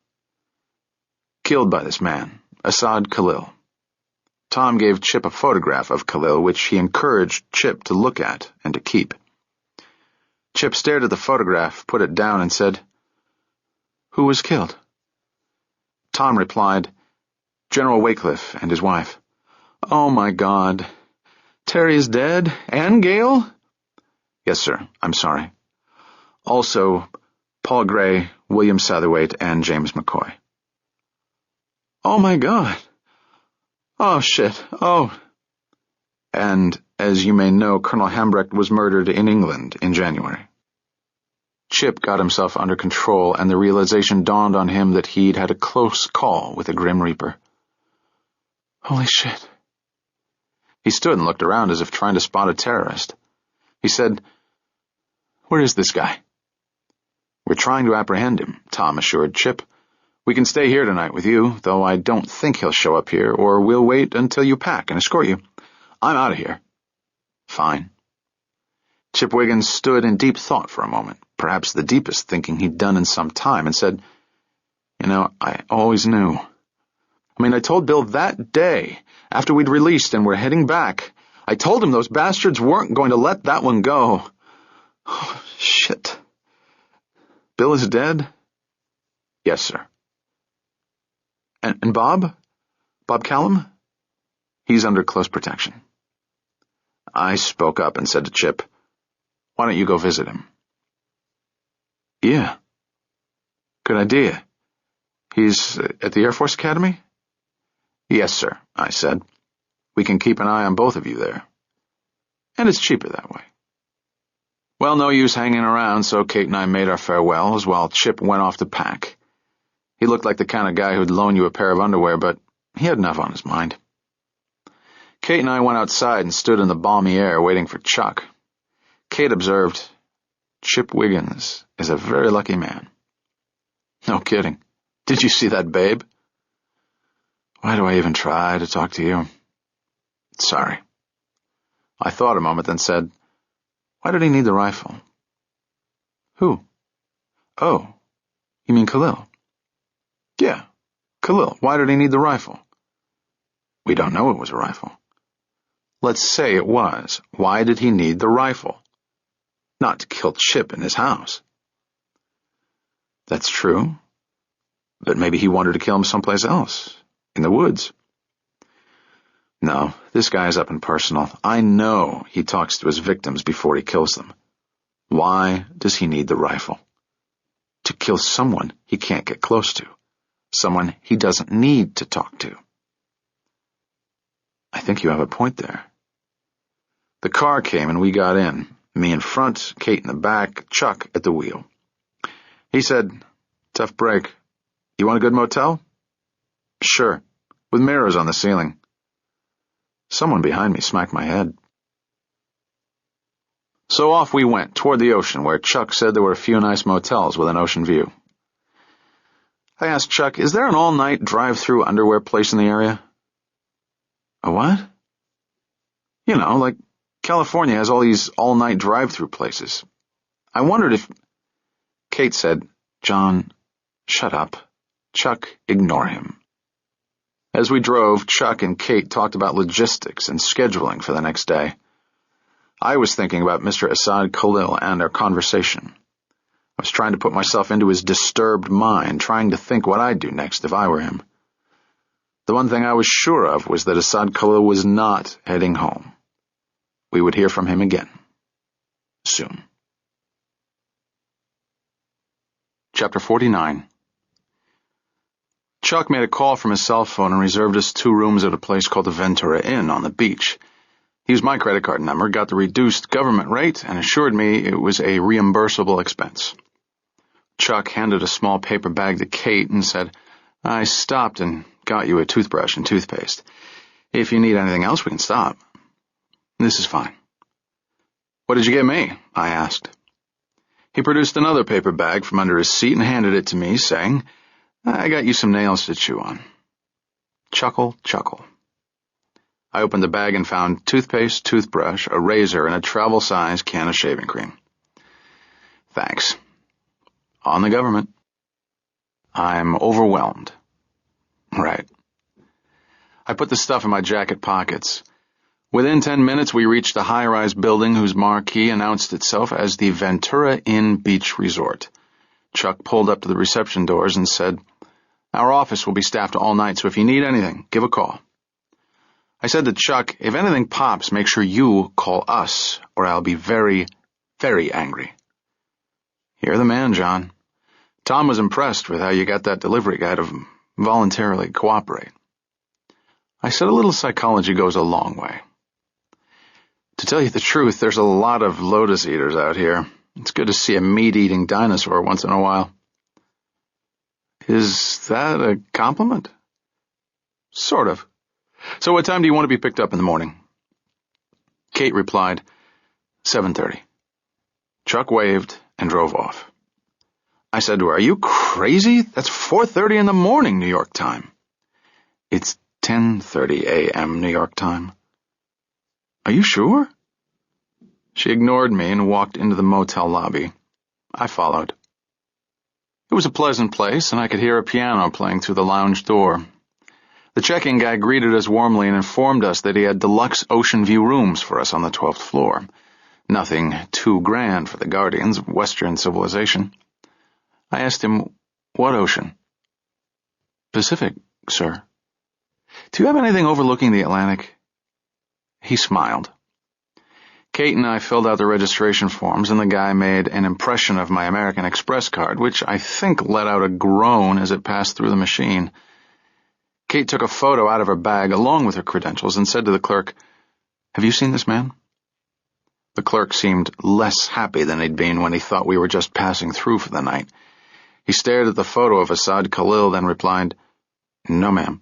"Killed by this man, Assad Khalil." Tom gave Chip a photograph of Khalil, which he encouraged Chip to look at and to keep. Chip stared at the photograph, put it down, and said, "Who was killed?" Tom replied, "General Wycliffe and his wife." "Oh, my God. Terry is dead? And Gail?" "Yes, sir. I'm sorry. Also, Paul Gray, William Satterwhite, and James McCoy." "Oh, my God. Oh, shit. Oh." "And, as you may know, Colonel Hambrecht was murdered in England in January." Chip got himself under control, and the realization dawned on him that he'd had a close call with a Grim Reaper. "Holy shit." He stood and looked around as if trying to spot a terrorist. He said, "Where is this guy?" "We're trying to apprehend him," Tom assured Chip. "We can stay here tonight with you, though I don't think he'll show up here, or we'll wait until you pack and escort you. I'm out of here." "Fine." Chip Wiggins stood in deep thought for a moment, perhaps the deepest thinking he'd done in some time, and said, "I always knew. I told Bill that day, after we'd released and were heading back, I told him those bastards weren't going to let that one go. Oh, shit. Bill is dead?" "Yes, sir." And Bob? Bob Callum?" "He's under close protection." I spoke up and said to Chip, "Why don't you go visit him?" "Yeah. Good idea. He's at the Air Force Academy?" "Yes, sir," I said. "We can keep an eye on both of you there. And it's cheaper that way." Well, no use hanging around, so Kate and I made our farewells while Chip went off to pack. He looked like the kind of guy who'd loan you a pair of underwear, but he had enough on his mind. Kate and I went outside and stood in the balmy air waiting for Chuck. Kate observed, "Chip Wiggins is a very lucky man." "No kidding. Did you see that babe?" Why do I even try to talk to you? Sorry. I thought a moment, then said, Why did he need the rifle? Who? Oh, you mean Khalil? Yeah, Khalil. Why did he need the rifle? We don't know it was a rifle. Let's say it was. Why did he need the rifle? Not to kill Chip in his house. That's true. But maybe he wanted to kill him someplace else, in the woods. No, this guy's up and personal. I know he talks to his victims before he kills them. Why does he need the rifle? To kill someone he can't get close to. Someone he doesn't need to talk to. I think you have a point there. The car came and we got in. Me in front, Kate in the back, Chuck at the wheel. He said, Tough break. You want a good motel? Sure, with mirrors on the ceiling. Someone behind me smacked my head. So off we went, toward the ocean, where Chuck said there were a few nice motels with an ocean view. I asked Chuck, is there an all-night drive-through underwear place in the area? A what? You know, like California has all these all-night drive-through places. I wondered if... Kate said, John, shut up. Chuck, ignore him. As we drove, Chuck and Kate talked about logistics and scheduling for the next day. I was thinking about Mr. Asad Khalil and our conversation. I was trying to put myself into his disturbed mind, trying to think what I'd do next if I were him. The one thing I was sure of was that Asad Khalil was not heading home. We would hear from him again. Soon. Chapter 49. Chuck made a call from his cell phone and reserved us 2 rooms at a place called the Ventura Inn on the beach. He used my credit card number, got the reduced government rate, and assured me it was a reimbursable expense. Chuck handed a small paper bag to Kate and said, I stopped and got you a toothbrush and toothpaste. If you need anything else, we can stop. This is fine. What did you get me? I asked. He produced another paper bag from under his seat and handed it to me, saying, I got you some nails to chew on. Chuckle, chuckle. I opened the bag and found toothpaste, toothbrush, a razor, and a travel-size can of shaving cream. Thanks. On the government. I'm overwhelmed. Right. I put the stuff in my jacket pockets. Within 10 minutes, we reached a high-rise building whose marquee announced itself as the Ventura Inn Beach Resort. Chuck pulled up to the reception doors and said, Our office will be staffed all night, so if you need anything, give a call. I said to Chuck, if anything pops, make sure you call us, or I'll be very, very angry. You're the man, John. Tom was impressed with how you got that delivery guy to voluntarily cooperate. I said a little psychology goes a long way. To tell you the truth, there's a lot of lotus eaters out here. It's good to see a meat-eating dinosaur once in a while. Is that a compliment? Sort of. So what time do you want to be picked up in the morning? Kate replied, 7:30. Chuck waved and drove off. I said to her, Are you crazy? That's 4:30 in the morning, New York time. It's 10:30 a.m. New York time. Are you sure? She ignored me and walked into the motel lobby. I followed. It was a pleasant place, and I could hear a piano playing through the lounge door. The check-in guy greeted us warmly and informed us that he had deluxe ocean view rooms for us on the 12th floor. Nothing too grand for the guardians of Western civilization. I asked him, What ocean? Pacific, sir. Do you have anything overlooking the Atlantic? He smiled. Kate and I filled out the registration forms, and the guy made an impression of my American Express card, which I think let out a groan as it passed through the machine. Kate took a photo out of her bag along with her credentials and said to the clerk, Have you seen this man? The clerk seemed less happy than he'd been when he thought we were just passing through for the night. He stared at the photo of Asad Khalil, then replied, No, ma'am.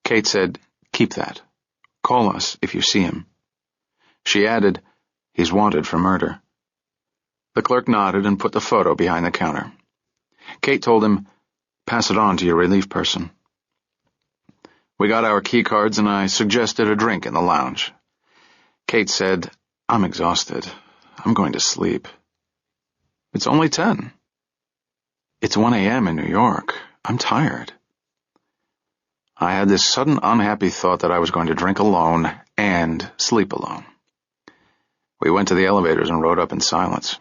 Kate said, Keep that. Call us if you see him. She added, He's wanted for murder. The clerk nodded and put the photo behind the counter. Kate told him, Pass it on to your relief person. We got our key cards and I suggested a drink in the lounge. Kate said, "I'm exhausted. I'm going to sleep." "It's only 10. It's 1 a.m. in New York. I'm tired." I had this sudden unhappy thought that I was going to drink alone and sleep alone. We went to the elevators and rode up in silence.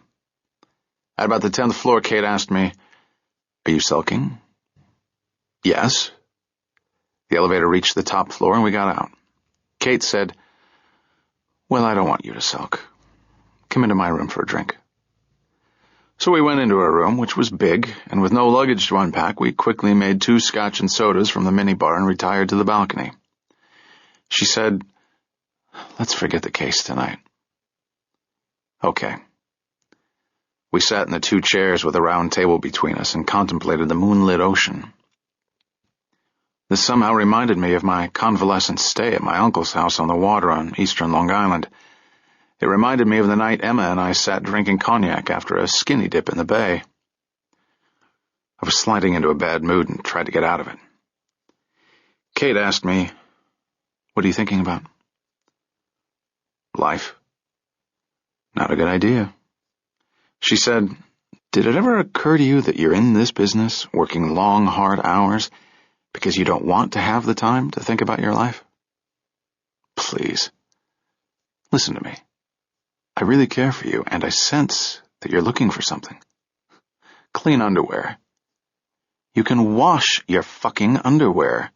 At about the 10th floor, Kate asked me, "Are you sulking?" "Yes." The elevator reached the top floor and we got out. Kate said, "Well, I don't want you to sulk. Come into my room for a drink." So we went into her room, which was big, and with no luggage to unpack, we quickly made 2 scotch and sodas from the minibar and retired to the balcony. She said, "Let's forget the case tonight." Okay. We sat in the 2 chairs with a round table between us and contemplated the moonlit ocean. This somehow reminded me of my convalescent stay at my uncle's house on the water on eastern Long Island. It reminded me of the night Emma and I sat drinking cognac after a skinny dip in the bay. I was sliding into a bad mood and tried to get out of it. Kate asked me, "What are you thinking about?" "Life." "Not a good idea." She said, "Did it ever occur to you that you're in this business, working long, hard hours, because you don't want to have the time to think about your life?" "Please. Listen to me. I really care for you, and I sense that you're looking for something. Clean underwear. You can wash your fucking underwear."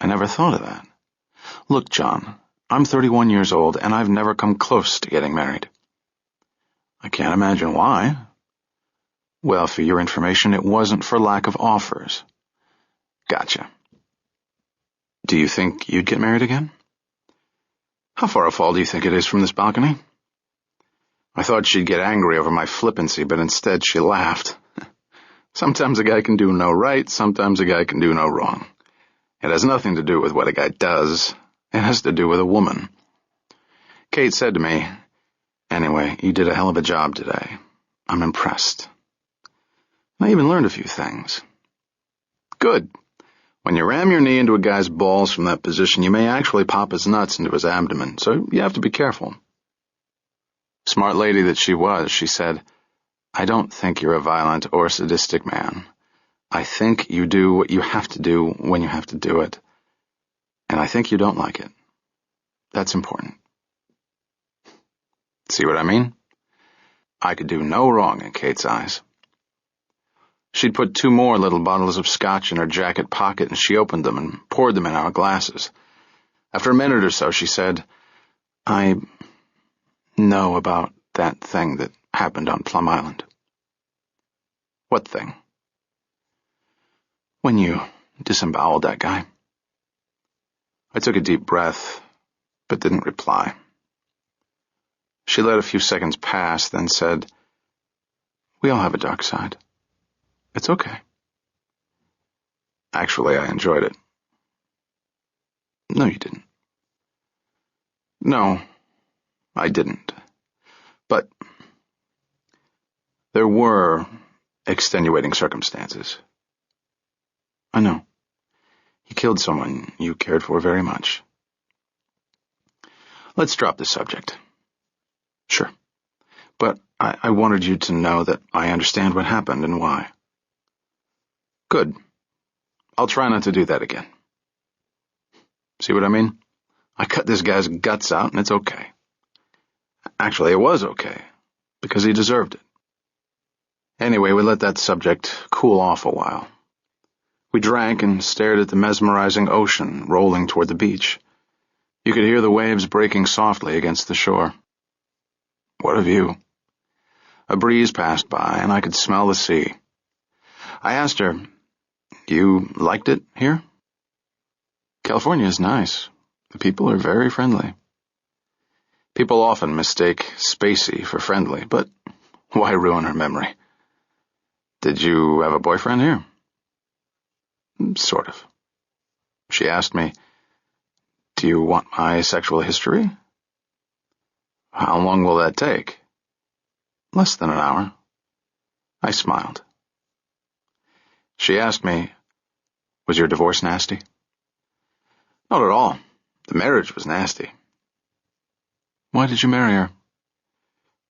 I never thought of that. "Look, John, I'm 31 years old, and I've never come close to getting married." "I can't imagine why." "Well, for your information, it wasn't for lack of offers." "Gotcha. Do you think you'd get married again?" "How far a fall do you think it is from this balcony?" I thought she'd get angry over my flippancy, but instead she laughed. "Sometimes a guy can do no right, sometimes a guy can do no wrong. It has nothing to do with what a guy does. It has to do with a woman." Kate said to me, "Anyway, you did a hell of a job today. I'm impressed. I even learned a few things." "Good. When you ram your knee into a guy's balls from that position, you may actually pop his nuts into his abdomen, so you have to be careful." Smart lady that she was, she said, "I don't think you're a violent or sadistic man. I think you do what you have to do when you have to do it. And I think you don't like it. That's important." See what I mean? I could do no wrong in Kate's eyes. She'd put 2 more little bottles of scotch in her jacket pocket, and she opened them and poured them in our glasses. After a minute or so, she said, "I know about that thing that happened on Plum Island." "What thing?" "When you disemboweled that guy." I took a deep breath, but didn't reply. She let a few seconds pass, then said, "We all have a dark side. It's okay." Actually, I enjoyed it. "No, you didn't." "No, I didn't. But there were extenuating circumstances." "I know. You killed someone you cared for very much." "Let's drop the subject." "Sure. But I wanted you to know that I understand what happened and why." "Good. I'll try not to do that again." See what I mean? I cut this guy's guts out, and it's okay. Actually, it was okay, because he deserved it. Anyway, we let that subject cool off a while. We drank and stared at the mesmerizing ocean rolling toward the beach. You could hear the waves breaking softly against the shore. What a view. A breeze passed by, and I could smell the sea. I asked her, "You liked it here?" "California is nice. The people are very friendly." People often mistake spacey for friendly, but why ruin her memory? "Did you have a boyfriend here?" "Sort of." She asked me, "Do you want my sexual history?" "How long will that take?" "Less than an hour." I smiled. She asked me, "Was your divorce nasty?" Not at all. The marriage was nasty. Why did you marry her?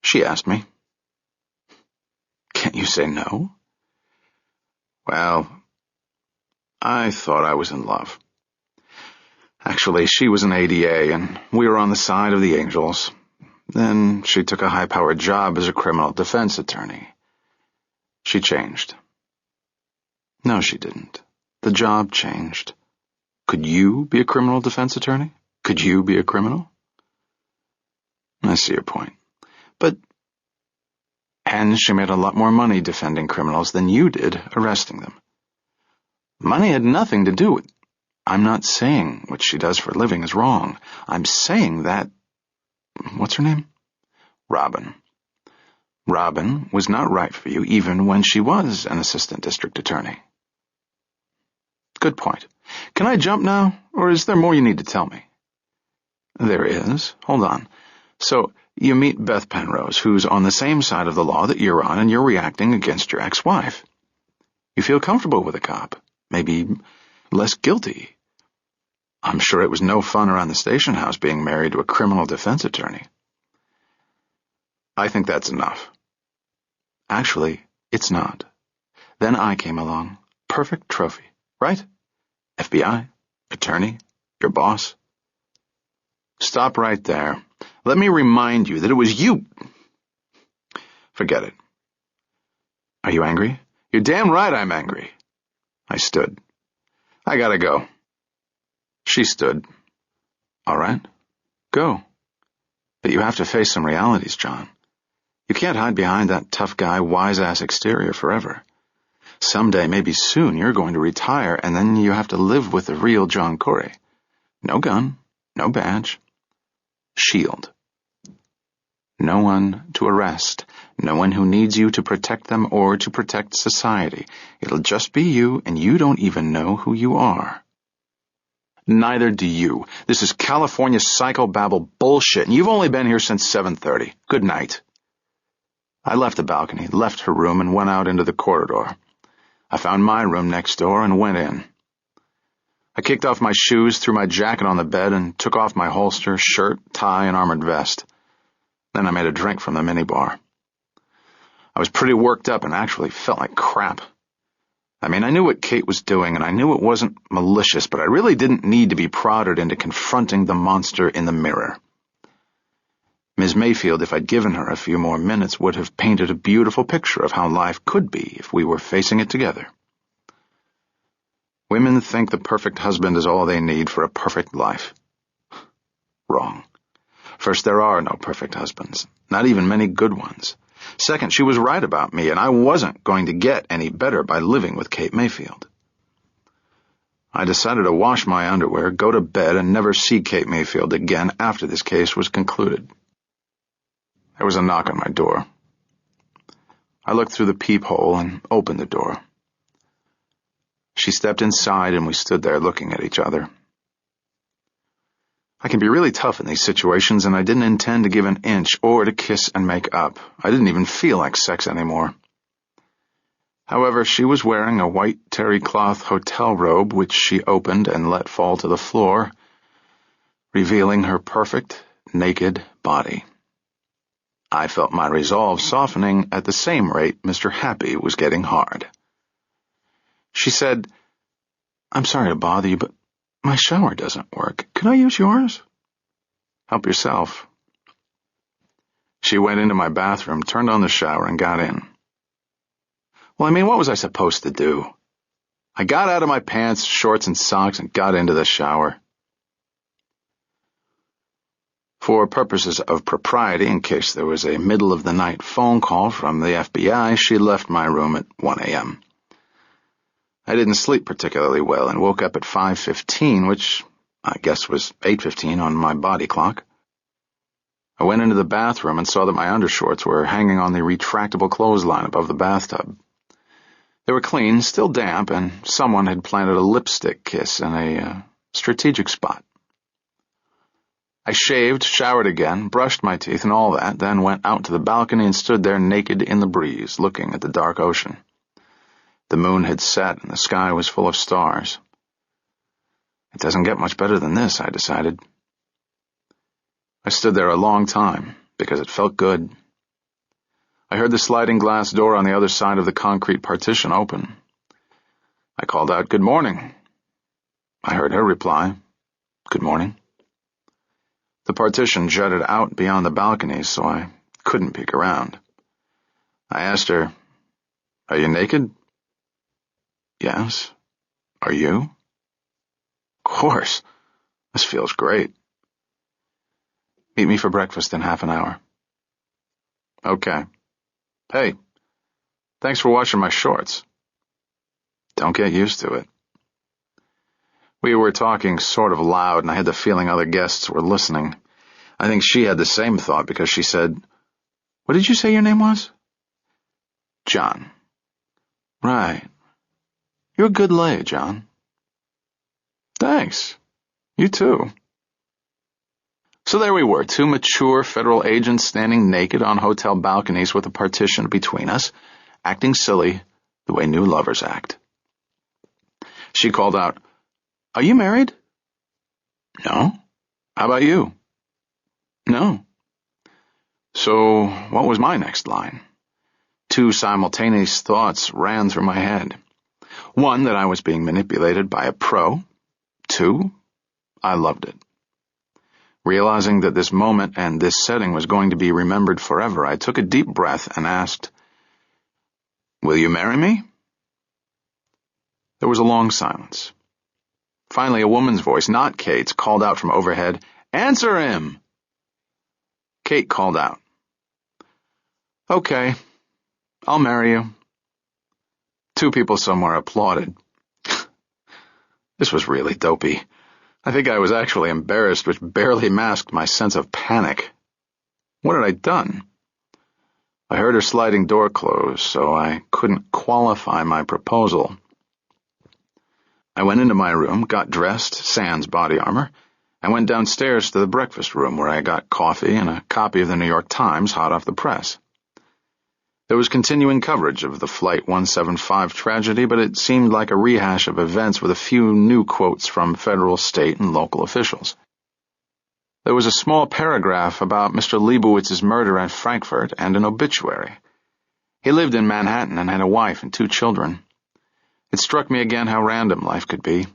She asked me. Can't you say no? Well, I thought I was in love. Actually, she was an ADA, and we were on the side of the angels. Then she took a high-powered job as a criminal defense attorney. She changed. No, she didn't. The job changed. Could you be a criminal defense attorney? Could you be a criminal? I see your point. And she made a lot more money defending criminals than you did arresting them. Money had nothing to do with it. I'm not saying what she does for a living is wrong. I'm saying that... What's her name? Robin. Robin was not right for you even when she was an assistant district attorney. Good point. Can I jump now, or is there more you need to tell me? There is. Hold on. So, you meet Beth Penrose, who's on the same side of the law that you're on, and you're reacting against your ex-wife. You feel comfortable with a cop, maybe less guilty. I'm sure it was no fun around the station house being married to a criminal defense attorney. I think that's enough. Actually, it's not. Then I came along. Perfect trophy, right? FBI, attorney, your boss. Stop right there. Let me remind you that it was you. Forget it. Are you angry? You're damn right I'm angry. I stood. I gotta go. She stood. All right. Go. But you have to face some realities, John. You can't hide behind that tough guy, wise-ass exterior forever. Someday, maybe soon, you're going to retire, and then you have to live with the real John Corey. No gun, no badge. Shield. No one to arrest, no one who needs you to protect them or to protect society. It'll just be you, and you don't even know who you are. Neither do you. This is California psychobabble bullshit, and you've only been here since 7:30. Good night. I left the balcony, left her room, and went out into the corridor. I found my room next door and went in. I kicked off my shoes, threw my jacket on the bed, and took off my holster, shirt, tie, and armored vest. Then I made a drink from the minibar. I was pretty worked up and actually felt like crap. I mean, I knew what Kate was doing, and I knew it wasn't malicious, but I really didn't need to be prodded into confronting the monster in the mirror. Ms. Mayfield, if I'd given her a few more minutes, would have painted a beautiful picture of how life could be if we were facing it together. Women think the perfect husband is all they need for a perfect life. Wrong. First, there are no perfect husbands, not even many good ones. Second, she was right about me, and I wasn't going to get any better by living with Kate Mayfield. I decided to wash my underwear, go to bed, and never see Kate Mayfield again after this case was concluded. There was a knock on my door. I looked through the peephole and opened the door. She stepped inside, and we stood there looking at each other. I can be really tough in these situations, and I didn't intend to give an inch or to kiss and make up. I didn't even feel like sex anymore. However, she was wearing a white terry cloth hotel robe, which she opened and let fall to the floor, revealing her perfect, naked body. I felt my resolve softening at the same rate Mr. Happy was getting hard. She said, "I'm sorry to bother you, but my shower doesn't work. Can I use yours?" "Help yourself." She went into my bathroom, turned on the shower, and got in. Well, I mean, what was I supposed to do? I got out of my pants, shorts, and socks and got into the shower. For purposes of propriety, in case there was a middle-of-the-night phone call from the FBI, she left my room at 1 a.m. I didn't sleep particularly well and woke up at 5:15, which I guess was 8:15 on my body clock. I went into the bathroom and saw that my undershorts were hanging on the retractable clothesline above the bathtub. They were clean, still damp, and someone had planted a lipstick kiss in a strategic spot. I shaved, showered again, brushed my teeth and all that, then went out to the balcony and stood there naked in the breeze, looking at the dark ocean. The moon had set and the sky was full of stars. It doesn't get much better than this, I decided. I stood there a long time, because it felt good. I heard the sliding glass door on the other side of the concrete partition open. I called out, "Good morning." I heard her reply, "Good morning." The partition jutted out beyond the balconies, so I couldn't peek around. I asked her, "Are you naked?" "Yes. Are you?" "Of course. This feels great." "Meet me for breakfast in half an hour." "Okay. Hey, thanks for washing my shorts." "Don't get used to it." We were talking sort of loud, and I had the feeling other guests were listening. I think she had the same thought because she said, "What did you say your name was?" "John." "Right. You're a good lay, John." "Thanks. You too." So there we were, two mature federal agents standing naked on hotel balconies with a partition between us, acting silly the way new lovers act. She called out, "Are you married?" "No. How about you?" "No." So what was my next line? Two simultaneous thoughts ran through my head. One, that I was being manipulated by a pro. Two, I loved it. Realizing that this moment and this setting was going to be remembered forever, I took a deep breath and asked, "Will you marry me?" There was a long silence. Finally, a woman's voice, not Kate's, called out from overhead, "Answer him!" Kate called out, "Okay, I'll marry you." Two people somewhere applauded. This was really dopey. I think I was actually embarrassed, which barely masked my sense of panic. What had I done? I heard her sliding door close, so I couldn't qualify my proposal. I went into my room, got dressed, sans body armor, and went downstairs to the breakfast room where I got coffee and a copy of the New York Times hot off the press. There was continuing coverage of the Flight 175 tragedy, but it seemed like a rehash of events with a few new quotes from federal, state, and local officials. There was a small paragraph about Mr. Leibowitz's murder at Frankfurt and an obituary. He lived in Manhattan and had a wife and 2 children. It struck me again how random life could be.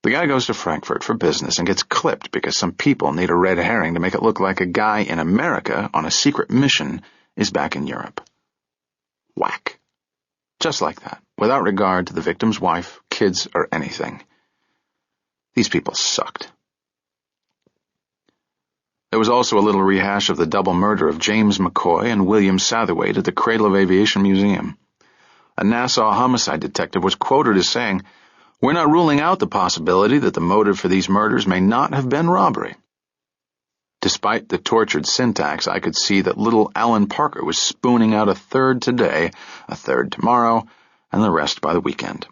The guy goes to Frankfurt for business and gets clipped because some people need a red herring to make it look like a guy in America on a secret mission is back in Europe. Whack. Just like that, without regard to the victim's wife, kids, or anything. These people sucked. There was also a little rehash of the double murder of James McCoy and William Satherwaite at the Cradle of Aviation Museum. A Nassau homicide detective was quoted as saying, "We're not ruling out the possibility that the motive for these murders may not have been robbery." Despite the tortured syntax, I could see that little Alan Parker was spooning out a third today, a third tomorrow, and the rest by the weekend.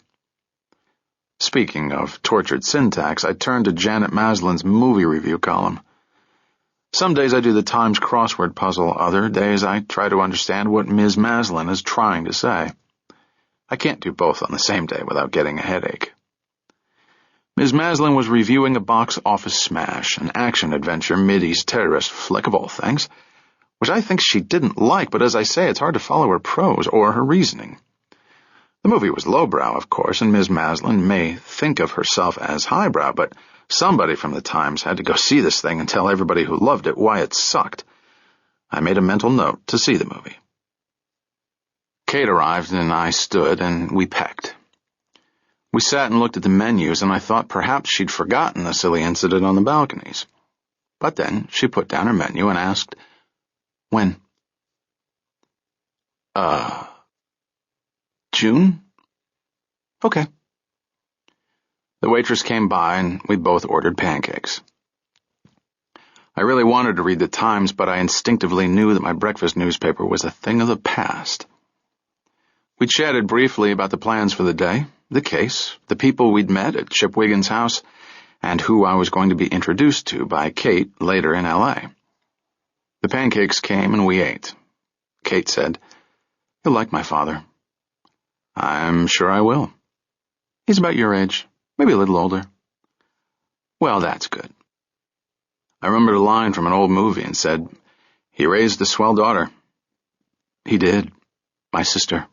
Speaking of tortured syntax, I turned to Janet Maslin's movie review column. Some days I do the Times crossword puzzle, other days I try to understand what Ms. Maslin is trying to say. I can't do both on the same day without getting a headache. Ms. Maslin was reviewing a box office smash, an action-adventure Mideast terrorist flick of all things, which I think she didn't like, but as I say, it's hard to follow her prose or her reasoning. The movie was lowbrow, of course, and Ms. Maslin may think of herself as highbrow, but somebody from the Times had to go see this thing and tell everybody who loved it why it sucked. I made a mental note to see the movie. Kate arrived, and I stood, and we pecked. We sat and looked at the menus, and I thought perhaps she'd forgotten the silly incident on the balconies. But then she put down her menu and asked, "When?" June? Okay. The waitress came by, and we both ordered pancakes. I really wanted to read the Times, but I instinctively knew that my breakfast newspaper was a thing of the past. We chatted briefly about the plans for the day, the case, the people we'd met at Chip Wiggins' house, and who I was going to be introduced to by Kate later in L.A. The pancakes came and we ate. Kate said, "You'll like my father." "I'm sure I will. He's about your age, maybe a little older." Well, that's good. I remembered a line from an old movie and said, "He raised a swell daughter." He did. My sister.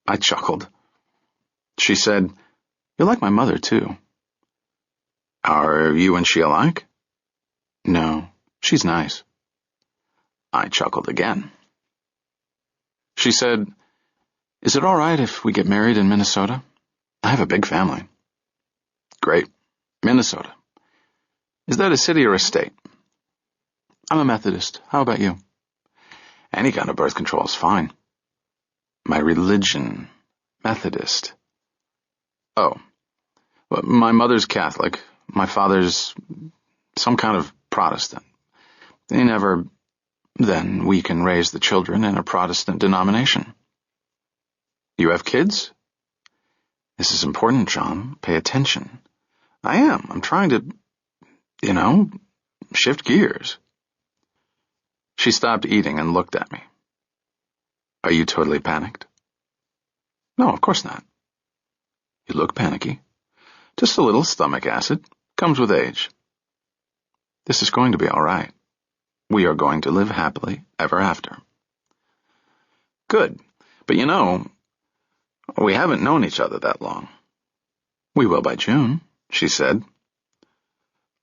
I chuckled. She said, "You're like my mother, too." Are you and she alike? No, she's nice. I chuckled again. She said, "Is it all right if we get married in Minnesota? I have a big family." Great. Minnesota. Is that a city or a state? I'm a Methodist. How about you? Any kind of birth control is fine. My religion. Methodist. Oh. Well, my mother's Catholic. My father's some kind of Protestant. Then we can raise the children in a Protestant denomination. You have kids? This is important, John. Pay attention. I am. I'm trying to, shift gears. She stopped eating and looked at me. Are you totally panicked? No, of course not. You look panicky. Just a little stomach acid. Comes with age. This is going to be all right. We are going to live happily ever after. Good. But we haven't known each other that long. We will by June, she said.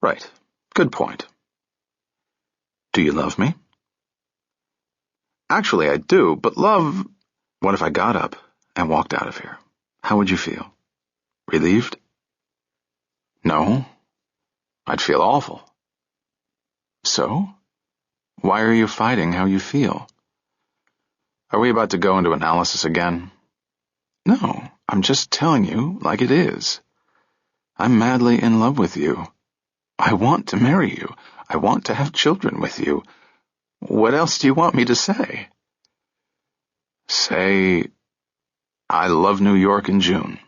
Right. Good point. Do you love me? Actually, I do, but love... What if I got up and walked out of here? How would you feel? Relieved? No. I'd feel awful. So? Why are you fighting how you feel? Are we about to go into analysis again? No, I'm just telling you like it is. I'm madly in love with you. I want to marry you. I want to have children with you. What else do you want me to say? Say, I love New York in June.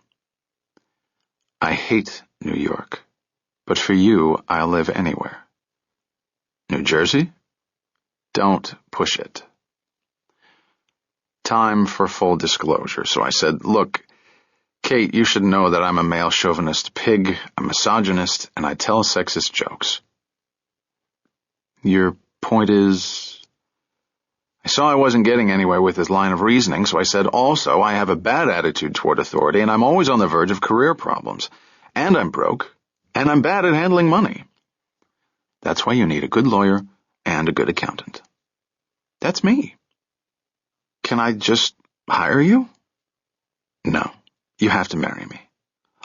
I hate New York, but for you, I'll live anywhere. New Jersey? Don't push it. Time for full disclosure, so I said, look, Kate, you should know that I'm a male chauvinist pig, a misogynist, and I tell sexist jokes. Your point is... I saw I wasn't getting anywhere with his line of reasoning, so I said, also, I have a bad attitude toward authority, and I'm always on the verge of career problems. And I'm broke, and I'm bad at handling money. That's why you need a good lawyer and a good accountant. That's me. Can I just hire you? No, you have to marry me.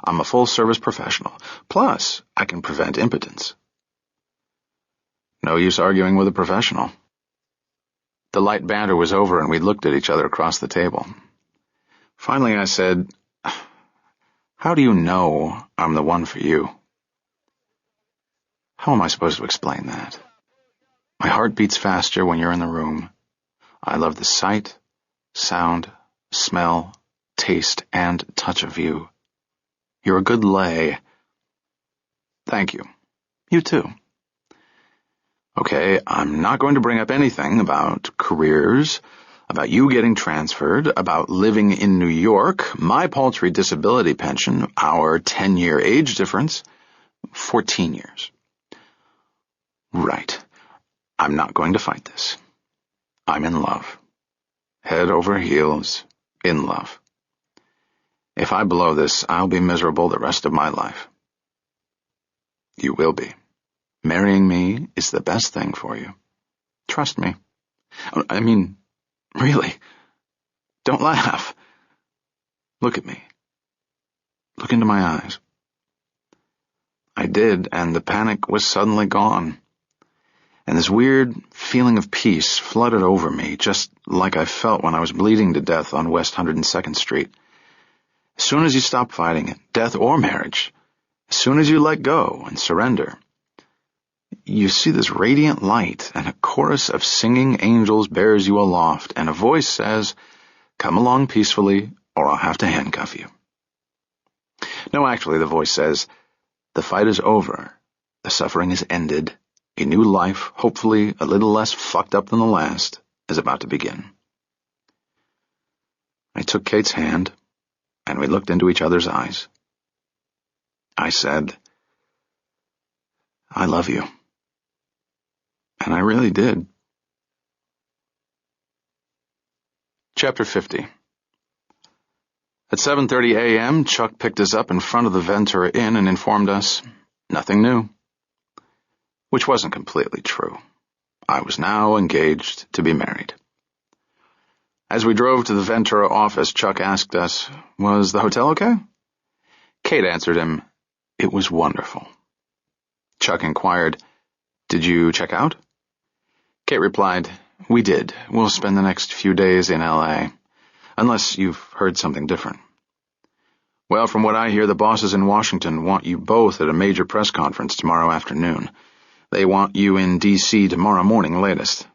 I'm a full-service professional. Plus, I can prevent impotence. No use arguing with a professional. The light banter was over, and we looked at each other across the table. Finally, I said, how do you know I'm the one for you? How am I supposed to explain that? My heart beats faster when you're in the room. I love the sight, sound, smell, taste, and touch of you. You're a good lay. Thank you. You too. Okay, I'm not going to bring up anything about careers, about you getting transferred, about living in New York, my paltry disability pension, our 10-year age difference, 14 years. Right. I'm not going to fight this. I'm in love. Head over heels, in love. If I blow this, I'll be miserable the rest of my life. You will be. Marrying me is the best thing for you. Trust me. I mean, really. Don't laugh. Look at me. Look into my eyes. I did, and the panic was suddenly gone. And this weird feeling of peace flooded over me, just like I felt when I was bleeding to death on West 102nd Street. As soon as you stop fighting it, death or marriage, as soon as you let go and surrender, you see this radiant light, and a chorus of singing angels bears you aloft, and a voice says, "Come along peacefully, or I'll have to handcuff you." No, actually, the voice says, "The fight is over. The suffering is ended. A new life, hopefully a little less fucked up than the last, is about to begin." I took Kate's hand, and we looked into each other's eyes. I said, I love you. And I really did. Chapter 50. At 7:30 a.m., Chuck picked us up in front of the Ventura Inn and informed us nothing new. Which wasn't completely true. I was now engaged to be married. As we drove to the Ventura office, Chuck asked us, "Was the hotel okay?" Kate answered him, "It was wonderful." Chuck inquired, "Did you check out?" Kate replied, "We did. We'll spend the next few days in L.A., unless you've heard something different." "Well, from what I hear, the bosses in Washington want you both at a major press conference tomorrow afternoon. They want you in D.C. tomorrow morning latest."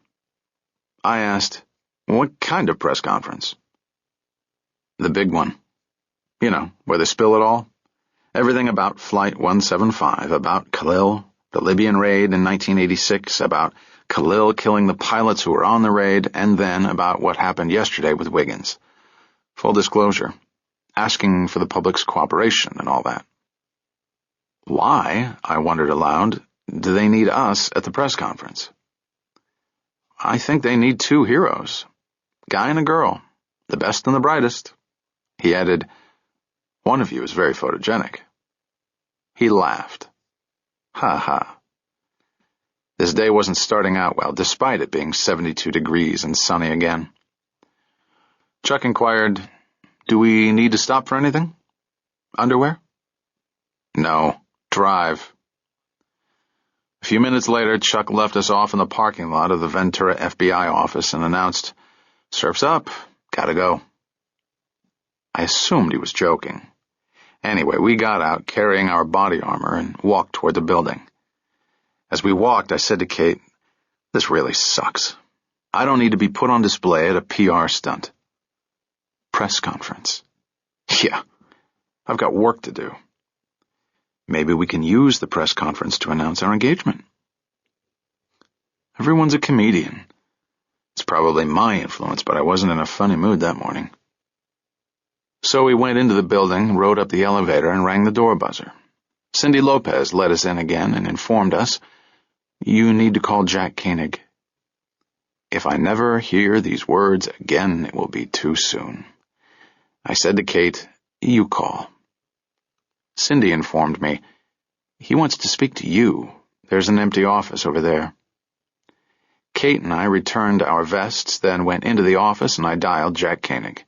I asked, "What kind of press conference?" "The big one. You know, where they spill it all. Everything about Flight 175, about Khalil, the Libyan raid in 1986, about Khalil killing the pilots who were on the raid, and then about what happened yesterday with Wiggins. Full disclosure, asking for the public's cooperation and all that." "Why," I wondered aloud, "do they need us at the press conference?" "I think they need two heroes. Guy and a girl. The best and the brightest." He added, "One of you is very photogenic." He laughed. Ha ha. This day wasn't starting out well, despite it being 72 degrees and sunny again. Chuck inquired, "Do we need to stop for anything? Underwear?" "No. Drive." A few minutes later, Chuck left us off in the parking lot of the Ventura FBI office and announced, "Surf's up. Gotta go." I assumed he was joking. Anyway, we got out, carrying our body armor, and walked toward the building. As we walked, I said to Kate, "This really sucks. I don't need to be put on display at a PR stunt." Press conference. Yeah, I've got work to do. Maybe we can use the press conference to announce our engagement. Everyone's a comedian. It's probably my influence, but I wasn't in a funny mood that morning. So we went into the building, rode up the elevator, and rang the door buzzer. Cindy Lopez let us in again and informed us, "You need to call Jack Koenig." If I never hear these words again, it will be too soon. I said to Kate, "You call." Cindy informed me, "He wants to speak to you. There's an empty office over there." Kate and I returned our vests, then went into the office, and I dialed Jack Koenig.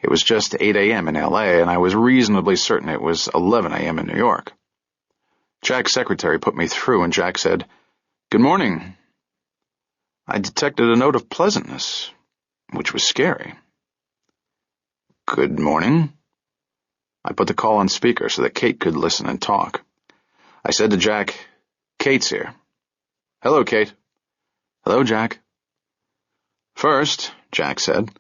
It was just 8 a.m. in L.A., and I was reasonably certain it was 11 a.m. in New York. Jack's secretary put me through, and Jack said, "Good morning." I detected a note of pleasantness, which was scary. "Good morning." I put the call on speaker so that Kate could listen and talk. I said to Jack, "Kate's here." "Hello, Kate." "Hello, Jack." "First," Jack said,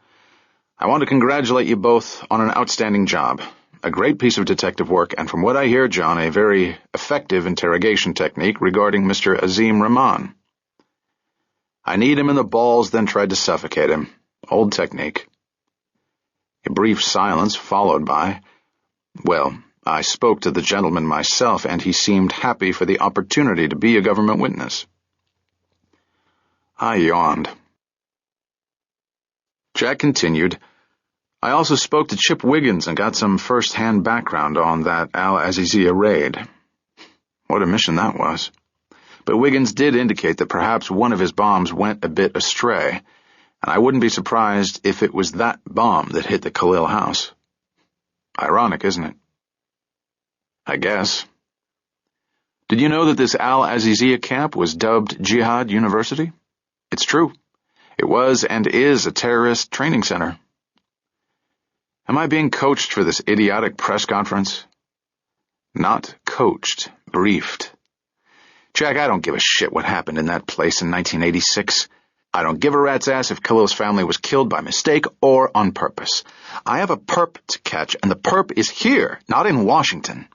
"I want to congratulate you both on an outstanding job. A great piece of detective work, and from what I hear, John, a very effective interrogation technique regarding Mr. Azim Rahman." "I kneed him in the balls, then tried to suffocate him. Old technique." A brief silence followed by, "Well, I spoke to the gentleman myself, and he seemed happy for the opportunity to be a government witness." I yawned. Jack continued, "I also spoke to Chip Wiggins and got some first-hand background on that Al-Azizia raid. What a mission that was. But Wiggins did indicate that perhaps one of his bombs went a bit astray, and I wouldn't be surprised if it was that bomb that hit the Khalil house. Ironic, isn't it?" "I guess." "Did you know that this Al-Azizia camp was dubbed Jihad University? It's true. It was and is a terrorist training center." Am I being coached for this idiotic press conference? Not coached, briefed. Jack, I don't give a shit what happened in that place in 1986. I don't give a rat's ass if Khalil's family was killed by mistake or on purpose. I have a perp to catch, and the perp is here, not in Washington.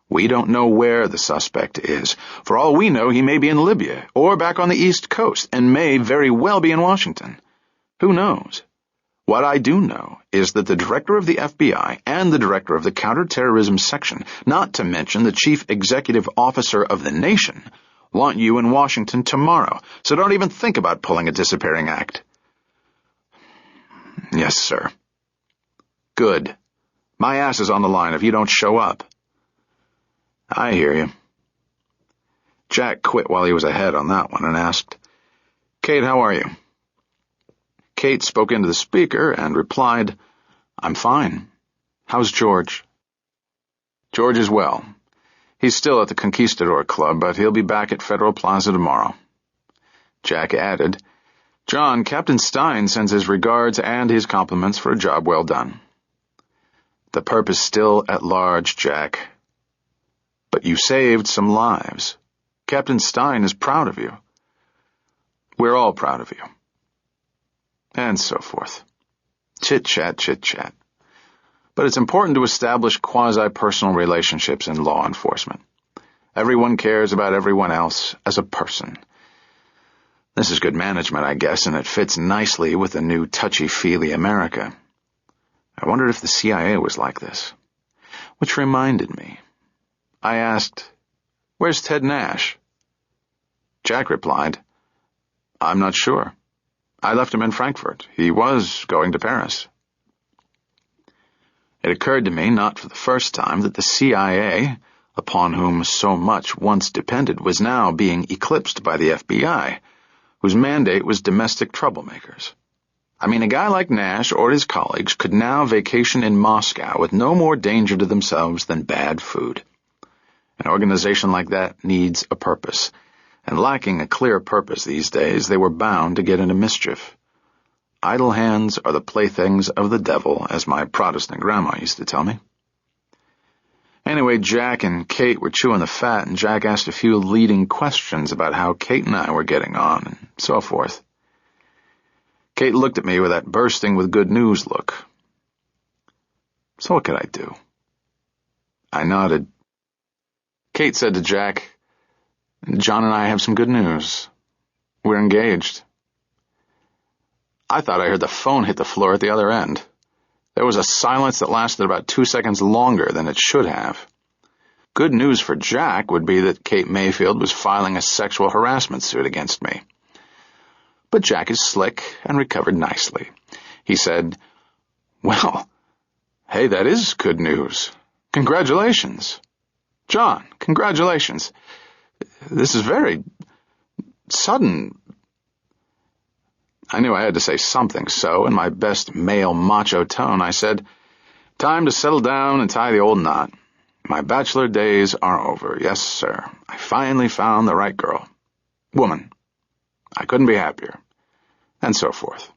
We don't know where the suspect is. For all we know, he may be in Libya or back on the East Coast, and may very well be in Washington. Who knows? What I do know is that the director of the FBI and the director of the counterterrorism section, not to mention the chief executive officer of the nation, want you in Washington tomorrow, so don't even think about pulling a disappearing act. Yes, sir. Good. My ass is on the line if you don't show up. I hear you. Jack quit while he was ahead on that one and asked, Kate, how are you? Kate spoke into the speaker and replied, I'm fine. How's George? George is well. He's still at the Conquistador Club, but he'll be back at Federal Plaza tomorrow. Jack added, John, Captain Stein sends his regards and his compliments for a job well done. The perp is still at large, Jack. But you saved some lives. Captain Stein is proud of you. We're all proud of you. And so forth. Chit-chat, chit-chat. But it's important to establish quasi-personal relationships in law enforcement. Everyone cares about everyone else as a person. This is good management, I guess, and it fits nicely with the new touchy-feely America. I wondered if the CIA was like this. Which reminded me. I asked, Where's Ted Nash? Jack replied, I'm not sure. I left him in Frankfurt. He was going to Paris. It occurred to me, not for the first time, that the CIA, upon whom so much once depended, was now being eclipsed by the FBI, whose mandate was domestic troublemakers. I mean, a guy like Nash or his colleagues could now vacation in Moscow with no more danger to themselves than bad food. An organization like that needs a purpose, and lacking a clear purpose these days, they were bound to get into mischief. Idle hands are the playthings of the devil, as my Protestant grandma used to tell me. Anyway, Jack and Kate were chewing the fat, and Jack asked a few leading questions about how Kate and I were getting on, and so forth. Kate looked at me with that bursting with good news look. So what could I do? I nodded. Kate said to Jack, John and I have some good news. We're engaged. I thought I heard the phone hit the floor at the other end. There was a silence that lasted about 2 seconds longer than it should have. Good news for Jack would be that Kate Mayfield was filing a sexual harassment suit against me. But Jack is slick and recovered nicely. He said, Well, hey, that is good news. Congratulations. John, congratulations. This is very sudden. I knew I had to say something, so in my best male macho tone, I said, Time to settle down and tie the old knot. My bachelor days are over. Yes, sir. I finally found the right girl. Woman. I couldn't be happier. And so forth.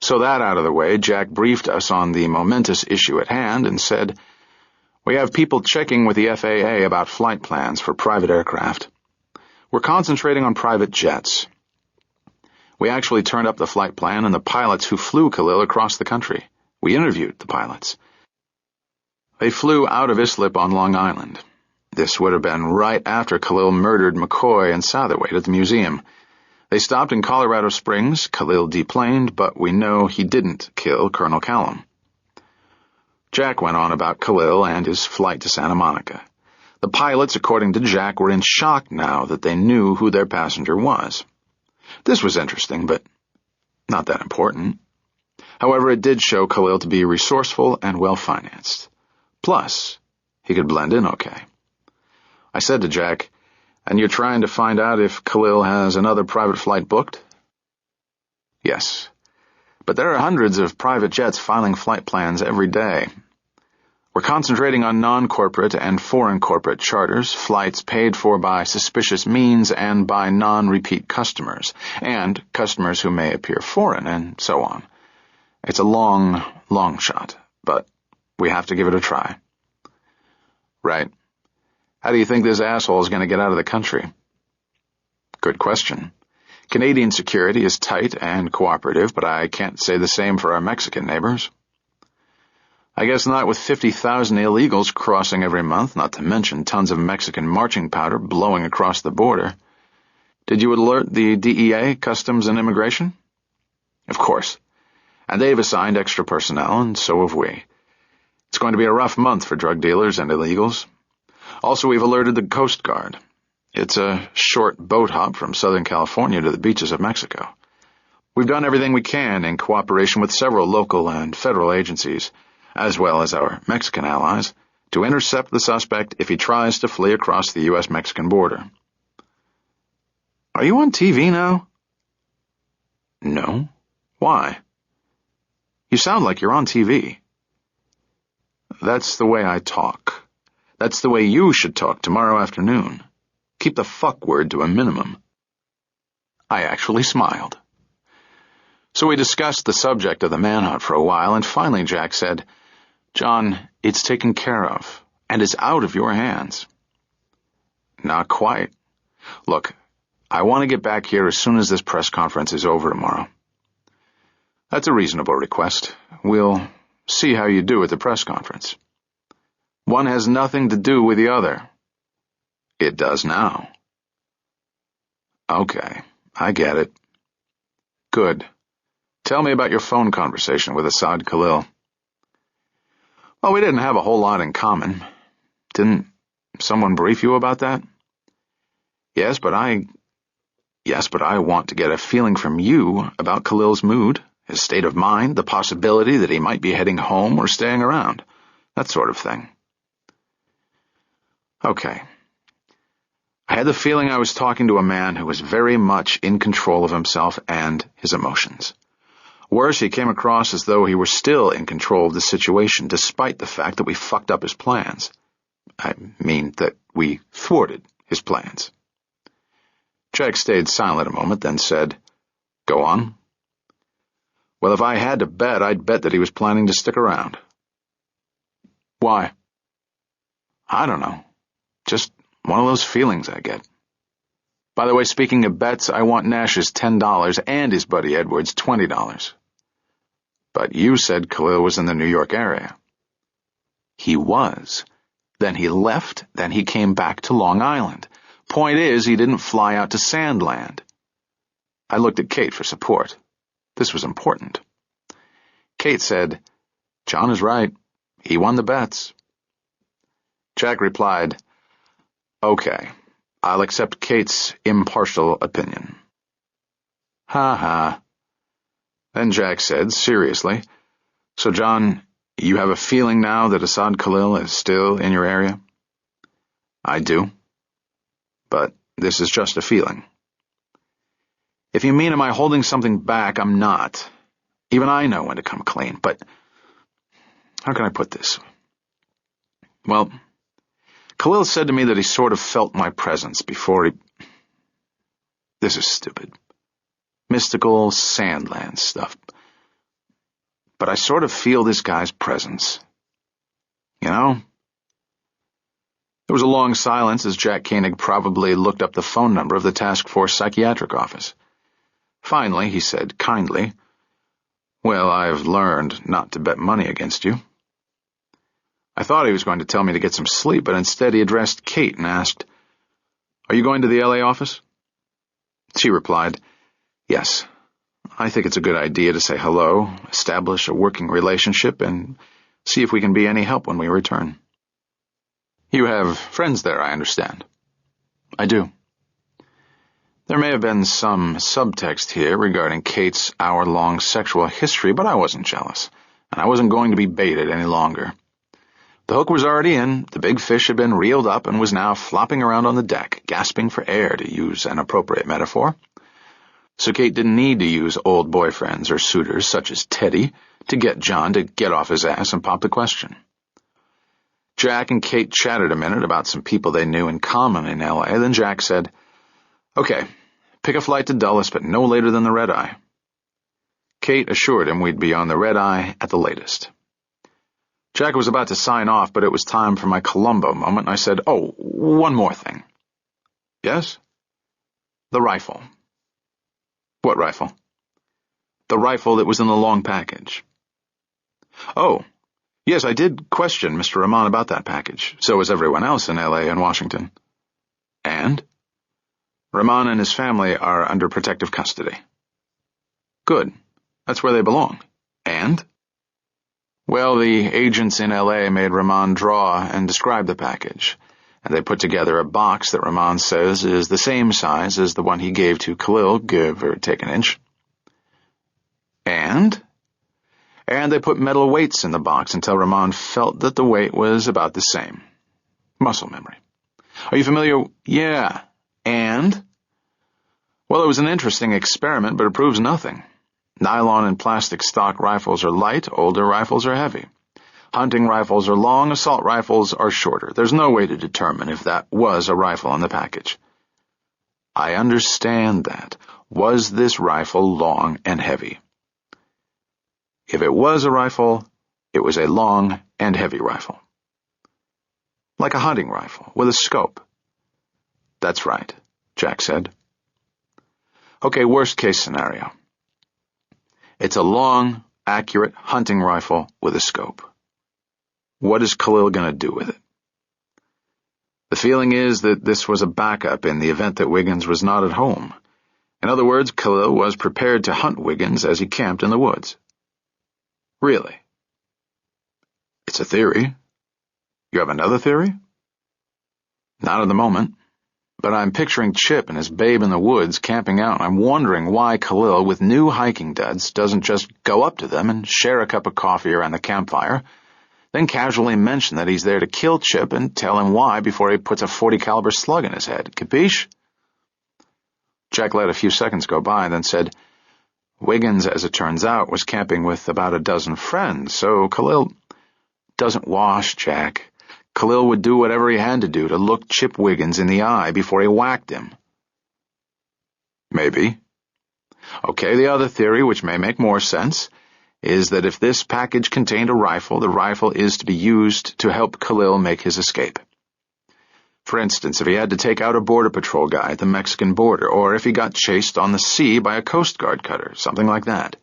So that out of the way, Jack briefed us on the momentous issue at hand and said, We have people checking with the FAA about flight plans for private aircraft. We're concentrating on private jets. We actually turned up the flight plan and the pilots who flew Khalil across the country. We interviewed the pilots. They flew out of Islip on Long Island. This would have been right after Khalil murdered McCoy and Satterwhite at the museum. They stopped in Colorado Springs. Khalil deplaned, but we know he didn't kill Colonel Callum. Jack went on about Khalil and his flight to Santa Monica. The pilots, according to Jack, were in shock now that they knew who their passenger was. This was interesting, but not that important. However, it did show Khalil to be resourceful and well-financed. Plus, he could blend in okay. I said to Jack, And you're trying to find out if Khalil has another private flight booked? Yes. But there are hundreds of private jets filing flight plans every day. We're concentrating on non-corporate and foreign corporate charters, flights paid for by suspicious means and by non-repeat customers, and customers who may appear foreign, and so on. It's a long, long shot, but we have to give it a try. Right. How do you think this asshole is going to get out of the country? Good question. Canadian security is tight and cooperative, but I can't say the same for our Mexican neighbors. I guess not with 50,000 illegals crossing every month, not to mention tons of Mexican marching powder blowing across the border. Did you alert the DEA, Customs and Immigration? Of course. And they've assigned extra personnel, and so have we. It's going to be a rough month for drug dealers and illegals. Also, we've alerted the Coast Guard. It's a short boat hop from Southern California to the beaches of Mexico. We've done everything we can in cooperation with several local and federal agencies, as well as our Mexican allies, to intercept the suspect if he tries to flee across the U.S.-Mexican border. Are you on TV now? No. Why? You sound like you're on TV. That's the way I talk. That's the way you should talk tomorrow afternoon. Keep the fuck word to a minimum. I actually smiled. So we discussed the subject of the manhunt for a while, and finally Jack said, "John, it's taken care of, and it's out of your hands." Not quite. Look, I want to get back here as soon as this press conference is over tomorrow. That's a reasonable request. We'll see how you do at the press conference. One has nothing to do with the other. It does now. Okay, I get it. Good. Tell me about your phone conversation with Asad Khalil. Well, we didn't have a whole lot in common. Didn't someone brief you about that? Yes, but I want to get a feeling from you about Khalil's mood, his state of mind, the possibility that he might be heading home or staying around, that sort of thing. Okay. I had the feeling I was talking to a man who was very much in control of himself and his emotions. Worse, he came across as though he were still in control of the situation, despite the fact that we fucked up his plans. I mean that we thwarted his plans. Jack stayed silent a moment, then said, "Go on." Well, if I had to bet, I'd bet that he was planning to stick around. Why? I don't know. Just one of those feelings I get. By the way, speaking of bets, I want Nash's $10 and his buddy Edward's $20. But you said Khalil was in the New York area. He was. Then he left, then he came back to Long Island. Point is, he didn't fly out to Sandland. I looked at Kate for support. This was important. Kate said, "John is right. He won the bets." Jack replied, "Okay, I'll accept Kate's impartial opinion." Ha ha. Then Jack said, seriously, "So, John, you have a feeling now that Asad Khalil is still in your area?" "I do. But this is just a feeling." "If you mean am I holding something back, I'm not. Even I know when to come clean, but how can I put this? Well, Khalil said to me that he sort of felt my presence before he... This is stupid. Mystical Sandland stuff. But I sort of feel this guy's presence. You know?" There was a long silence as Jack Koenig probably looked up the phone number of the task force psychiatric office. Finally, he said kindly, "Well, I've learned not to bet money against you." I thought he was going to tell me to get some sleep, but instead he addressed Kate and asked, "Are you going to the LA office?" She replied, "Yes. I think it's a good idea to say hello, establish a working relationship, and see if we can be any help when we return." "You have friends there, I understand." "I do." There may have been some subtext here regarding Kate's hour-long sexual history, but I wasn't jealous, and I wasn't going to be baited any longer. The hook was already in, the big fish had been reeled up and was now flopping around on the deck, gasping for air, to use an appropriate metaphor. So Kate didn't need to use old boyfriends or suitors such as Teddy to get John to get off his ass and pop the question. Jack and Kate chatted a minute about some people they knew in common in L.A., then Jack said, "Okay, pick a flight to Dulles, but no later than the red eye." Kate assured him we'd be on the red eye at the latest. Jack was about to sign off, but it was time for my Columbo moment, and I said, "Oh, one more thing." "Yes?" "The rifle." "What rifle?" "The rifle that was in the long package." "Oh, yes, I did question Mr. Rahman about that package. So was everyone else in L.A. and Washington." "And?" "Rahman and his family are under protective custody." "Good. That's where they belong." And? Well, the agents in L.A. made Rahman draw and describe the package, and they put together a box that Rahman says is the same size as the one he gave to Khalil, give or take an inch. And they put metal weights in the box until Rahman felt that the weight was about the same. Muscle memory. Are you familiar? Yeah. And? Well, it was an interesting experiment, but it proves nothing. Nylon and plastic stock rifles are light, older rifles are heavy. Hunting rifles are long, assault rifles are shorter. There's no way to determine if that was a rifle in the package. I understand that. Was this rifle long and heavy? If it was a rifle, it was a long and heavy rifle. Like a hunting rifle, with a scope. That's right, Jack said. Okay, worst case scenario. It's a long, accurate hunting rifle with a scope. What is Khalil going to do with it? The feeling is that this was a backup in the event that Wiggins was not at home. In other words, Khalil was prepared to hunt Wiggins as he camped in the woods. Really? It's a theory. You have another theory? Not at the moment. But I'm picturing Chip and his babe in the woods camping out, and I'm wondering why Khalil, with new hiking duds, doesn't just go up to them and share a cup of coffee around the campfire, then casually mention that he's there to kill Chip and tell him why before he puts a .40 caliber slug in his head. Capiche? Jack let a few seconds go by, then said, Wiggins, as it turns out, was camping with about a dozen friends, so Khalil doesn't wash, Jack. Khalil would do whatever he had to do to look Chip Wiggins in the eye before he whacked him. Maybe. Okay, the other theory, which may make more sense, is that if this package contained a rifle, the rifle is to be used to help Khalil make his escape. For instance, if he had to take out a Border Patrol guy at the Mexican border, or if he got chased on the sea by a Coast Guard cutter, something like that.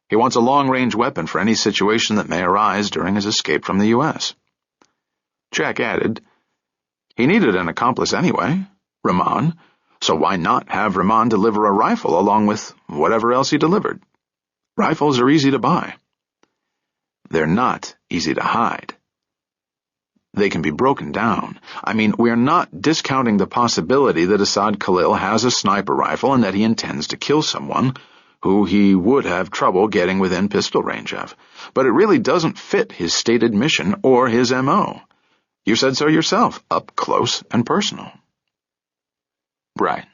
He wants a long-range weapon for any situation that may arise during his escape from the U.S. Jack added, he needed an accomplice anyway, Rahman, so why not have Rahman deliver a rifle along with whatever else he delivered? Rifles are easy to buy. They're not easy to hide. They can be broken down. I mean, we are not discounting the possibility that Assad Khalil has a sniper rifle and that he intends to kill someone who he would have trouble getting within pistol range of. But it really doesn't fit his stated mission or his M.O. You said so yourself, up close and personal. Right.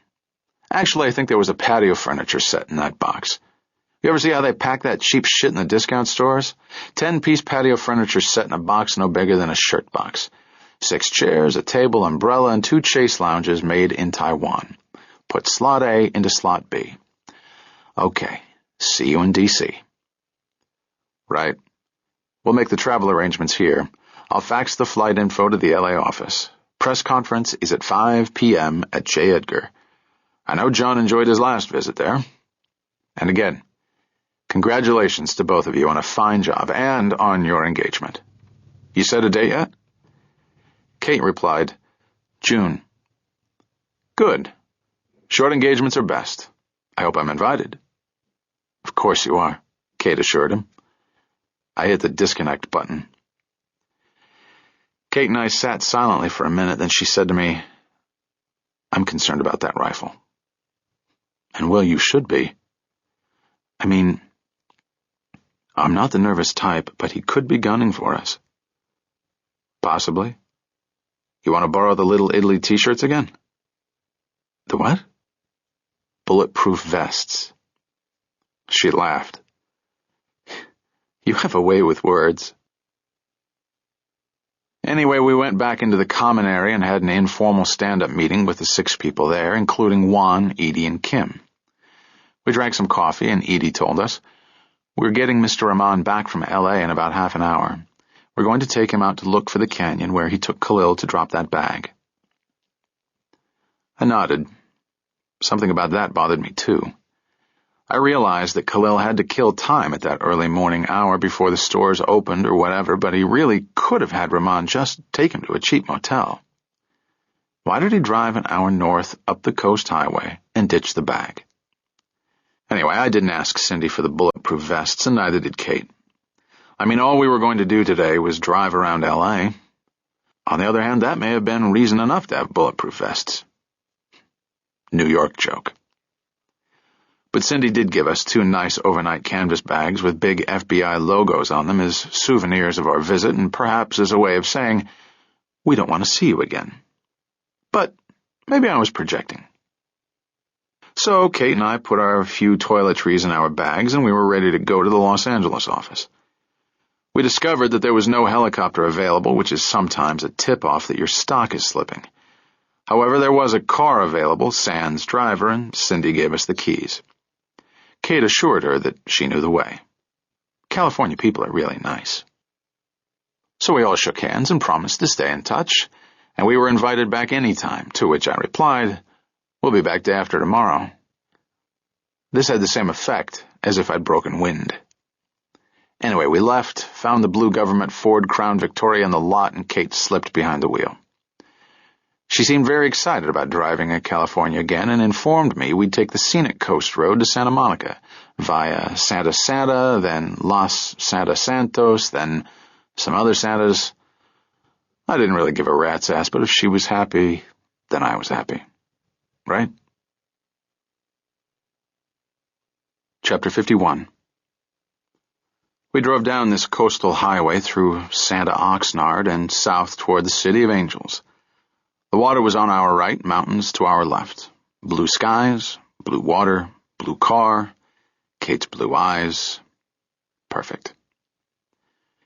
Actually, I think there was a patio furniture set in that box. You ever see how they pack that cheap shit in the discount stores? 10-piece patio furniture set in a box no bigger than a shirt box. 6 chairs, a table, umbrella, and 2 chase lounges made in Taiwan. Put slot A into slot B. Okay, see you in D.C. Right. We'll make the travel arrangements here. I'll fax the flight info to the L.A. office. Press conference is at 5 p.m. at J. Edgar. I know John enjoyed his last visit there. And again, congratulations to both of you on a fine job and on your engagement. You set a date yet? Kate replied, June. Good. Short engagements are best. I hope I'm invited. Of course you are, Kate assured him. I hit the disconnect button. Kate and I sat silently for a minute, then she said to me, I'm concerned about that rifle. And well, you should be. I mean, I'm not the nervous type, but he could be gunning for us. Possibly. You want to borrow the Little Italy t-shirts again? The what? Bulletproof vests. She laughed. You have a way with words. Anyway, we went back into the common area and had an informal stand-up meeting with the 6 people there, including Juan, Edie, and Kim. We drank some coffee, and Edie told us, we're getting Mr. Rahman back from L.A. in about half an hour. We're going to take him out to look for the canyon where he took Khalil to drop that bag. I nodded. Something about that bothered me, too. I realized that Khalil had to kill time at that early morning hour before the stores opened or whatever, but he really could have had Rahman just take him to a cheap motel. Why did he drive an hour north up the coast highway and ditch the bag? Anyway, I didn't ask Cindy for the bulletproof vests, and neither did Kate. I mean, all we were going to do today was drive around L.A. On the other hand, that may have been reason enough to have bulletproof vests. New York joke. But Cindy did give us 2 nice overnight canvas bags with big FBI logos on them as souvenirs of our visit and perhaps as a way of saying, we don't want to see you again. But maybe I was projecting. So Kate and I put our few toiletries in our bags and we were ready to go to the Los Angeles office. We discovered that there was no helicopter available, which is sometimes a tip-off that your stock is slipping. However, there was a car available, sans driver, and Cindy gave us the keys. Kate assured her that she knew the way. California people are really nice. So we all shook hands and promised to stay in touch, and we were invited back any time, to which I replied, we'll be back day after tomorrow. This had the same effect as if I'd broken wind. Anyway, we left, found the blue government Ford Crown Victoria in the lot, and Kate slipped behind the wheel. She seemed very excited about driving in California again and informed me we'd take the scenic coast road to Santa Monica, via Santa Santa, then Los Santa Santos, then some other Santas. I didn't really give a rat's ass, but if she was happy, then I was happy. Right? Chapter 51. We drove down this coastal highway through Santa Oxnard and south toward the City of Angels. The water was on our right, mountains to our left. Blue skies, blue water, blue car, Kate's blue eyes. Perfect.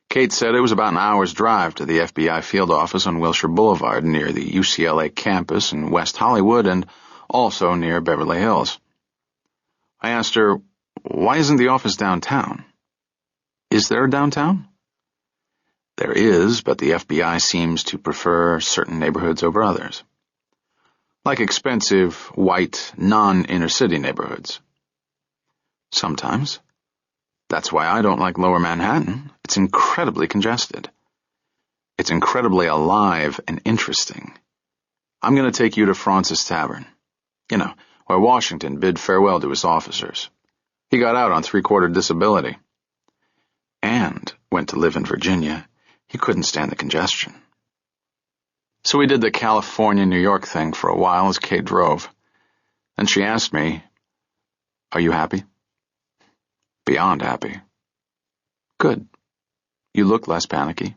Kate said it was about an hour's drive to the FBI field office on Wilshire Boulevard near the UCLA campus in West Hollywood and also near Beverly Hills. I asked her, why isn't the office downtown? Is there a downtown? There is, but the FBI seems to prefer certain neighborhoods over others. Like expensive, white, non-inner-city neighborhoods. Sometimes. That's why I don't like Lower Manhattan. It's incredibly congested. It's incredibly alive and interesting. I'm going to take you to Fraunces Tavern. You know, where Washington bid farewell to his officers. He got out on 3/4 disability. And went to live in Virginia. He couldn't stand the congestion. So we did the California-New York thing for a while as Kate drove. Then she asked me, are you happy? Beyond happy. Good. You look less panicky.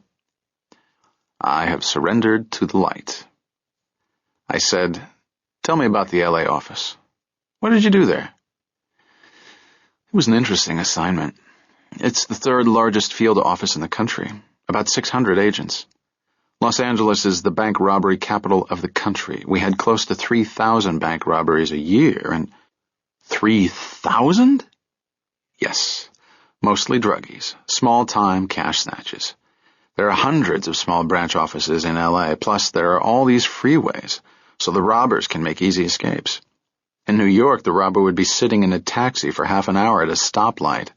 I have surrendered to the light. I said, tell me about the LA office. What did you do there? It was an interesting assignment. It's the 3rd largest field office in the country, about 600 agents. Los Angeles is the bank robbery capital of the country. We had close to 3,000 bank robberies a year, and 3,000? Yes, mostly druggies, small-time cash snatches. There are hundreds of small branch offices in L.A., plus there are all these freeways, so the robbers can make easy escapes. In New York, the robber would be sitting in a taxi for half an hour at a stoplight.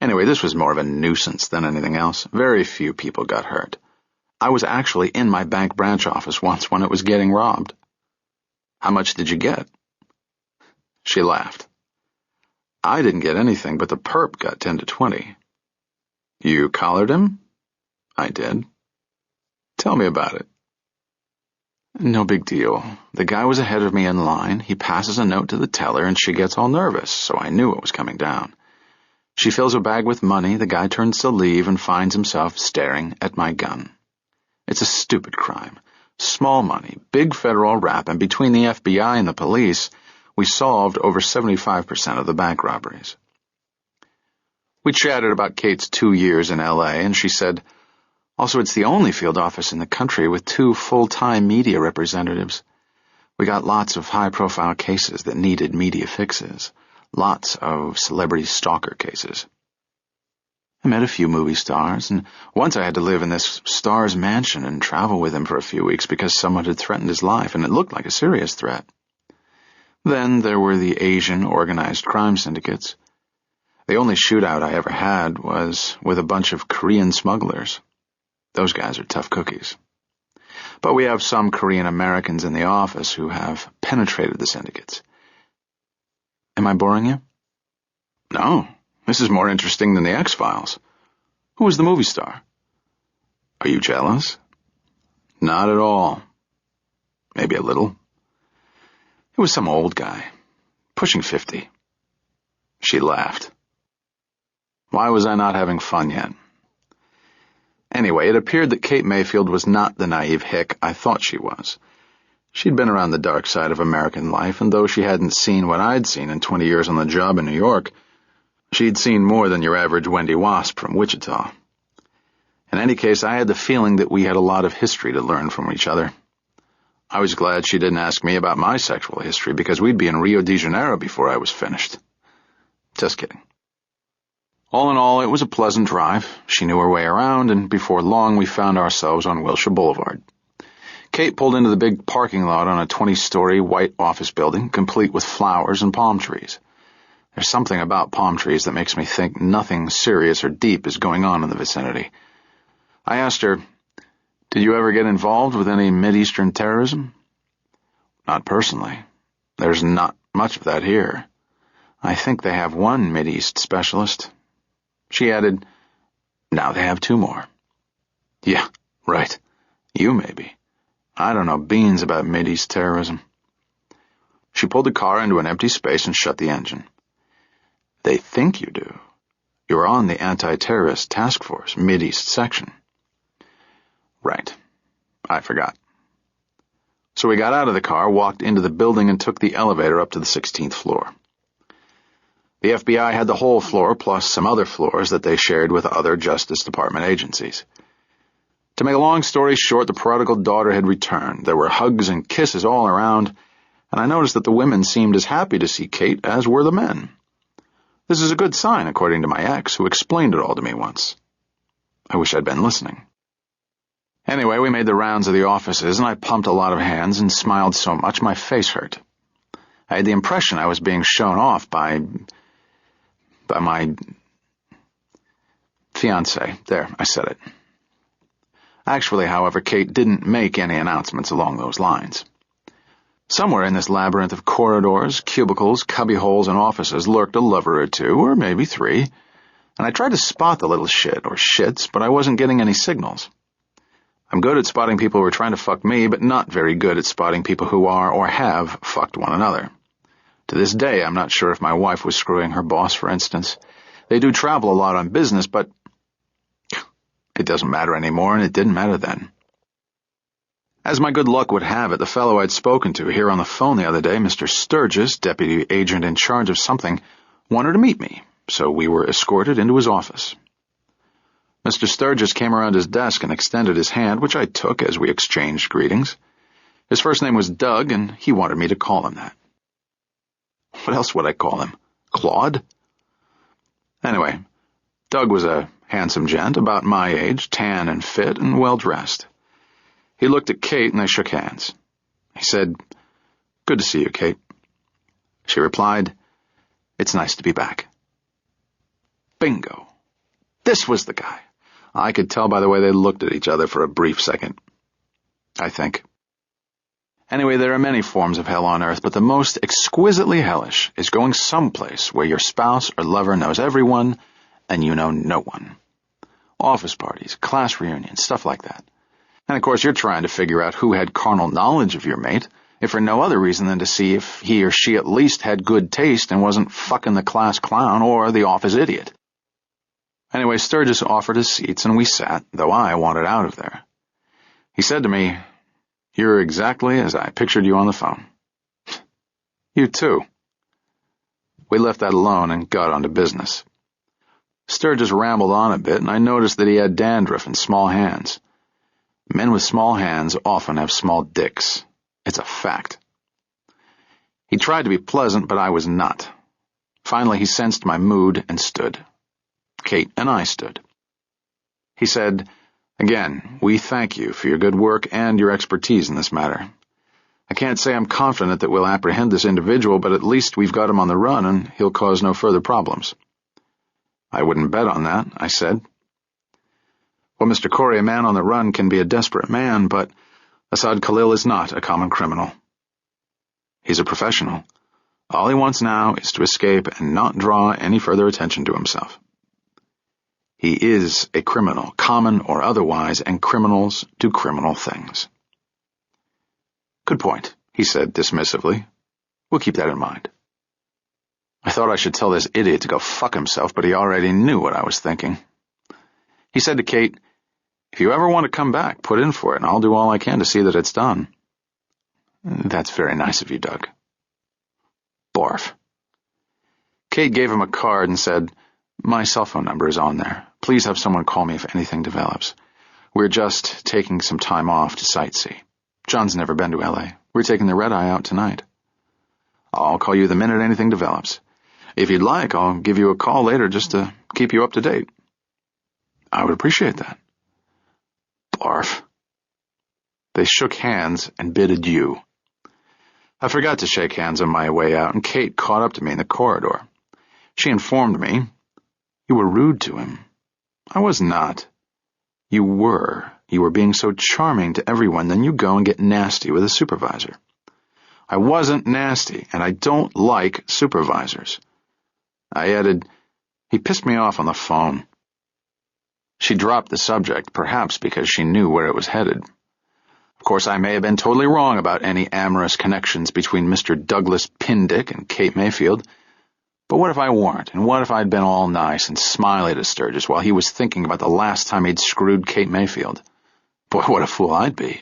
Anyway, this was more of a nuisance than anything else. Very few people got hurt. I was actually in my bank branch office once when it was getting robbed. How much did you get? She laughed. I didn't get anything, but the perp got 10 to 20. You collared him? I did. Tell me about it. No big deal. The guy was ahead of me in line. He passes a note to the teller, and she gets all nervous, so I knew it was coming down. She fills her bag with money, the guy turns to leave and finds himself staring at my gun. It's a stupid crime. Small money, big federal rap, and between the FBI and the police, we solved over 75% of the bank robberies. We chatted about Kate's 2 years in L.A., and she said, also, it's the only field office in the country with 2 full-time media representatives. We got lots of high-profile cases that needed media fixes. Lots of celebrity stalker cases. I met a few movie stars, and once I had to live in this star's mansion and travel with him for a few weeks because someone had threatened his life, and it looked like a serious threat. Then there were the Asian organized crime syndicates. The only shootout I ever had was with a bunch of Korean smugglers. Those guys are tough cookies. But we have some Korean Americans in the office who have penetrated the syndicates. Am I boring you? No, this is more interesting than the X-Files. Who was the movie star? Are you jealous? Not at all. Maybe a little. It was some old guy, pushing 50. She laughed. Why was I not having fun yet? Anyway, it appeared that Kate Mayfield was not the naive hick I thought she was. She'd been around the dark side of American life, and though she hadn't seen what I'd seen in 20 years on the job in New York, she'd seen more than your average Wendy Wasp from Wichita. In any case, I had the feeling that we had a lot of history to learn from each other. I was glad she didn't ask me about my sexual history, because we'd be in Rio de Janeiro before I was finished. Just kidding. All in all, it was a pleasant drive. She knew her way around, and before long we found ourselves on Wilshire Boulevard. Kate pulled into the big parking lot on a 20-story white office building, complete with flowers and palm trees. There's something about palm trees that makes me think nothing serious or deep is going on in the vicinity. I asked her, "Did you ever get involved with any Mideastern terrorism?" "Not personally. There's not much of that here. I think they have one Mideast specialist." She added, "Now they have 2 more. "Yeah, right. You maybe. I don't know beans about Mideast terrorism." She pulled the car into an empty space and shut the engine. "They think you do. You're on the Anti-Terrorist Task Force, Mideast section." "Right. I forgot." So we got out of the car, walked into the building, and took the elevator up to the 16th floor. The FBI had the whole floor, plus some other floors that they shared with other Justice Department agencies. To make a long story short, the prodigal daughter had returned. There were hugs and kisses all around, and I noticed that the women seemed as happy to see Kate as were the men. This is a good sign, according to my ex, who explained it all to me once. I wish I'd been listening. Anyway, we made the rounds of the offices, and I pumped a lot of hands and smiled so much my face hurt. I had the impression I was being shown off by my fiancé. There, I said it. Actually, however, Kate didn't make any announcements along those lines. Somewhere in this labyrinth of corridors, cubicles, cubbyholes, and offices lurked a lover or 2, or maybe 3, and I tried to spot the little shit or shits, but I wasn't getting any signals. I'm good at spotting people who are trying to fuck me, but not very good at spotting people who are or have fucked one another. To this day, I'm not sure if my wife was screwing her boss, for instance. They do travel a lot on business, but it doesn't matter anymore, and it didn't matter then. As my good luck would have it, the fellow I'd spoken to here on the phone the other day, Mr. Sturgis, deputy agent in charge of something, wanted to meet me, so we were escorted into his office. Mr. Sturgis came around his desk and extended his hand, which I took as we exchanged greetings. His first name was Doug, and he wanted me to call him that. What else would I call him? Claude? Anyway, Doug was a handsome gent, about my age, tan and fit, and well-dressed. He looked at Kate, and they shook hands. He said, "Good to see you, Kate." She replied, "It's nice to be back." Bingo. This was the guy. I could tell by the way they looked at each other for a brief second. I think. Anyway, there are many forms of hell on earth, but the most exquisitely hellish is going someplace where your spouse or lover knows everyone and you know no one. Office parties, class reunions, stuff like that. And of course you're trying to figure out who had carnal knowledge of your mate, if for no other reason than to see if he or she at least had good taste and wasn't fucking the class clown or the office idiot. Anyway, Sturgis offered us seats, and we sat, though I wanted out of there. He said to me, "You're exactly as I pictured you on the phone." You too. We left that alone and got on to business. Sturgis rambled on a bit, and I noticed that he had dandruff and small hands. Men with small hands often have small dicks. It's a fact. He tried to be pleasant, but I was not. Finally, he sensed my mood and stood. Kate and I stood. He said, "Again, we thank you for your good work and your expertise in this matter. I can't say I'm confident that we'll apprehend this individual, but at least we've got him on the run and he'll cause no further problems." "I wouldn't bet on that," I said. "Well, Mr. Corey, a man on the run can be a desperate man, but Assad Khalil is not a common criminal. He's a professional, All he wants now is to escape and not draw any further attention to himself. He is a criminal, common or otherwise, and criminals do criminal things. Good point, he said dismissively. We'll keep that in mind. I thought I should tell this idiot to go fuck himself, but he already knew what I was thinking. He said to Kate, "If you ever want to come back, put in for it, and I'll do all I can to see that it's done." "That's very nice of you, Doug." Barf. Kate gave him a card and said, "My cell phone number is on there. Please have someone call me if anything develops. We're just taking some time off to sightsee. John's never been to L.A. We're taking the red-eye out tonight. I'll call you the minute anything develops. If you'd like, I'll give you a call later just to keep you up to date." "I would appreciate that." Barf. They shook hands and bid adieu. I forgot to shake hands on my way out, and Kate caught up to me in the corridor. She informed me, "You were rude to him." "I was not." "You were. You were being so charming to everyone, then you go and get nasty with a supervisor." "I wasn't nasty, and I don't like supervisors." I added, "He pissed me off on the phone." She dropped the subject, perhaps because she knew where it was headed. Of course, I may have been totally wrong about any amorous connections between Mr. Douglas Pindick and Kate Mayfield. But what if I weren't, and what if I'd been all nice and smiley to Sturgis while he was thinking about the last time he'd screwed Kate Mayfield? Boy, what a fool I'd be.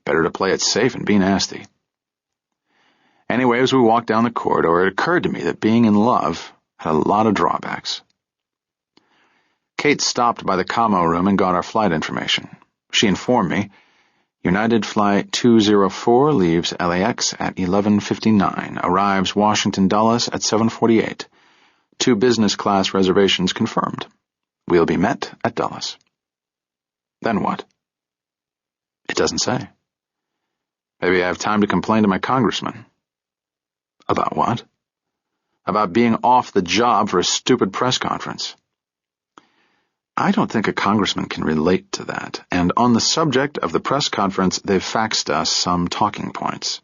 Better to play it safe and be nasty. Anyway, as we walked down the corridor, it occurred to me that being in love had a lot of drawbacks. Kate stopped by the commo room and got our flight information. She informed me, "United Flight 204 leaves LAX at 11:59, arrives Washington Dulles at 7:48. 2 business class reservations confirmed. We'll be met at Dulles." Then what? It doesn't say. Maybe I have time to complain to my congressman. About what? About being off the job for a stupid press conference. I don't think a congressman can relate to that, and on the subject of the press conference, they've faxed us some talking points.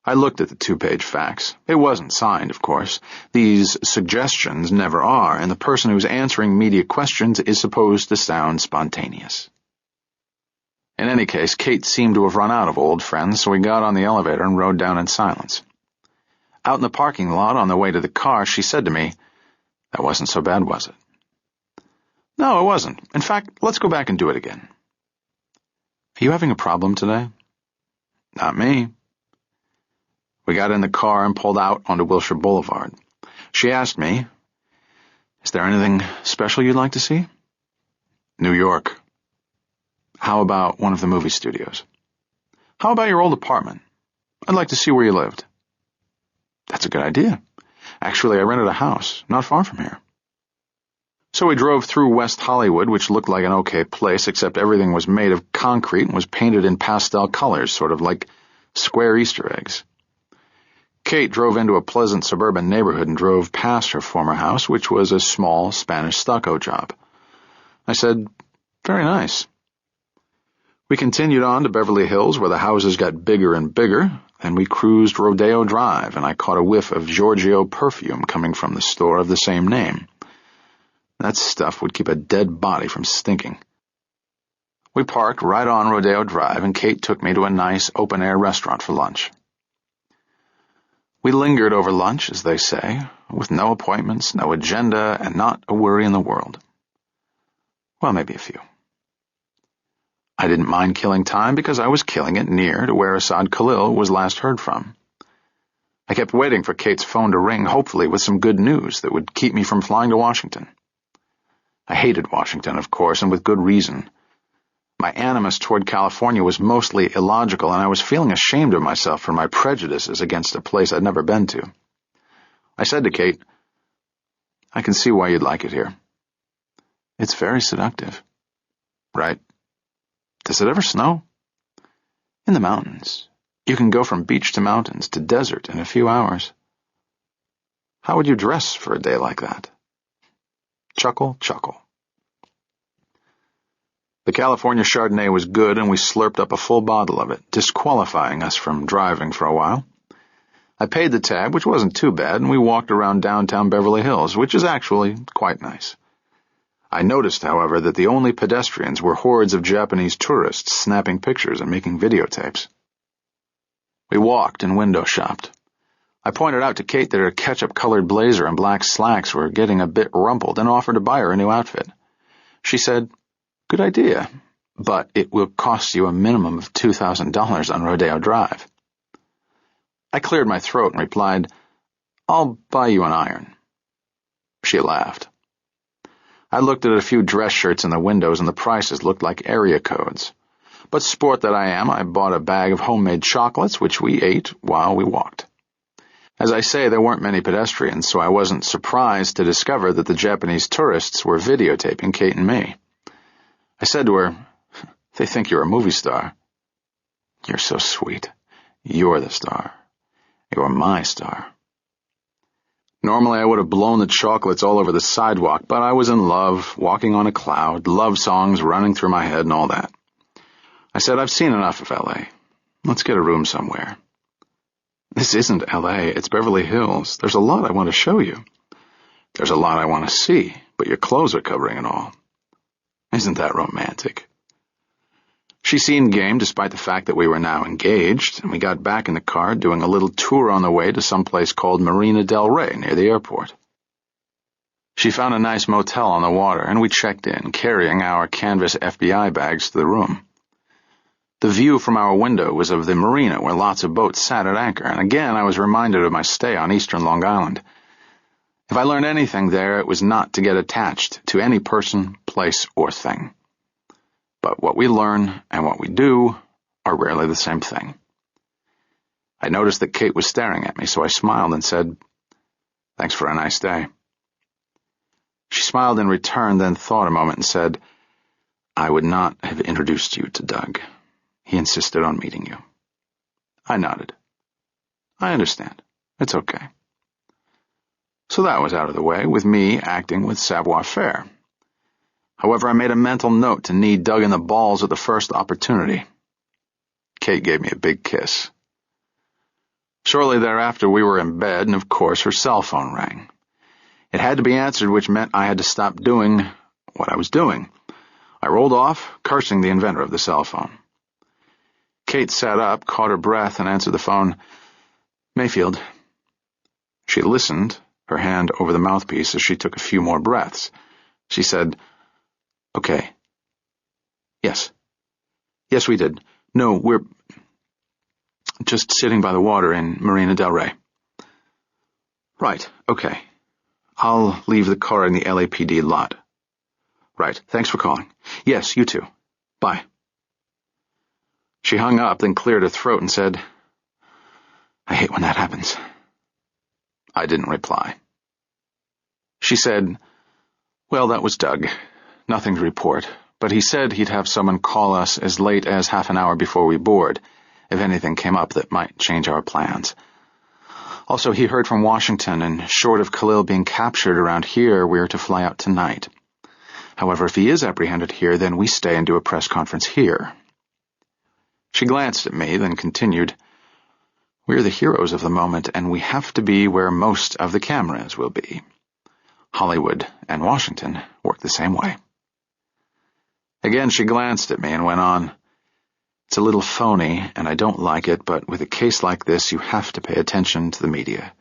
I looked at the 2-page fax. It wasn't signed, of course. These suggestions never are, and the person who's answering media questions is supposed to sound spontaneous. In any case, Kate seemed to have run out of old friends, so we got on the elevator and rode down in silence. Out in the parking lot on the way to the car, she said to me, "That wasn't so bad, was it?" "No, it wasn't. In fact, let's go back and do it again." "Are you having a problem today?" "Not me." We got in the car and pulled out onto Wilshire Boulevard. She asked me, "Is there anything special you'd like to see?" "New York." "How about one of the movie studios?" "How about your old apartment? I'd like to see where you lived." "That's a good idea. Actually, I rented a house not far from here." So we drove through West Hollywood, which looked like an okay place, except everything was made of concrete and was painted in pastel colors, sort of like square Easter eggs. Kate drove into a pleasant suburban neighborhood and drove past her former house, which was a small Spanish stucco job. I said, "Very nice." We continued on to Beverly Hills, where the houses got bigger and bigger, and we cruised Rodeo Drive, and I caught a whiff of Giorgio perfume coming from the store of the same name. That stuff would keep a dead body from stinking. We parked right on Rodeo Drive, and Kate took me to a nice open-air restaurant for lunch. We lingered over lunch, as they say, with no appointments, no agenda, and not a worry in the world. Well, maybe a few. I didn't mind killing time because I was killing it near to where Asad Khalil was last heard from. I kept waiting for Kate's phone to ring, hopefully with some good news that would keep me from flying to Washington. I hated Washington, of course, and with good reason. My animus toward California was mostly illogical, and I was feeling ashamed of myself for my prejudices against a place I'd never been to. I said to Kate, "I can see why you'd like it here. It's very seductive." "Right. Does it ever snow?" "In the mountains. You can go from beach to mountains to desert in a few hours." "How would you dress for a day like that?" Chuckle, chuckle. The California Chardonnay was good, and we slurped up a full bottle of it, disqualifying us from driving for a while. I paid the tab, which wasn't too bad, and we walked around downtown Beverly Hills, which is actually quite nice. I noticed, however, that the only pedestrians were hordes of Japanese tourists snapping pictures and making videotapes. We walked and window shopped. I pointed out to Kate that her ketchup-colored blazer and black slacks were getting a bit rumpled and offered to buy her a new outfit. She said, "Good idea, but it will cost you a minimum of $2,000 on Rodeo Drive." I cleared my throat and replied, "I'll buy you an iron." She laughed. I looked at a few dress shirts in the windows, and the prices looked like area codes. But sport that I am, I bought a bag of homemade chocolates, which we ate while we walked. As I say, there weren't many pedestrians, so I wasn't surprised to discover that the Japanese tourists were videotaping Kate and me. I said to her, "They think you're a movie star." "You're so sweet. You're the star. You're my star." Normally I would have blown the chocolates all over the sidewalk, but I was in love, walking on a cloud, love songs running through my head and all that. I said, "I've seen enough of L.A. Let's get a room somewhere." "This isn't L.A., it's Beverly Hills. There's a lot I want to show you." "There's a lot I want to see, but your clothes are covering it all." "Isn't that romantic?" She seemed game despite the fact that we were now engaged, and we got back in the car doing a little tour on the way to some place called Marina del Rey near the airport. She found a nice motel on the water, and we checked in, carrying our canvas FBI bags to the room. The view from our window was of the marina where lots of boats sat at anchor, and again I was reminded of my stay on eastern Long Island. If I learned anything there, it was not to get attached to any person, place, or thing. But what we learn and what we do are rarely the same thing. I noticed that Kate was staring at me, so I smiled and said, "Thanks for a nice day." She smiled in return, then thought a moment and said, "I would not have introduced you to Doug. He insisted on meeting you." I nodded. "I understand. It's okay." So that was out of the way, with me acting with savoir-faire. However, I made a mental note to knee Doug in the balls at the first opportunity. Kate gave me a big kiss. Shortly thereafter, we were in bed, and of course her cell phone rang. It had to be answered, which meant I had to stop doing what I was doing. I rolled off, cursing the inventor of the cell phone. Kate sat up, caught her breath, and answered the phone. "Mayfield." She listened, her hand over the mouthpiece as she took a few more breaths. She said, "Okay." "Yes. Yes, we did. No, we're just sitting by the water in Marina del Rey." "Right, okay. I'll leave the car in the LAPD lot." "Right, thanks for calling." "Yes, you too. Bye." She hung up, then cleared her throat and said, "I hate when that happens." I didn't reply. She said, "Well, that was Doug. Nothing to report, but he said he'd have someone call us as late as half an hour before we board, if anything came up that might change our plans. Also, he heard from Washington, and short of Khalil being captured around here, we're to fly out tonight. However, if he is apprehended here, then we stay and do a press conference here." She glanced at me, then continued, "We're the heroes of the moment, and we have to be where most of the cameras will be. Hollywood and Washington work the same way." Again, she glanced at me and went on, "It's a little phony, and I don't like it, but with a case like this, you have to pay attention to the media.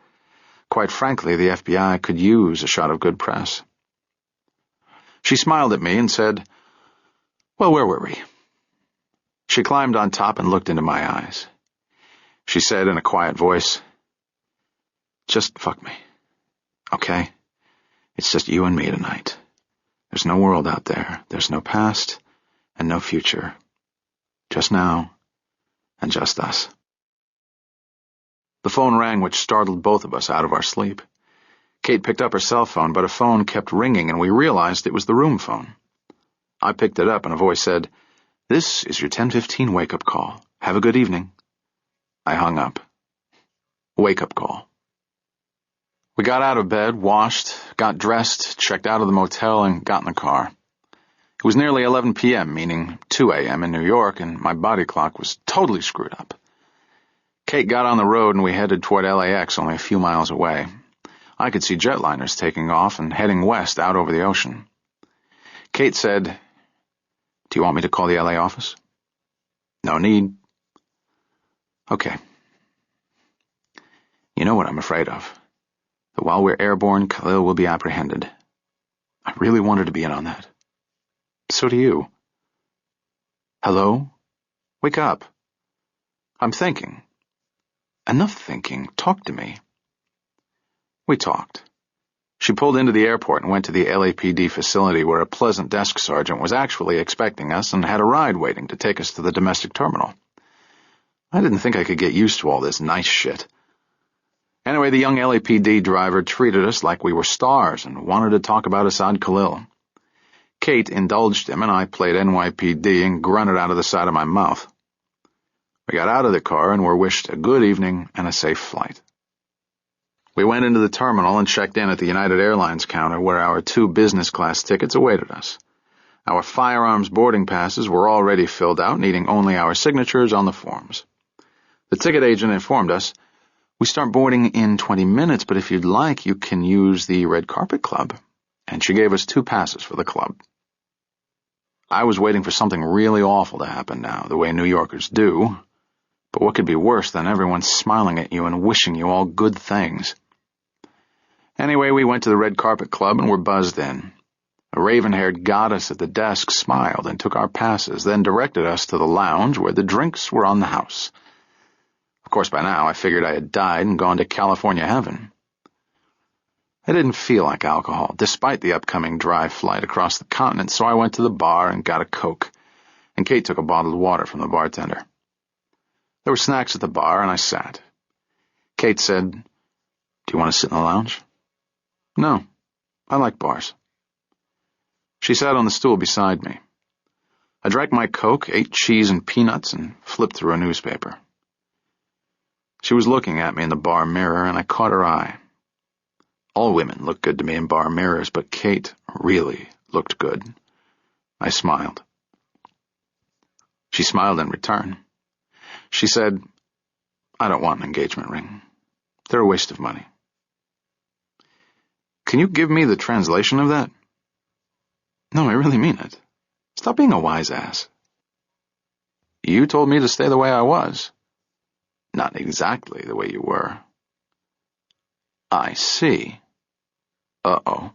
Quite frankly, the FBI could use a shot of good press." She smiled at me and said, "Well, where were we?" She climbed on top and looked into my eyes. She said in a quiet voice, "Just fuck me. Okay? It's just you and me tonight. There's no world out there. There's no past and no future. Just now and just us." The phone rang, which startled both of us out of our sleep. Kate picked up her cell phone, but a phone kept ringing, and we realized it was the room phone. I picked it up, and a voice said, "This is your 10:15 wake-up call. Have a good evening." I hung up. Wake-up call. We got out of bed, washed, got dressed, checked out of the motel, and got in the car. It was nearly 11 p.m., meaning 2 a.m. in New York, and my body clock was totally screwed up. Kate got on the road and we headed toward LAX, only a few miles away. I could see jetliners taking off and heading west out over the ocean. Kate said, "Do you want me to call the LA office?" "No need." "Okay. You know what I'm afraid of? That while we're airborne, Khalil will be apprehended. I really wanted to be in on that." "So do you." "Hello? Wake up." "I'm thinking." "Enough thinking. Talk to me." We talked. She pulled into the airport and went to the LAPD facility where a pleasant desk sergeant was actually expecting us and had a ride waiting to take us to the domestic terminal. I didn't think I could get used to all this nice shit. Anyway, the young LAPD driver treated us like we were stars and wanted to talk about Asad Khalil. Kate indulged him and I played NYPD and grunted out of the side of my mouth. We got out of the car and were wished a good evening and a safe flight. We went into the terminal and checked in at the United Airlines counter where our 2 business-class tickets awaited us. Our firearms boarding passes were already filled out, needing only our signatures on the forms. The ticket agent informed us, "We start boarding in 20 minutes, but if you'd like, you can use the Red Carpet Club." And she gave us 2 passes for the club. I was waiting for something really awful to happen now, the way New Yorkers do. But what could be worse than everyone smiling at you and wishing you all good things? Anyway, we went to the Red Carpet Club and were buzzed in. A raven-haired goddess at the desk smiled and took our passes, then directed us to the lounge where the drinks were on the house. Of course, by now I figured I had died and gone to California heaven. I didn't feel like alcohol, despite the upcoming dry flight across the continent, so I went to the bar and got a Coke, and Kate took a bottled water from the bartender. There were snacks at the bar, and I sat. Kate said, "Do you want to sit in the lounge?" "No, I like bars." She sat on the stool beside me. I drank my Coke, ate cheese and peanuts, and flipped through a newspaper. She was looking at me in the bar mirror, and I caught her eye. All women look good to me in bar mirrors, but Kate really looked good. I smiled. She smiled in return. She said, "I don't want an engagement ring. They're a waste of money." "Can you give me the translation of that?" "No, I really mean it. Stop being a wise ass." "You told me to stay the way I was." "Not exactly the way you were." "I see." Uh-oh.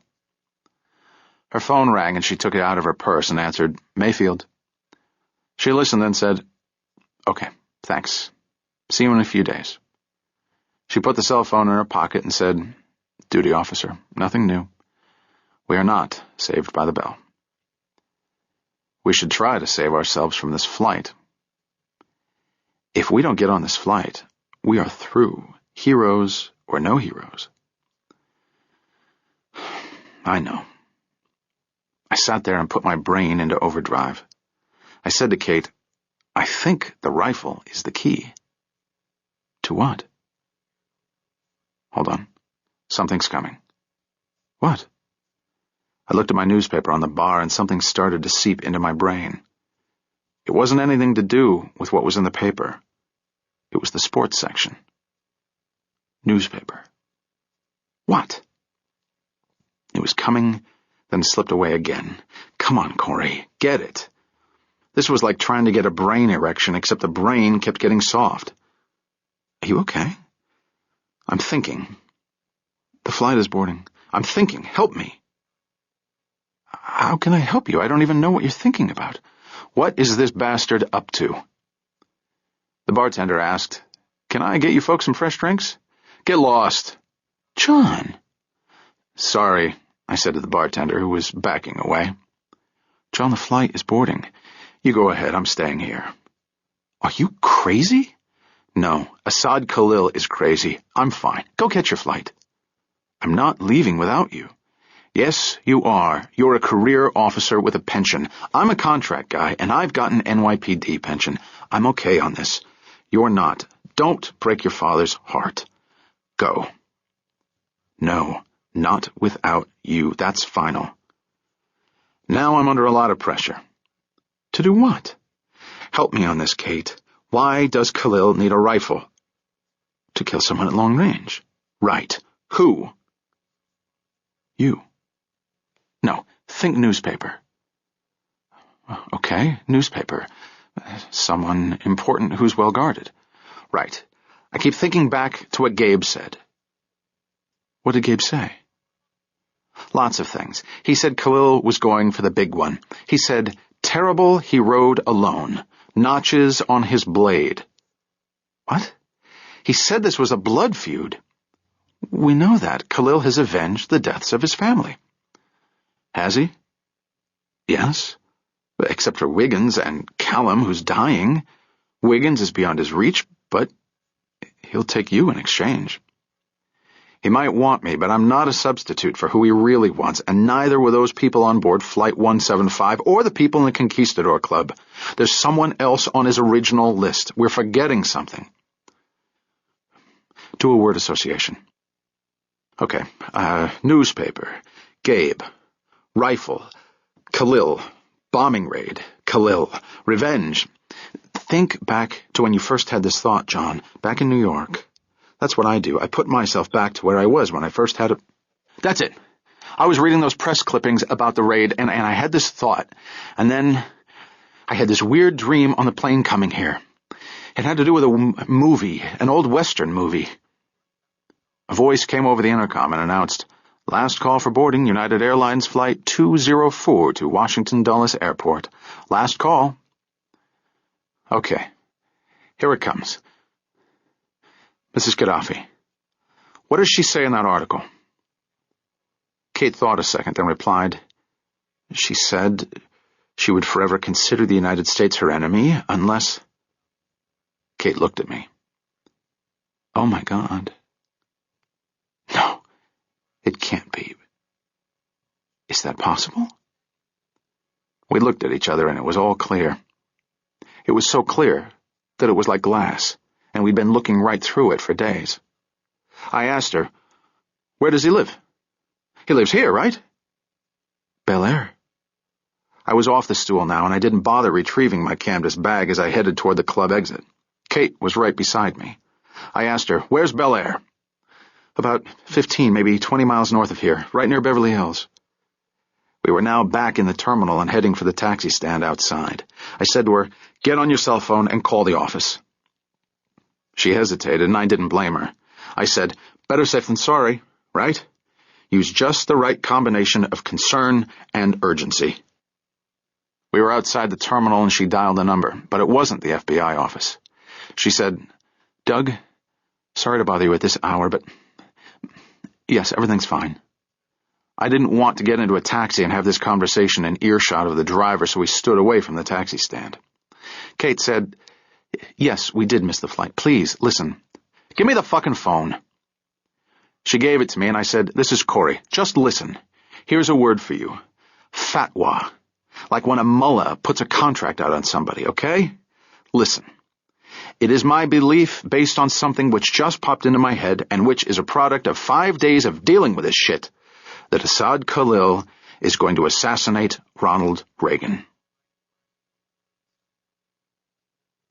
Her phone rang and she took it out of her purse and answered, "Mayfield." She listened and said, "Okay, thanks. See you in a few days." She put the cell phone in her pocket and said, "Duty officer, nothing new. We are not saved by the bell. We should try to save ourselves from this flight. If we don't get on this flight, we are through, heroes or no heroes." I know. I sat there and put my brain into overdrive. I said to Kate, "I think the rifle is the key." "To what?" "Hold on. Something's coming." "What?" I looked at my newspaper on the bar and something started to seep into my brain. It wasn't anything to do with what was in the paper. It was the sports section. Newspaper. What? It was coming, then slipped away again. Come on, Corey, get it. This was like trying to get a brain erection, except the brain kept getting soft. "Are you okay?" "I'm thinking. The flight is boarding. I'm thinking. Help me." "How can I help you? I don't even know what you're thinking about. What is this bastard up to?" The bartender asked, "Can I get you folks some fresh drinks?" "Get lost." "John." "Sorry," I said to the bartender, who was backing away. "John, the flight is boarding. You go ahead, I'm staying here." "Are you crazy?" "No, Asad Khalil is crazy. I'm fine. Go get your flight." "I'm not leaving without you." "Yes, you are. You're a career officer with a pension. I'm a contract guy, and I've got an NYPD pension. I'm okay on this. You're not. Don't break your father's heart. Go." "No, not without you. That's final." Now I'm under a lot of pressure. To do what? Help me on this, Kate. Why does Khalil need a rifle? To kill someone at long range. Right. Who? You. No, think newspaper. Okay, newspaper. Someone important who's well guarded. Right. I keep thinking back to what Gabe said. What did Gabe say? Lots of things. He said Khalil was going for the big one. He said, terrible he rode alone. Notches on his blade. What? He said this was a blood feud. We know that. Khalil has avenged the deaths of his family. Has he? Yes. Except for Wiggins and Callum, who's dying. Wiggins is beyond his reach, but he'll take you in exchange. He might want me, but I'm not a substitute for who he really wants, and neither were those people on board Flight 175 or the people in the Conquistador Club. There's someone else on his original list. We're forgetting something. Do a word association. Okay, newspaper, Gabe, rifle, Khalil, bombing raid, Khalil, revenge. Think back to when you first had this thought, John, back in New York. That's what I do. I put myself back to where I was when I first had it. That's it. I was reading those press clippings about the raid, and I had this thought. And then I had this weird dream on the plane coming here. It had to do with a movie, an old Western movie. A voice came over the intercom and announced, last call for boarding United Airlines Flight 204 to Washington Dulles Airport. Last call. Okay. Here it comes. Mrs. Gaddafi, what does she say in that article? Kate thought a second, then replied, she said she would forever consider the United States her enemy unless... Kate looked at me. Oh, my God. No, it can't be. Is that possible? We looked at each other, and it was all clear. It was so clear that it was like glass, and we'd been looking right through it for days. I asked her, where does he live? He lives here, right? Bel Air. I was off the stool now, and I didn't bother retrieving my canvas bag as I headed toward the club exit. Kate was right beside me. I asked her, where's Bel Air? About 15, maybe 20 miles north of here, right near Beverly Hills. We were now back in the terminal and heading for the taxi stand outside. I said to her, get on your cell phone and call the office. She hesitated, and I didn't blame her. I said, better safe than sorry, right? Use just the right combination of concern and urgency. We were outside the terminal, and she dialed the number, but it wasn't the FBI office. She said, Doug, sorry to bother you at this hour, but yes, everything's fine. I didn't want to get into a taxi and have this conversation in earshot of the driver, so we stood away from the taxi stand. Kate said, yes, we did miss the flight. Please, listen. Give me the fucking phone. She gave it to me, and I said, this is Corey. Just listen. Here's a word for you. Fatwa. Like when a mullah puts a contract out on somebody, okay? Listen. It is my belief, based on something which just popped into my head, and which is a product of 5 days of dealing with this shit, that Assad Khalil is going to assassinate Ronald Reagan.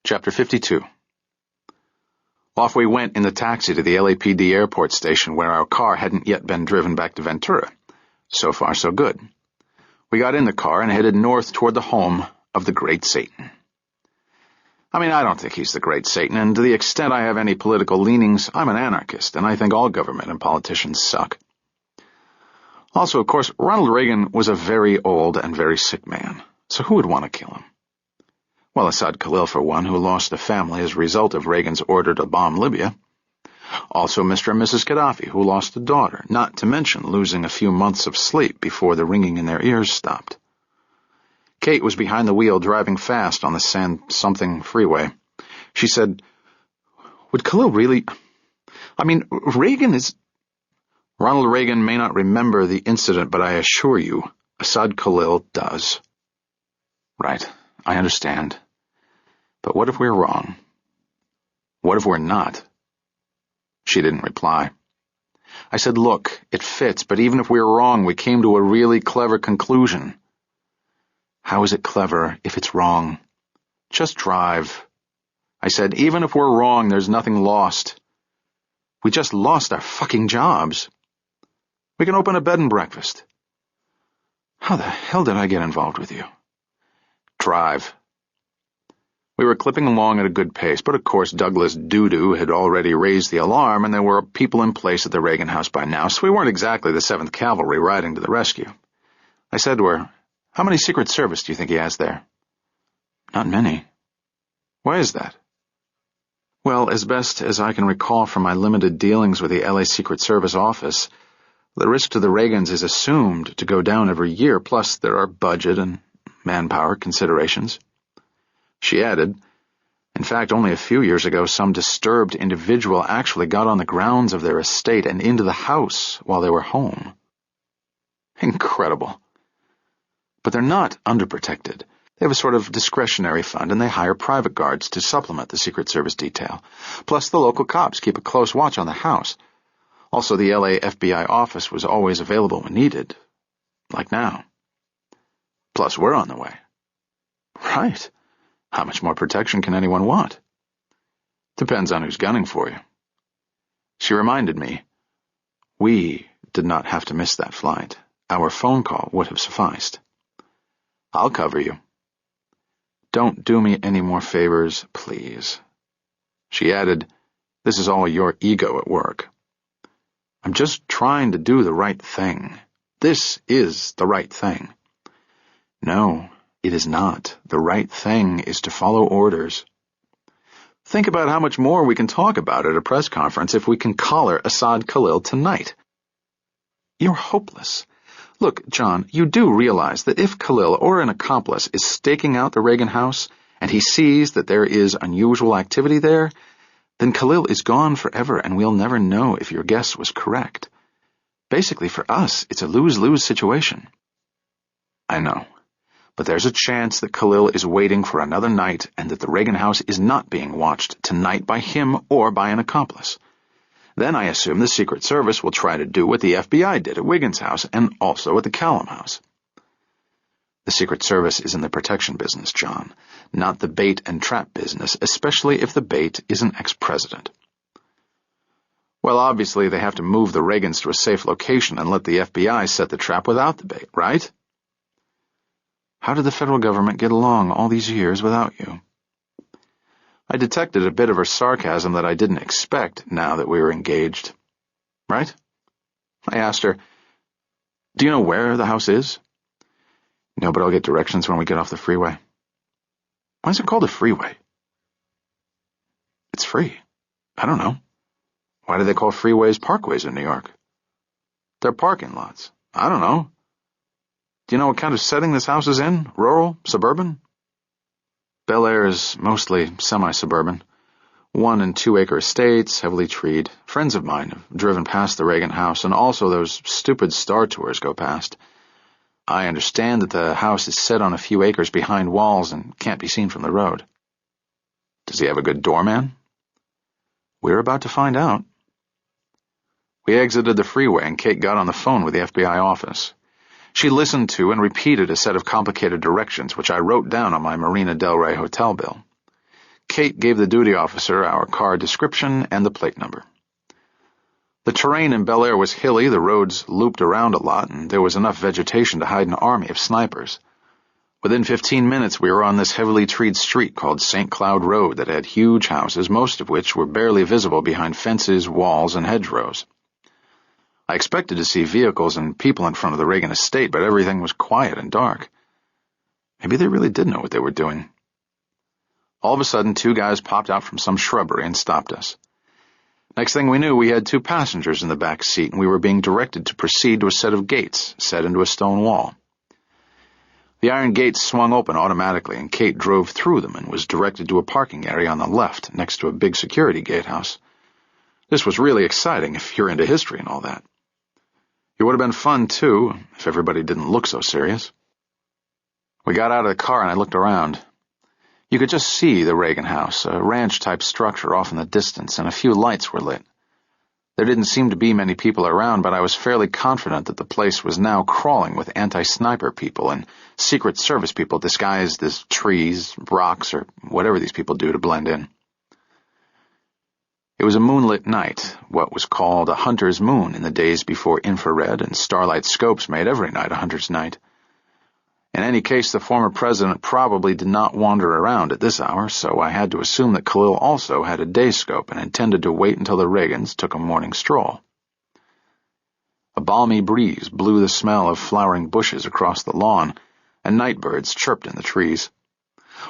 Chapter 52. Off we went in the taxi to the LAPD airport station, where our car hadn't yet been driven back to Ventura. So far, so good. We got in the car and headed north toward the home of the Great Satan. I mean, I don't think he's the Great Satan, and to the extent I have any political leanings, I'm an anarchist, and I think all government and politicians suck. Also, of course, Ronald Reagan was a very old and very sick man, so who would want to kill him? Well, Assad Khalil, for one, who lost a family as a result of Reagan's order to bomb Libya. Also Mr. and Mrs. Gaddafi, who lost a daughter, not to mention losing a few months of sleep before the ringing in their ears stopped. Kate was behind the wheel, driving fast on the something freeway. She said, would Khalil really... I mean, Reagan is... Ronald Reagan may not remember the incident, but I assure you, Assad Khalil does. Right. I understand. But what if we're wrong? What if we're not? She didn't reply. I said, look, it fits, but even if we're wrong, we came to a really clever conclusion. How is it clever if it's wrong? Just drive. I said, even if we're wrong, there's nothing lost. We just lost our fucking jobs. We can open a bed and breakfast. How the hell did I get involved with you? Drive. We were clipping along at a good pace, but of course Douglas Doo-Doo had already raised the alarm, and there were people in place at the Reagan house by now, so we weren't exactly the 7th Cavalry riding to the rescue. I said to her, "How many Secret Service do you think he has there?" "Not many." "Why is that?" "Well, as best as I can recall from my limited dealings with the LA Secret Service office, the risk to the Reagans is assumed to go down every year, plus there are budget and manpower considerations." She added, "In fact, only a few years ago, some disturbed individual actually got on the grounds of their estate and into the house while they were home." Incredible. But they're not underprotected. They have a sort of discretionary fund, and they hire private guards to supplement the Secret Service detail. Plus, the local cops keep a close watch on the house. Also, the LA FBI office was always available when needed, like now. Plus, we're on the way. Right. How much more protection can anyone want? Depends on who's gunning for you. She reminded me, we did not have to miss that flight. Our phone call would have sufficed. I'll cover you. Don't do me any more favors, please. She added, "This is all your ego at work." I'm just trying to do the right thing. This is the right thing. No, it is not. The right thing is to follow orders. Think about how much more we can talk about at a press conference if we can collar Assad Khalil tonight. You're hopeless. Look, John, you do realize that if Khalil or an accomplice is staking out the Reagan house and he sees that there is unusual activity there, then Khalil is gone forever and we'll never know if your guess was correct. Basically, for us, it's a lose-lose situation. I know, but there's a chance that Khalil is waiting for another night and that the Reagan house is not being watched tonight by him or by an accomplice. Then I assume the Secret Service will try to do what the FBI did at Wiggins' house and also at the Callum house. The Secret Service is in the protection business, John, not the bait and trap business, especially if the bait is an ex-president. Well, obviously they have to move the Reagans to a safe location and let the FBI set the trap without the bait, right? How did the federal government get along all these years without you? I detected a bit of her sarcasm that I didn't expect now that we were engaged. Right? I asked her, "Do you know where the house is?" "No, but I'll get directions when we get off the freeway." "Why is it called a freeway?" "It's free. I don't know. Why do they call freeways parkways in New York?" "They're parking lots. I don't know. Do you know what kind of setting this house is in? Rural? Suburban?" Bel Air is mostly semi-suburban. 1- and 2-acre estates, heavily treed. Friends of mine have driven past the Reagan house, and also those stupid Star Tours go past. I understand that the house is set on a few acres behind walls and can't be seen from the road. Does he have a good doorman? We're about to find out. We exited the freeway, and Kate got on the phone with the FBI office. She listened to and repeated a set of complicated directions, which I wrote down on my Marina Del Rey hotel bill. Kate gave the duty officer our car description and the plate number. The terrain in Bel Air was hilly, the roads looped around a lot, and there was enough vegetation to hide an army of snipers. Within 15 minutes, we were on this heavily treed street called St. Cloud Road that had huge houses, most of which were barely visible behind fences, walls, and hedgerows. I expected to see vehicles and people in front of the Reagan estate, but everything was quiet and dark. Maybe they really did know what they were doing. All of a sudden, 2 guys popped out from some shrubbery and stopped us. Next thing we knew, we had 2 passengers in the back seat, and we were being directed to proceed to a set of gates set into a stone wall. The iron gates swung open automatically, and Kate drove through them and was directed to a parking area on the left, next to a big security gatehouse. This was really exciting if you're into history and all that. It would have been fun, too, if everybody didn't look so serious. We got out of the car and I looked around. You could just see the Reagan house, a ranch-type structure off in the distance, and a few lights were lit. There didn't seem to be many people around, but I was fairly confident that the place was now crawling with anti-sniper people and Secret Service people disguised as trees, rocks, or whatever these people do to blend in. It was a moonlit night, what was called a hunter's moon in the days before infrared and starlight scopes made every night a hunter's night. In any case, the former president probably did not wander around at this hour, so I had to assume that Khalil also had a day scope and intended to wait until the Reagans took a morning stroll. A balmy breeze blew the smell of flowering bushes across the lawn, and night birds chirped in the trees.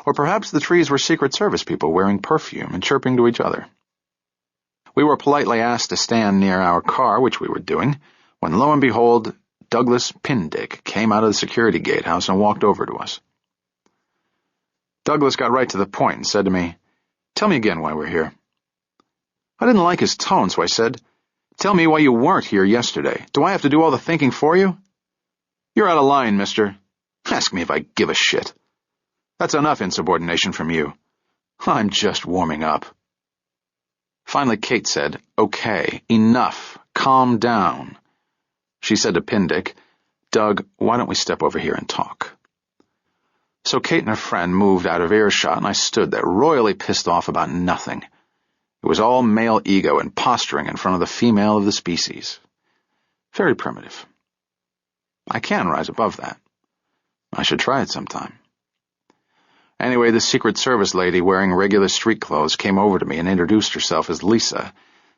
Or perhaps the trees were Secret Service people wearing perfume and chirping to each other. We were politely asked to stand near our car, which we were doing, when lo and behold, Douglas Pindick came out of the security gatehouse and walked over to us. Douglas got right to the point and said to me, "Tell me again why we're here." I didn't like his tone, so I said, "Tell me why you weren't here yesterday. Do I have to do all the thinking for you?" "You're out of line, mister. Ask me if I give a shit. That's enough insubordination from you. I'm just warming up." Finally, Kate said, "Okay, enough. Calm down." She said to Pindick, "Doug, why don't we step over here and talk?" So Kate and her friend moved out of earshot, and I stood there, royally pissed off about nothing. It was all male ego and posturing in front of the female of the species. Very primitive. I can rise above that. I should try it sometime. Anyway, the Secret Service lady wearing regular street clothes came over to me and introduced herself as Lisa,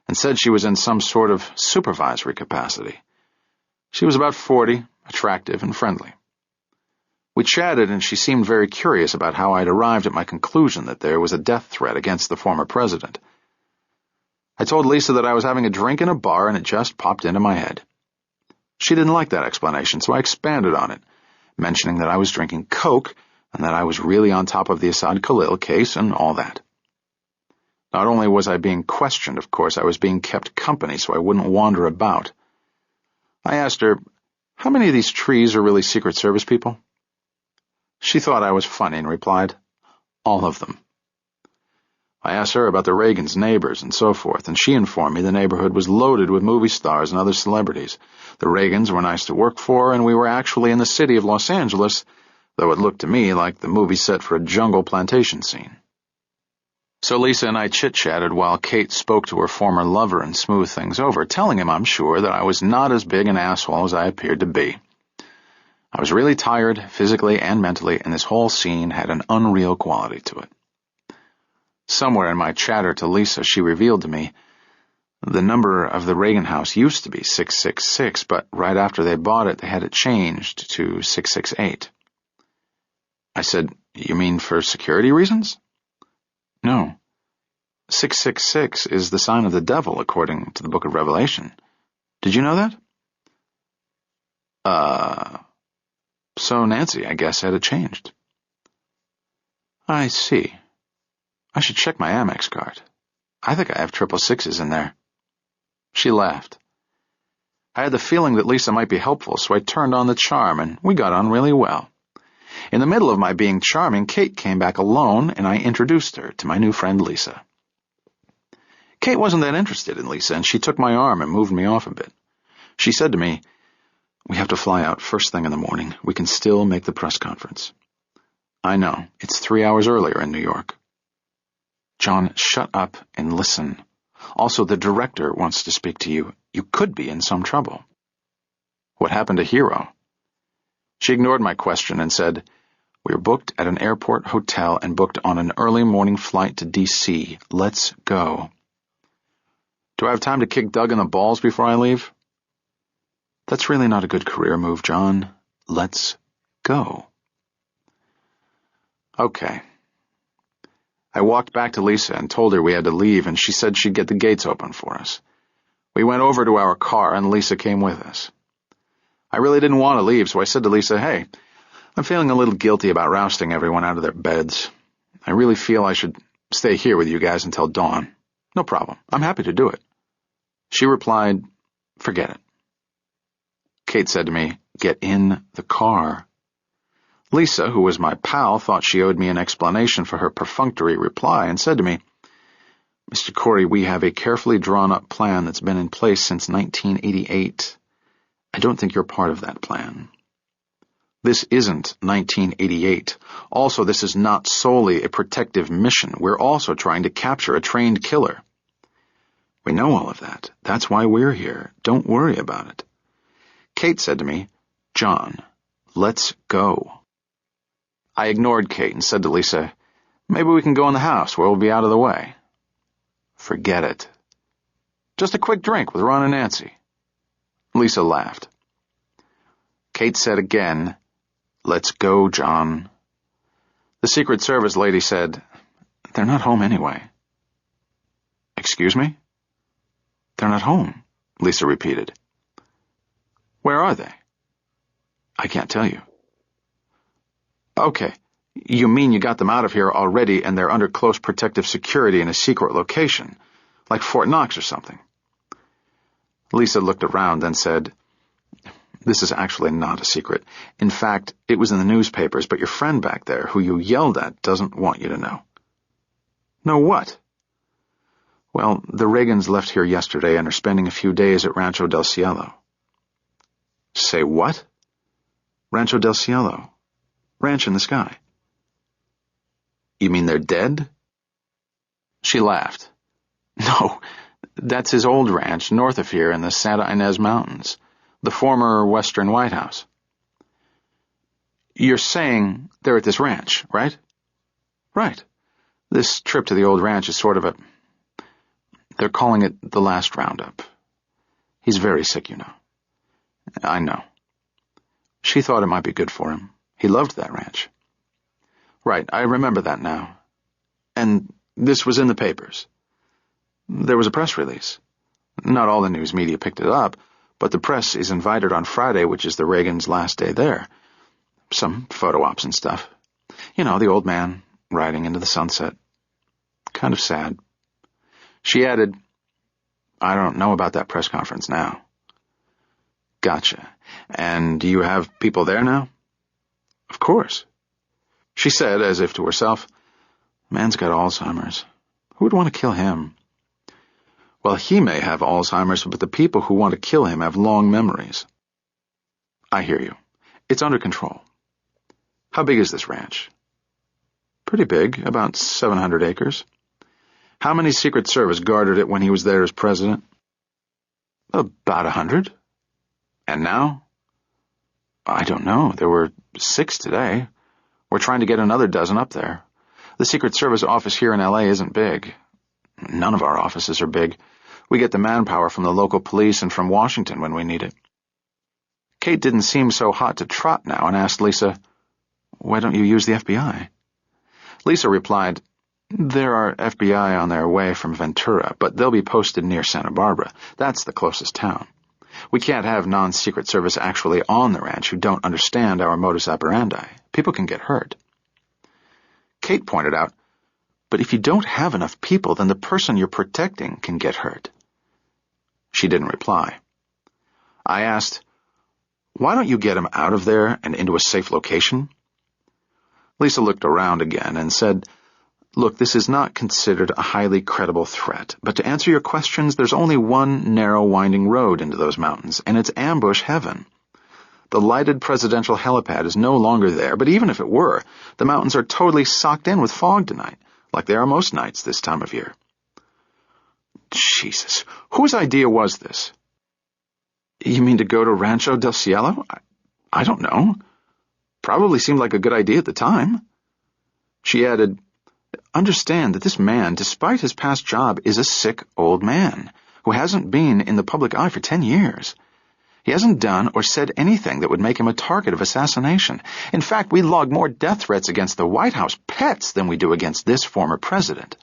and said she was in some sort of supervisory capacity. She was about 40, attractive and friendly. We chatted, and she seemed very curious about how I'd arrived at my conclusion that there was a death threat against the former president. I told Lisa that I was having a drink in a bar, and it just popped into my head. She didn't like that explanation, so I expanded on it, mentioning that I was drinking Coke, and that I was really on top of the Assad Khalil case and all that. Not only was I being questioned, of course, I was being kept company so I wouldn't wander about. I asked her, "How many of these trees are really Secret Service people?" She thought I was funny and replied, "All of them." I asked her about the Reagans' neighbors and so forth, and she informed me the neighborhood was loaded with movie stars and other celebrities. The Reagans were nice to work for, and we were actually in the city of Los Angeles, though it looked to me like the movie set for a jungle plantation scene. So Lisa and I chit-chatted while Kate spoke to her former lover and smoothed things over, telling him, I'm sure, that I was not as big an asshole as I appeared to be. I was really tired, physically and mentally, and this whole scene had an unreal quality to it. Somewhere in my chatter to Lisa, she revealed to me the number of the Reagan house used to be 666, but right after they bought it, they had it changed to 668. I said, "You mean for security reasons?" "No. 666 is the sign of the devil, according to the Book of Revelation. Did you know that?" So Nancy, I guess, had it changed. I see. I should check my Amex card. I think I have 666s in there. She laughed. I had the feeling that Lisa might be helpful, so I turned on the charm, and we got on really well. In the middle of my being charming, Kate came back alone, and I introduced her to my new friend Lisa. Kate wasn't that interested in Lisa, and she took my arm and moved me off a bit. She said to me, "We have to fly out first thing in the morning. We can still make the press conference." "I know. It's 3 hours earlier in New York." "John, shut up and listen. Also, the director wants to speak to you. You could be in some trouble." "What happened to Hero?" She ignored my question and said, "We are booked at an airport hotel and booked on an early morning flight to D.C. Let's go." "Do I have time to kick Doug in the balls before I leave?" "That's really not a good career move, John. Let's go." Okay. I walked back to Lisa and told her we had to leave, and she said she'd get the gates open for us. We went over to our car, and Lisa came with us. I really didn't want to leave, so I said to Lisa, "Hey, I'm feeling a little guilty about rousting everyone out of their beds. I really feel I should stay here with you guys until dawn." "No problem. I'm happy to do it." She replied, "Forget it." Kate said to me, "Get in the car." Lisa, who was my pal, thought she owed me an explanation for her perfunctory reply and said to me, "Mr. Corey, we have a carefully drawn-up plan that's been in place since 1988. I don't think you're part of that plan. This isn't 1988. Also, this is not solely a protective mission. We're also trying to capture a trained killer. We know all of that. That's why we're here. Don't worry about it. Kate said to me, John, let's go. I ignored Kate and said to Lisa, maybe we can go in the house where we'll be out of the way. Forget it. Just a quick drink with Ron and Nancy. Lisa laughed. Kate said again, let's go, John. The Secret Service lady said, they're not home anyway. Excuse me? They're not home, Lisa repeated. Where are they? I can't tell you. Okay, you mean you got them out of here already and they're under close protective security in a secret location, like Fort Knox or something? Lisa looked around, then said, this is actually not a secret. In fact, it was in the newspapers, but your friend back there, who you yelled at, doesn't want you to know. Know what? Well, the Reagans left here yesterday and are spending a few days at Rancho del Cielo. Say what? Rancho del Cielo. Ranch in the sky. You mean they're dead? She laughed. No, that's his old ranch north of here in the Santa Ynez Mountains, the former Western White House. You're saying they're at this ranch, right? Right. This trip to the old ranch is sort of a... They're calling it the last roundup. He's very sick, you know. I know. She thought it might be good for him. He loved that ranch. Right, I remember that now. And this was in the papers. There was a press release. Not all the news media picked it up, but the press is invited on Friday, which is the Reagans' last day there. Some photo ops and stuff. You know, the old man riding into the sunset. Kind of sad. She added, I don't know about that press conference now. Gotcha. And do you have people there now? Of course. She said, as if to herself, man's got Alzheimer's. Who would want to kill him? Well, he may have Alzheimer's, but the people who want to kill him have long memories. I hear you. It's under control. How big is this ranch? Pretty big, about 700 acres. How many Secret Service guarded it when he was there as president? About 100. And now? I don't know. There were 6 today. We're trying to get another dozen up there. The Secret Service office here in L.A. isn't big. None of our offices are big. We get the manpower from the local police and from Washington when we need it. Kate didn't seem so hot to trot now and asked Lisa, why don't you use the FBI? Lisa replied, there are FBI on their way from Ventura, but they'll be posted near Santa Barbara. That's the closest town. We can't have non-Secret Service actually on the ranch who don't understand our modus operandi. People can get hurt. Kate pointed out, but if you don't have enough people, then the person you're protecting can get hurt. She didn't reply. I asked, why don't you get him out of there and into a safe location? Lisa looked around again and said, look, this is not considered a highly credible threat, but to answer your questions, there's only one narrow winding road into those mountains, and it's ambush heaven. The lighted presidential helipad is no longer there, but even if it were, the mountains are totally socked in with fog tonight, like they are most nights this time of year. Jesus, whose idea was this? You mean to go to Rancho del Cielo? I don't know. Probably seemed like a good idea at the time. She added, understand that this man, despite his past job, is a sick old man who hasn't been in the public eye for 10 years. He hasn't done or said anything that would make him a target of assassination. In fact, we log more death threats against the White House pets than we do against this former president.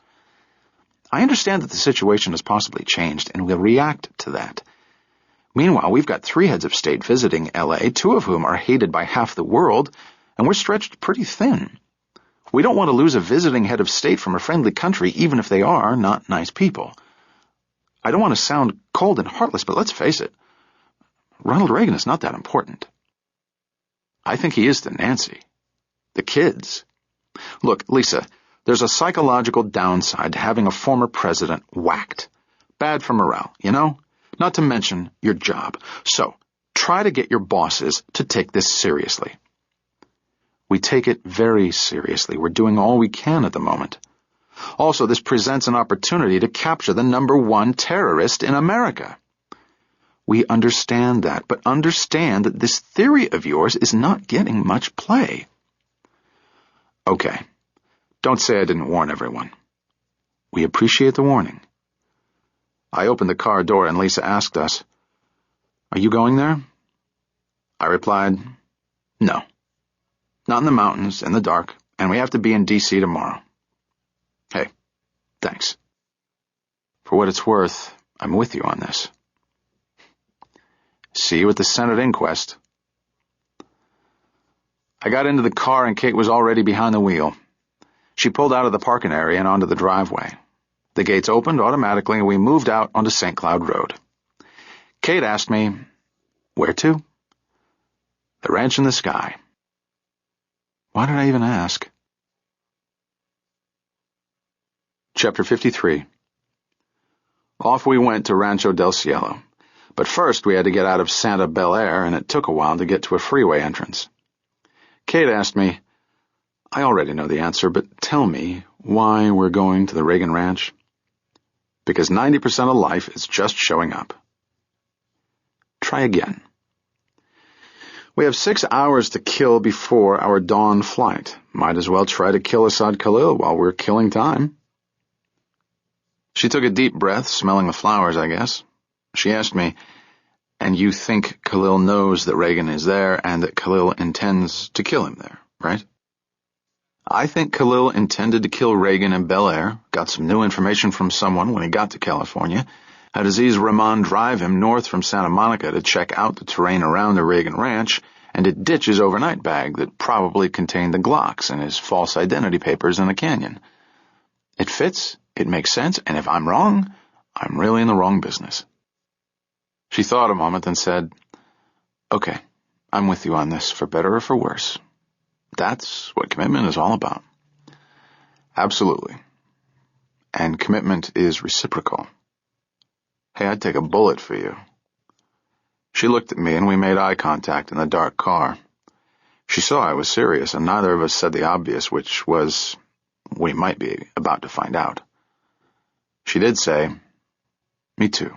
I understand that the situation has possibly changed, and we'll react to that. Meanwhile, we've got 3 heads of state visiting L.A., 2 of whom are hated by half the world, and we're stretched pretty thin. We don't want to lose a visiting head of state from a friendly country, even if they are not nice people. I don't want to sound cold and heartless, but let's face it. Ronald Reagan is not that important. I think he is to Nancy. The kids. Look, Lisa, there's a psychological downside to having a former president whacked. Bad for morale, you know? Not to mention your job. So, try to get your bosses to take this seriously. We take it very seriously. We're doing all we can at the moment. Also, this presents an opportunity to capture the #1 terrorist in America. We understand that, but understand that this theory of yours is not getting much play. Okay, don't say I didn't warn everyone. We appreciate the warning. I opened the car door and Lisa asked us, "Are you going there?" I replied, "No. Not in the mountains, in the dark, and we have to be in D.C. tomorrow." Hey, thanks. For what it's worth, I'm with you on this. See you at the Senate inquest. I got into the car and Kate was already behind the wheel. She pulled out of the parking area and onto the driveway. The gates opened automatically and we moved out onto St. Cloud Road. Kate asked me, "Where to?" "The ranch in the sky." Why did I even ask? Chapter 53. Off we went to Rancho del Cielo. But first we had to get out of Santa Bel Air, and it took a while to get to a freeway entrance. Kate asked me, "I already know the answer, but tell me why we're going to the Reagan Ranch." Because 90% of life is just showing up. Try again. We have 6 hours to kill before our dawn flight. Might as well try to kill Assad Khalil while we're killing time. She took a deep breath, smelling the flowers, I guess. She asked me, "And you think Khalil knows that Reagan is there and that Khalil intends to kill him there, right?" I think Khalil intended to kill Reagan in Bel Air, got some new information from someone when he got to California, had Aziz Rahman drive him north from Santa Monica to check out the terrain around the Reagan Ranch, and to ditch his overnight bag that probably contained the Glocks and his false identity papers in the canyon. It fits, it makes sense, and if I'm wrong, I'm really in the wrong business. She thought a moment, then said, "Okay, I'm with you on this, for better or for worse. That's what commitment is all about." Absolutely. And commitment is reciprocal. Hey, I'd take a bullet for you. She looked at me and we made eye contact in the dark car. She saw I was serious, and neither of us said the obvious, which was, we might be about to find out. She did say, "Me too."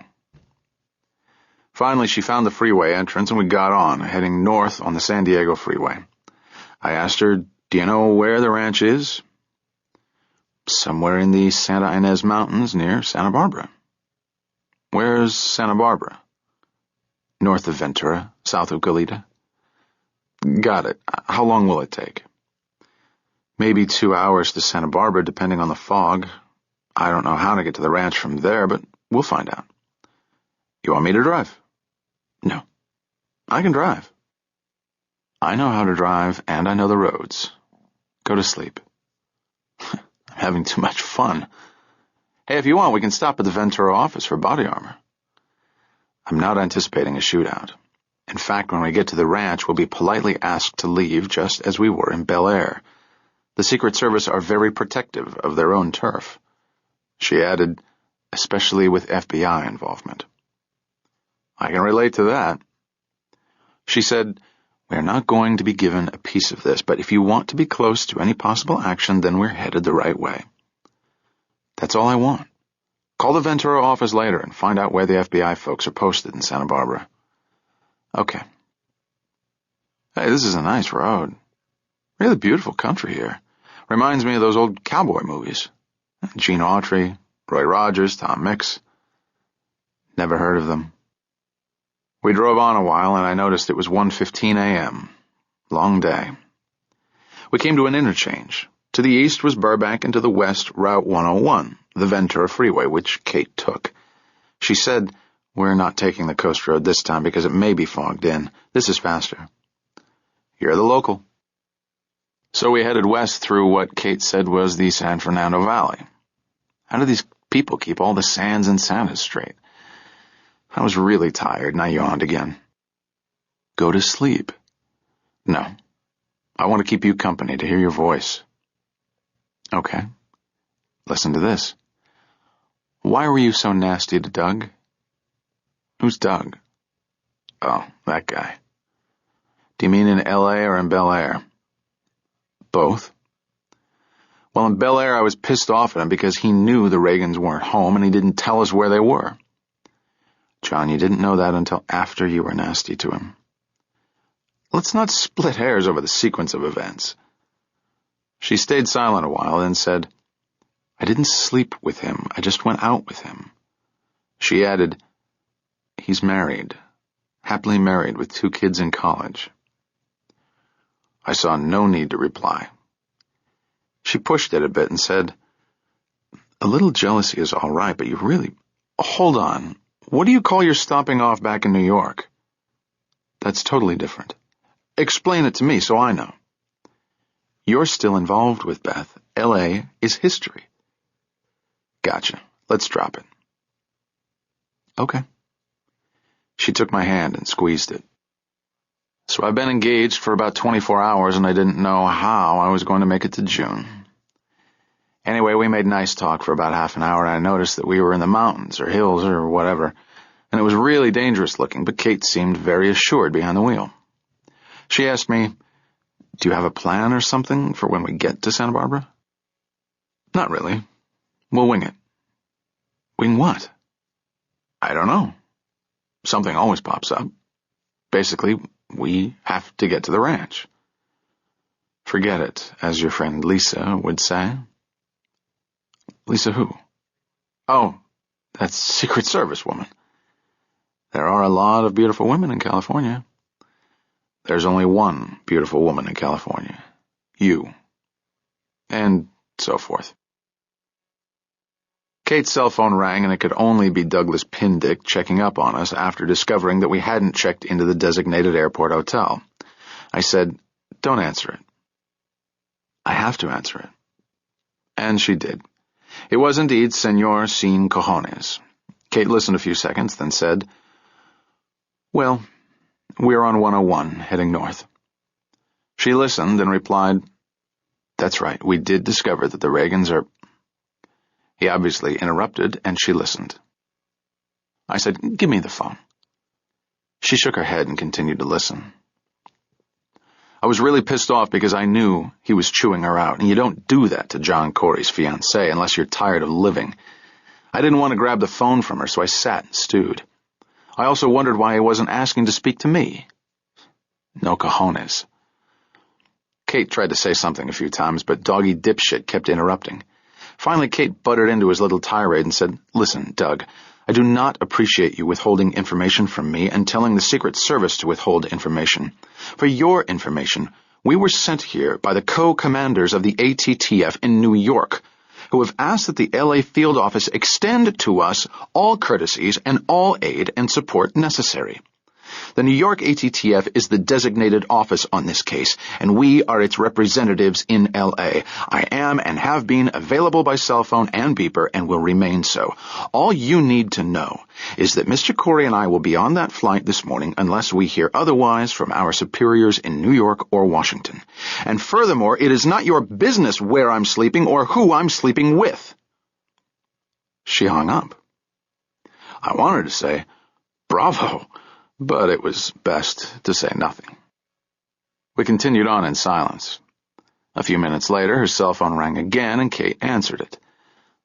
Finally, she found the freeway entrance and we got on, heading north on the San Diego freeway. I asked her, "Do you know where the ranch is?" "Somewhere in the Santa Ynez Mountains near Santa Barbara." "Where's Santa Barbara?" "North of Ventura, south of Goleta." "Got it. How long will it take?" "Maybe 2 hours to Santa Barbara, depending on the fog. I don't know how to get to the ranch from there, but we'll find out." "You want me to drive?" "No. I can drive." "I know how to drive, and I know the roads. Go to sleep." I'm having too much fun. "Hey, if you want, we can stop at the Ventura office for body armor." I'm not anticipating a shootout. In fact, when we get to the ranch, we'll be politely asked to leave, just as we were in Bel Air. The Secret Service are very protective of their own turf. She added, especially with FBI involvement. I can relate to that. She said, "We are not going to be given a piece of this, but if you want to be close to any possible action, then we're headed the right way." That's all I want. Call the Ventura office later and find out where the FBI folks are posted in Santa Barbara. Okay. Hey, this is a nice road. Really beautiful country here. Reminds me of those old cowboy movies. Gene Autry, Roy Rogers, Tom Mix. Never heard of them. We drove on a while, and I noticed it was 1:15 a.m. Long day. We came to an interchange. To the east was Burbank, and to the west, Route 101, the Ventura Freeway, which Kate took. She said, "We're not taking the coast road this time because it may be fogged in. This is faster." You're the local. So we headed west through what Kate said was the San Fernando Valley. How do these people keep all the Sans and Santas straight? I was really tired, and I yawned again. Go to sleep. No. I want to keep you company, to hear your voice. Okay. Listen to this. Why were you so nasty to Doug? Who's Doug? Oh, that guy. Do you mean in L.A. or in Bel Air? Both. Well, in Bel Air, I was pissed off at him because he knew the Reagans weren't home and he didn't tell us where they were. John, you didn't know that until after you were nasty to him. Let's not split hairs over the sequence of events. She stayed silent a while, then said, I didn't sleep with him. I just went out with him. She added, he's married, happily married with 2 kids in college. I saw no need to reply. She pushed it a bit and said, a little jealousy is all right, but you really... Hold on. What do you call your stopping off back in New York? That's totally different. Explain it to me so I know. You're still involved with Beth. L.A. is history. Gotcha. Let's drop it. Okay. She took my hand and squeezed it. So I've been engaged for about 24 hours and I didn't know how I was going to make it to June. Anyway, we made nice talk for about half an hour and I noticed that we were in the mountains or hills or whatever, and it was really dangerous looking, but Kate seemed very assured behind the wheel. She asked me, do you have a plan or something for when we get to Santa Barbara? Not really. We'll wing it. Wing what? I don't know. Something always pops up. Basically, we have to get to the ranch. Forget it, as your friend Lisa would say. Lisa who? Oh, that's Secret Service woman. There are a lot of beautiful women in California. There's only one beautiful woman in California. You. And so forth. Kate's cell phone rang, and it could only be Douglas Pindick checking up on us after discovering that we hadn't checked into the designated airport hotel. I said, don't answer it. I have to answer it. And she did. It was indeed Senor Sin Cojones. Kate listened a few seconds, then said, well, we're on 101, heading north. She listened and replied, that's right, we did discover that the Reagans are... He obviously interrupted, and she listened. I said, give me the phone. She shook her head and continued to listen. I was really pissed off because I knew he was chewing her out, and you don't do that to John Corey's fiancée unless you're tired of living. I didn't want to grab the phone from her, so I sat and stewed. I also wondered why he wasn't asking to speak to me. No cojones. Kate tried to say something a few times, but doggy dipshit kept interrupting. Finally, Kate butted into his little tirade and said, listen, Doug, I do not appreciate you withholding information from me and telling the Secret Service to withhold information. For your information, we were sent here by the co-commanders of the ATTF in New York, who have asked that the LA field office extend to us all courtesies and all aid and support necessary. The New York ATTF is the designated office on this case, and we are its representatives in L.A. I am and have been available by cell phone and beeper and will remain so. All you need to know is that Mr. Corey and I will be on that flight this morning unless we hear otherwise from our superiors in New York or Washington. And furthermore, it is not your business where I'm sleeping or who I'm sleeping with. She hung up. I wanted to say, bravo, but it was best to say nothing. We continued on in silence. A few minutes later, her cell phone rang again, and Kate answered it.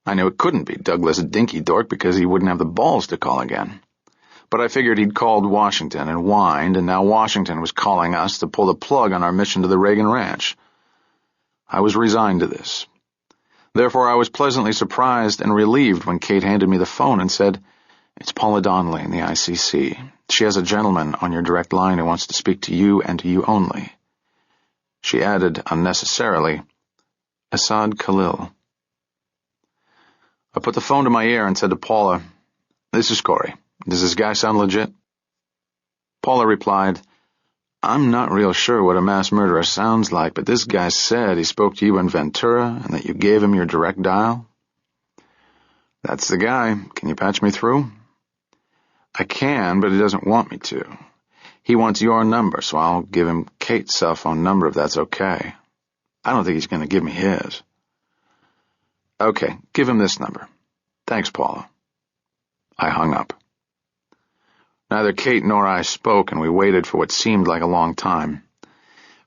I knew it couldn't be Douglas Dinky Dork because he wouldn't have the balls to call again. But I figured he'd called Washington and whined, and now Washington was calling us to pull the plug on our mission to the Reagan Ranch. I was resigned to this. Therefore, I was pleasantly surprised and relieved when Kate handed me the phone and said, it's Paula Donnelly in the ICC. She has a gentleman on your direct line who wants to speak to you and to you only. She added, unnecessarily, Assad Khalil. I put the phone to my ear and said to Paula, this is Corey. Does this guy sound legit? Paula replied, I'm not real sure what a mass murderer sounds like, but this guy said he spoke to you in Ventura and that you gave him your direct dial. That's the guy. Can you patch me through? I can, but he doesn't want me to. He wants your number, so I'll give him Kate's cell phone number if that's okay. I don't think he's going to give me his. Okay, give him this number. Thanks, Paula. I hung up. Neither Kate nor I spoke, and we waited for what seemed like a long time.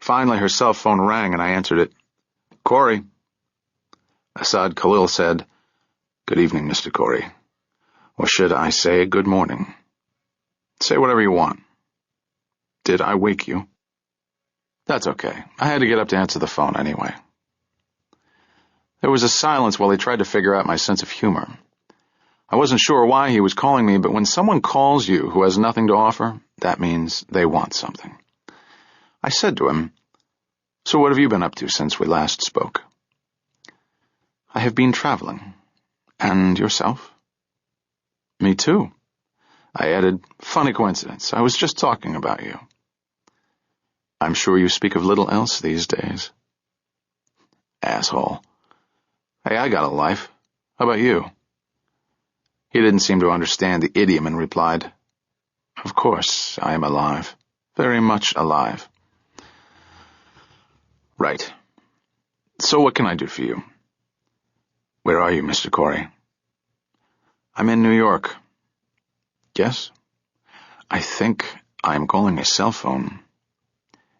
Finally, her cell phone rang, and I answered it. Corey. Asad Khalil said, "Good evening, Mr. Corey. Or should I say good morning? Say whatever you want. Did I wake you?" "That's okay. I had to get up to answer the phone anyway." There was a silence while he tried to figure out my sense of humor. I wasn't sure why he was calling me, but when someone calls you who has nothing to offer, that means they want something. I said to him, "So what have you been up to since we last spoke?" "I have been traveling. And yourself?" "Me too." I added, "Funny coincidence. I was just talking about you." "I'm sure you speak of little else these days." Asshole. "Hey, I got a life. How about you?" He didn't seem to understand the idiom and replied, "Of course, I am alive. Very much alive." "Right. So what can I do for you?" "Where are you, Mr. Corey?" "I'm in New York." "Yes?" "I think I'm calling a cell phone."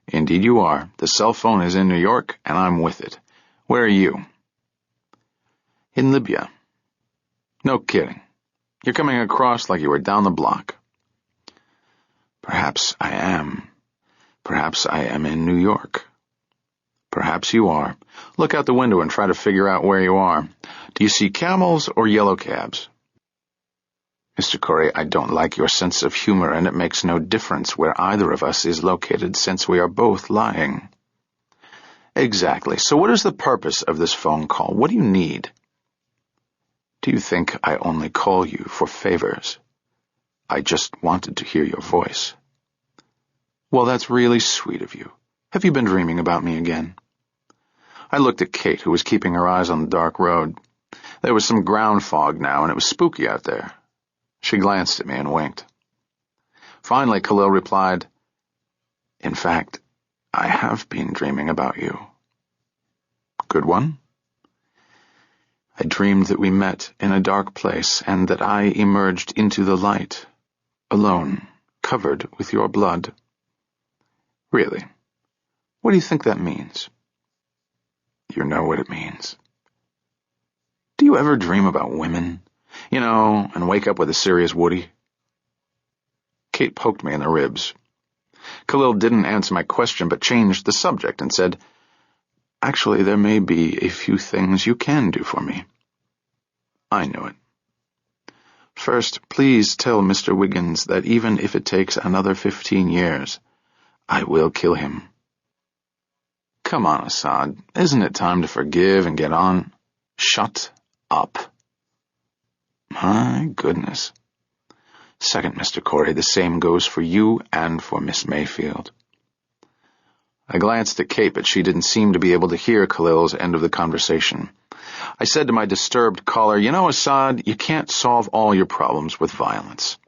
"Indeed you are. The cell phone is in New York, and I'm with it. Where are you?" "In Libya." "No kidding. You're coming across like you were down the block." "Perhaps I am. Perhaps I am in New York." "Perhaps you are. Look out the window and try to figure out where you are. Do you see camels or yellow cabs?" "Mr. Corey, I don't like your sense of humor, and it makes no difference where either of us is located since we are both lying." "Exactly. So what is the purpose of this phone call? What do you need?" "Do you think I only call you for favors? I just wanted to hear your voice." "Well, that's really sweet of you. Have you been dreaming about me again?" I looked at Kate, who was keeping her eyes on the dark road. There was some ground fog now, and it was spooky out there. She glanced at me and winked. Finally, Khalil replied, "In fact, I have been dreaming about you." "Good one?" "I dreamed that we met in a dark place and that I emerged into the light, alone, covered with your blood." "Really? What do you think that means?" "You know what it means." "Do you ever dream about women? And wake up with a serious Woody?" Kate poked me in the ribs. Khalil didn't answer my question but changed the subject and said, "Actually, there may be a few things you can do for me." I knew it. "First, please tell Mr. Wiggins that even if it takes another 15 years, I will kill him." "Come on, Assad. Isn't it time to forgive and get on?" "Shut up." "My goodness." "Second, Mr. Corey, the same goes for you and for Miss Mayfield." I glanced at Kate, but she didn't seem to be able to hear Khalil's end of the conversation. I said to my disturbed caller, Assad, you can't solve all your problems with violence."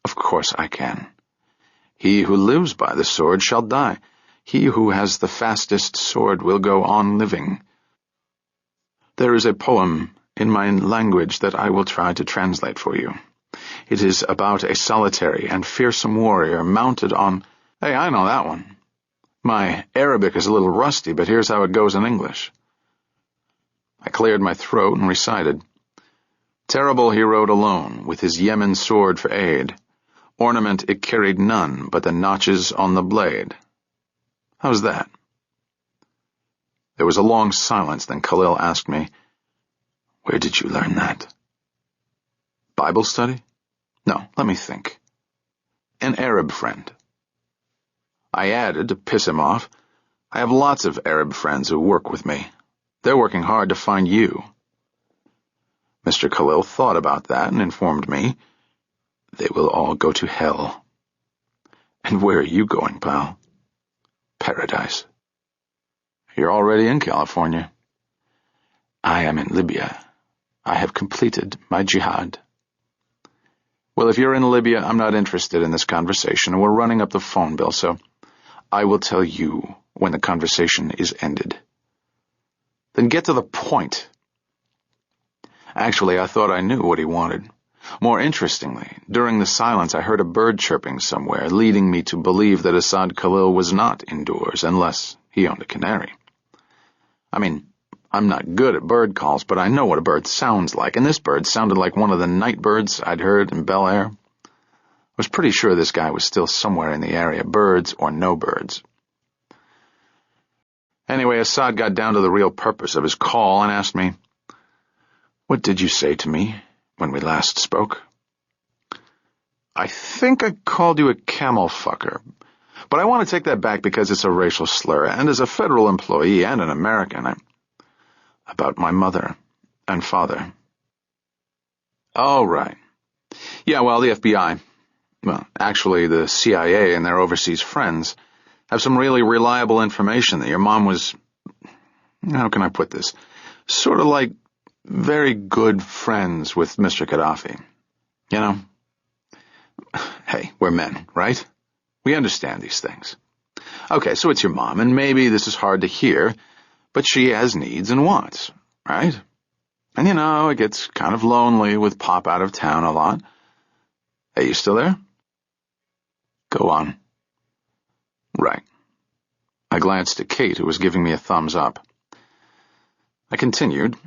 "Of course I can. He who lives by the sword shall die. He who has the fastest sword will go on living. There is a poem in my language that I will try to translate for you. It is about a solitary and fearsome warrior mounted on— Hey, I know that one. My Arabic is a little rusty, but here's how it goes in English. I cleared my throat and recited. "Terrible he rode alone, with his Yemen sword for aid. Ornament it carried none but the notches on the blade." How's that? There was a long silence, then Khalil asked me, "Where did you learn that?" "Bible study? No, let me think. An Arab friend." I added, to piss him off, "I have lots of Arab friends who work with me. They're working hard to find you." Mr. Khalil thought about that and informed me, "They will all go to hell." "And where are you going, pal?" "Paradise." "You're already in California." "I am in Libya. I have completed my jihad." "Well, if you're in Libya, I'm not interested in this conversation, and we're running up the phone bill, so I will tell you when the conversation is ended." "Then get to the point." Actually, I thought I knew what he wanted. More interestingly, during the silence I heard a bird chirping somewhere, leading me to believe that Asad Khalil was not indoors unless he owned a canary. I'm not good at bird calls, but I know what a bird sounds like, and this bird sounded like one of the night birds I'd heard in Bel Air. I was pretty sure this guy was still somewhere in the area, birds or no birds. Anyway, Assad got down to the real purpose of his call and asked me, "What did you say to me when we last spoke?" "I think I called you a camel fucker, but I want to take that back because it's a racial slur, and as a federal employee and an American, about my mother and father." "Oh, right. Yeah, well, the FBI, well, actually the CIA and their overseas friends, have some really reliable information that your mom was, how can I put this, sort of like very good friends with Mr. Gaddafi. You know? Hey, we're men, right? We understand these things. Okay, so it's your mom, and maybe this is hard to hear, but she has needs and wants, right? And it gets kind of lonely with Pop out of town a lot. Hey, you still there?" "Go on." "Right." I glanced at Kate, who was giving me a thumbs up. I continued.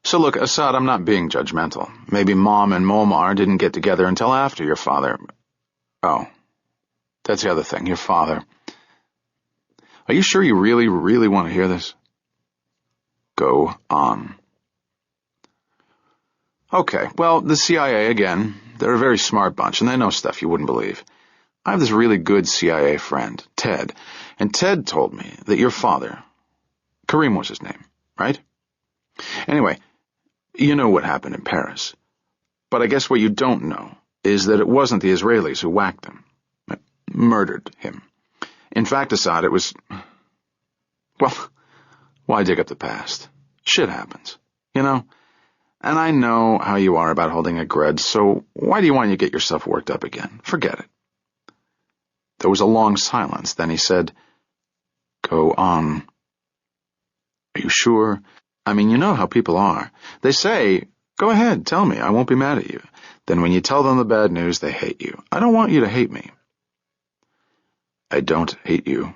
"So look, Assad, I'm not being judgmental. Maybe Mom and Momar didn't get together until after your father. Oh, that's the other thing, your father. Are you sure you really, really want to hear this?" "Go on." "Okay, well, the CIA, again, they're a very smart bunch, and they know stuff you wouldn't believe. I have this really good CIA friend, Ted, and Ted told me that your father, Kareem was his name, right? Anyway, you know what happened in Paris. But I guess what you don't know is that it wasn't the Israelis who whacked him, murdered him. In fact, Assad, it was... Well, why dig up the past? Shit happens, And I know how you are about holding a grudge, so why do you want to get yourself worked up again? Forget it." There was a long silence. Then he said, "Go on." "Are you sure? I mean, you know how people are. They say, 'Go ahead, tell me, I won't be mad at you.' Then when you tell them the bad news, they hate you. I don't want you to hate me." "I don't hate you."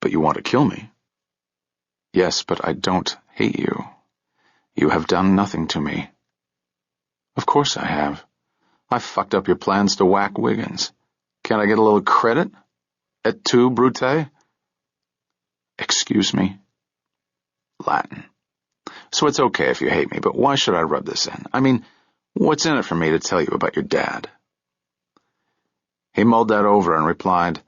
"But you want to kill me." "Yes, but I don't hate you. You have done nothing to me." "Of course I have. I fucked up your plans to whack Wiggins. Can't I get a little credit? Et tu, Brute?" "Excuse me?" "Latin. So it's okay if you hate me, but why should I rub this in? I mean, what's in it for me to tell you about your dad?" He mulled that over and replied,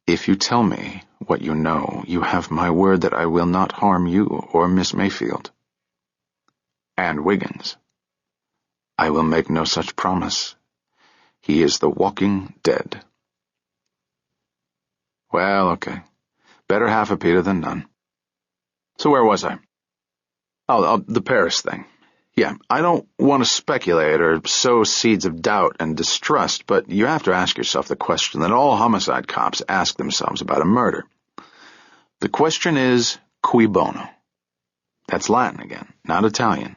"If you tell me what you know, you have my word that I will not harm you or Miss Mayfield. And Wiggins. I will make no such promise. He is the walking dead." Well, okay. Better half a Peter than none. So where was I? Oh, the Paris thing. Yeah, I don't want to speculate or sow seeds of doubt and distrust, but you have to ask yourself the question that all homicide cops ask themselves about a murder. The question is, cui bono? That's Latin again, not Italian.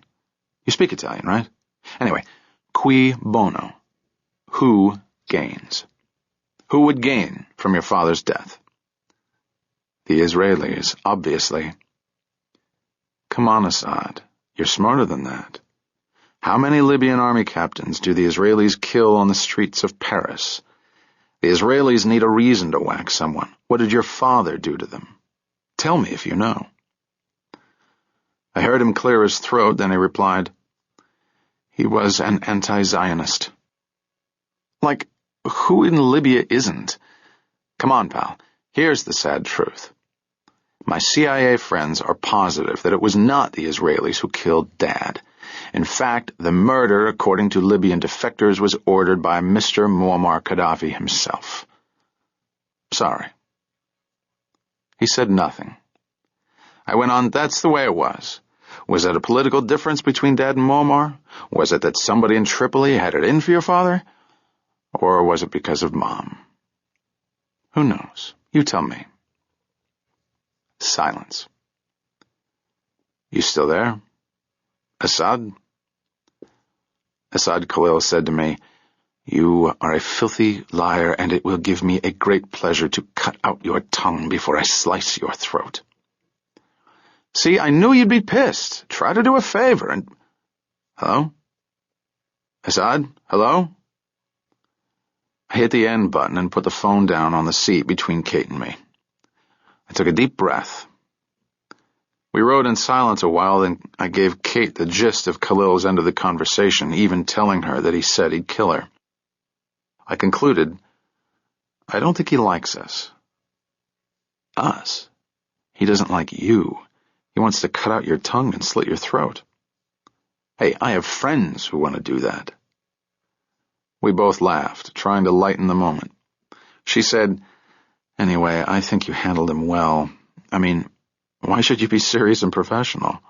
You speak Italian, right? Anyway, cui bono? Who gains? Who would gain from your father's death? The Israelis, obviously. Come on, Assad. You're smarter than that. How many Libyan army captains do the Israelis kill on the streets of Paris? The Israelis need a reason to whack someone. What did your father do to them? Tell me if you know. I heard him clear his throat, then he replied, "He was an anti-Zionist." Like, who in Libya isn't? Come on, pal. Here's the sad truth. My CIA friends are positive that it was not the Israelis who killed Dad. In fact, the murder, according to Libyan defectors, was ordered by Mr. Muammar Gaddafi himself. Sorry. He said nothing. I went on, that's the way it was. Was it a political difference between Dad and Muammar? Was it that somebody in Tripoli had it in for your father? Or was it because of Mom? Who knows? You tell me. Silence. You still there? Assad? Assad Khalil said to me, "You are a filthy liar, and it will give me a great pleasure to cut out your tongue before I slice your throat." See, I knew you'd be pissed. Try to do a favor and... Hello? Assad? Hello? I hit the end button and put the phone down on the seat between Kate and me. I took a deep breath. We rode in silence a while, then I gave Kate the gist of Khalil's end of the conversation, even telling her that he said he'd kill her. I concluded, I don't think he likes us. Us? He doesn't like you. He wants to cut out your tongue and slit your throat. Hey, I have friends who want to do that. We both laughed, trying to lighten the moment. She said, Anyway, I think you handled him well. I mean, why should you be serious and professional?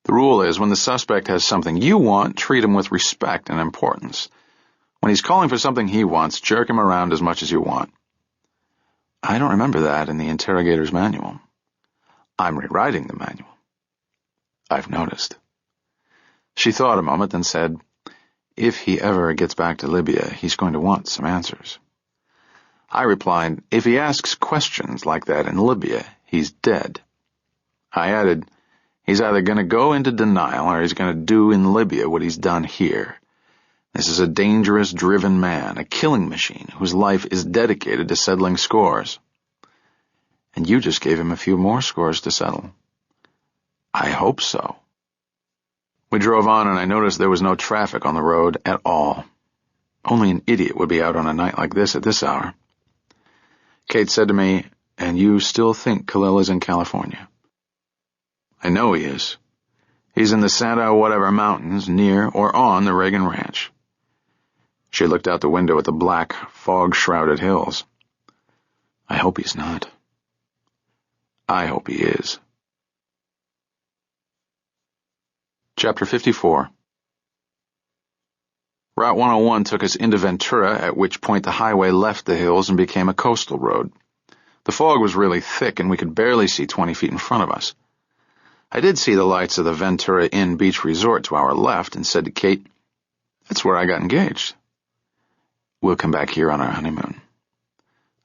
The rule is, when the suspect has something you want, treat him with respect and importance. When he's calling for something he wants, jerk him around as much as you want. I don't remember that in the interrogator's manual. I'm rewriting the manual. I've noticed. She thought a moment, then said, If he ever gets back to Libya, he's going to want some answers. I replied, If he asks questions like that in Libya, he's dead. I added, He's either going to go into denial or he's going to do in Libya what he's done here. This is a dangerous, driven man, a killing machine whose life is dedicated to settling scores. And you just gave him a few more scores to settle. I hope so. We drove on and I noticed there was no traffic on the road at all. Only an idiot would be out on a night like this at this hour. Kate said to me, And you still think Khalil is in California? I know he is. He's in the Santa whatever mountains near or on the Reagan Ranch. She looked out the window at the black, fog-shrouded hills. I hope he's not. I hope he is. Chapter 54. Route 101 took us into Ventura, at which point the highway left the hills and became a coastal road. The fog was really thick, and we could barely see 20 feet in front of us. I did see the lights of the Ventura Inn Beach Resort to our left and said to Kate, That's where I got engaged. We'll come back here on our honeymoon.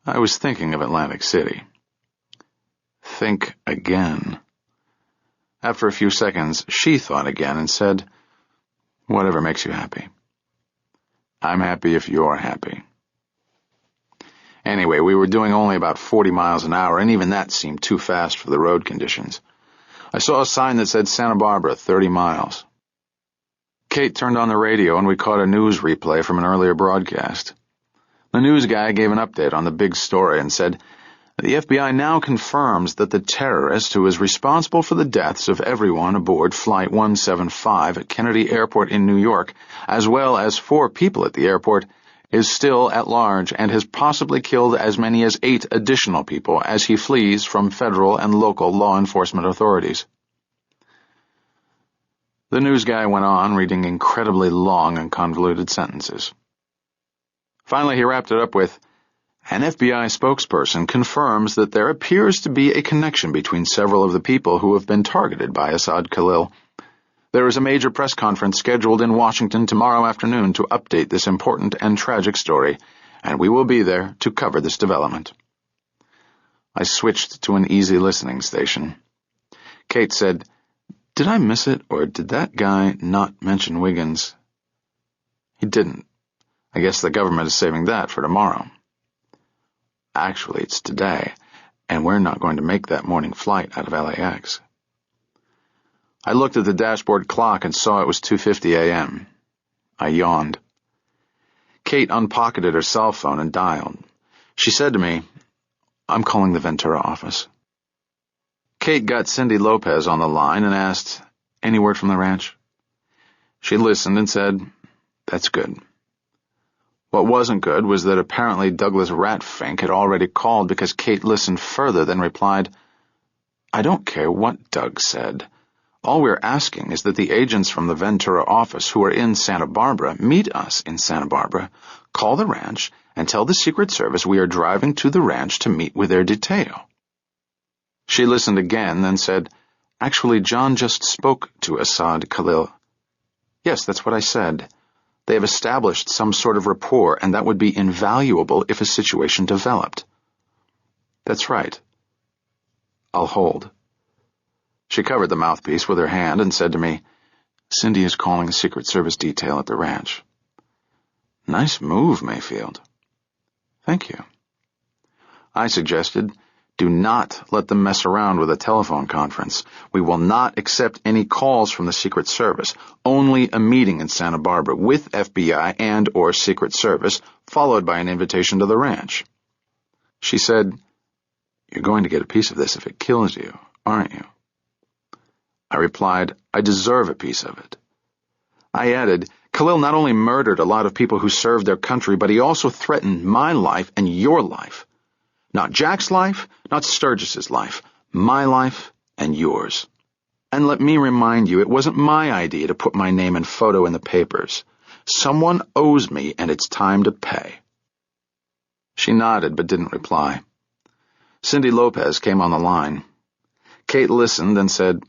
I was thinking of Atlantic City. Think again. After a few seconds, she thought again and said, Whatever makes you happy. I'm happy if you're happy. Anyway, we were doing only about 40 miles an hour, and even that seemed too fast for the road conditions. I saw a sign that said Santa Barbara, 30 miles. Kate turned on the radio, and we caught a news replay from an earlier broadcast. The news guy gave an update on the big story and said, The FBI now confirms that the terrorist who is responsible for the deaths of everyone aboard Flight 175 at Kennedy Airport in New York, as well as 4 people at the airport, is still at large and has possibly killed as many as 8 additional people as he flees from federal and local law enforcement authorities. The news guy went on, reading incredibly long and convoluted sentences. Finally, he wrapped it up with, An FBI spokesperson confirms that there appears to be a connection between several of the people who have been targeted by Assad Khalil. There is a major press conference scheduled in Washington tomorrow afternoon to update this important and tragic story, and we will be there to cover this development. I switched to an easy listening station. Kate said, Did I miss it, or did that guy not mention Wiggins? He didn't. I guess the government is saving that for tomorrow. Actually, it's today, and we're not going to make that morning flight out of LAX. I looked at the dashboard clock and saw it was 2:50 a.m. I yawned. Kate unpocketed her cell phone and dialed. She said to me, I'm calling the Ventura office. Kate got Cindy Lopez on the line and asked, Any word from the ranch? She listened and said, That's good. What wasn't good was that apparently Douglas Ratfink had already called because Kate listened further, then replied, I don't care what Doug said. All we're asking is that the agents from the Ventura office who are in Santa Barbara meet us in Santa Barbara, call the ranch, and tell the Secret Service we are driving to the ranch to meet with their detail. She listened again, then said, Actually, John just spoke to Assad Khalil. Yes, that's what I said. They have established some sort of rapport, and that would be invaluable if a situation developed. That's right. I'll hold. She covered the mouthpiece with her hand and said to me, "Cindy is calling a Secret Service detail at the ranch." "Nice move, Mayfield." "Thank you." I suggested, "Do not let them mess around with a telephone conference. We will not accept any calls from the Secret Service. Only a meeting in Santa Barbara with FBI and/or Secret Service, followed by an invitation to the ranch." She said, "You're going to get a piece of this if it kills you, aren't you?" I replied, "I deserve a piece of it." I added, "Khalil not only murdered a lot of people who served their country, but he also threatened my life and your life. Not Jack's life, not Sturgis's life, my life and yours. And let me remind you, it wasn't my idea to put my name and photo in the papers. Someone owes me, and it's time to pay." She nodded but didn't reply. Cindy Lopez came on the line. Kate listened and said,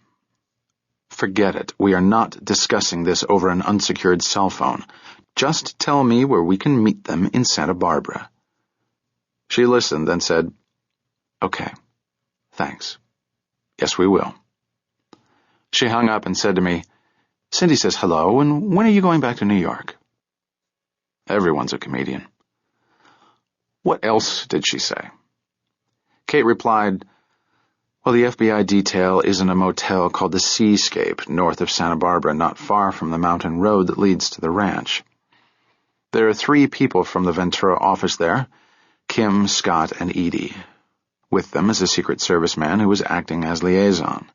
"Forget it. We are not discussing this over an unsecured cell phone. Just tell me where we can meet them in Santa Barbara." She listened and said, "Okay, thanks. Yes, we will." She hung up and said to me, "Cindy says hello, and when are you going back to New York?" Everyone's a comedian. What else did she say? Kate replied, "Well, the FBI detail is in a motel called the Seascape, north of Santa Barbara, not far from the mountain road that leads to the ranch. There are 3 people from the Ventura office there, Kim, Scott, and Edie. With them is a Secret Service man who is acting as liaison.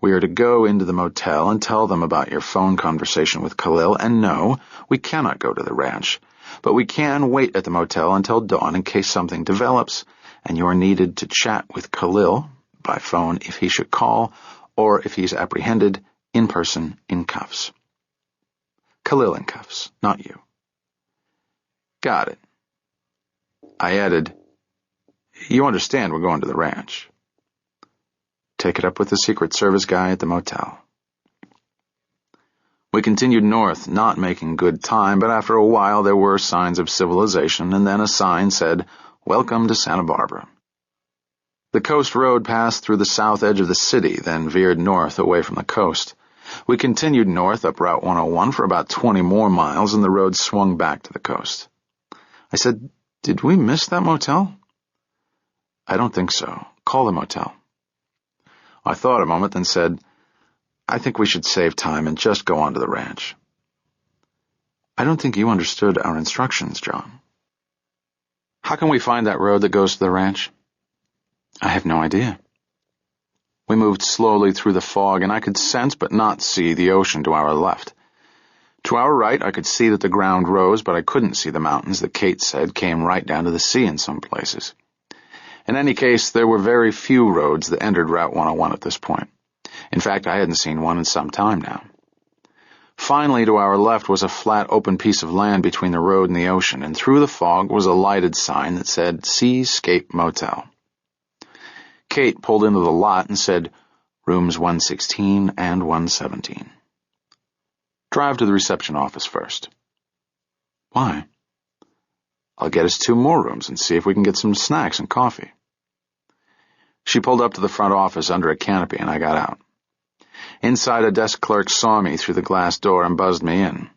We are to go into the motel and tell them about your phone conversation with Khalil, and no, we cannot go to the ranch, but we can wait at the motel until dawn in case something develops, and you are needed to chat with Khalil by phone if he should call, or if he's apprehended, in person in cuffs. Khalil in cuffs, not you." "Got it." I added, "You understand we're going to the ranch." "Take it up with the Secret Service guy at the motel." We continued north, not making good time, but after a while there were signs of civilization, and then a sign said, "Welcome to Santa Barbara." The coast road passed through the south edge of the city, then veered north away from the coast. We continued north up Route 101 for about 20 more miles, and the road swung back to the coast. I said, "Did we miss that motel?" "I don't think so. Call the motel." I thought a moment, then said, "I think we should save time and just go on to the ranch." "I don't think you understood our instructions, John." "How can we find that road that goes to the ranch?" "I have no idea." We moved slowly through the fog, and I could sense but not see the ocean to our left. To our right, I could see that the ground rose, but I couldn't see the mountains that Kate said came right down to the sea in some places. In any case, there were very few roads that entered Route 101 at this point. In fact, I hadn't seen one in some time now. Finally, to our left was a flat, open piece of land between the road and the ocean, and through the fog was a lighted sign that said Seascape Motel. Kate pulled into the lot and said, "Rooms 116 and 117. Drive to the reception office first." "Why?" "I'll get us 2 more rooms and see if we can get some snacks and coffee." She pulled up to the front office under a canopy, and I got out. Inside, a desk clerk saw me through the glass door and buzzed me in.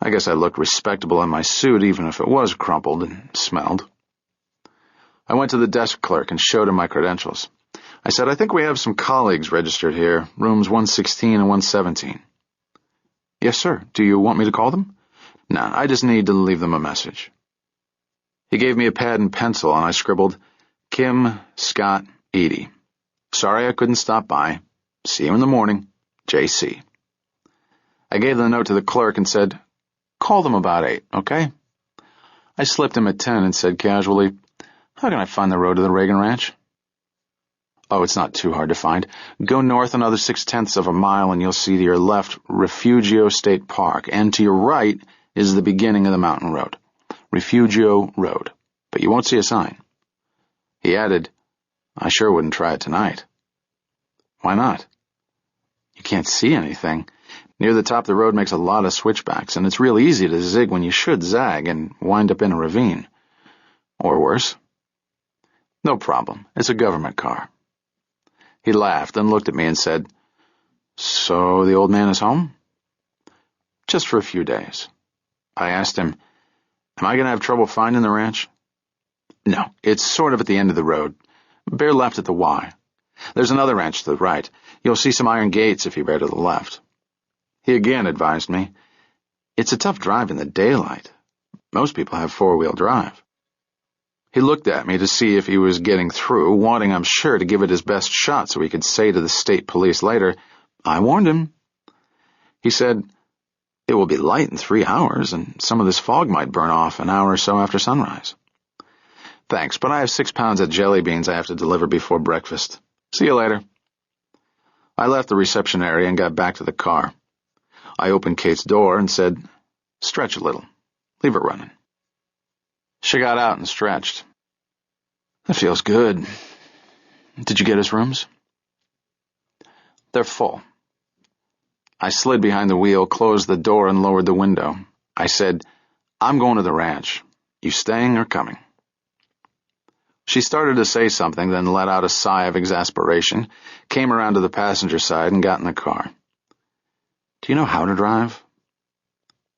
I guess I looked respectable in my suit, even if it was crumpled and smelled. I went to the desk clerk and showed him my credentials. I said, "I think we have some colleagues registered here, rooms 116 and 117. "Yes, sir. Do you want me to call them?" "No, I just need to leave them a message." He gave me a pad and pencil, and I scribbled, "Kim, Scott, Edie. Sorry I couldn't stop by. See you in the morning. J.C." I gave the note to the clerk and said, "Call them about 8, okay?" I slipped him a 10 and said casually, "How can I find the road to the Reagan Ranch?" "Oh, it's not too hard to find. Go north another 6/10 of a mile and you'll see to your left Refugio State Park, and to your right is the beginning of the mountain road. Refugio Road. But you won't see a sign." He added, "I sure wouldn't try it tonight." "Why not?" "You can't see anything. Near the top the road makes a lot of switchbacks, and it's real easy to zig when you should zag and wind up in a ravine. Or worse." "No problem. It's a government car." He laughed and looked at me and said, So the old man is home? Just for a few days. I asked him, am I going to have trouble finding the ranch? No, it's sort of at the end of the road. Bear left at the Y. There's another ranch to the right. You'll see some iron gates if you bear to the left. He again advised me, it's a tough drive in the daylight. Most people have four-wheel drive. He looked at me to see if he was getting through, wanting, I'm sure, to give it his best shot so he could say to the state police later, I warned him. He said, it will be light in 3 hours, and some of this fog might burn off an hour or so after sunrise. Thanks, but I have 6 pounds of jelly beans I have to deliver before breakfast. See you later. I left the reception area and got back to the car. I opened Kate's door and said, stretch a little. Leave it running. She got out and stretched. That feels good. Did you get his rooms? They're full. I slid behind the wheel, closed the door, and lowered the window. I said, I'm going to the ranch. You staying or coming? She started to say something, then let out a sigh of exasperation, came around to the passenger side, and got in the car. Do you know how to drive?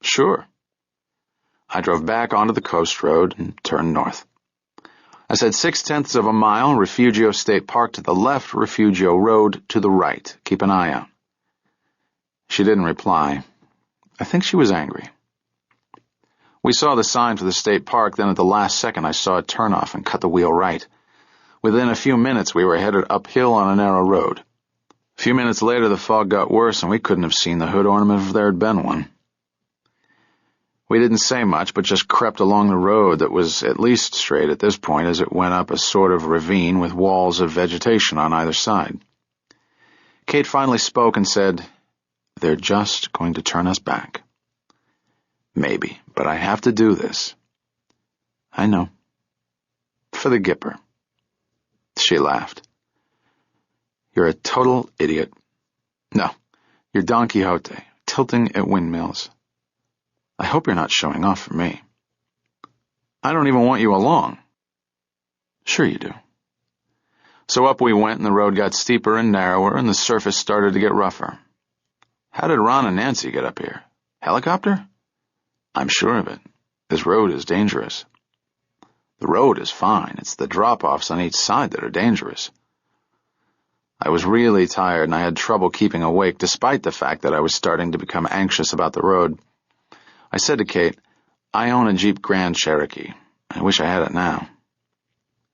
Sure. I drove back onto the coast road and turned north. I said 6/10 of a mile, Refugio State Park to the left, Refugio Road to the right. Keep an eye out. She didn't reply. I think she was angry. We saw the sign for the state park, then at the last second I saw it turn off and cut the wheel right. Within a few minutes we were headed uphill on a narrow road. A few minutes later the fog got worse and we couldn't have seen the hood ornament if there had been one. We didn't say much, but just crept along the road that was at least straight at this point as it went up a sort of ravine with walls of vegetation on either side. Kate finally spoke and said, they're just going to turn us back. Maybe, but I have to do this. I know. For the Gipper. She laughed. You're a total idiot. No, you're Don Quixote, tilting at windmills. I hope you're not showing off for me. I don't even want you along. Sure you do. So up we went, and the road got steeper and narrower, and the surface started to get rougher. How did Ron and Nancy get up here? Helicopter? I'm sure of it. This road is dangerous. The road is fine. It's the drop-offs on each side that are dangerous. I was really tired, and I had trouble keeping awake, despite the fact that I was starting to become anxious about the road. I said to Kate, I own a Jeep Grand Cherokee. I wish I had it now.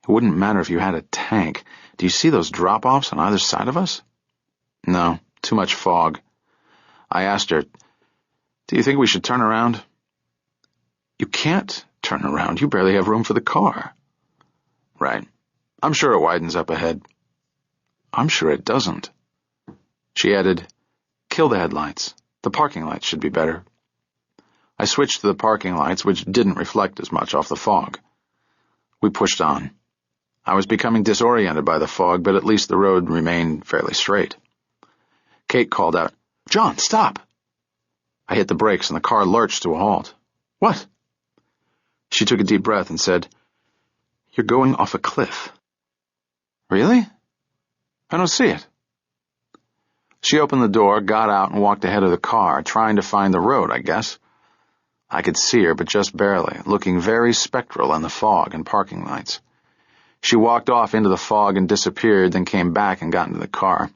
It wouldn't matter if you had a tank. Do you see those drop-offs on either side of us? No, too much fog. I asked her, do you think we should turn around? You can't turn around. You barely have room for the car. Right. I'm sure it widens up ahead. I'm sure it doesn't. She added, kill the headlights. The parking lights should be better. I switched to the parking lights, which didn't reflect as much off the fog. We pushed on. I was becoming disoriented by the fog, but at least the road remained fairly straight. Kate called out, John, stop! I hit the brakes and the car lurched to a halt. What? She took a deep breath and said, you're going off a cliff. Really? I don't see it. She opened the door, got out, and walked ahead of the car, trying to find the road, I guess. I could see her, but just barely, looking very spectral in the fog and parking lights. She walked off into the fog and disappeared, then came back and got into the car.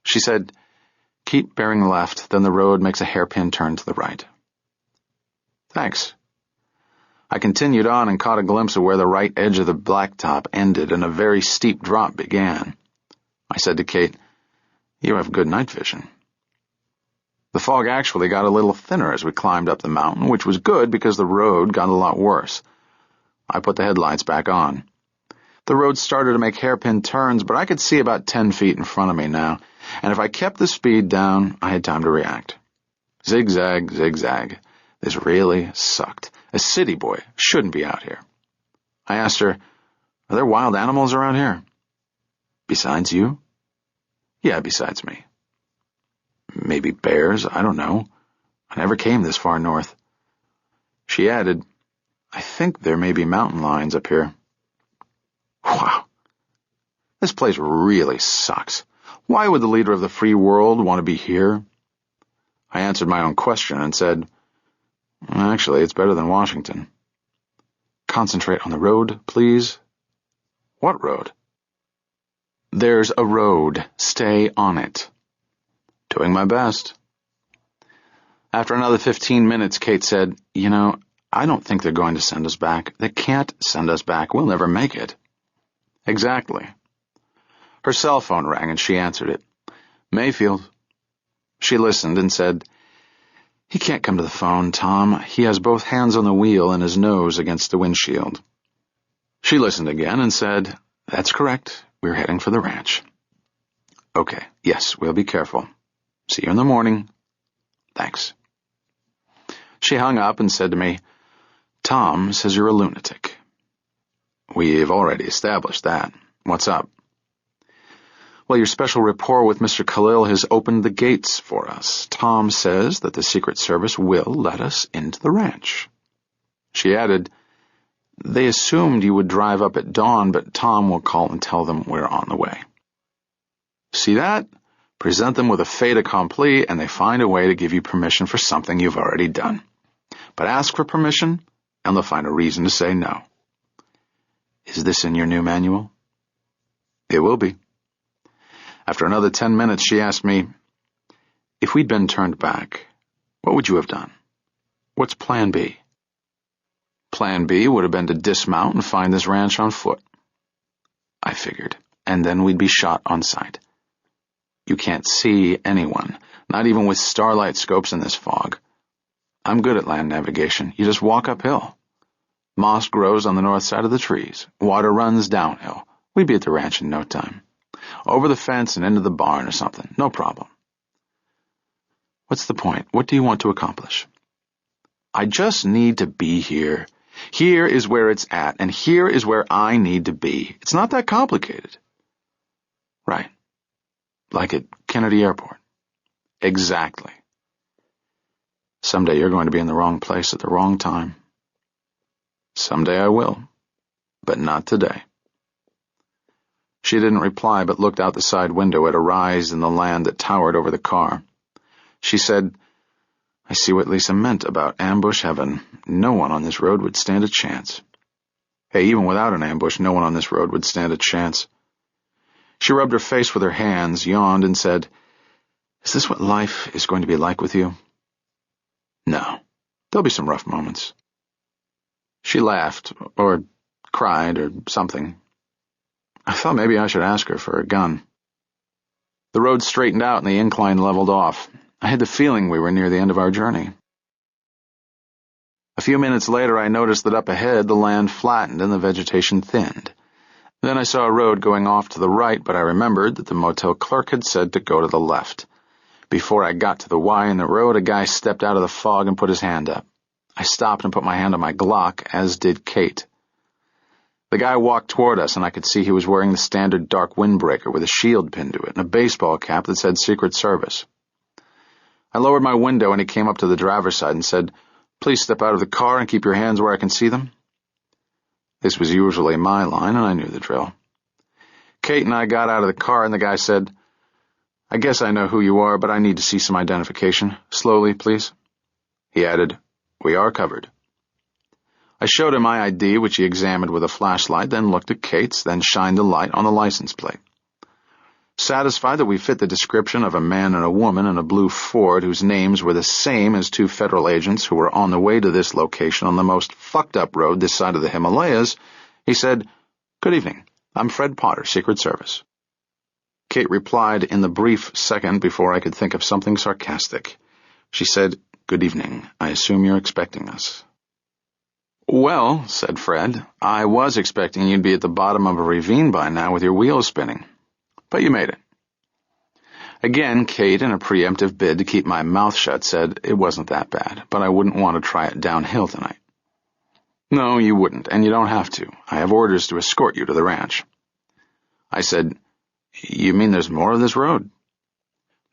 She said, keep bearing left, then the road makes a hairpin turn to the right. Thanks. I continued on and caught a glimpse of where the right edge of the blacktop ended and a very steep drop began. I said to Kate, you have good night vision. The fog actually got a little thinner as we climbed up the mountain, which was good because the road got a lot worse. I put the headlights back on. The road started to make hairpin turns, but I could see about 10 feet in front of me now, and if I kept the speed down, I had time to react. Zigzag, zigzag. This really sucked. A city boy shouldn't be out here. I asked her, are there wild animals around here? Besides you? Yeah, besides me. Maybe bears, I don't know. I never came this far north. She added, I think there may be mountain lions up here. Wow. This place really sucks. Why would the leader of the free world want to be here? I answered my own question and said, actually, it's better than Washington. Concentrate on the road, please. What road? There's a road. Stay on it. Doing my best. After another 15 minutes, Kate said, I don't think they're going to send us back. They can't send us back. We'll never make it. Exactly. Her cell phone rang and she answered it. Mayfield. She listened and said, He can't come to the phone, Tom. He has both hands on the wheel and his nose against the windshield. She listened again and said, That's correct. We're heading for the ranch. Okay, yes, we'll be careful. See you in the morning. Thanks. She hung up and said to me, Tom says you're a lunatic. We've already established that. What's up? Well, your special rapport with Mr. Khalil has opened the gates for us. Tom says that the Secret Service will let us into the ranch. She added, They assumed you would drive up at dawn, but Tom will call and tell them we're on the way. See that? Present them with a fait accompli, and they find a way to give you permission for something you've already done. But ask for permission, and they'll find a reason to say no. Is this in your new manual? It will be. After another 10 minutes, she asked me, If we'd been turned back, what would you have done? What's Plan B? Plan B would have been to dismount and find this ranch on foot. I figured, and then we'd be shot on sight. You can't see anyone, not even with starlight scopes in this fog. I'm good at land navigation. You just walk uphill. Moss grows on the north side of the trees. Water runs downhill. We'd be at the ranch in no time. Over the fence and into the barn or something. No problem. What's the point? What do you want to accomplish? I just need to be here. Here is where it's at, and here is where I need to be. It's not that complicated. Right. Like at Kennedy Airport. Exactly. Someday you're going to be in the wrong place at the wrong time. Someday I will, but not today. She didn't reply, but looked out the side window at a rise in the land that towered over the car. She said, I see what Lisa meant about ambush heaven. No one on this road would stand a chance. Hey, even without an ambush, no one on this road would stand a chance. She rubbed her face with her hands, yawned, and said, Is this what life is going to be like with you? No. There'll be some rough moments. She laughed, or cried, or something. I thought maybe I should ask her for a gun. The road straightened out and the incline leveled off. I had the feeling we were near the end of our journey. A few minutes later, I noticed that up ahead the land flattened and the vegetation thinned. Then I saw a road going off to the right, but I remembered that the motel clerk had said to go to the left. Before I got to the Y in the road, a guy stepped out of the fog and put his hand up. I stopped and put my hand on my Glock, as did Kate. The guy walked toward us, and I could see he was wearing the standard dark windbreaker with a shield pinned to it and a baseball cap that said Secret Service. I lowered my window, and he came up to the driver's side and said, Please step out of the car and keep your hands where I can see them. This was usually my line, and I knew the drill. Kate and I got out of the car, and the guy said, I guess I know who you are, but I need to see some identification. Slowly, please. He added, We are covered. I showed him my ID, which he examined with a flashlight, then looked at Kate's, then shined the light on the license plate. Satisfied that we fit the description of a man and a woman in a blue Ford whose names were the same as two federal agents who were on the way to this location on the most fucked-up road this side of the Himalayas, he said, Good evening. I'm Fred Potter, Secret Service. Kate replied in the brief second before I could think of something sarcastic. She said, Good evening. I assume you're expecting us. Well, said Fred, I was expecting you'd be at the bottom of a ravine by now with your wheels spinning. But you made it. Again, Kate, in a preemptive bid to keep my mouth shut, said it wasn't that bad, but I wouldn't want to try it downhill tonight. No, you wouldn't, and you don't have to. I have orders to escort you to the ranch. I said, You mean there's more of this road?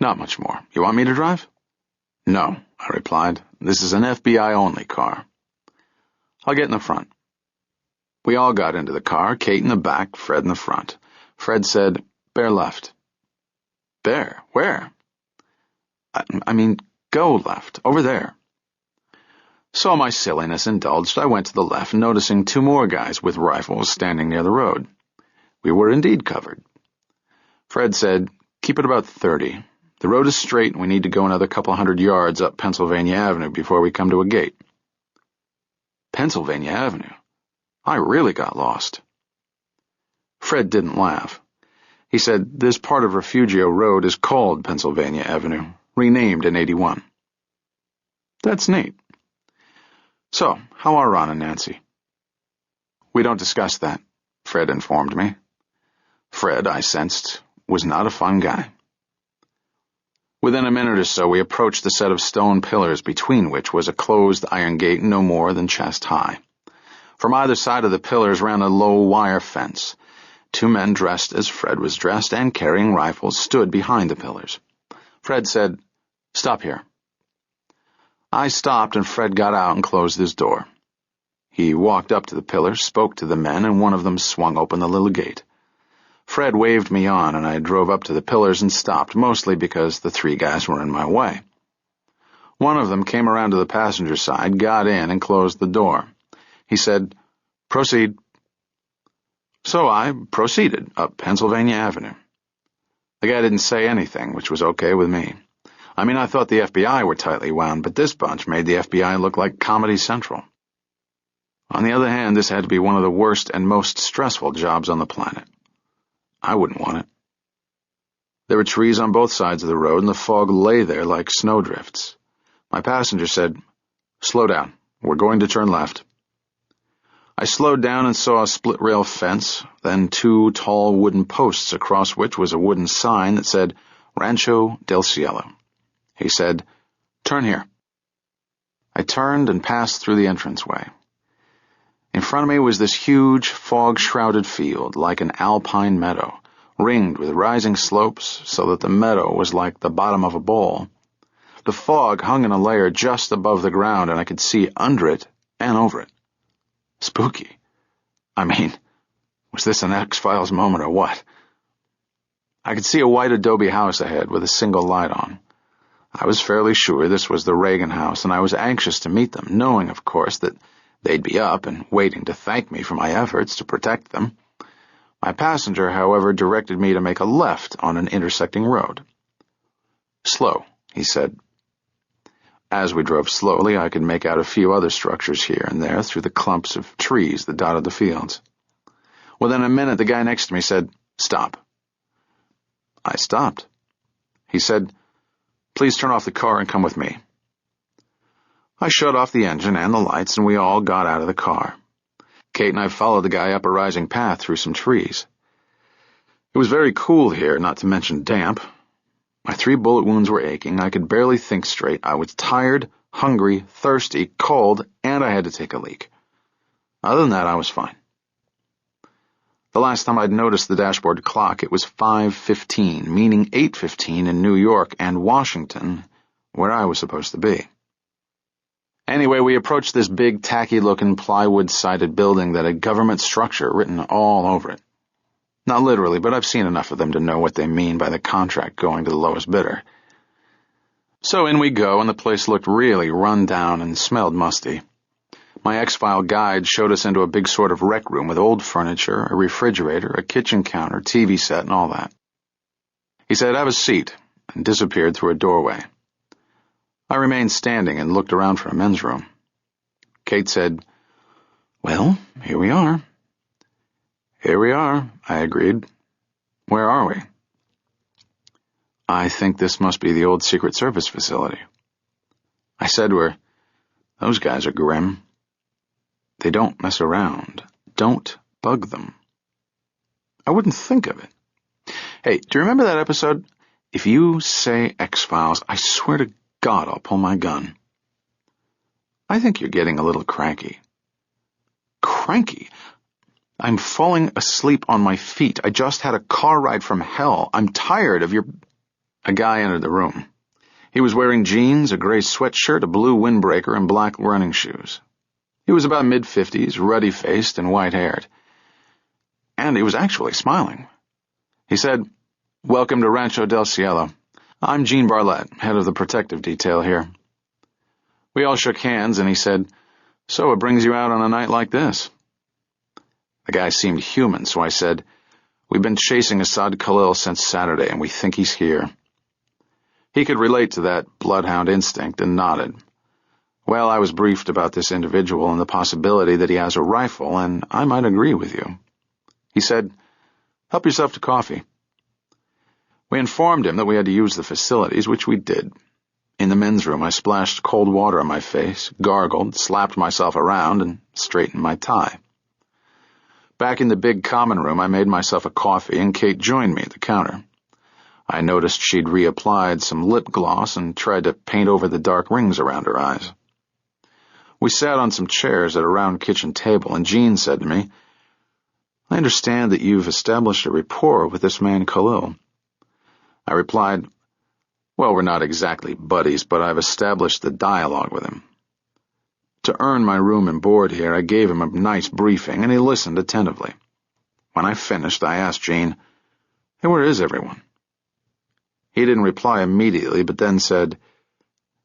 Not much more. You want me to drive? No, I replied. This is an FBI-only car. I'll get in the front. We all got into the car, Kate in the back, Fred in the front. Fred said, Bear left. There. Where? I mean, go left. Over there. So my silliness indulged, I went to the left, noticing two more guys with rifles standing near the road. We were indeed covered. Fred said, "Keep it about 30. The road is straight and we need to go another couple 100 yards up Pennsylvania Avenue before we come to a gate." Pennsylvania Avenue? I really got lost. Fred didn't laugh. He said, "This part of Refugio Road is called Pennsylvania Avenue, renamed in '81. That's neat. So, how are Ron and Nancy? We don't discuss that, Fred informed me. Fred, I sensed, was not a fun guy. Within a minute or so, we approached the set of stone pillars between which was a closed iron gate no more than chest high. From either side of the pillars ran a low wire fence. Two men dressed as Fred was dressed and carrying rifles stood behind the pillars. Fred said, "Stop here." I stopped and Fred got out and closed his door. He walked up to the pillars, spoke to the men, and one of them swung open the little gate. Fred waved me on, and I drove up to the pillars and stopped, mostly because the three guys were in my way. One of them came around to the passenger side, got in, and closed the door. He said, "Proceed." So I proceeded up Pennsylvania Avenue. The guy didn't say anything, which was okay with me. I mean, I thought the FBI were tightly wound, but this bunch made the FBI look like Comedy Central. On the other hand, this had to be one of the worst and most stressful jobs on the planet. I wouldn't want it. There were trees on both sides of the road, and the fog lay there like snowdrifts. My passenger said, "Slow down. We're going to turn left." I slowed down and saw a split-rail fence, then two tall wooden posts across which was a wooden sign that said, "Rancho del Cielo." He said, "Turn here." I turned and passed through the entranceway. In front of me was this huge, fog-shrouded field, like an alpine meadow, ringed with rising slopes so that the meadow was like the bottom of a bowl. The fog hung in a layer just above the ground, and I could see under it and over it. Spooky. I mean, was this an X-Files moment or what? I could see a white adobe house ahead with a single light on. I was fairly sure this was the Reagan house, and I was anxious to meet them, knowing, of course, that they'd be up and waiting to thank me for my efforts to protect them. My passenger, however, directed me to make a left on an intersecting road. "Slow," he said. As we drove slowly, I could make out a few other structures here and there through the clumps of trees that dotted the fields. Within a minute, the guy next to me said, "Stop." I stopped. He said, "Please turn off the car and come with me." I shut off the engine and the lights, and we all got out of the car. Kate and I followed the guy up a rising path through some trees. It was very cool here, not to mention damp. My 3 bullet wounds were aching. I could barely think straight. I was tired, hungry, thirsty, cold, and I had to take a leak. Other than that, I was fine. The last time I'd noticed the dashboard clock, it was 5:15, meaning 8:15 in New York and Washington, where I was supposed to be. Anyway, we approached this big, tacky-looking, plywood-sided building that had government structure written all over it. Not literally, but I've seen enough of them to know what they mean by the contract going to the lowest bidder. So in we go, and the place looked really run down and smelled musty. My X-File guide showed us into a big sort of rec room with old furniture, a refrigerator, a kitchen counter, TV set, and all that. He said, "Have a seat," and disappeared through a doorway. I remained standing and looked around for a men's room. Kate said, "Well, here we are." "Here we are," I agreed. "Where are we?" "I think this must be the old Secret Service facility." I said to her, "Those guys are grim. They don't mess around. Don't bug them." I wouldn't think of it. Hey, do you remember that episode? If you say X-Files, I swear to God, I'll pull my gun. I think you're getting a little cranky. Cranky? I'm falling asleep on my feet. I just had a car ride from hell. I'm tired of your... A guy entered the room. He was wearing jeans, a gray sweatshirt, a blue windbreaker, and black running shoes. He was about mid-50s, ruddy-faced and white-haired. And he was actually smiling. He said, Welcome to Rancho del Cielo. I'm Gene Barlett, head of the protective detail here. We all shook hands, and he said, "So it brings you out on a night like this?" The guy seemed human, so I said, "We've been chasing Assad Khalil since Saturday, and we think he's here." He could relate to that bloodhound instinct and nodded. "Well, I was briefed about this individual and the possibility that he has a rifle, and I might agree with you." He said, "Help yourself to coffee." We informed him that we had to use the facilities, which we did. In the men's room, I splashed cold water on my face, gargled, slapped myself around, and straightened my tie. Back in the big common room, I made myself a coffee, and Kate joined me at the counter. I noticed she'd reapplied some lip gloss and tried to paint over the dark rings around her eyes. We sat on some chairs at a round kitchen table, and Jean said to me, "I understand that you've established a rapport with this man Khalil." I replied, "Well, we're not exactly buddies, but I've established the dialogue with him." To earn my room and board here, I gave him a nice briefing, and he listened attentively. When I finished, I asked Jean, "Hey, where is everyone?" He didn't reply immediately, but then said,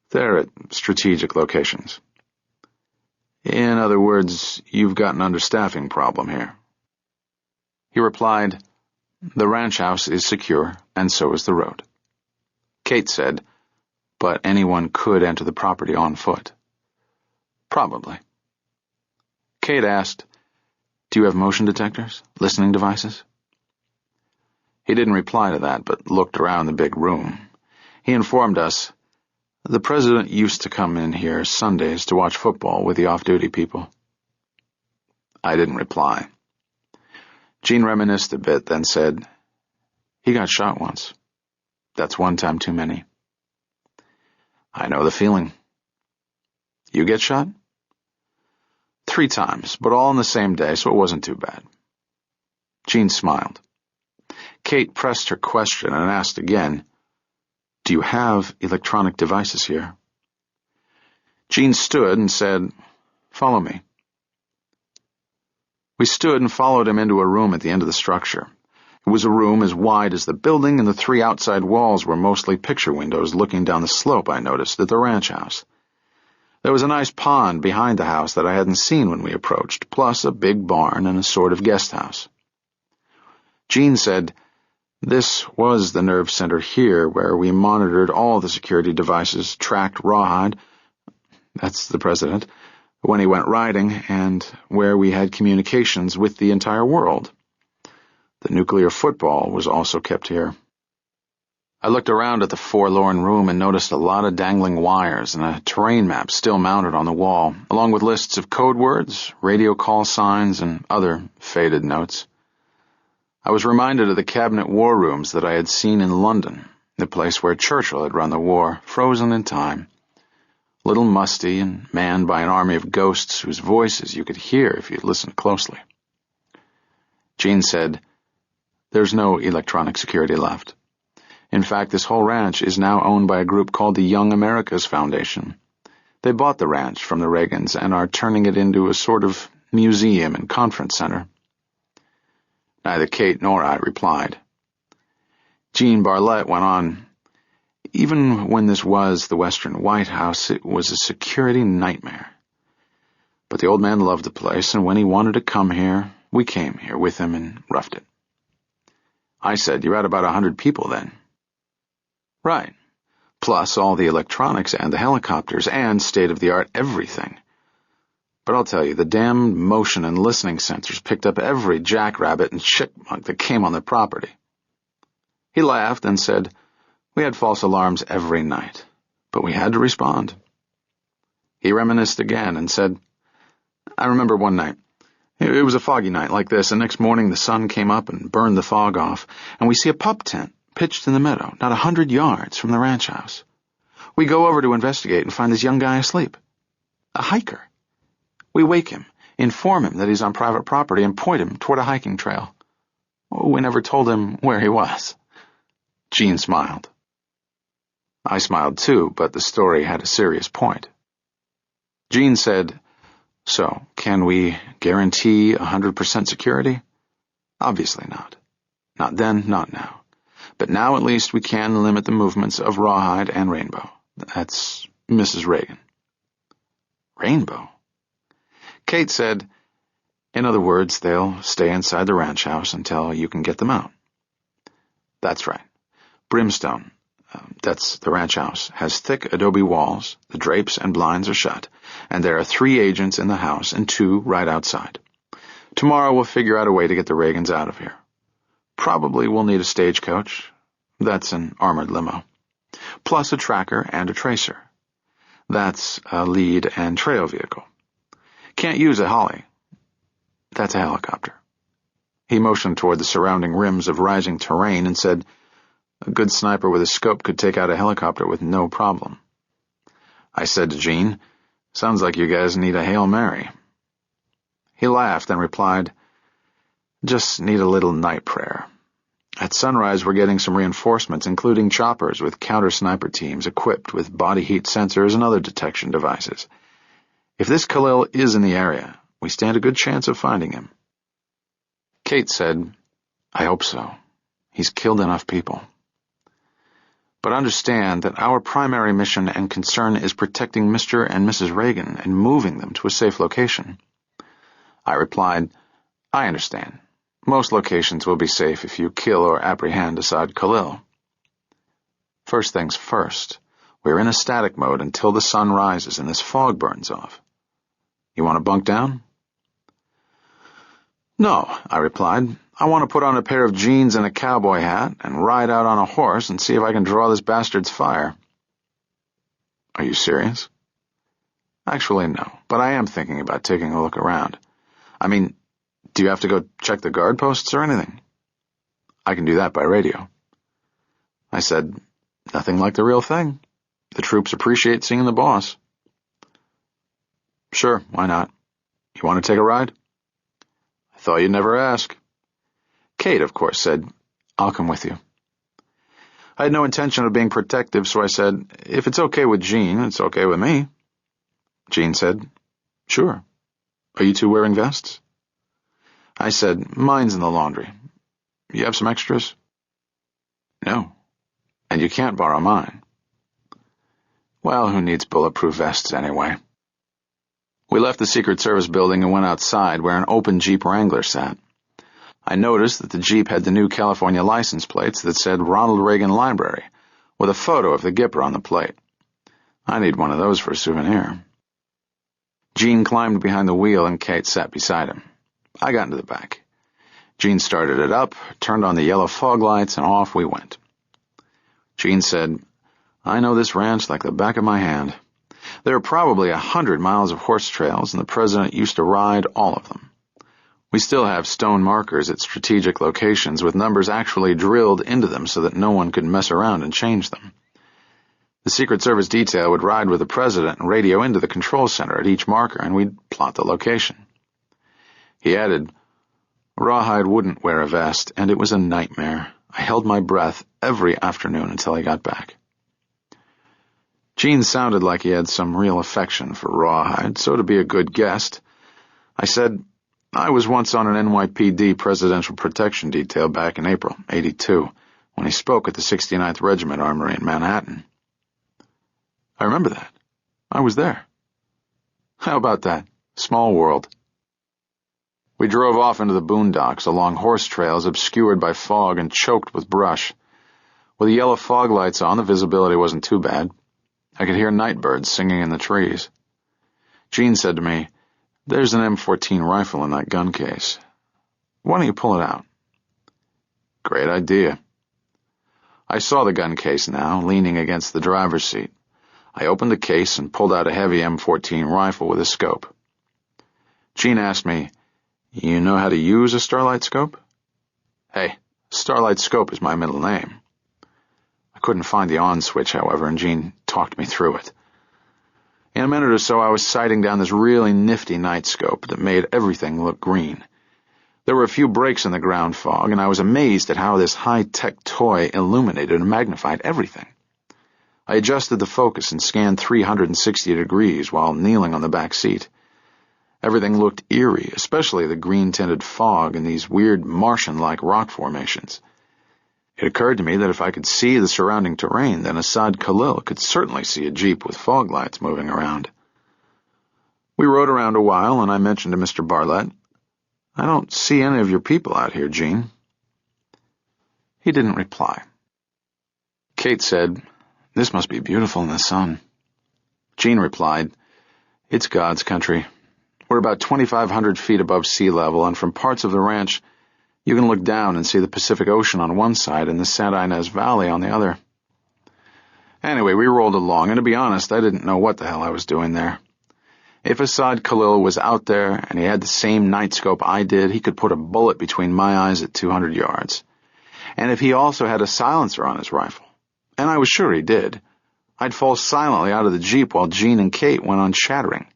"They're at strategic locations." "In other words, you've got an understaffing problem here." He replied, "The ranch house is secure, and so is the road." Kate said, "But anyone could enter the property on foot." "Probably." Kate asked, "Do you have motion detectors, listening devices?" He didn't reply to that, but looked around the big room. He informed us, "The president used to come in here Sundays to watch football with the off-duty people." I didn't reply. Jean reminisced a bit, then said, "He got shot once. That's one time too many." "I know the feeling." "You get shot?" 3 times, but all on the same day, so it wasn't too bad. Jean smiled. Kate pressed her question and asked again, "Do you have electronic devices here?" Jean stood and said, "Follow me." We stood and followed him into a room at the end of the structure. It was a room as wide as the building, and the 3 outside walls were mostly picture windows looking down the slope, I noticed, at the ranch house. There was a nice pond behind the house that I hadn't seen when we approached, plus a big barn and a sort of guest house. Jean said, "This was the nerve center here, where we monitored all the security devices, tracked Rawhide, that's the president, when he went riding, and where we had communications with the entire world. The nuclear football was also kept here." I looked around at the forlorn room and noticed a lot of dangling wires and a terrain map still mounted on the wall, along with lists of code words, radio call signs, and other faded notes. I was reminded of the cabinet war rooms that I had seen in London, the place where Churchill had run the war, frozen in time. Little musty and manned by an army of ghosts whose voices you could hear if you listened closely. Jean said, "There's no electronic security left. In fact, this whole ranch is now owned by a group called the Young Americas Foundation. They bought the ranch from the Reagans and are turning it into a sort of museum and conference center." Neither Kate nor I replied. Jean Barlett went on, "Even when this was the Western White House, it was a security nightmare. But the old man loved the place, and when he wanted to come here, we came here with him and roughed it." I said, "You're at about 100 people then?" "Right. Plus all the electronics and the helicopters and state-of-the-art everything. But I'll tell you, the damned motion and listening sensors picked up every jackrabbit and chipmunk that came on the property." He laughed and said, "We had false alarms every night, but we had to respond." He reminisced again and said, "I remember one night. It was a foggy night like this, and next morning the sun came up and burned the fog off, and we see a pup tent pitched in the meadow, not 100 yards from the ranch house. We go over to investigate and find this young guy asleep. A hiker. We wake him, inform him that he's on private property, and point him toward a hiking trail. We never told him where he was." Jean smiled. I smiled too, but the story had a serious point. Jean said, "So, can we guarantee 100% security? Obviously not. Not then, not now. But now at least we can limit the movements of Rawhide and Rainbow. That's Mrs. Reagan. Rainbow? Kate said, in other words, they'll stay inside the ranch house until you can get them out. That's right. Brimstone, that's the ranch house, has thick adobe walls, the drapes and blinds are shut, and there are 3 agents in the house and 2 right outside. Tomorrow we'll figure out a way to get the Reagans out of here. Probably we'll need a stagecoach. That's an armored limo. Plus a tracker and a tracer. That's a lead and trail vehicle. Can't use a Holly. That's a helicopter. He motioned toward the surrounding rims of rising terrain and said, a good sniper with a scope could take out a helicopter with no problem. I said to Jean, sounds like you guys need a Hail Mary. He laughed and replied, just need a little night prayer. At sunrise we're getting some reinforcements, including choppers with counter-sniper teams equipped with body heat sensors and other detection devices. If this Khalil is in the area, we stand a good chance of finding him. Kate said, I hope so. He's killed enough people. But understand that our primary mission and concern is protecting Mr. and Mrs. Reagan and moving them to a safe location. I replied, I understand. Most locations will be safe if you kill or apprehend Assad Khalil. First things first, we're in a static mode until the sun rises and this fog burns off. You want to bunk down? No, I replied. I want to put on a pair of jeans and a cowboy hat and ride out on a horse and see if I can draw this bastard's fire. Are you serious? Actually, no, but I am thinking about taking a look around. I mean, do you have to go check the guard posts or anything? I can do that by radio. I said, nothing like the real thing. The troops appreciate seeing the boss. Sure, why not? You want to take a ride? I thought you'd never ask. Kate, of course, said, I'll come with you. I had no intention of being protective, so I said, if it's okay with Jean, it's okay with me. Jean said, sure. Are you 2 wearing vests? I said, mine's in the laundry. You have some extras? No. And you can't borrow mine. Well, who needs bulletproof vests anyway? We left the Secret Service building and went outside where an open Jeep Wrangler sat. I noticed that the Jeep had the new California license plates that said Ronald Reagan Library, with a photo of the Gipper on the plate. I need one of those for a souvenir. Jean climbed behind the wheel and Kate sat beside him. I got into the back. Jean started it up, turned on the yellow fog lights, and off we went. Jean said, I know this ranch like the back of my hand. There are probably 100 miles of horse trails, and the president used to ride all of them. We still have stone markers at strategic locations with numbers actually drilled into them so that no one could mess around and change them. The Secret Service detail would ride with the president and radio into the control center at each marker, and we'd plot the location. He added, Rawhide wouldn't wear a vest, and it was a nightmare. I held my breath every afternoon until I got back. Jean sounded like he had some real affection for Rawhide, so to be a good guest, I said, I was once on an NYPD Presidential Protection Detail back in April, '82, when he spoke at the 69th Regiment Armory in Manhattan. I remember that. I was there. How about that? Small world. We drove off into the boondocks along horse trails obscured by fog and choked with brush. With the yellow fog lights on, the visibility wasn't too bad. I could hear night birds singing in the trees. Jean said to me, There's an M14 rifle in that gun case. Why don't you pull it out? Great idea. I saw the gun case now, leaning against the driver's seat. I opened the case and pulled out a heavy M14 rifle with a scope. Jean asked me, You know how to use a Starlight scope? Hey, Starlight Scope is my middle name. I couldn't find the on switch, however, and Jean talked me through it. In a minute or so, I was sighting down this really nifty night scope that made everything look green. There were a few breaks in the ground fog, and I was amazed at how this high-tech toy illuminated and magnified everything. I adjusted the focus and scanned 360 degrees while kneeling on the back seat. Everything looked eerie, especially the green-tinted fog and these weird Martian-like rock formations. It occurred to me that if I could see the surrounding terrain, then Asad Khalil could certainly see a jeep with fog lights moving around. We rode around a while, and I mentioned to Mr. Bartlett, "I don't see any of your people out here, Gene." He didn't reply. Kate said, "This must be beautiful in the sun." Gene replied, "It's God's country. We're about 2,500 feet above sea level, and from parts of the ranch, you can look down and see the Pacific Ocean on one side and the Santa Ynez Valley on the other." Anyway, we rolled along, and to be honest, I didn't know what the hell I was doing there. If Asad Khalil was out there and he had the same night scope I did, he could put a bullet between my eyes at 200 yards. And if he also had a silencer on his rifle, and I was sure he did, I'd fall silently out of the Jeep while Gene and Kate went on chattering.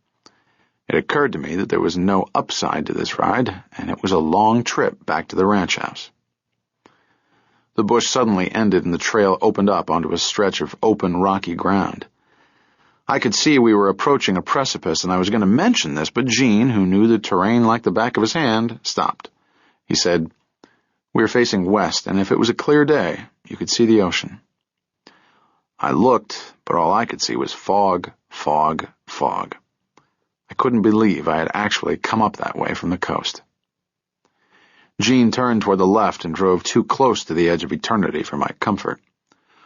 It occurred to me that there was no upside to this ride, and it was a long trip back to the ranch house. The bush suddenly ended and the trail opened up onto a stretch of open, rocky ground. I could see we were approaching a precipice, and I was going to mention this, but Gene, who knew the terrain like the back of his hand, stopped. He said, "We were facing west, and if it was a clear day, you could see the ocean." I looked, but all I could see was fog, fog, fog. I couldn't believe I had actually come up that way from the coast. Gene turned toward the left and drove too close to the edge of eternity for my comfort.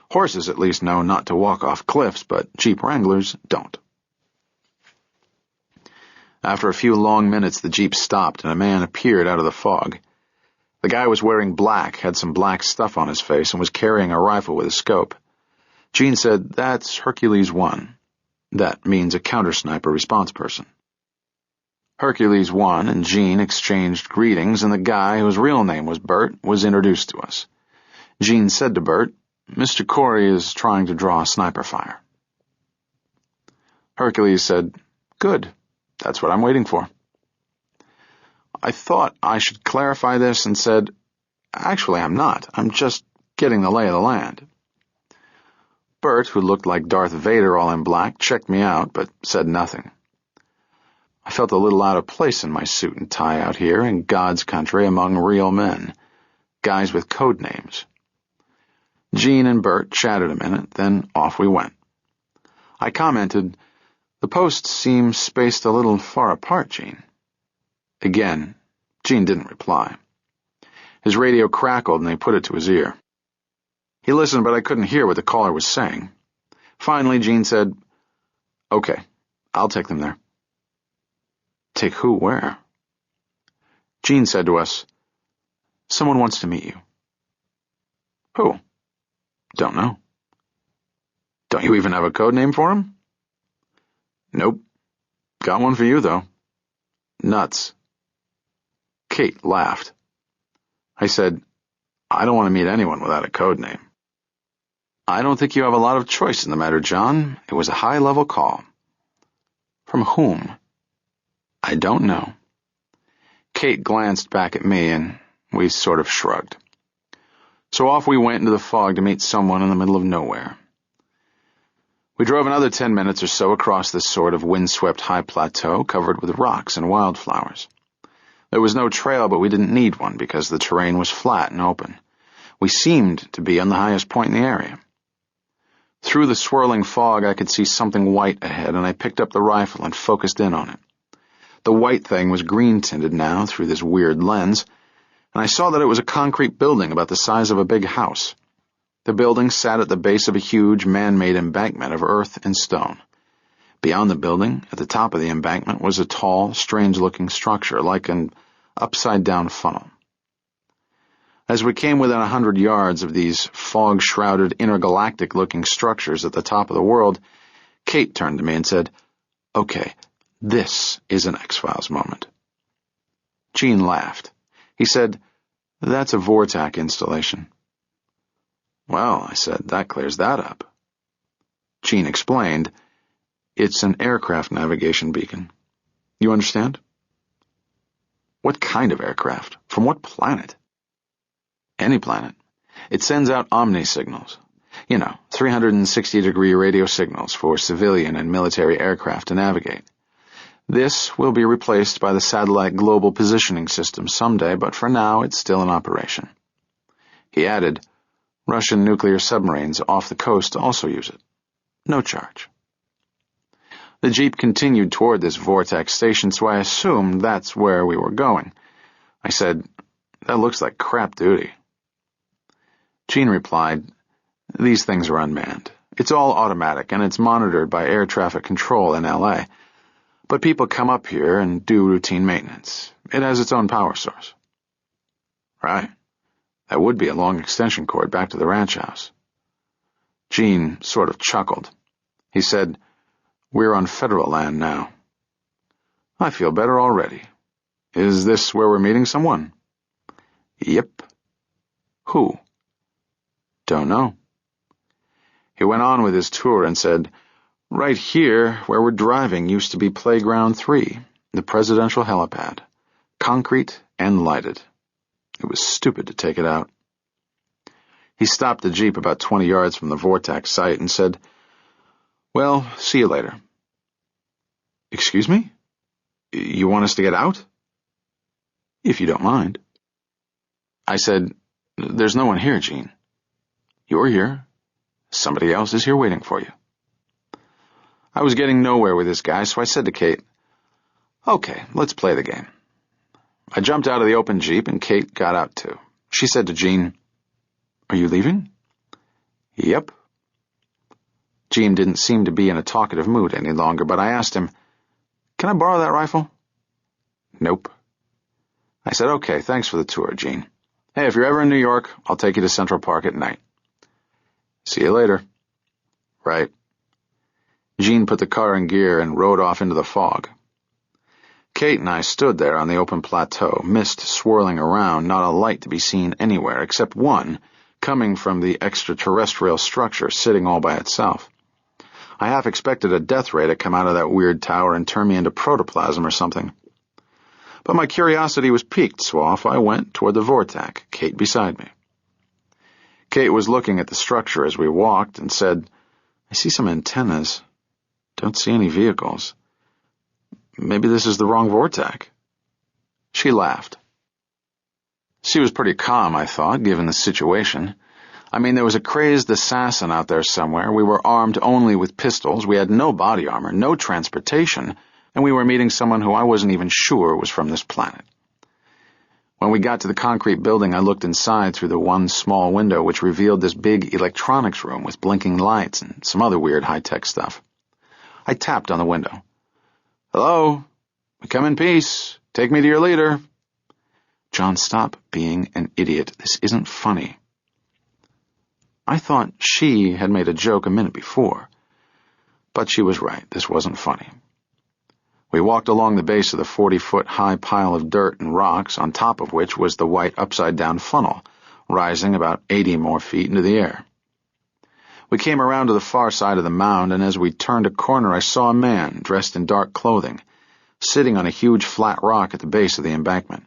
Horses at least know not to walk off cliffs, but Jeep Wranglers don't. After a few long minutes, the Jeep stopped and a man appeared out of the fog. The guy was wearing black, had some black stuff on his face, and was carrying a rifle with a scope. Gene said, "That's Hercules 1. That means a counter-sniper response person." Hercules 1 and Gene exchanged greetings, and the guy, whose real name was Bert, was introduced to us. Gene said to Bert, "Mr. Corey is trying to draw sniper fire." Hercules said, "Good. That's what I'm waiting for." I thought I should clarify this and said, "Actually, I'm not. I'm just getting the lay of the land." Bert, who looked like Darth Vader all in black, checked me out, but said nothing. I felt a little out of place in my suit and tie out here in God's country among real men, guys with code names. Gene and Bert chatted a minute, then off we went. I commented, "The posts seem spaced a little far apart, Gene." Again, Gene didn't reply. His radio crackled and they put it to his ear. He listened, but I couldn't hear what the caller was saying. Finally, Gene said, "Okay, I'll take them there." "Take who where?" Gene said to us, "Someone wants to meet you." "Who?" "Don't know." "Don't you even have a code name for him?" "Nope. Got one for you, though." "Nuts." Kate laughed. I said, "I don't want to meet anyone without a code name." "I don't think you have a lot of choice in the matter, John. It was a high-level call." "From whom?" "I don't know." Kate glanced back at me, and we sort of shrugged. So off we went into the fog to meet someone in the middle of nowhere. We drove another 10 minutes or so across this sort of windswept high plateau covered with rocks and wildflowers. There was no trail, but we didn't need one because the terrain was flat and open. We seemed to be on the highest point in the area. Through the swirling fog, I could see something white ahead, and I picked up the rifle and focused in on it. The white thing was green-tinted now through this weird lens, and I saw that it was a concrete building about the size of a big house. The building sat at the base of a huge man-made embankment of earth and stone. Beyond the building, at the top of the embankment, was a tall, strange-looking structure, like an upside-down funnel. As we came within 100 yards of these fog-shrouded, intergalactic-looking structures at the top of the world, Kate turned to me and said, "Okay, this is an X-Files moment." Gene laughed. He said, "That's a Vortac installation." "Well," I said, "that clears that up." Gene explained, "It's an aircraft navigation beacon. You understand?" "What kind of aircraft? From what planet?" "Any planet. It sends out omni signals. 360-degree radio signals for civilian and military aircraft to navigate. This will be replaced by the satellite global positioning system someday, but for now it's still in operation." He added, Russian nuclear submarines off the coast also use it. No charge. The Jeep continued toward this vortex station, so I assumed that's where we were going. I said, "That looks like crap duty." Jean replied, "These things are unmanned. It's all automatic, and it's monitored by air traffic control in L.A. But people come up here and do routine maintenance. It has its own power source." "Right. That would be a long extension cord back to the ranch house." Jean sort of chuckled. He said, "We're on federal land now." "I feel better already. Is this where we're meeting someone?" "Yep." "Who?" "Don't know." He went on with his tour and said, "Right here, where we're driving, used to be Playground 3, the presidential helipad. Concrete and lighted. It was stupid to take it out." He stopped the Jeep about 20 yards from the vortex site and said, "Well, see you later." "Excuse me? You want us to get out?" "If you don't mind." I said, "There's no one here, Jean. You're here. Somebody else is here waiting for you." I was getting nowhere with this guy, so I said to Kate, "Okay, let's play the game." I jumped out of the open Jeep, and Kate got out too. She said to Jean, "Are you leaving?" "Yep." Jean didn't seem to be in a talkative mood any longer, but I asked him, "Can I borrow that rifle?" "Nope." I said, "Okay, thanks for the tour, Jean. Hey, if you're ever in New York, I'll take you to Central Park at night." "See you later." "Right." Jean put the car in gear and rode off into the fog. Kate and I stood there on the open plateau, mist swirling around, not a light to be seen anywhere except one, coming from the extraterrestrial structure sitting all by itself. I half expected a death ray to come out of that weird tower and turn me into protoplasm or something. But my curiosity was piqued, so off I went toward the vortex, Kate beside me. Kate was looking at the structure as we walked and said, "I see some antennas. Don't see any vehicles. Maybe this is the wrong vortex." She laughed. She was pretty calm, I thought, given the situation. I mean, there was a crazed assassin out there somewhere. We were armed only with pistols. We had no body armor, no transportation, and we were meeting someone who I wasn't even sure was from this planet. When we got to the concrete building, I looked inside through the one small window, which revealed this big electronics room with blinking lights and some other weird high-tech stuff. I tapped on the window. "Hello? We come in peace. Take me to your leader." "John, stop being an idiot. This isn't funny." I thought she had made a joke a minute before. But she was right. This wasn't funny. We walked along the base of the 40-foot high pile of dirt and rocks, on top of which was the white upside-down funnel, rising about 80 more feet into the air. We came around to the far side of the mound, and as we turned a corner, I saw a man, dressed in dark clothing, sitting on a huge flat rock at the base of the embankment.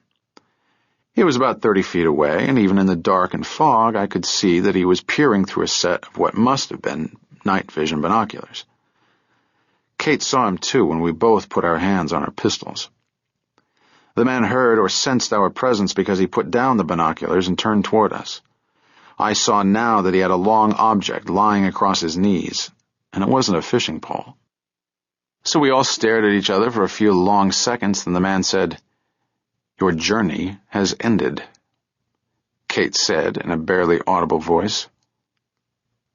He was about 30 feet away, and even in the dark and fog, I could see that he was peering through a set of what must have been night vision binoculars. Kate saw him too when we both put our hands on our pistols. The man heard or sensed our presence because he put down the binoculars and turned toward us. I saw now that he had a long object lying across his knees, and it wasn't a fishing pole. So we all stared at each other for a few long seconds, then the man said, "Your journey has ended." Kate said in a barely audible voice,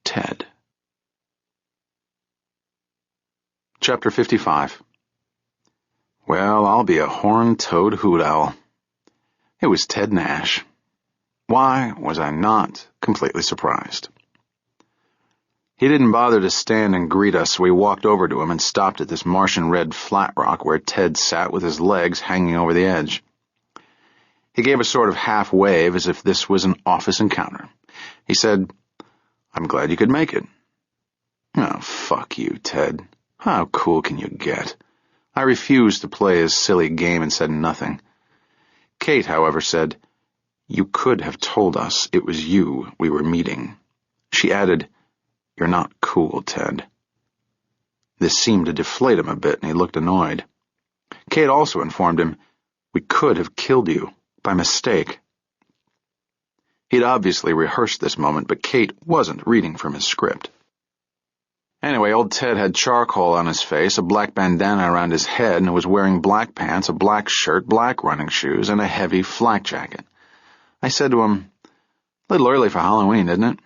"Ted." Chapter 55. Well, I'll be a horn-toed hoot owl. It was Ted Nash. Why was I not completely surprised? He didn't bother to stand and greet us, so we walked over to him and stopped at this Martian red flat rock where Ted sat with his legs hanging over the edge. He gave a sort of half wave as if this was an office encounter. He said, "I'm glad you could make it." "Oh, fuck you, Ted. How cool can you get?" I refused to play his silly game and said nothing. Kate, however, said, "You could have told us it was you we were meeting." She added, "You're not cool, Ted." This seemed to deflate him a bit, and he looked annoyed. Kate also informed him, "We could have killed you, by mistake." He'd obviously rehearsed this moment, but Kate wasn't reading from his script. Anyway, old Ted had charcoal on his face, a black bandana around his head, and was wearing black pants, a black shirt, black running shoes, and a heavy flak jacket. I said to him, "A little early for Halloween, isn't it?"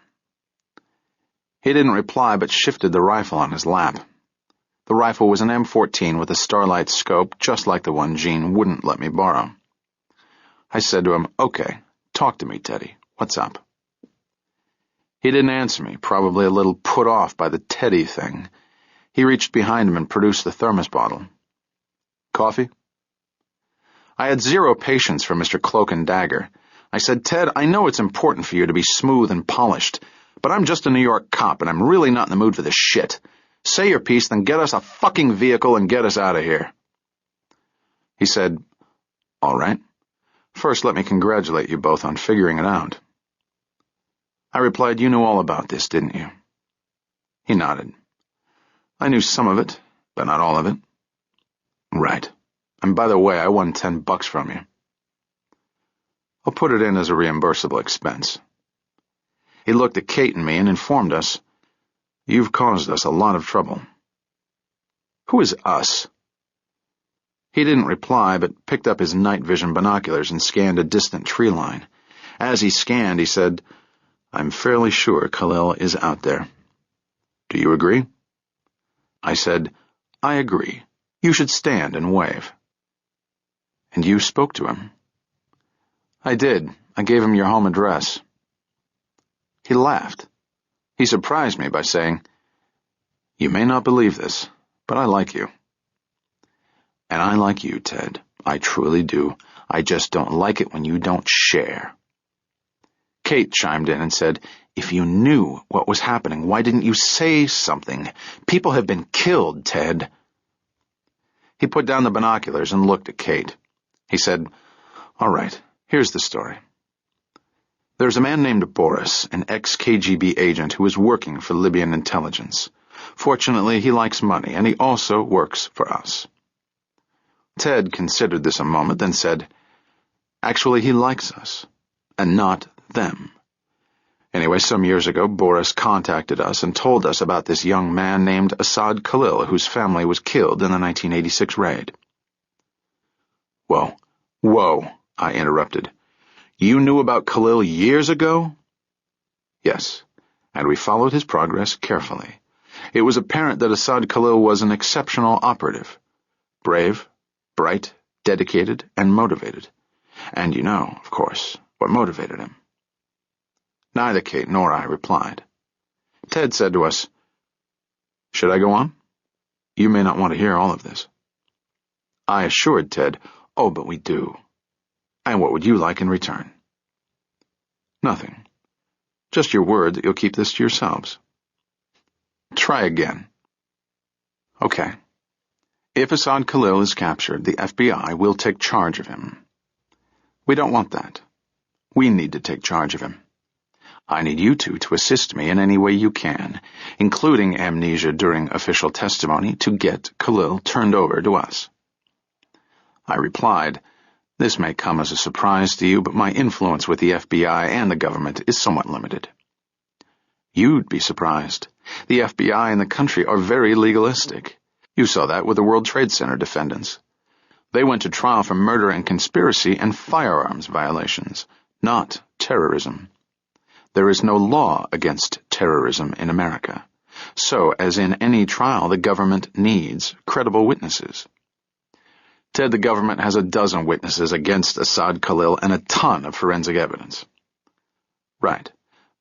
He didn't reply, but shifted the rifle on his lap. The rifle was an M14 with a starlight scope, just like the one Jean wouldn't let me borrow. I said to him, "Okay, talk to me, Teddy. What's up?" He didn't answer me, probably a little put off by the Teddy thing. He reached behind him and produced the thermos bottle. "Coffee?" I had zero patience for Mr. Cloak and Dagger. I said, "Ted, I know it's important for you to be smooth and polished, but I'm just a New York cop, and I'm really not in the mood for this shit. Say your piece, then get us a fucking vehicle and get us out of here." He said, "All right. First, let me congratulate you both on figuring it out." I replied, "You knew all about this, didn't you?" He nodded. "I knew some of it, but not all of it." "Right. And by the way, I won $10 from you." "I'll put it in as a reimbursable expense." He looked at Kate and me and informed us, "You've caused us a lot of trouble." "Who is us?" He didn't reply, but picked up his night vision binoculars and scanned a distant tree line. As he scanned, he said, "I'm fairly sure Khalil is out there. Do you agree?" I said, "I agree. You should stand and wave." "And you spoke to him?" "I did. I gave him your home address." He laughed. He surprised me by saying, "You may not believe this, but I like you." "And I like you, Ted. I truly do. I just don't like it when you don't share." Kate chimed in and said, "If you knew what was happening, why didn't you say something? People have been killed, Ted." He put down the binoculars and looked at Kate. He said, "All right, here's the story. There's a man named Boris, an ex-KGB agent who is working for Libyan intelligence. Fortunately, he likes money, and he also works for us." Ted considered this a moment, then said, "Actually, he likes us, and not them. Anyway, some years ago, Boris contacted us and told us about this young man named Assad Khalil, whose family was killed in the 1986 raid." Whoa, I interrupted. "You knew about Khalil years ago?" "Yes, and we followed his progress carefully. It was apparent that Assad Khalil was an exceptional operative. Brave, bright, dedicated, and motivated. And you know, of course, what motivated him." Neither Kate nor I replied. Ted said to us, "Should I go on? You may not want to hear all of this." I assured Ted, "Oh, but we do. And what would you like in return?" "Nothing. Just your word that you'll keep this to yourselves." "Try again." "Okay. If Assad Khalil is captured, the FBI will take charge of him. We don't want that. We need to take charge of him. I need you two to assist me in any way you can, including amnesia during official testimony, to get Khalil turned over to us." I replied, "This may come as a surprise to you, but my influence with the FBI and the government is somewhat limited." "You'd be surprised. The FBI and the country are very legalistic. You saw that with the World Trade Center defendants. They went to trial for murder and conspiracy and firearms violations, not terrorism. There is no law against terrorism in America. So, as in any trial, the government needs credible witnesses. Ted, the government has a dozen witnesses against Assad Khalil and a ton of forensic evidence." "Right.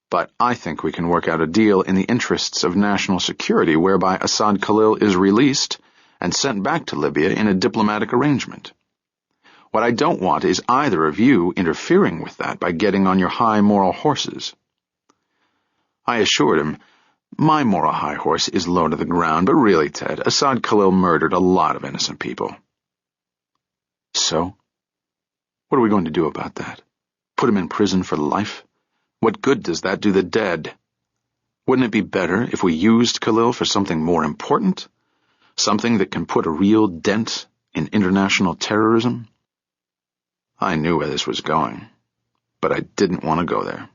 But I think we can work out a deal in the interests of national security whereby Assad Khalil is released and sent back to Libya in a diplomatic arrangement. What I don't want is either of you interfering with that by getting on your high moral horses." I assured him, "My moral high horse is low to the ground, but really, Ted, Assad Khalil murdered a lot of innocent people." "So? What are we going to do about that? Put him in prison for life? What good does that do the dead? Wouldn't it be better if we used Khalil for something more important? Something that can put a real dent in international terrorism?" I knew where this was going. but I didn't want to go there.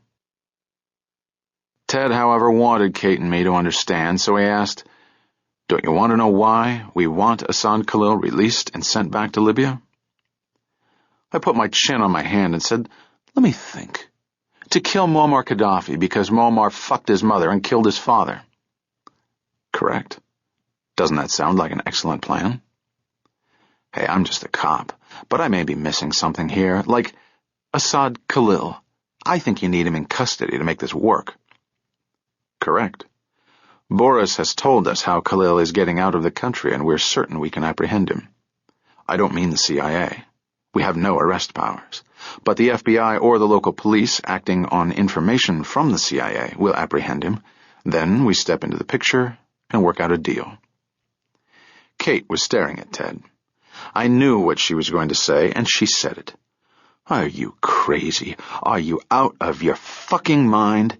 Ted, however, wanted Kate and me to understand, so he asked, "Don't you want to know why we want Assad Khalil released and sent back to Libya?" I put my chin on my hand and said, "Let me think. To kill Muammar Gaddafi because Muammar fucked his mother and killed his father." "Correct. Doesn't that sound like an excellent plan?" "Hey, I'm just a cop, but I may be missing something here, like Assad Khalil. I think you need him in custody to make this work." "Correct. Boris has told us how Khalil is getting out of the country, and we're certain we can apprehend him. I don't mean the CIA. We have no arrest powers. But the FBI or the local police, acting on information from the CIA, will apprehend him. Then we step into the picture and work out a deal." Kate was staring at Ted. I knew what she was going to say, and she said it. "Are you crazy? Are you out of your fucking mind?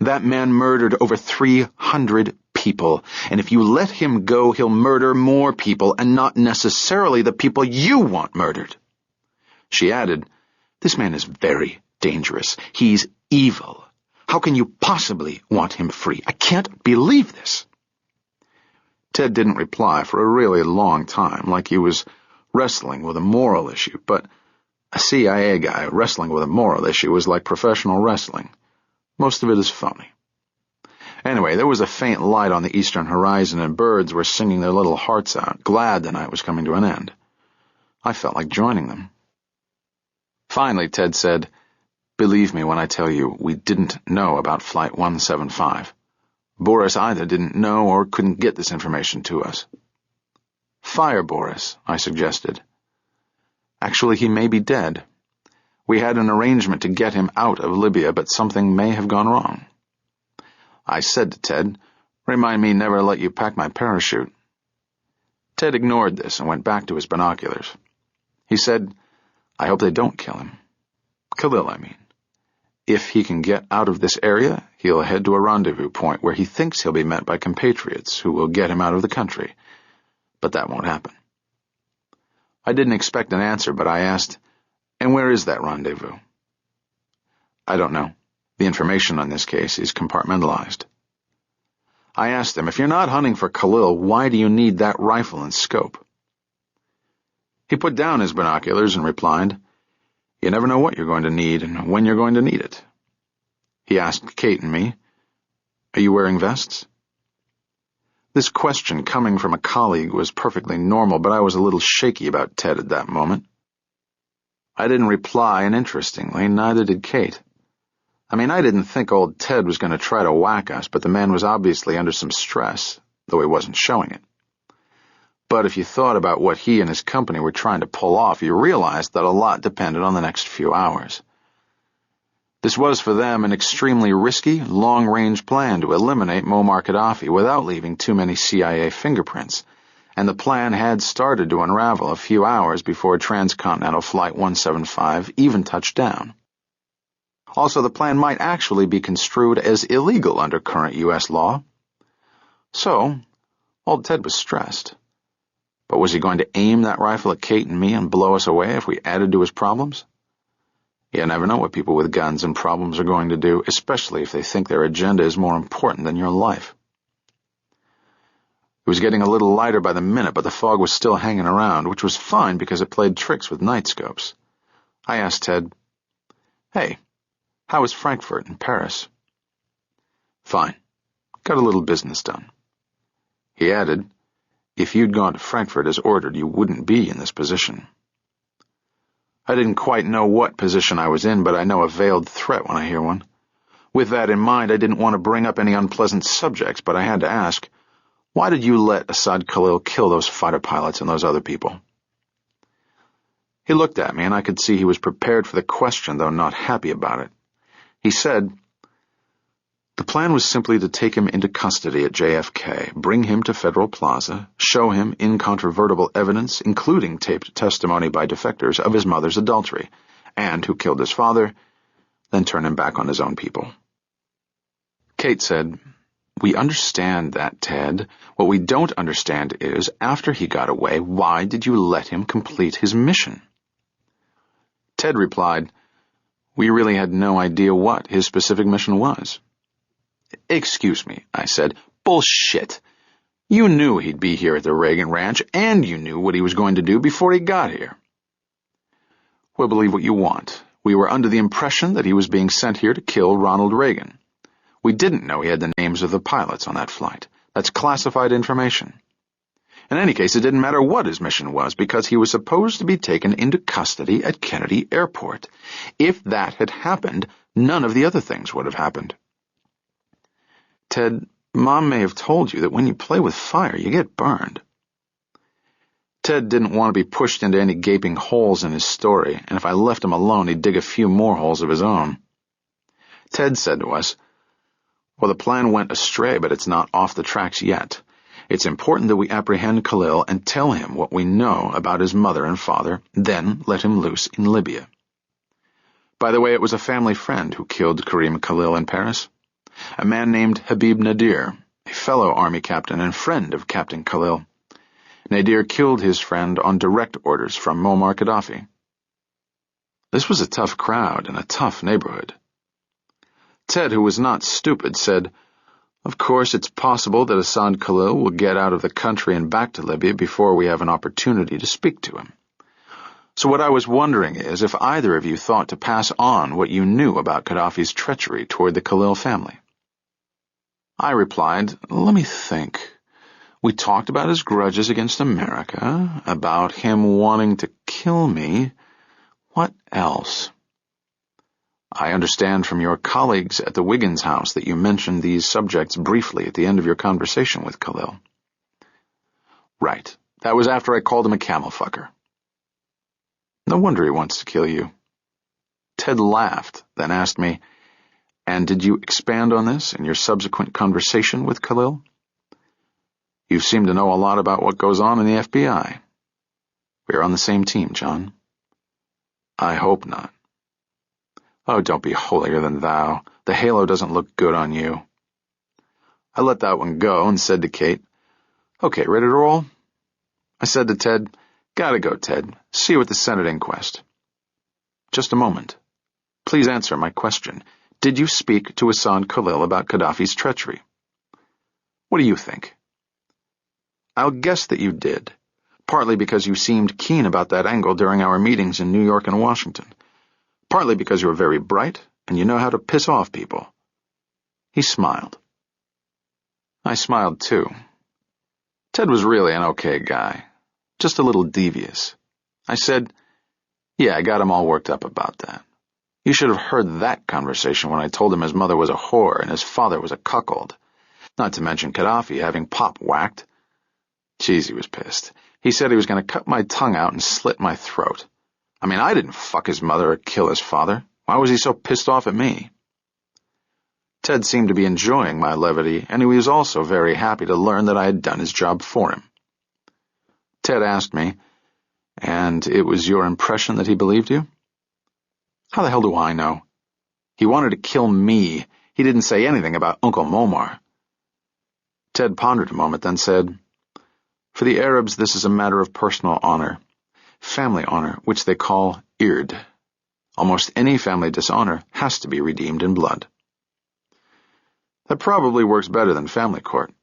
That man murdered over 300 people, and if you let him go, he'll murder more people, and not necessarily the people you want murdered." She added, "This man is very dangerous. He's evil. How can you possibly want him free? I can't believe this." Ted didn't reply for a really long time, like he was wrestling with a moral issue, but a CIA guy wrestling with a moral issue was like professional wrestling. Most of it is phony. Anyway, there was a faint light on the eastern horizon, and birds were singing their little hearts out, glad the night was coming to an end. I felt like joining them. Finally, Ted said, "Believe me when I tell you, we didn't know about Flight 175. Boris either didn't know or couldn't get this information to us." "Fire Boris," I suggested. "Actually, he may be dead. We had an arrangement to get him out of Libya, but something may have gone wrong." I said to Ted, "Remind me never let you pack my parachute." Ted ignored this and went back to his binoculars. He said, "I hope they don't kill him. Khalil, I mean. If he can get out of this area, he'll head to a rendezvous point where he thinks he'll be met by compatriots who will get him out of the country. But that won't happen." I didn't expect an answer, but I asked, "And where is that rendezvous?" "I don't know. The information on this case is compartmentalized." I asked him, "If you're not hunting for Khalil, why do you need that rifle and scope?" He put down his binoculars and replied, "You never know what you're going to need and when you're going to need it." He asked Kate and me, "Are you wearing vests?" This question coming from a colleague was perfectly normal, but I was a little shaky about Ted at that moment. I didn't reply, and interestingly, neither did Kate. I mean, I didn't think old Ted was going to try to whack us, but the man was obviously under some stress, though he wasn't showing it. But if you thought about what he and his company were trying to pull off, you realized that a lot depended on the next few hours. This was for them an extremely risky, long-range plan to eliminate Muammar Gaddafi without leaving too many CIA fingerprints, and the plan had started to unravel a few hours before transcontinental Flight 175 even touched down. Also, the plan might actually be construed as illegal under current U.S. law. So, old Ted was stressed. But was he going to aim that rifle at Kate and me and blow us away if we added to his problems? You never know what people with guns and problems are going to do, especially if they think their agenda is more important than your life. It was getting a little lighter by the minute, but the fog was still hanging around, which was fine because it played tricks with night scopes. I asked Ted, "Hey, how was Frankfurt and Paris?" "Fine. Got a little business done." He added, "If you'd gone to Frankfurt as ordered, you wouldn't be in this position." I didn't quite know what position I was in, but I know a veiled threat when I hear one. With that in mind, I didn't want to bring up any unpleasant subjects, but I had to ask, why did you let Assad Khalil kill those fighter pilots and those other people? He looked at me, and I could see he was prepared for the question, though not happy about it. He said, "The plan was simply to take him into custody at JFK, bring him to Federal Plaza, show him incontrovertible evidence, including taped testimony by defectors of his mother's adultery, and who killed his father, then turn him back on his own people." Kate said, "We understand that, Ted. What we don't understand is, after he got away, why did you let him complete his mission?" Ted replied, We really had no idea what his specific mission was. "Excuse me," I said. "Bullshit. You knew he'd be here at the Reagan Ranch, and you knew what he was going to do before he got here." "Well, believe what you want. We were under the impression that he was being sent here to kill Ronald Reagan. We didn't know he had the names of the pilots on that flight. That's classified information. In any case, it didn't matter what his mission was, because he was supposed to be taken into custody at Kennedy Airport. If that had happened, none of the other things would have happened." "Ted, Mom may have told you that when you play with fire, you get burned." Ted didn't want to be pushed into any gaping holes in his story, and if I left him alone, he'd dig a few more holes of his own. Ted said to us, "Well, the plan went astray, but it's not off the tracks yet. It's important that we apprehend Khalil and tell him what we know about his mother and father, then let him loose in Libya. By the way, it was a family friend who killed Karim Khalil in Paris. A man named Habib Nadir, a fellow army captain and friend of Captain Khalil. Nadir killed his friend on direct orders from Muammar Gaddafi." This was a tough crowd and a tough neighborhood. Ted, who was not stupid, said, "Of course, it's possible that Hassan Khalil will get out of the country and back to Libya before we have an opportunity to speak to him. So what I was wondering is if either of you thought to pass on what you knew about Gaddafi's treachery toward the Khalil family." I replied, "Let me think. We talked about his grudges against America, about him wanting to kill me. What else? I understand from your colleagues at the Wiggins house that you mentioned these subjects briefly at the end of your conversation with Khalil." "Right. That was after I called him a camel fucker." "No wonder he wants to kill you." Ted laughed, then asked me, "And did you expand on this in your subsequent conversation with Khalil?" "You seem to know a lot about what goes on in the FBI. We are on the same team, John." "I hope not." "Oh, don't be holier than thou. The halo doesn't look good on you." I let that one go and said to Kate, "Okay, ready to roll?" I said to Ted, "Gotta go, Ted. See you at the Senate inquest." "Just a moment. Please answer my question. Did you speak to Hassan Khalil about Gaddafi's treachery?" "What do you think?" "I'll guess that you did, partly because you seemed keen about that angle during our meetings in New York and Washington. Partly because you're very bright and you know how to piss off people." He smiled. I smiled too. Ted was really an okay guy, just a little devious. I said, "Yeah, I got him all worked up about that. You should have heard that conversation when I told him his mother was a whore and his father was a cuckold. Not to mention Gaddafi having Pop whacked. Geez, he was pissed. He said he was going to cut my tongue out and slit my throat. I mean, I didn't fuck his mother or kill his father. Why was he so pissed off at me?" Ted seemed to be enjoying my levity, and he was also very happy to learn that I had done his job for him. Ted asked me, "And it was your impression that he believed you?" "How the hell do I know? He wanted to kill me. He didn't say anything about Uncle Muammar." Ted pondered a moment, then said, "For the Arabs, this is a matter of personal honor. Family honor, which they call ird. Almost any family dishonor has to be redeemed in blood." That probably works better than family court.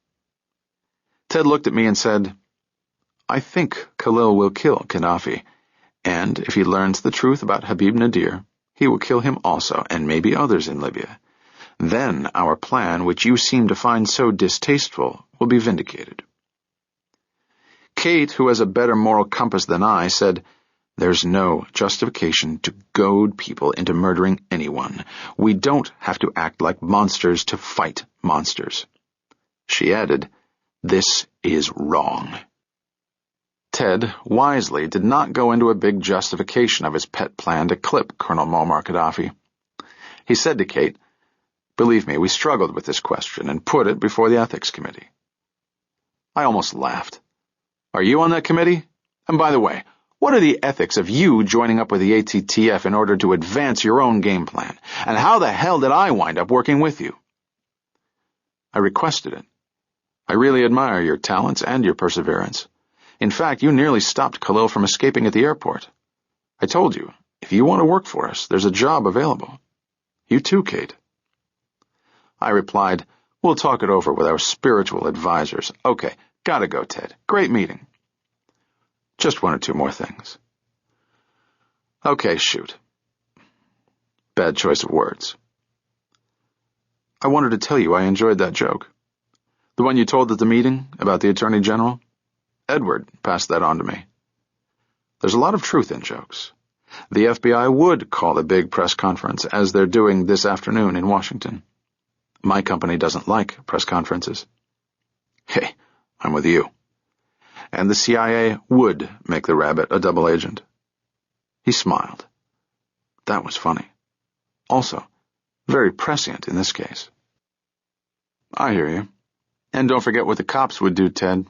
Ted looked at me and said, "I think Khalil will kill Gaddafi, and if he learns the truth about Habib Nadir, he will kill him also, and maybe others in Libya. Then our plan, which you seem to find so distasteful, will be vindicated." Kate, who has a better moral compass than I, said, "There's no justification to goad people into murdering anyone. We don't have to act like monsters to fight monsters." She added, "This is wrong." Ted, wisely, did not go into a big justification of his pet plan to clip Colonel Muammar Gaddafi. He said to Kate, "Believe me, we struggled with this question and put it before the Ethics Committee." I almost laughed. "Are you on that committee? And by the way, what are the ethics of you joining up with the ATTF in order to advance your own game plan? And how the hell did I wind up working with you?" I requested it. "I really admire your talents and your perseverance. In fact, you nearly stopped Khalil from escaping at the airport. I told you, If you want to work for us, there's a job available. You too, Kate. I replied, we'll talk it over with our spiritual advisors. Okay, gotta go, Ted. Great meeting. Just one or two more things. Okay, shoot. Bad choice of words. I wanted to tell you I enjoyed that joke. The one you told at the meeting about the Attorney General? Edward passed that on to me. There's a lot of truth in jokes. The FBI would call a big press conference, as they're doing this afternoon in Washington. My company doesn't like press conferences. Hey, I'm with you. And the CIA would make the rabbit a double agent. He smiled. That was funny. Also, very prescient in this case. I hear you. And don't forget what the cops would do, Ted.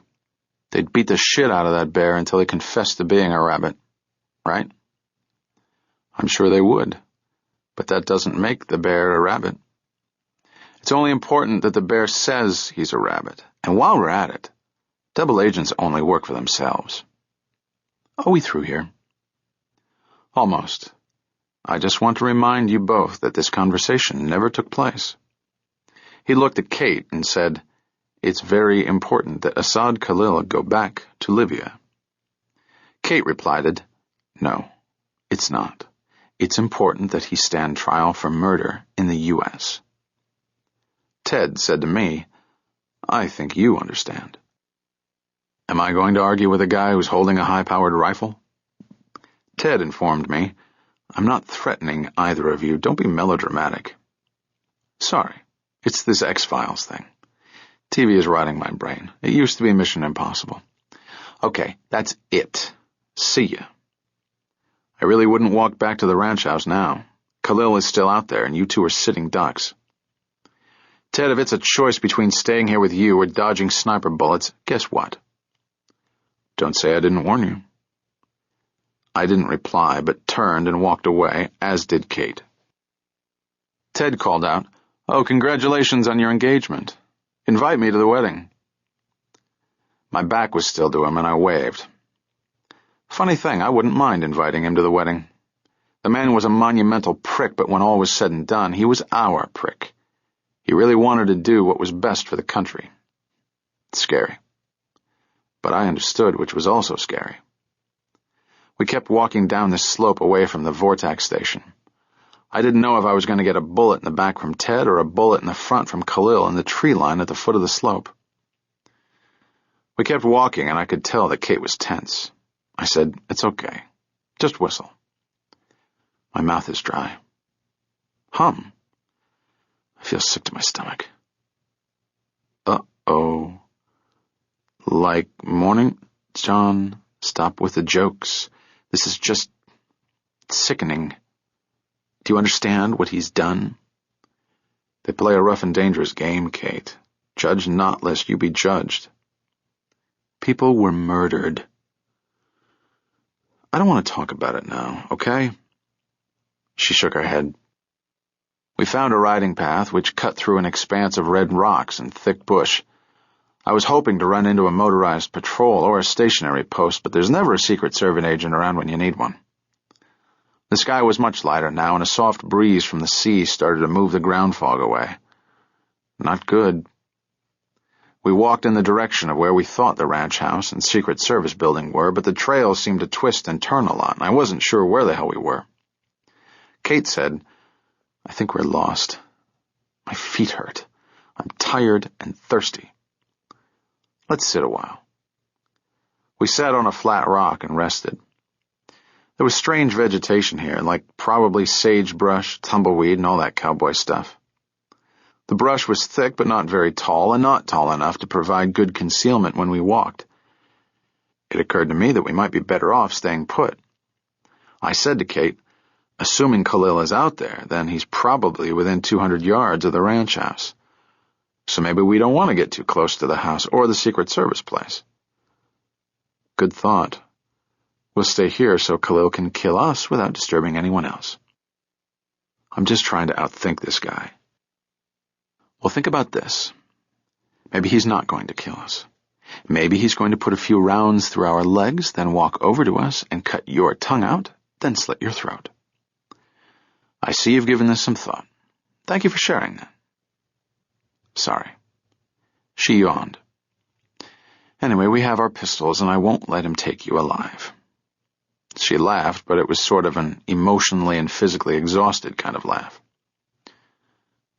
They'd beat the shit out of that bear until he confessed to being a rabbit. Right? I'm sure they would. But that doesn't make the bear a rabbit. It's only important that the bear says he's a rabbit. And while we're at it, double agents only work for themselves. Are we through here? Almost. I just want to remind you both that this conversation never took place. He looked at Kate and said, it's very important that Assad Khalil go back to Libya. Kate replied, no, it's not. It's important that he stand trial for murder in the U.S. Ted said to me, I think you understand. Am I going to argue with a guy who's holding a high-powered rifle? Ted informed me, I'm not threatening either of you. Don't be melodramatic. Sorry, it's this X-Files thing. TV is rotting my brain. It used to be Mission Impossible. Okay, that's it. See ya. I really wouldn't walk back to the ranch house now. Khalil is still out there, and you two are sitting ducks. Ted, if it's a choice between staying here with you or dodging sniper bullets, guess what? Don't say I didn't warn you. I didn't reply, but turned and walked away, as did Kate. Ted called out, oh, congratulations on your engagement. Invite me to the wedding. My back was still to him, and I waved. Funny thing, I wouldn't mind inviting him to the wedding. The man was a monumental prick, but when all was said and done, he was our prick. He really wanted to do what was best for the country. Scary. But I understood, which was also scary. We kept walking down this slope away from the Vortex station. I didn't know if I was going to get a bullet in the back from Ted or a bullet in the front from Khalil in the tree line at the foot of the slope. We kept walking, and I could tell that Kate was tense. I said, it's okay. Just whistle. My mouth is dry. Hum. I feel sick to my stomach. Uh-oh. Like morning? John, stop with the jokes. This is just sickening. Do you understand what he's done? They play a rough and dangerous game, Kate. Judge not, lest you be judged. People were murdered. I don't want to talk about it now, okay? She shook her head. We found a riding path which cut through an expanse of red rocks and thick bush. I was hoping to run into a motorized patrol or a stationary post, but there's never a Secret Service agent around when you need one. The sky was much lighter now, and a soft breeze from the sea started to move the ground fog away. Not good. We walked in the direction of where we thought the ranch house and Secret Service building were, but the trail seemed to twist and turn a lot, and I wasn't sure where the hell we were. Kate said, I think we're lost. My feet hurt. I'm tired and thirsty. Let's sit a while. We sat on a flat rock and rested. There was strange vegetation here, like probably sagebrush, tumbleweed, and all that cowboy stuff. The brush was thick but not very tall, and not tall enough to provide good concealment when we walked. It occurred to me that we might be better off staying put. I said to Kate, assuming Khalil is out there, then he's probably within 200 yards of the ranch house. So maybe we don't want to get too close to the house or the Secret Service place. Good thought. We'll stay here so Khalil can kill us without disturbing anyone else. I'm just trying to outthink this guy. Well, think about this. Maybe he's not going to kill us. Maybe he's going to put a few rounds through our legs, then walk over to us and cut your tongue out, then slit your throat. I see you've given this some thought. Thank you for sharing that. Sorry. She yawned. Anyway, we have our pistols, and I won't let him take you alive. She laughed, but it was sort of an emotionally and physically exhausted kind of laugh.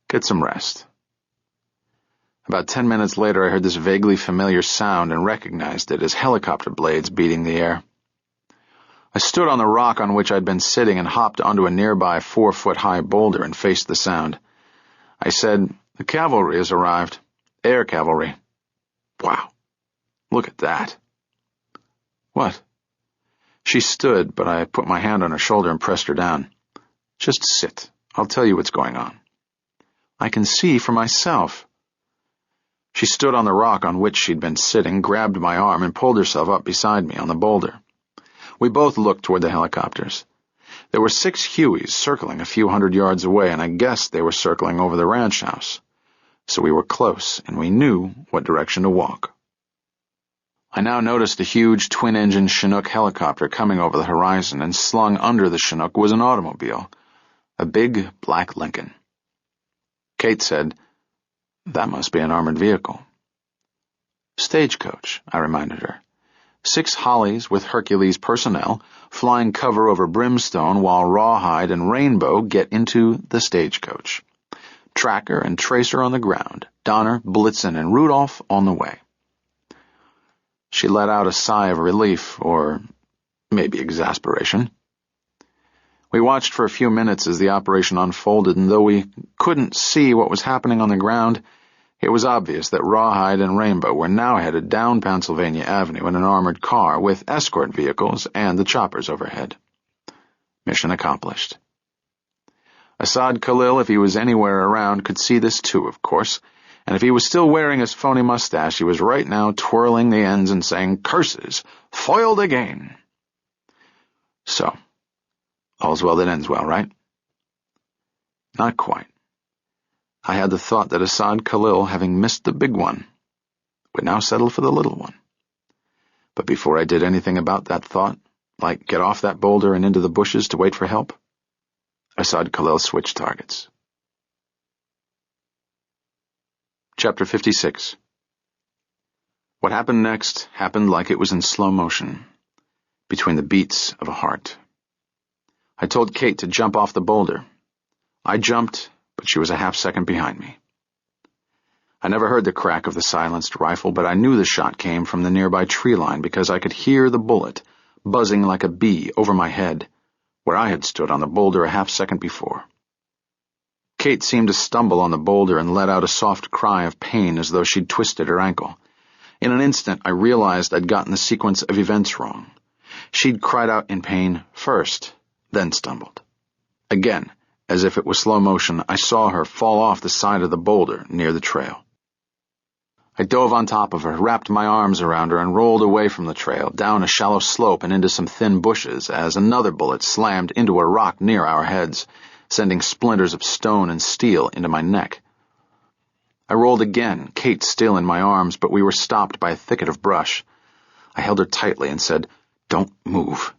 Get some rest. About 10 minutes later, I heard this vaguely familiar sound and recognized it as helicopter blades beating the air. I stood on the rock on which I'd been sitting and hopped onto a nearby 4-foot-high boulder and faced the sound. I said, "The cavalry has arrived. Air cavalry." "Wow. Look at that." "What?" She stood, but I put my hand on her shoulder and pressed her down. "Just sit. I'll tell you what's going on." "I can see for myself." She stood on the rock on which she'd been sitting, grabbed my arm, and pulled herself up beside me on the boulder. We both looked toward the helicopters. There were 6 Hueys circling a few hundred yards away, and I guessed they were circling over the ranch house. So we were close, and we knew what direction to walk. I now noticed a huge twin-engine Chinook helicopter coming over the horizon, and slung under the Chinook was an automobile, a big black Lincoln. Kate said, "That must be an armored vehicle." "Stagecoach," I reminded her. 6 Hollies with Hercules personnel, flying cover over Brimstone while Rawhide and Rainbow get into the stagecoach. Tracker and Tracer on the ground, Donner, Blitzen, and Rudolph on the way. She let out a sigh of relief, or maybe exasperation. We watched for a few minutes as the operation unfolded, and though we couldn't see what was happening on the ground, it was obvious that Rawhide and Rainbow were now headed down Pennsylvania Avenue in an armored car with escort vehicles and the choppers overhead. Mission accomplished. Assad Khalil, if he was anywhere around, could see this too, of course, and if he was still wearing his phony mustache, he was right now twirling the ends and saying, "Curses! Foiled again!" So, all's well that ends well, right? Not quite. I had the thought that Assad Khalil, having missed the big one, would now settle for the little one. But before I did anything about that thought, like get off that boulder and into the bushes to wait for help, Assad Khalil switched targets. Chapter 56. What happened next happened like it was in slow motion, between the beats of a heart. I told Kate to jump off the boulder. I jumped, but she was a half-second behind me. I never heard the crack of the silenced rifle, but I knew the shot came from the nearby tree line because I could hear the bullet buzzing like a bee over my head, where I had stood on the boulder a half-second before. Kate seemed to stumble on the boulder and let out a soft cry of pain as though she'd twisted her ankle. In an instant, I realized I'd gotten the sequence of events wrong. She'd cried out in pain first, then stumbled. Again, as if it was slow motion, I saw her fall off the side of the boulder near the trail. I dove on top of her, wrapped my arms around her, and rolled away from the trail, down a shallow slope and into some thin bushes as another bullet slammed into a rock near our heads, sending splinters of stone and steel into my neck. I rolled again, Kate still in my arms, but we were stopped by a thicket of brush. I held her tightly and said, "Don't move."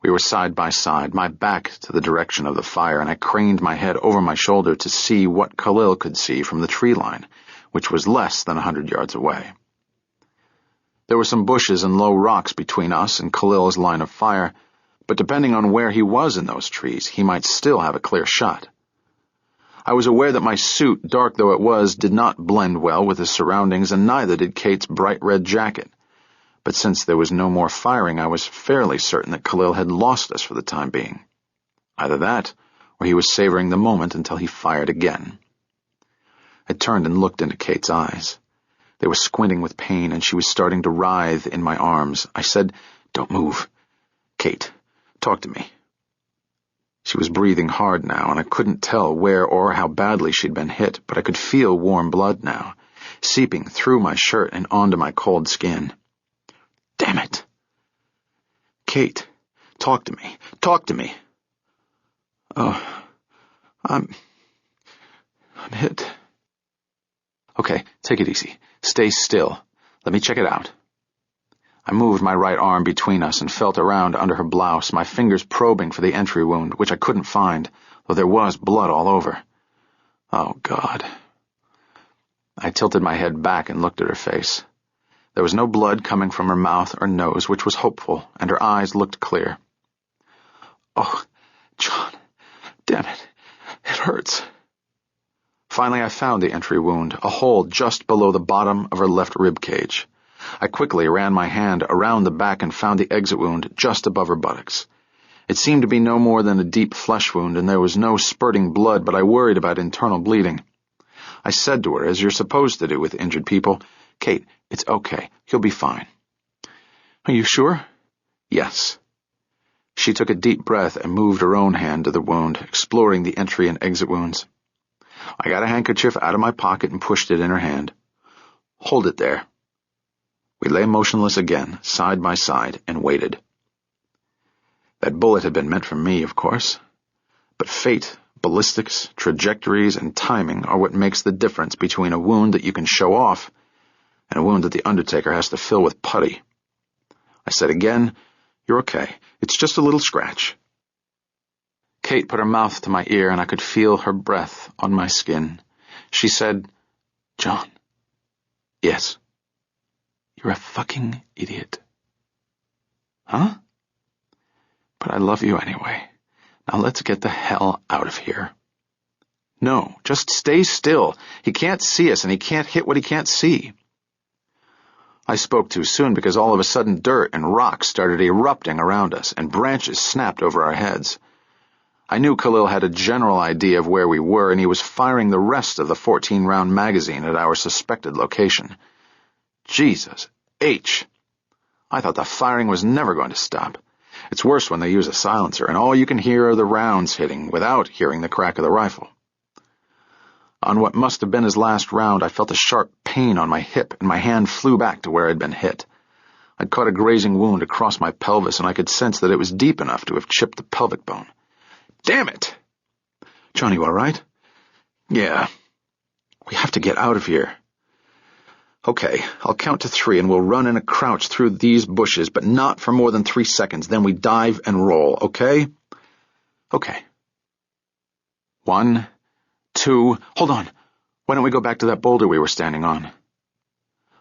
We were side by side, my back to the direction of the fire, and I craned my head over my shoulder to see what Khalil could see from the tree line, which was less than 100 yards away. There were some bushes and low rocks between us and Khalil's line of fire, but depending on where he was in those trees, he might still have a clear shot. I was aware that my suit, dark though it was, did not blend well with the surroundings, and neither did Kate's bright red jacket. But since there was no more firing, I was fairly certain that Khalil had lost us for the time being. Either that, or he was savoring the moment until he fired again. I turned and looked into Kate's eyes. They were squinting with pain, and she was starting to writhe in my arms. I said, "Don't move. Kate, talk to me." She was breathing hard now, and I couldn't tell where or how badly she'd been hit, but I could feel warm blood now, seeping through my shirt and onto my cold skin. Damn it. "Kate, talk to me. Talk to me." "Oh, I'm hit." "Okay, take it easy. Stay still. Let me check it out." I moved my right arm between us and felt around under her blouse, my fingers probing for the entry wound, which I couldn't find, though there was blood all over. Oh, God. I tilted my head back and looked at her face. There was no blood coming from her mouth or nose, which was hopeful, and her eyes looked clear. Oh, John, damn it. It hurts. Finally, I found the entry wound, a hole just below the bottom of her left rib cage. I quickly ran my hand around the back and found the exit wound just above her buttocks. It seemed to be no more than a deep flesh wound, and there was no spurting blood, but I worried about internal bleeding. I said to her, as you're supposed to do with injured people, "Kate, it's okay. You'll be fine." "Are you sure?" "Yes." She took a deep breath and moved her own hand to the wound, exploring the entry and exit wounds. I got a handkerchief out of my pocket and pushed it in her hand. "Hold it there." We lay motionless again, side by side, and waited. That bullet had been meant for me, of course. But fate, ballistics, trajectories, and timing are what makes the difference between a wound that you can show off and a wound that the undertaker has to fill with putty. I said again, "You're okay. It's just a little scratch." Kate put her mouth to my ear, and I could feel her breath on my skin. She said, "John." "Yes." "You're a fucking idiot." "Huh?" "But I love you anyway. Now let's get the hell out of here." "No, just stay still. He can't see us, and he can't hit what he can't see." I spoke too soon because all of a sudden dirt and rocks started erupting around us, and branches snapped over our heads. I knew Khalil had a general idea of where we were, and he was firing the rest of the 14-round magazine at our suspected location. Jesus H. I thought the firing was never going to stop. It's worse when they use a silencer, and all you can hear are the rounds hitting without hearing the crack of the rifle. On what must have been his last round, I felt a sharp pain on my hip, and my hand flew back to where I'd been hit. I'd caught a grazing wound across my pelvis, and I could sense that it was deep enough to have chipped the pelvic bone. Damn it! "John, you all right?" "Yeah." "We have to get out of here." "Okay, I'll count to 3 and we'll run in a crouch through these bushes, but not for more than 3 seconds. Then we dive and roll, okay?" "Okay." 1, 2, hold on. Why don't we go back to that boulder we were standing on?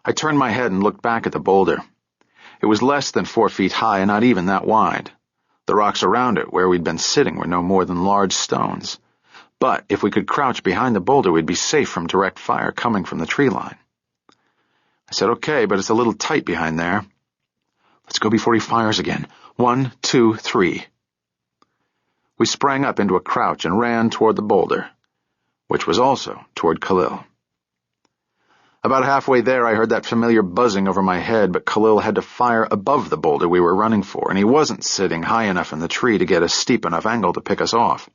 I turned my head and looked back at the boulder. It was less than 4 feet high and not even that wide. The rocks around it, where we'd been sitting, were no more than large stones. But if we could crouch behind the boulder, we'd be safe from direct fire coming from the tree line. I said, "Okay, but it's a little tight behind there." "Let's go before he fires again. 1, 2, 3. We sprang up into a crouch and ran toward the boulder, which was also toward Khalil. About halfway there, I heard that familiar buzzing over my head, but Khalil had to fire above the boulder we were running for, and he wasn't sitting high enough in the tree to get a steep enough angle to pick us off.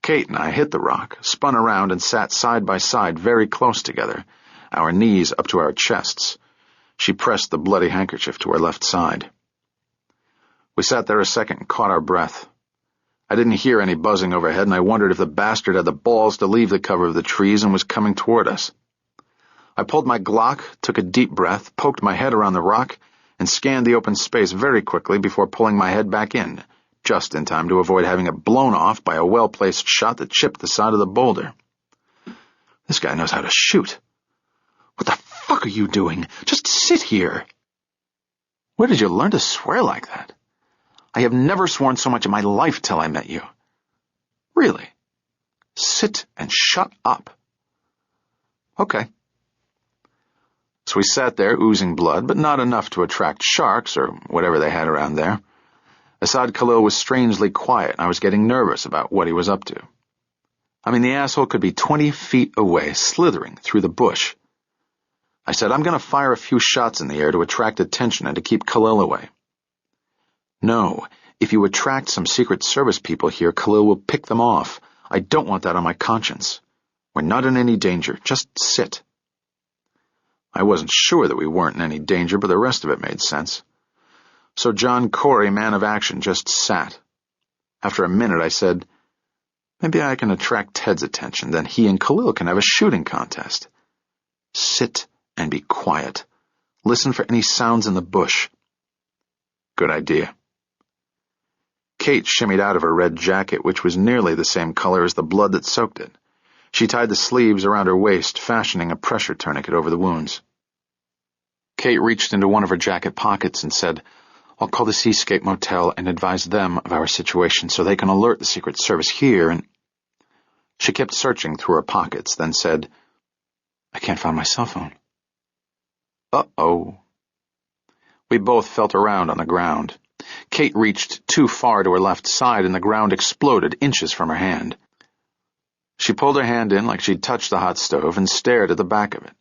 Kate and I hit the rock, spun around, and sat side by side very close together, our knees up to our chests. She pressed the bloody handkerchief to her left side. We sat there a second and caught our breath. I didn't hear any buzzing overhead, and I wondered if the bastard had the balls to leave the cover of the trees and was coming toward us. I pulled my Glock, took a deep breath, poked my head around the rock, and scanned the open space very quickly before pulling my head back in, just in time to avoid having it blown off by a well-placed shot that chipped the side of the boulder. This guy knows how to shoot. "What the fuck are you doing? Just sit here." "Where did you learn to swear like that?" "I have never sworn so much in my life till I met you." "Really?" "Sit and shut up." "Okay." So we sat there oozing blood, but not enough to attract sharks or whatever they had around there. Assad Khalil was strangely quiet, and I was getting nervous about what he was up to. I mean, the asshole could be 20 feet away, slithering through the bush. I said, "I'm going to fire a few shots in the air to attract attention and to keep Khalil away." "No, if you attract some Secret Service people here, Khalil will pick them off. I don't want that on my conscience. We're not in any danger. Just sit." I wasn't sure that we weren't in any danger, but the rest of it made sense. So John Corey, man of action, just sat. After a minute, I said, "Maybe I can attract Ted's attention, then he and Khalil can have a shooting contest." "Sit and be quiet. Listen for any sounds in the bush." "Good idea." Kate shimmied out of her red jacket, which was nearly the same color as the blood that soaked it. She tied the sleeves around her waist, fashioning a pressure tourniquet over the wounds. Kate reached into one of her jacket pockets and said, "I'll call the Seascape Motel and advise them of our situation so they can alert the Secret Service here and—" She kept searching through her pockets, then said, "I can't find my cell phone." Uh-oh. We both felt around on the ground. Kate reached too far to her left side and the ground exploded inches from her hand. She pulled her hand in like she'd touched the hot stove and stared at the back of it.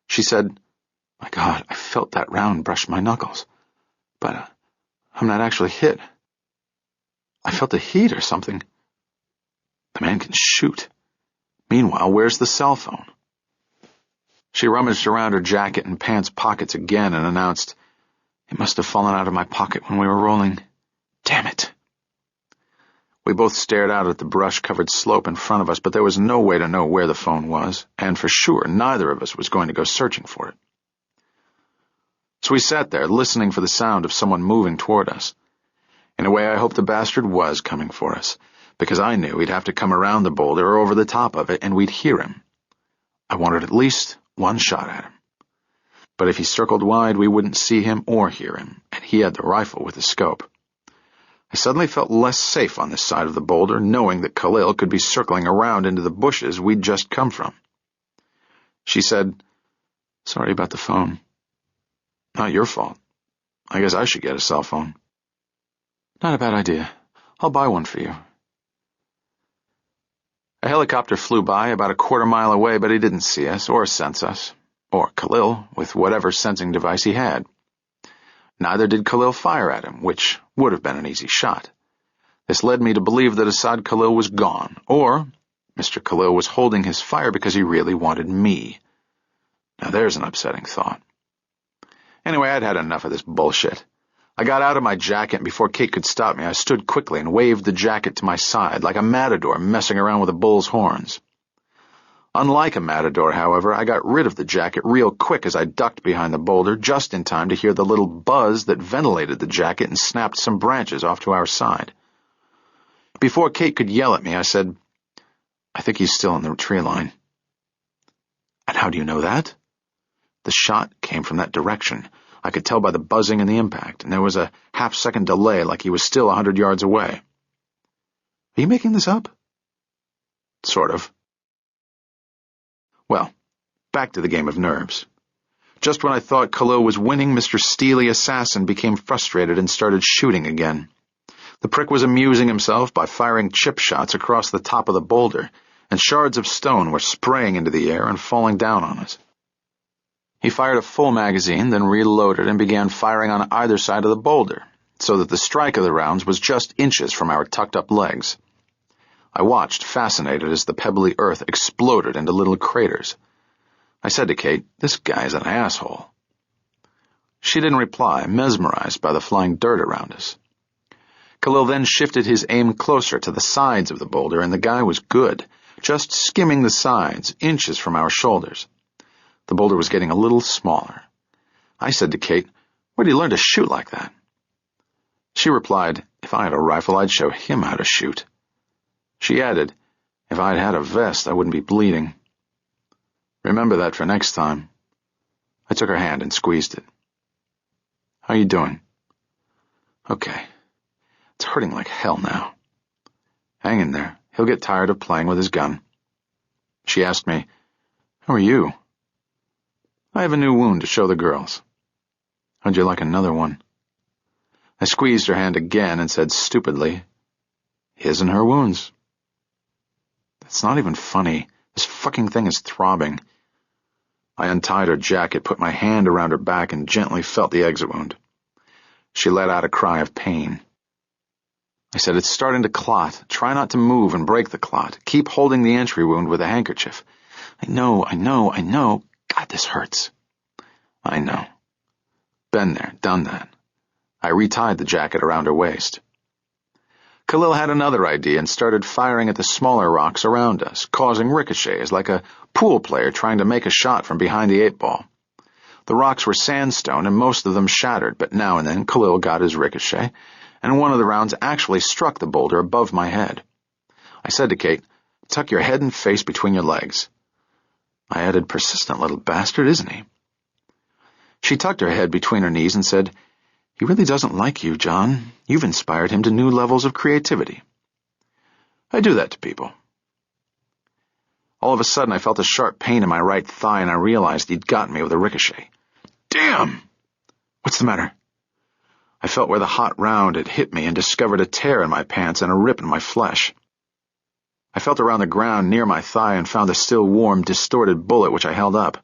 She said, "My God, I felt that round brush my knuckles. But I'm not actually hit. I felt the heat or something. The man can shoot. Meanwhile, where's the cell phone?" She rummaged around her jacket and pants pockets again and announced, "It must have fallen out of my pocket when we were rolling. Damn it." We both stared out at the brush-covered slope in front of us, but there was no way to know where the phone was, and for sure neither of us was going to go searching for it. So we sat there, listening for the sound of someone moving toward us. In a way, I hoped the bastard was coming for us, because I knew he'd have to come around the boulder or over the top of it, and we'd hear him. I wanted at least one shot at him. But if he circled wide, we wouldn't see him or hear him, and he had the rifle with the scope. I suddenly felt less safe on this side of the boulder, knowing that Khalil could be circling around into the bushes we'd just come from. She said, "Sorry about the phone." "Not your fault. I guess I should get a cell phone." "Not a bad idea. I'll buy one for you." A helicopter flew by about a quarter-mile away, but he didn't see us or sense us, or Khalil with whatever sensing device he had. Neither did Khalil fire at him, which would have been an easy shot. This led me to believe that Assad Khalil was gone, or Mr. Khalil was holding his fire because he really wanted me. Now there's an upsetting thought. Anyway, I'd had enough of this bullshit. I got out of my jacket, and before Kate could stop me, I stood quickly and waved the jacket to my side, like a matador messing around with a bull's horns. Unlike a matador, however, I got rid of the jacket real quick as I ducked behind the boulder, just in time to hear the little buzz that ventilated the jacket and snapped some branches off to our side. Before Kate could yell at me, I said, "I think he's still in the tree line." "And how do you know that?" "The shot came from that direction. I could tell by the buzzing and the impact, and there was a half-second delay like he was still 100 yards away." "Are you making this up?" "Sort of." Well, back to the game of nerves. Just when I thought Khalil was winning, Mr. Steely Assassin became frustrated and started shooting again. The prick was amusing himself by firing chip shots across the top of the boulder, and shards of stone were spraying into the air and falling down on us. He fired a full magazine, then reloaded and began firing on either side of the boulder, so that the strike of the rounds was just inches from our tucked-up legs. I watched, fascinated, as the pebbly earth exploded into little craters. I said to Kate, "This guy's an asshole." She didn't reply, mesmerized by the flying dirt around us. Khalil then shifted his aim closer to the sides of the boulder, and the guy was good, just skimming the sides, inches from our shoulders. The boulder was getting a little smaller. I said to Kate, "Where did you learn to shoot like that?" She replied, "If I had a rifle, I'd show him how to shoot." She added, "If I'd had a vest, I wouldn't be bleeding." "Remember that for next time." I took her hand and squeezed it. "How you doing?" "Okay. It's hurting like hell now." "Hang in there. He'll get tired of playing with his gun." She asked me, "How are you?" "I have a new wound to show the girls." "How'd you like another one?" I squeezed her hand again and said stupidly, "His and her wounds." "That's not even funny. This fucking thing is throbbing." I untied her jacket, put my hand around her back, and gently felt the exit wound. She let out a cry of pain. I said, "It's starting to clot. Try not to move and break the clot. Keep holding the entry wound with a handkerchief." I know. God, this hurts." "I know. Been there, done that." I retied the jacket around her waist. Khalil had another idea and started firing at the smaller rocks around us, causing ricochets like a pool player trying to make a shot from behind the 8-ball. The rocks were sandstone, and most of them shattered, but now and then Khalil got his ricochet, and one of the rounds actually struck the boulder above my head. I said to Kate, "Tuck your head and face between your legs." I added, "Persistent little bastard, isn't he?" She tucked her head between her knees and said, "He really doesn't like you, John. You've inspired him to new levels of creativity." I do that to people. All of a sudden, I felt a sharp pain in my right thigh, and I realized he'd gotten me with a ricochet. Damn! What's the matter? I felt where the hot round had hit me and discovered a tear in my pants and a rip in my flesh. I felt around the ground near my thigh and found a still warm, distorted bullet which I held up.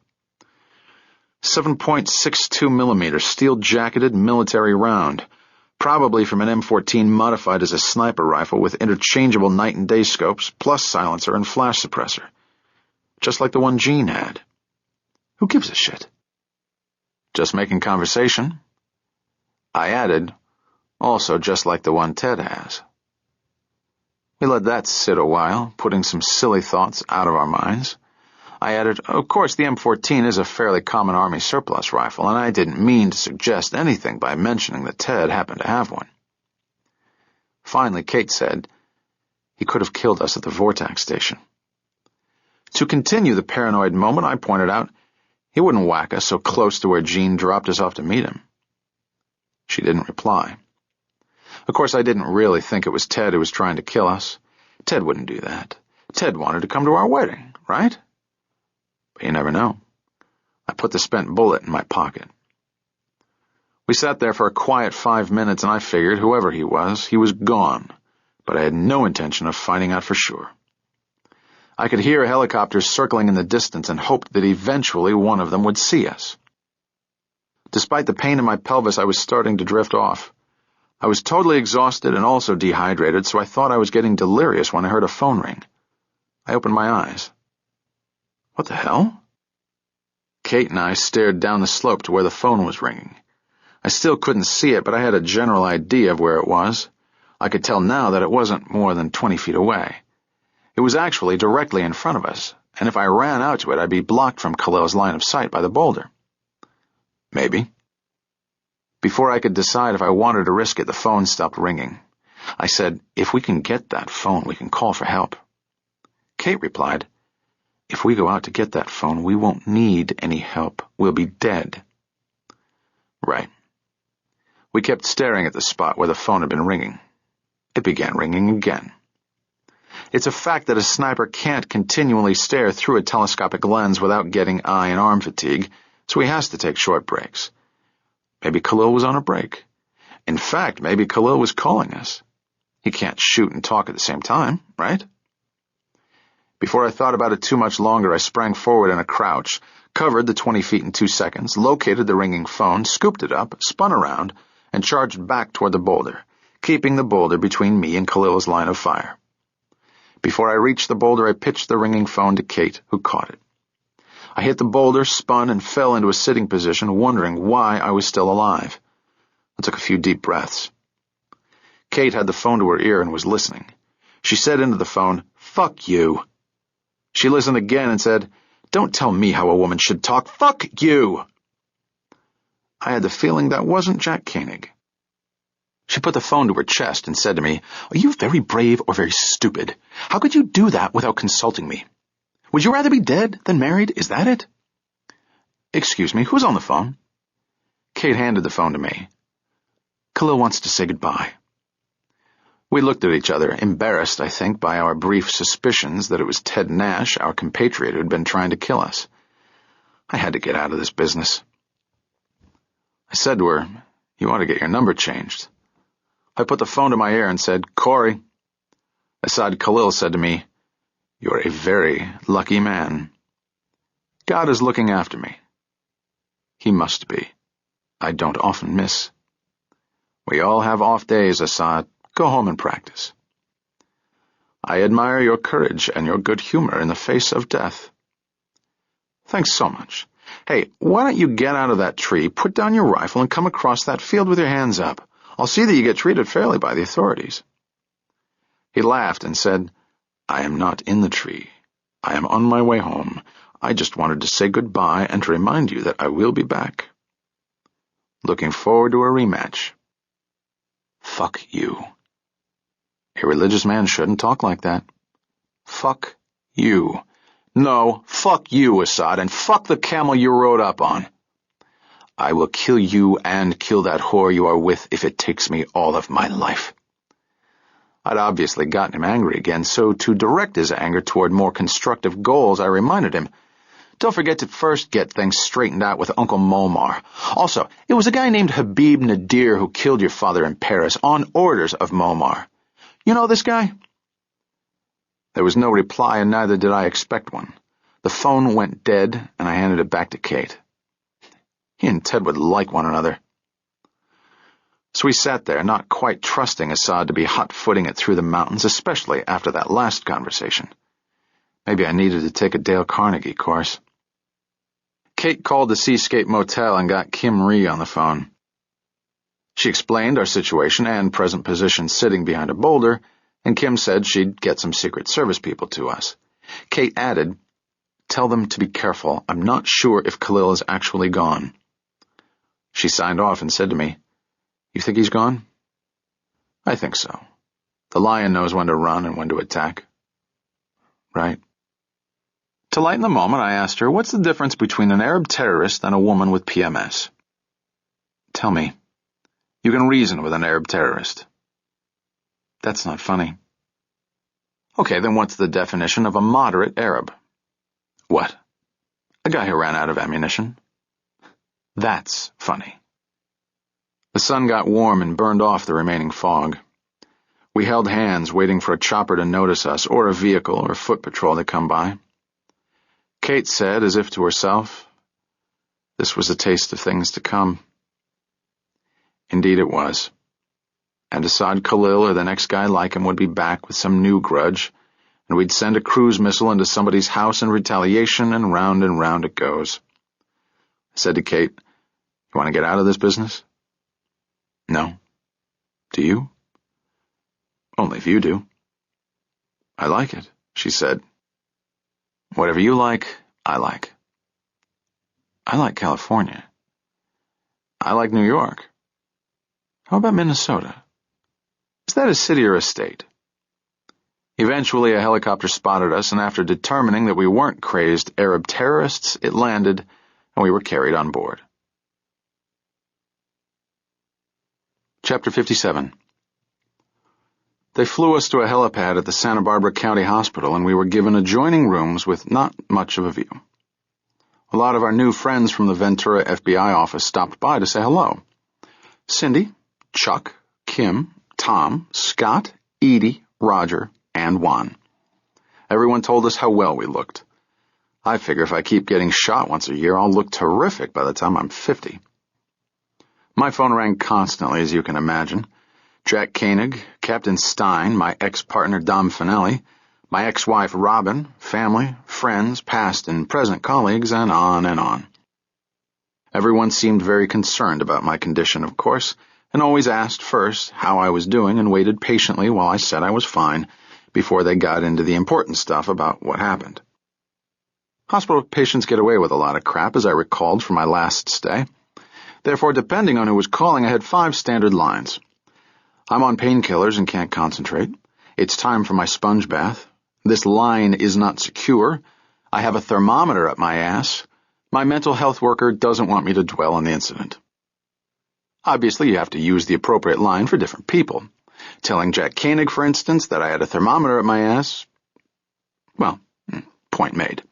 7.62 millimeter steel-jacketed military round, probably from an M14 modified as a sniper rifle with interchangeable night and day scopes, plus silencer and flash suppressor. Just like the one Jean had. Who gives a shit? Just making conversation. I added, also just like the one Ted has. We let that sit a while, putting some silly thoughts out of our minds. I added, of course the M14 is a fairly common Army surplus rifle, and I didn't mean to suggest anything by mentioning that Ted happened to have one. Finally, Kate said, "He could have killed us at the Vortex station." To continue the paranoid moment, I pointed out, he wouldn't whack us so close to where Jean dropped us off to meet him. She didn't reply. Of course, I didn't really think it was Ted who was trying to kill us. Ted wouldn't do that. Ted wanted to come to our wedding, right? But you never know. I put the spent bullet in my pocket. We sat there for a quiet 5 minutes, and I figured whoever he was gone, but I had no intention of finding out for sure. I could hear helicopters circling in the distance and hoped that eventually one of them would see us. Despite the pain in my pelvis, I was starting to drift off. I was totally exhausted and also dehydrated, so I thought I was getting delirious when I heard a phone ring. I opened my eyes. What the hell? Kate and I stared down the slope to where the phone was ringing. I still couldn't see it, but I had a general idea of where it was. I could tell now that it wasn't more than 20 feet away. It was actually directly in front of us, and if I ran out to it, I'd be blocked from Khalil's line of sight by the boulder. Maybe. Before I could decide if I wanted to risk it, the phone stopped ringing. I said, "If we can get that phone, we can call for help." Kate replied, "If we go out to get that phone, we won't need any help. We'll be dead." Right. We kept staring at the spot where the phone had been ringing. It began ringing again. It's a fact that a sniper can't continually stare through a telescopic lens without getting eye and arm fatigue, so he has to take short breaks. Maybe Khalil was on a break. In fact, maybe Khalil was calling us. He can't shoot and talk at the same time, right? Before I thought about it too much longer, I sprang forward in a crouch, covered the 20 feet in 2 seconds, located the ringing phone, scooped it up, spun around, and charged back toward the boulder, keeping the boulder between me and Khalil's line of fire. Before I reached the boulder, I pitched the ringing phone to Kate, who caught it. I hit the boulder, spun, and fell into a sitting position, wondering why I was still alive. I took a few deep breaths. Kate had the phone to her ear and was listening. She said into the phone, "Fuck you." She listened again and said, "Don't tell me how a woman should talk. Fuck you." I had the feeling that wasn't Jack Koenig. She put the phone to her chest and said to me, "Are you very brave or very stupid? How could you do that without consulting me? Would you rather be dead than married? Is that it?" "Excuse me, who's on the phone?" Kate handed the phone to me. "Khalil wants to say goodbye." We looked at each other, embarrassed, I think, by our brief suspicions that it was Ted Nash, our compatriot, who had been trying to kill us. I had to get out of this business. I said to her, "You ought to get your number changed." I put the phone to my ear and said, "Corey." Asad Khalil said to me, "You're a very lucky man. God is looking after me." He must be. I don't often miss. We all have off days, Asad. Go home and practice. I admire your courage and your good humor in the face of death. Thanks so much. Hey, why don't you get out of that tree, put down your rifle, and come across that field with your hands up? I'll see that you get treated fairly by the authorities. He laughed and said, "I am not in the tree. I am on my way home. I just wanted to say goodbye and to remind you that I will be back. Looking forward to a rematch. Fuck you. A religious man shouldn't talk like that. Fuck you. No, fuck you, Assad, and fuck the camel you rode up on. I will kill you and kill that whore you are with if it takes me all of my life. I'd obviously gotten him angry again, so to direct his anger toward more constructive goals, I reminded him, don't forget to first get things straightened out with Uncle Momar. Also, it was a guy named Habib Nadir who killed your father in Paris on orders of Momar. You know this guy? There was no reply, and neither did I expect one. The phone went dead, and I handed it back to Kate. He and Ted would like one another. So we sat there, not quite trusting Assad to be hot-footing it through the mountains, especially after that last conversation. Maybe I needed to take a Dale Carnegie course. Kate called the Seascape Motel and got Kim Rhee on the phone. She explained our situation and present position sitting behind a boulder, and Kim said she'd get some Secret Service people to us. Kate added, tell them to be careful. I'm not sure if Khalil is actually gone. She signed off and said to me, you think he's gone? I think so. The lion knows when to run and when to attack. Right. To lighten the moment, I asked her, what's the difference between an Arab terrorist and a woman with PMS? Tell me. You can reason with an Arab terrorist. That's not funny. Okay, then what's the definition of a moderate Arab? What? A guy who ran out of ammunition. That's funny. The sun got warm and burned off the remaining fog. We held hands, waiting for a chopper to notice us, or a vehicle or foot patrol to come by. Kate said, as if to herself, this was a taste of things to come. Indeed it was. And Assad Khalil or the next guy like him would be back with some new grudge, and we'd send a cruise missile into somebody's house in retaliation, and round it goes. I said to Kate, you want to get out of this business? No. Do you? Only if you do. I like it, she said. Whatever you like, I like. I like California. I like New York. How about Minnesota? Is that a city or a state? Eventually, a helicopter spotted us, and after determining that we weren't crazed Arab terrorists, it landed, and we were carried on board. Chapter 57. They flew us to a helipad at the Santa Barbara County Hospital, and we were given adjoining rooms with not much of a view. A lot of our new friends from the Ventura FBI office stopped by to say hello. Cindy, Chuck, Kim, Tom, Scott, Edie, Roger, and Juan. Everyone told us how well we looked. I figure if I keep getting shot once a year, I'll look terrific by the time I'm 50. My phone rang constantly, as you can imagine. Jack Koenig, Captain Stein, my ex-partner Dom Finelli, my ex-wife Robin, family, friends, past and present colleagues, and on and on. Everyone seemed very concerned about my condition, of course, and always asked first how I was doing and waited patiently while I said I was fine before they got into the important stuff about what happened. Hospital patients get away with a lot of crap, as I recalled from my last stay. Therefore, depending on who was calling, I had 5 standard lines. I'm on painkillers and can't concentrate. It's time for my sponge bath. This line is not secure. I have a thermometer up my ass. My mental health worker doesn't want me to dwell on the incident. Obviously, you have to use the appropriate line for different people. Telling Jack Koenig, for instance, that I had a thermometer up my ass, well, point made.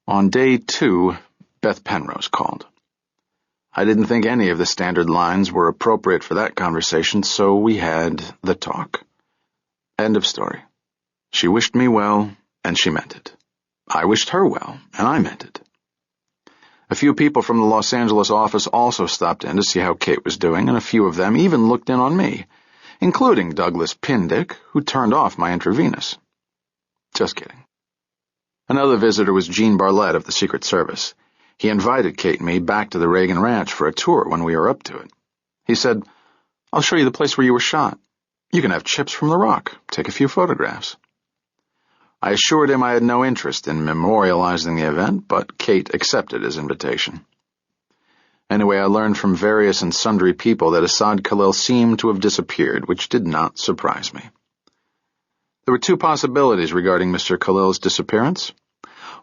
On day 2, Beth Penrose called. I didn't think any of the standard lines were appropriate for that conversation, so we had the talk. End of story. She wished me well, and she meant it. I wished her well, and I meant it. A few people from the Los Angeles office also stopped in to see how Kate was doing, and a few of them even looked in on me, including Douglas Pindick, who turned off my intravenous. Just kidding. Another visitor was Gene Barlett of the Secret Service. He invited Kate and me back to the Reagan Ranch for a tour when we were up to it. He said, I'll show you the place where you were shot. You can have chips from the rock. Take a few photographs. I assured him I had no interest in memorializing the event, but Kate accepted his invitation. Anyway, I learned from various and sundry people that Asad Khalil seemed to have disappeared, which did not surprise me. There were two possibilities regarding Mr. Khalil's disappearance.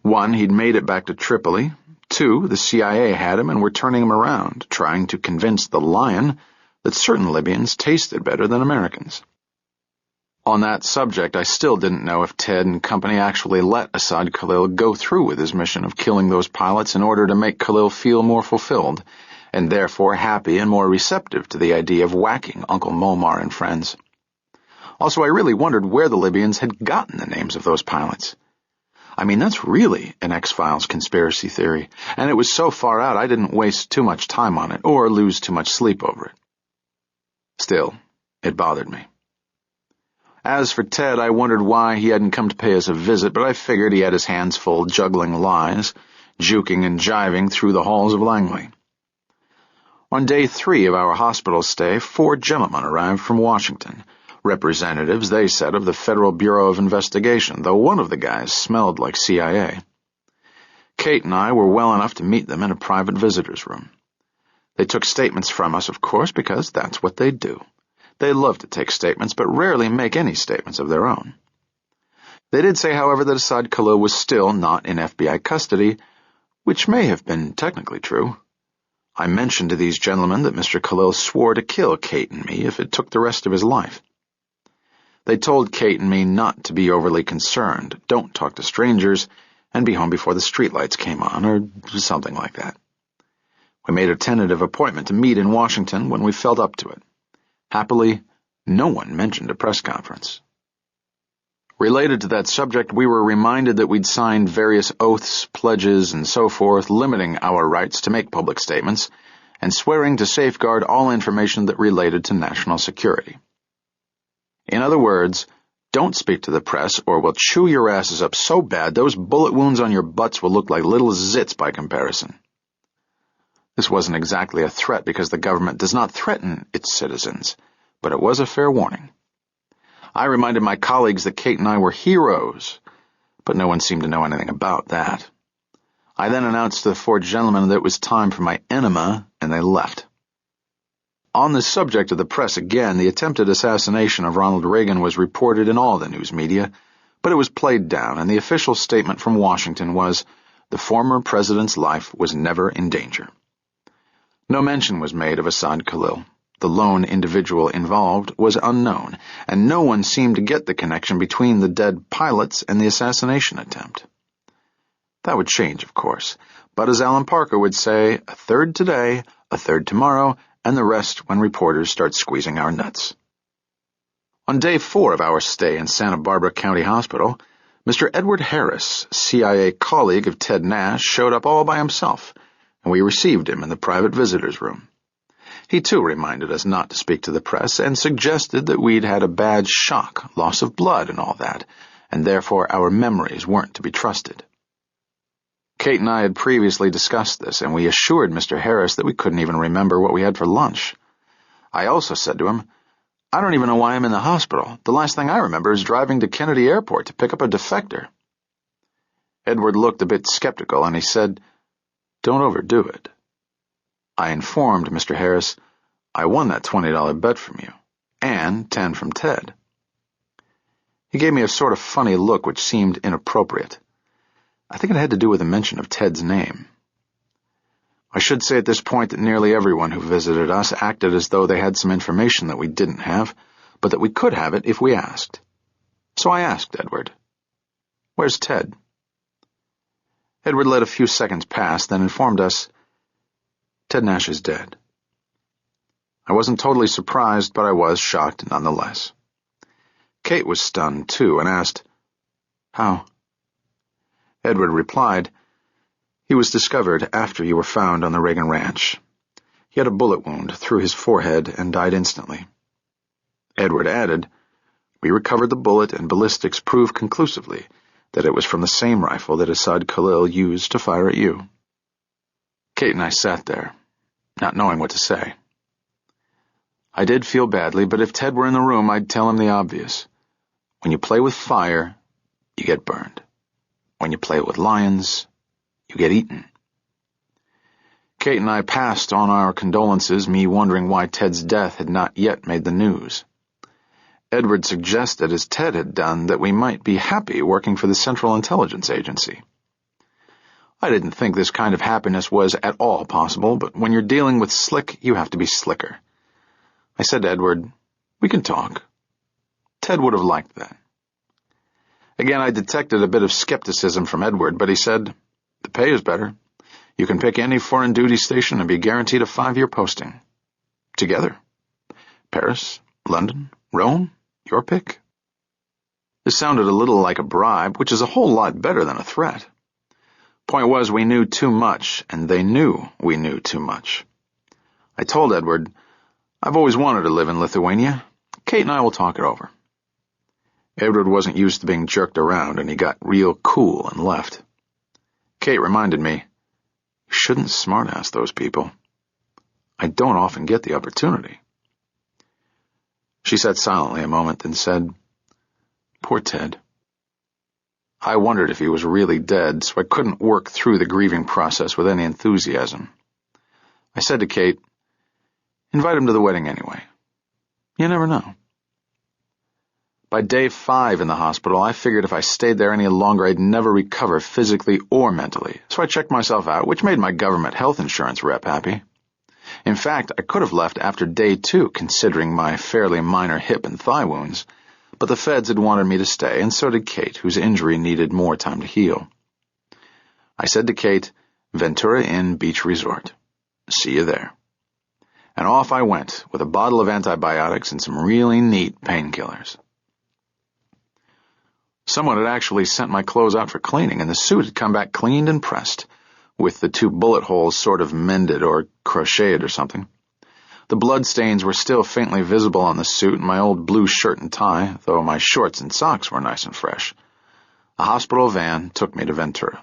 One, he'd made it back to Tripoli. Two, the CIA had him and were turning him around, trying to convince the lion that certain Libyans tasted better than Americans. On that subject, I still didn't know if Ted and company actually let Asad Khalil go through with his mission of killing those pilots in order to make Khalil feel more fulfilled, and therefore happy and more receptive to the idea of whacking Uncle Momar and friends. Also, I really wondered where the Libyans had gotten the names of those pilots. I mean, that's really an X-Files conspiracy theory, and it was so far out I didn't waste too much time on it or lose too much sleep over it. Still, it bothered me. As for Ted, I wondered why he hadn't come to pay us a visit, but I figured he had his hands full juggling lies, juking and jiving through the halls of Langley. On day 3 of our hospital stay, 4 gentlemen arrived from Washington, representatives, they said, of the Federal Bureau of Investigation, though one of the guys smelled like CIA. Kate and I were well enough to meet them in a private visitor's room. They took statements from us, of course, because that's what they do. They love to take statements, but rarely make any statements of their own. They did say, however, that Asad Khalil was still not in FBI custody, which may have been technically true. I mentioned to these gentlemen that Mr. Khalil swore to kill Kate and me if it took the rest of his life. They told Kate and me not to be overly concerned, don't talk to strangers, and be home before the streetlights came on, or something like that. We made a tentative appointment to meet in Washington when we felt up to it. Happily, no one mentioned a press conference. Related to that subject, we were reminded that we'd signed various oaths, pledges, and so forth, limiting our rights to make public statements and swearing to safeguard all information that related to national security. In other words, don't speak to the press or we'll chew your asses up so bad those bullet wounds on your butts will look like little zits by comparison. This wasn't exactly a threat because the government does not threaten its citizens, but it was a fair warning. I reminded my colleagues that Kate and I were heroes, but no one seemed to know anything about that. I then announced to the 4 gentlemen that it was time for my enema, and they left. On the subject of the press again, the attempted assassination of Ronald Reagan was reported in all the news media, but it was played down, and the official statement from Washington was, the former president's life was never in danger. No mention was made of Asad Khalil. The lone individual involved was unknown, and no one seemed to get the connection between the dead pilots and the assassination attempt. That would change, of course, but as Alan Parker would say, a third today, a third tomorrow, and the rest when reporters start squeezing our nuts. On day 4 of our stay in Santa Barbara County Hospital, Mr. Edward Harris, CIA colleague of Ted Nash, showed up all by himself, and we received him in the private visitors' room. He too reminded us not to speak to the press and suggested that we'd had a bad shock, loss of blood and all that, and therefore our memories weren't to be trusted. Kate and I had previously discussed this, and we assured Mr. Harris that we couldn't even remember what we had for lunch. I also said to him, I don't even know why I'm in the hospital. The last thing I remember is driving to Kennedy Airport to pick up a defector. Edward looked a bit skeptical, and he said, Don't overdo it. I informed Mr. Harris, I won that $20 bet from you, and 10 from Ted. He gave me a sort of funny look which seemed inappropriate. I think it had to do with the mention of Ted's name. I should say at this point that nearly everyone who visited us acted as though they had some information that we didn't have, but that we could have it if we asked. So I asked Edward, Where's Ted? Edward let a few seconds pass, then informed us, Ted Nash is dead. I wasn't totally surprised, but I was shocked nonetheless. Kate was stunned, too, and asked, How? Edward replied, He was discovered after you were found on the Reagan Ranch. He had a bullet wound through his forehead and died instantly. Edward added, We recovered the bullet and ballistics proved conclusively that it was from the same rifle that Asad Khalil used to fire at you. Kate and I sat there, not knowing what to say. I did feel badly, but if Ted were in the room, I'd tell him the obvious. When you play with fire, you get burned. When you play with lions, you get eaten. Kate and I passed on our condolences, me wondering why Ted's death had not yet made the news. Edward suggested, as Ted had done, that we might be happy working for the Central Intelligence Agency. I didn't think this kind of happiness was at all possible, but when you're dealing with slick, you have to be slicker. I said to Edward, "We can talk." Ted would have liked that. Again, I detected a bit of skepticism from Edward, but he said, "The pay is better. You can pick any foreign duty station and be guaranteed a 5-year posting. Together. Paris, London, Rome, your pick." This sounded a little like a bribe, which is a whole lot better than a threat. Point was, we knew too much, and they knew we knew too much. I told Edward, "I've always wanted to live in Lithuania. Kate and I will talk it over." Edward wasn't used to being jerked around, and he got real cool and left. Kate reminded me, "You shouldn't smart-ass those people. I don't often get the opportunity." She sat silently a moment, then said, "Poor Ted." I wondered if he was really dead, so I couldn't work through the grieving process with any enthusiasm. I said to Kate, "Invite him to the wedding anyway. You never know." By day 5 in the hospital, I figured if I stayed there any longer, I'd never recover physically or mentally, so I checked myself out, which made my government health insurance rep happy. In fact, I could have left after day 2, considering my fairly minor hip and thigh wounds, but the feds had wanted me to stay, and so did Kate, whose injury needed more time to heal. I said to Kate, "Ventura Inn Beach Resort. See you there." And off I went, with a bottle of antibiotics and some really neat painkillers. Someone had actually sent my clothes out for cleaning, and the suit had come back cleaned and pressed, with the 2 bullet holes sort of mended or crocheted or something. The blood stains were still faintly visible on the suit and my old blue shirt and tie, though my shorts and socks were nice and fresh. A hospital van took me to Ventura.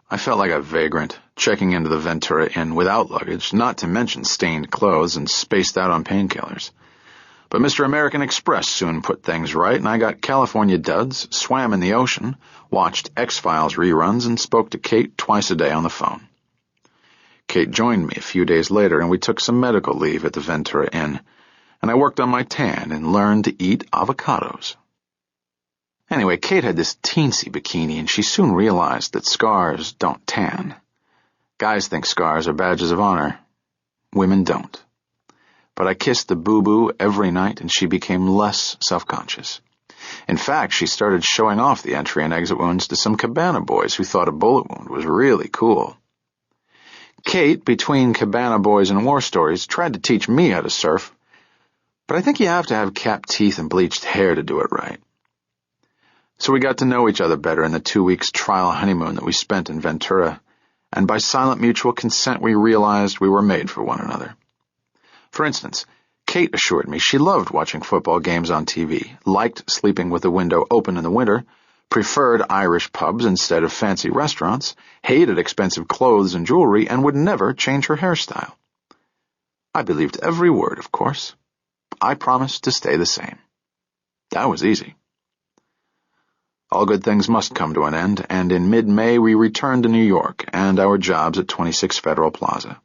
I felt like a vagrant, checking into the Ventura Inn without luggage, not to mention stained clothes and spaced out on painkillers. But Mr. American Express soon put things right, and I got California duds, swam in the ocean, watched X-Files reruns, and spoke to Kate twice a day on the phone. Kate joined me a few days later, and we took some medical leave at the Ventura Inn, and I worked on my tan and learned to eat avocados. Anyway, Kate had this teensy bikini, and she soon realized that scars don't tan. Guys think scars are badges of honor. Women don't. But I kissed the boo-boo every night, and she became less self-conscious. In fact, she started showing off the entry and exit wounds to some cabana boys who thought a bullet wound was really cool. Kate, between cabana boys and war stories, tried to teach me how to surf, but I think you have to have capped teeth and bleached hair to do it right. So we got to know each other better in the 2 weeks trial honeymoon that we spent in Ventura, and by silent mutual consent we realized we were made for one another. For instance, Kate assured me she loved watching football games on TV, liked sleeping with the window open in the winter, preferred Irish pubs instead of fancy restaurants, hated expensive clothes and jewelry, and would never change her hairstyle. I believed every word, of course. I promised to stay the same. That was easy. All good things must come to an end, and in mid-May we returned to New York and our jobs at 26 Federal Plaza.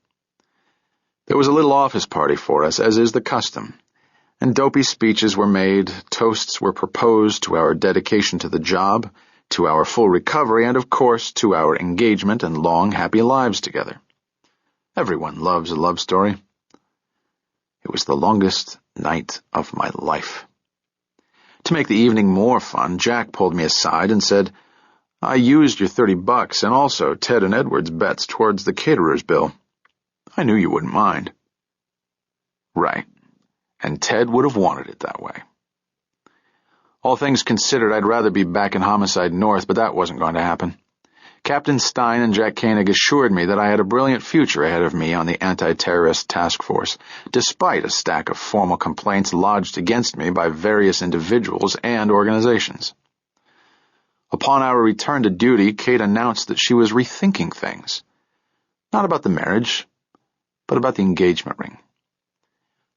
There was a little office party for us, as is the custom, and dopey speeches were made, toasts were proposed to our dedication to the job, to our full recovery, and of course to our engagement and long, happy lives together. Everyone loves a love story. It was the longest night of my life. To make the evening more fun, Jack pulled me aside and said, "I used your $30 and also Ted and Edward's bets towards the caterer's bill. I knew you wouldn't mind." Right, and Ted would have wanted it that way. All things considered, I'd rather be back in Homicide North, but that wasn't going to happen. Captain Stein and Jack Koenig assured me that I had a brilliant future ahead of me on the anti-terrorist task force, despite a stack of formal complaints lodged against me by various individuals and organizations. Upon our return to duty, Kate announced that she was rethinking things. Not about the marriage, but about the engagement ring.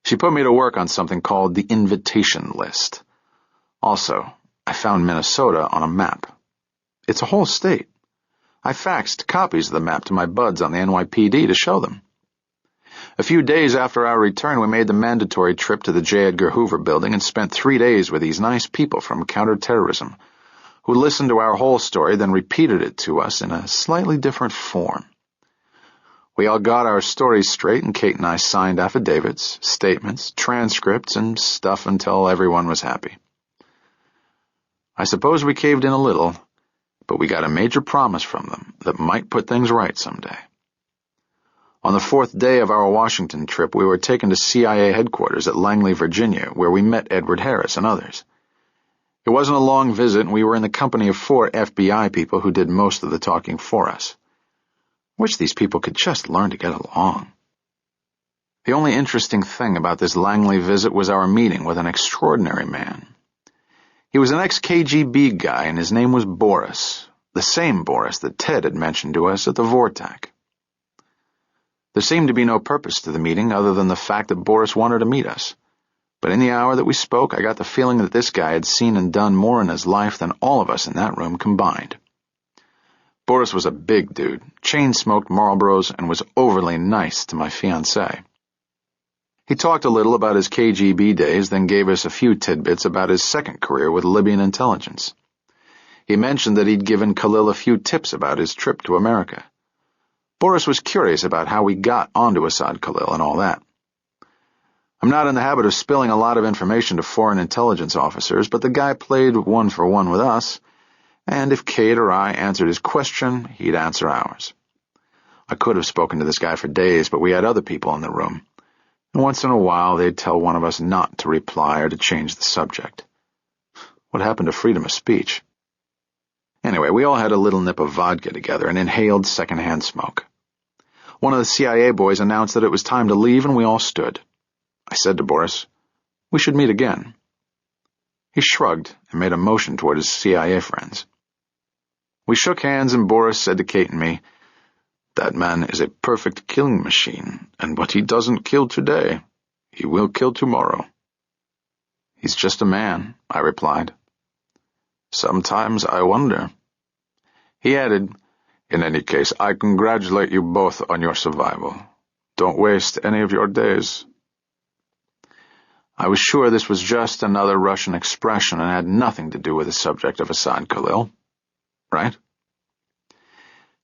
She put me to work on something called the invitation list. Also, I I found Minnesota on a map. It's a whole state. I faxed copies of the map to my buds on the NYPD to show them. A few days after our return, we made the mandatory trip to the J. Edgar Hoover building and spent 3 days with these nice people from counterterrorism, who listened to our whole story, then repeated it to us in a slightly different form. We all got our stories straight, and Kate and I signed affidavits, statements, transcripts, and stuff until everyone was happy. I suppose we caved in a little, but we got a major promise from them that might put things right someday. On the 4th day of our Washington trip, we were taken to CIA headquarters at Langley, Virginia, where we met Edward Harris and others. It wasn't a long visit, and we were in the company of 4 FBI people who did most of the talking for us. I wish these people could just learn to get along. The only interesting thing about this Langley visit was our meeting with an extraordinary man. He was an ex-KGB guy, and his name was Boris, the same Boris that Ted had mentioned to us at the Vortak. There seemed to be no purpose to the meeting other than the fact that Boris wanted to meet us. But in the hour that we spoke, I got the feeling that this guy had seen and done more in his life than all of us in that room combined. Boris was a big dude, chain-smoked Marlboros, and was overly nice to my fiancée. He talked a little about his KGB days, then gave us a few tidbits about his second career with Libyan intelligence. He mentioned that he'd given Khalil a few tips about his trip to America. Boris was curious about how we got onto Assad Khalil and all that. I'm not in the habit of spilling a lot of information to foreign intelligence officers, but the guy played 1-for-1 with us, and if Kate or I answered his question, he'd answer ours. I could have spoken to this guy for days, but we had other people in the room, and once in a while they'd tell one of us not to reply or to change the subject. What happened to freedom of speech? Anyway, we all had a little nip of vodka together and inhaled secondhand smoke. One of the CIA boys announced that it was time to leave, and we all stood. I said to Boris, "We should meet again." He shrugged and made a motion toward his CIA friends. We shook hands, and Boris said to Kate and me, "That man is a perfect killing machine, and what he doesn't kill today, he will kill tomorrow." "He's just a man," I replied. "Sometimes I wonder." He added, "In any case, I congratulate you both on your survival. Don't waste any of your days." I was sure this was just another Russian expression and had nothing to do with the subject of Assad Khalil. Right?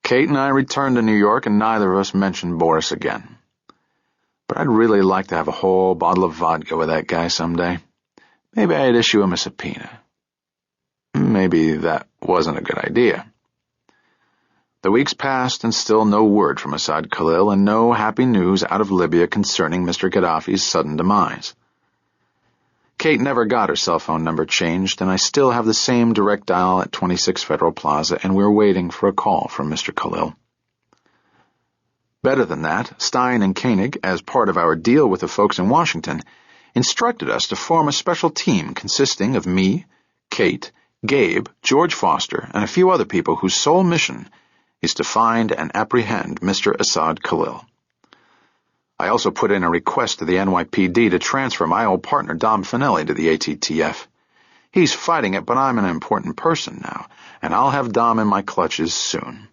Kate and I returned to New York, and neither of us mentioned Boris again. But I'd really like to have a whole bottle of vodka with that guy someday. Maybe I'd issue him a subpoena. Maybe that wasn't a good idea. The weeks passed, and still no word from Assad Khalil, and no happy news out of Libya concerning Mr. Gaddafi's sudden demise. Kate never got her cell phone number changed, and I still have the same direct dial at 26 Federal Plaza, and we're waiting for a call from Mr. Khalil. Better than that, Stein and Koenig, as part of our deal with the folks in Washington, instructed us to form a special team consisting of me, Kate, Gabe, George Foster, and a few other people whose sole mission is to find and apprehend Mr. Assad Khalil. I also put in a request to the NYPD to transfer my old partner Dom Finelli to the ATTF. He's fighting it, but I'm an important person now, and I'll have Dom in my clutches soon.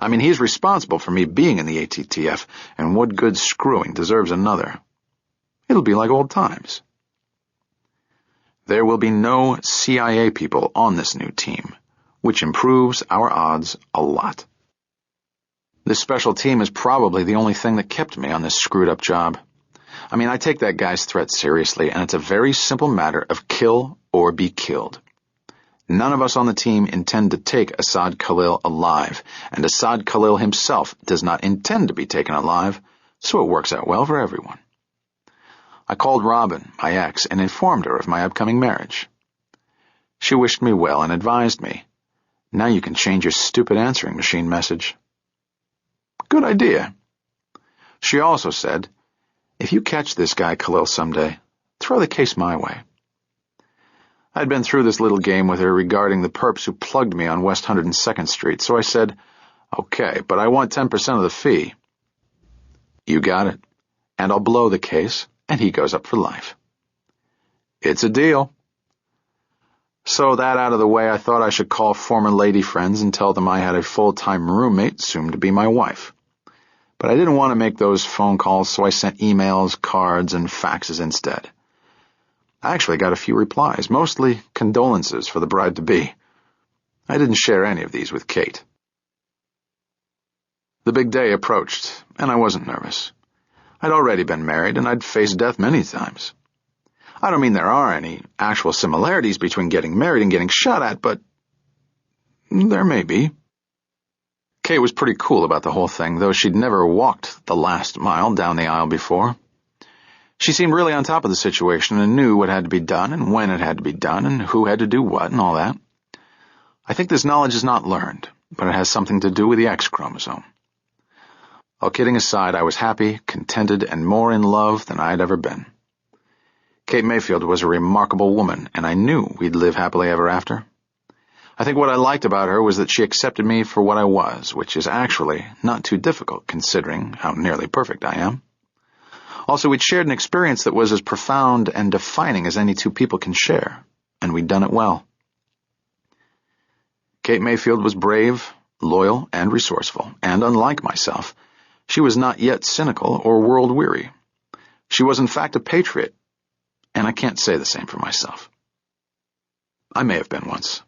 I mean, he's responsible for me being in the ATTF, and what good screwing deserves another. It'll be like old times. There will be no CIA people on this new team, which improves our odds a lot. This special team is probably the only thing that kept me on this screwed-up job. I mean, I take that guy's threat seriously, and it's a very simple matter of kill or be killed. None of us on the team intend to take Assad Khalil alive, and Assad Khalil himself does not intend to be taken alive, so it works out well for everyone. I called Robin, my ex, and informed her of my upcoming marriage. She wished me well and advised me, "Now you can change your stupid answering machine message." Good idea. She also said, "If you catch this guy Khalil someday, throw the case my way." I'd been through this little game with her regarding the perps who plugged me on West 102nd Street, so I said, "Okay, but I want 10% of the fee." "You got it, and I'll blow the case, and he goes up for life." "It's a deal." So that out of the way, I thought I should call former lady friends and tell them I had a full-time roommate, soon to be my wife. But I didn't want to make those phone calls, so I sent emails, cards, and faxes instead. I actually got a few replies, mostly condolences for the bride-to-be. I didn't share any of these with Kate. The big day approached, and I wasn't nervous. I'd already been married, and I'd faced death many times. I don't mean there are any actual similarities between getting married and getting shot at, but there may be. Kate was pretty cool about the whole thing, though she'd never walked the last mile down the aisle before. She seemed really on top of the situation and knew what had to be done and when it had to be done and who had to do what and all that. I think this knowledge is not learned, but it has something to do with the X chromosome. All kidding aside, I was happy, contented, and more in love than I had ever been. Kate Mayfield was a remarkable woman, and I knew we'd live happily ever after. I think what I liked about her was that she accepted me for what I was, which is actually not too difficult considering how nearly perfect I am. Also, we'd shared an experience that was as profound and defining as any two people can share, and we'd done it well. Kate Mayfield was brave, loyal, and resourceful, and unlike myself, she was not yet cynical or world-weary. She was in fact a patriot, and I can't say the same for myself. I may have been once,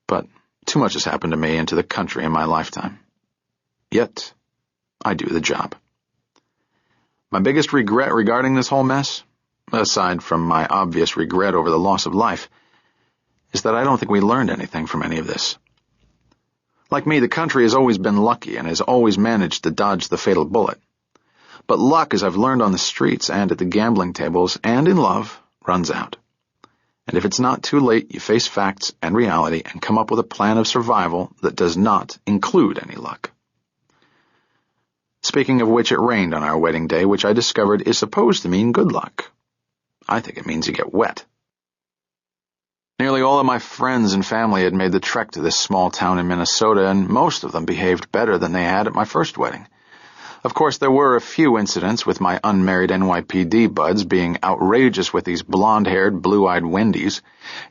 but too much has happened to me and to the country in my lifetime. Yet, I do the job. My biggest regret regarding this whole mess, aside from my obvious regret over the loss of life, is that I don't think we learned anything from any of this. Like me, the country has always been lucky and has always managed to dodge the fatal bullet. But luck, as I've learned on the streets and at the gambling tables and in love, runs out. And if it's not too late, you face facts and reality and come up with a plan of survival that does not include any luck. Speaking of which, it rained on our wedding day, which I discovered is supposed to mean good luck. I think it means you get wet. Nearly all of my friends and family had made the trek to this small town in Minnesota, and most of them behaved better than they had at my first wedding. Of course, there were a few incidents with my unmarried NYPD buds being outrageous with these blonde-haired, blue-eyed Wendies,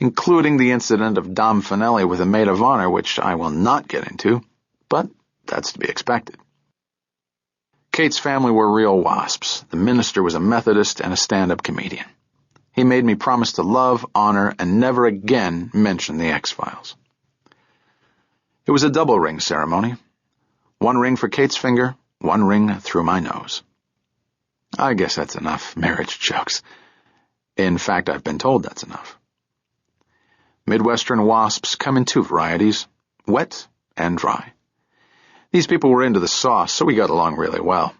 including the incident of Dom Finelli with a maid of honor, which I will not get into, but that's to be expected. Kate's family were real wasps. The minister was a Methodist and a stand-up comedian. He made me promise to love, honor, and never again mention the X-Files. It was a double ring ceremony. One ring for Kate's finger, one ring through my nose. I guess that's enough marriage jokes. In fact, I've been told that's enough. Midwestern wasps come in two varieties, wet and dry. These people were into the sauce, so we got along really well.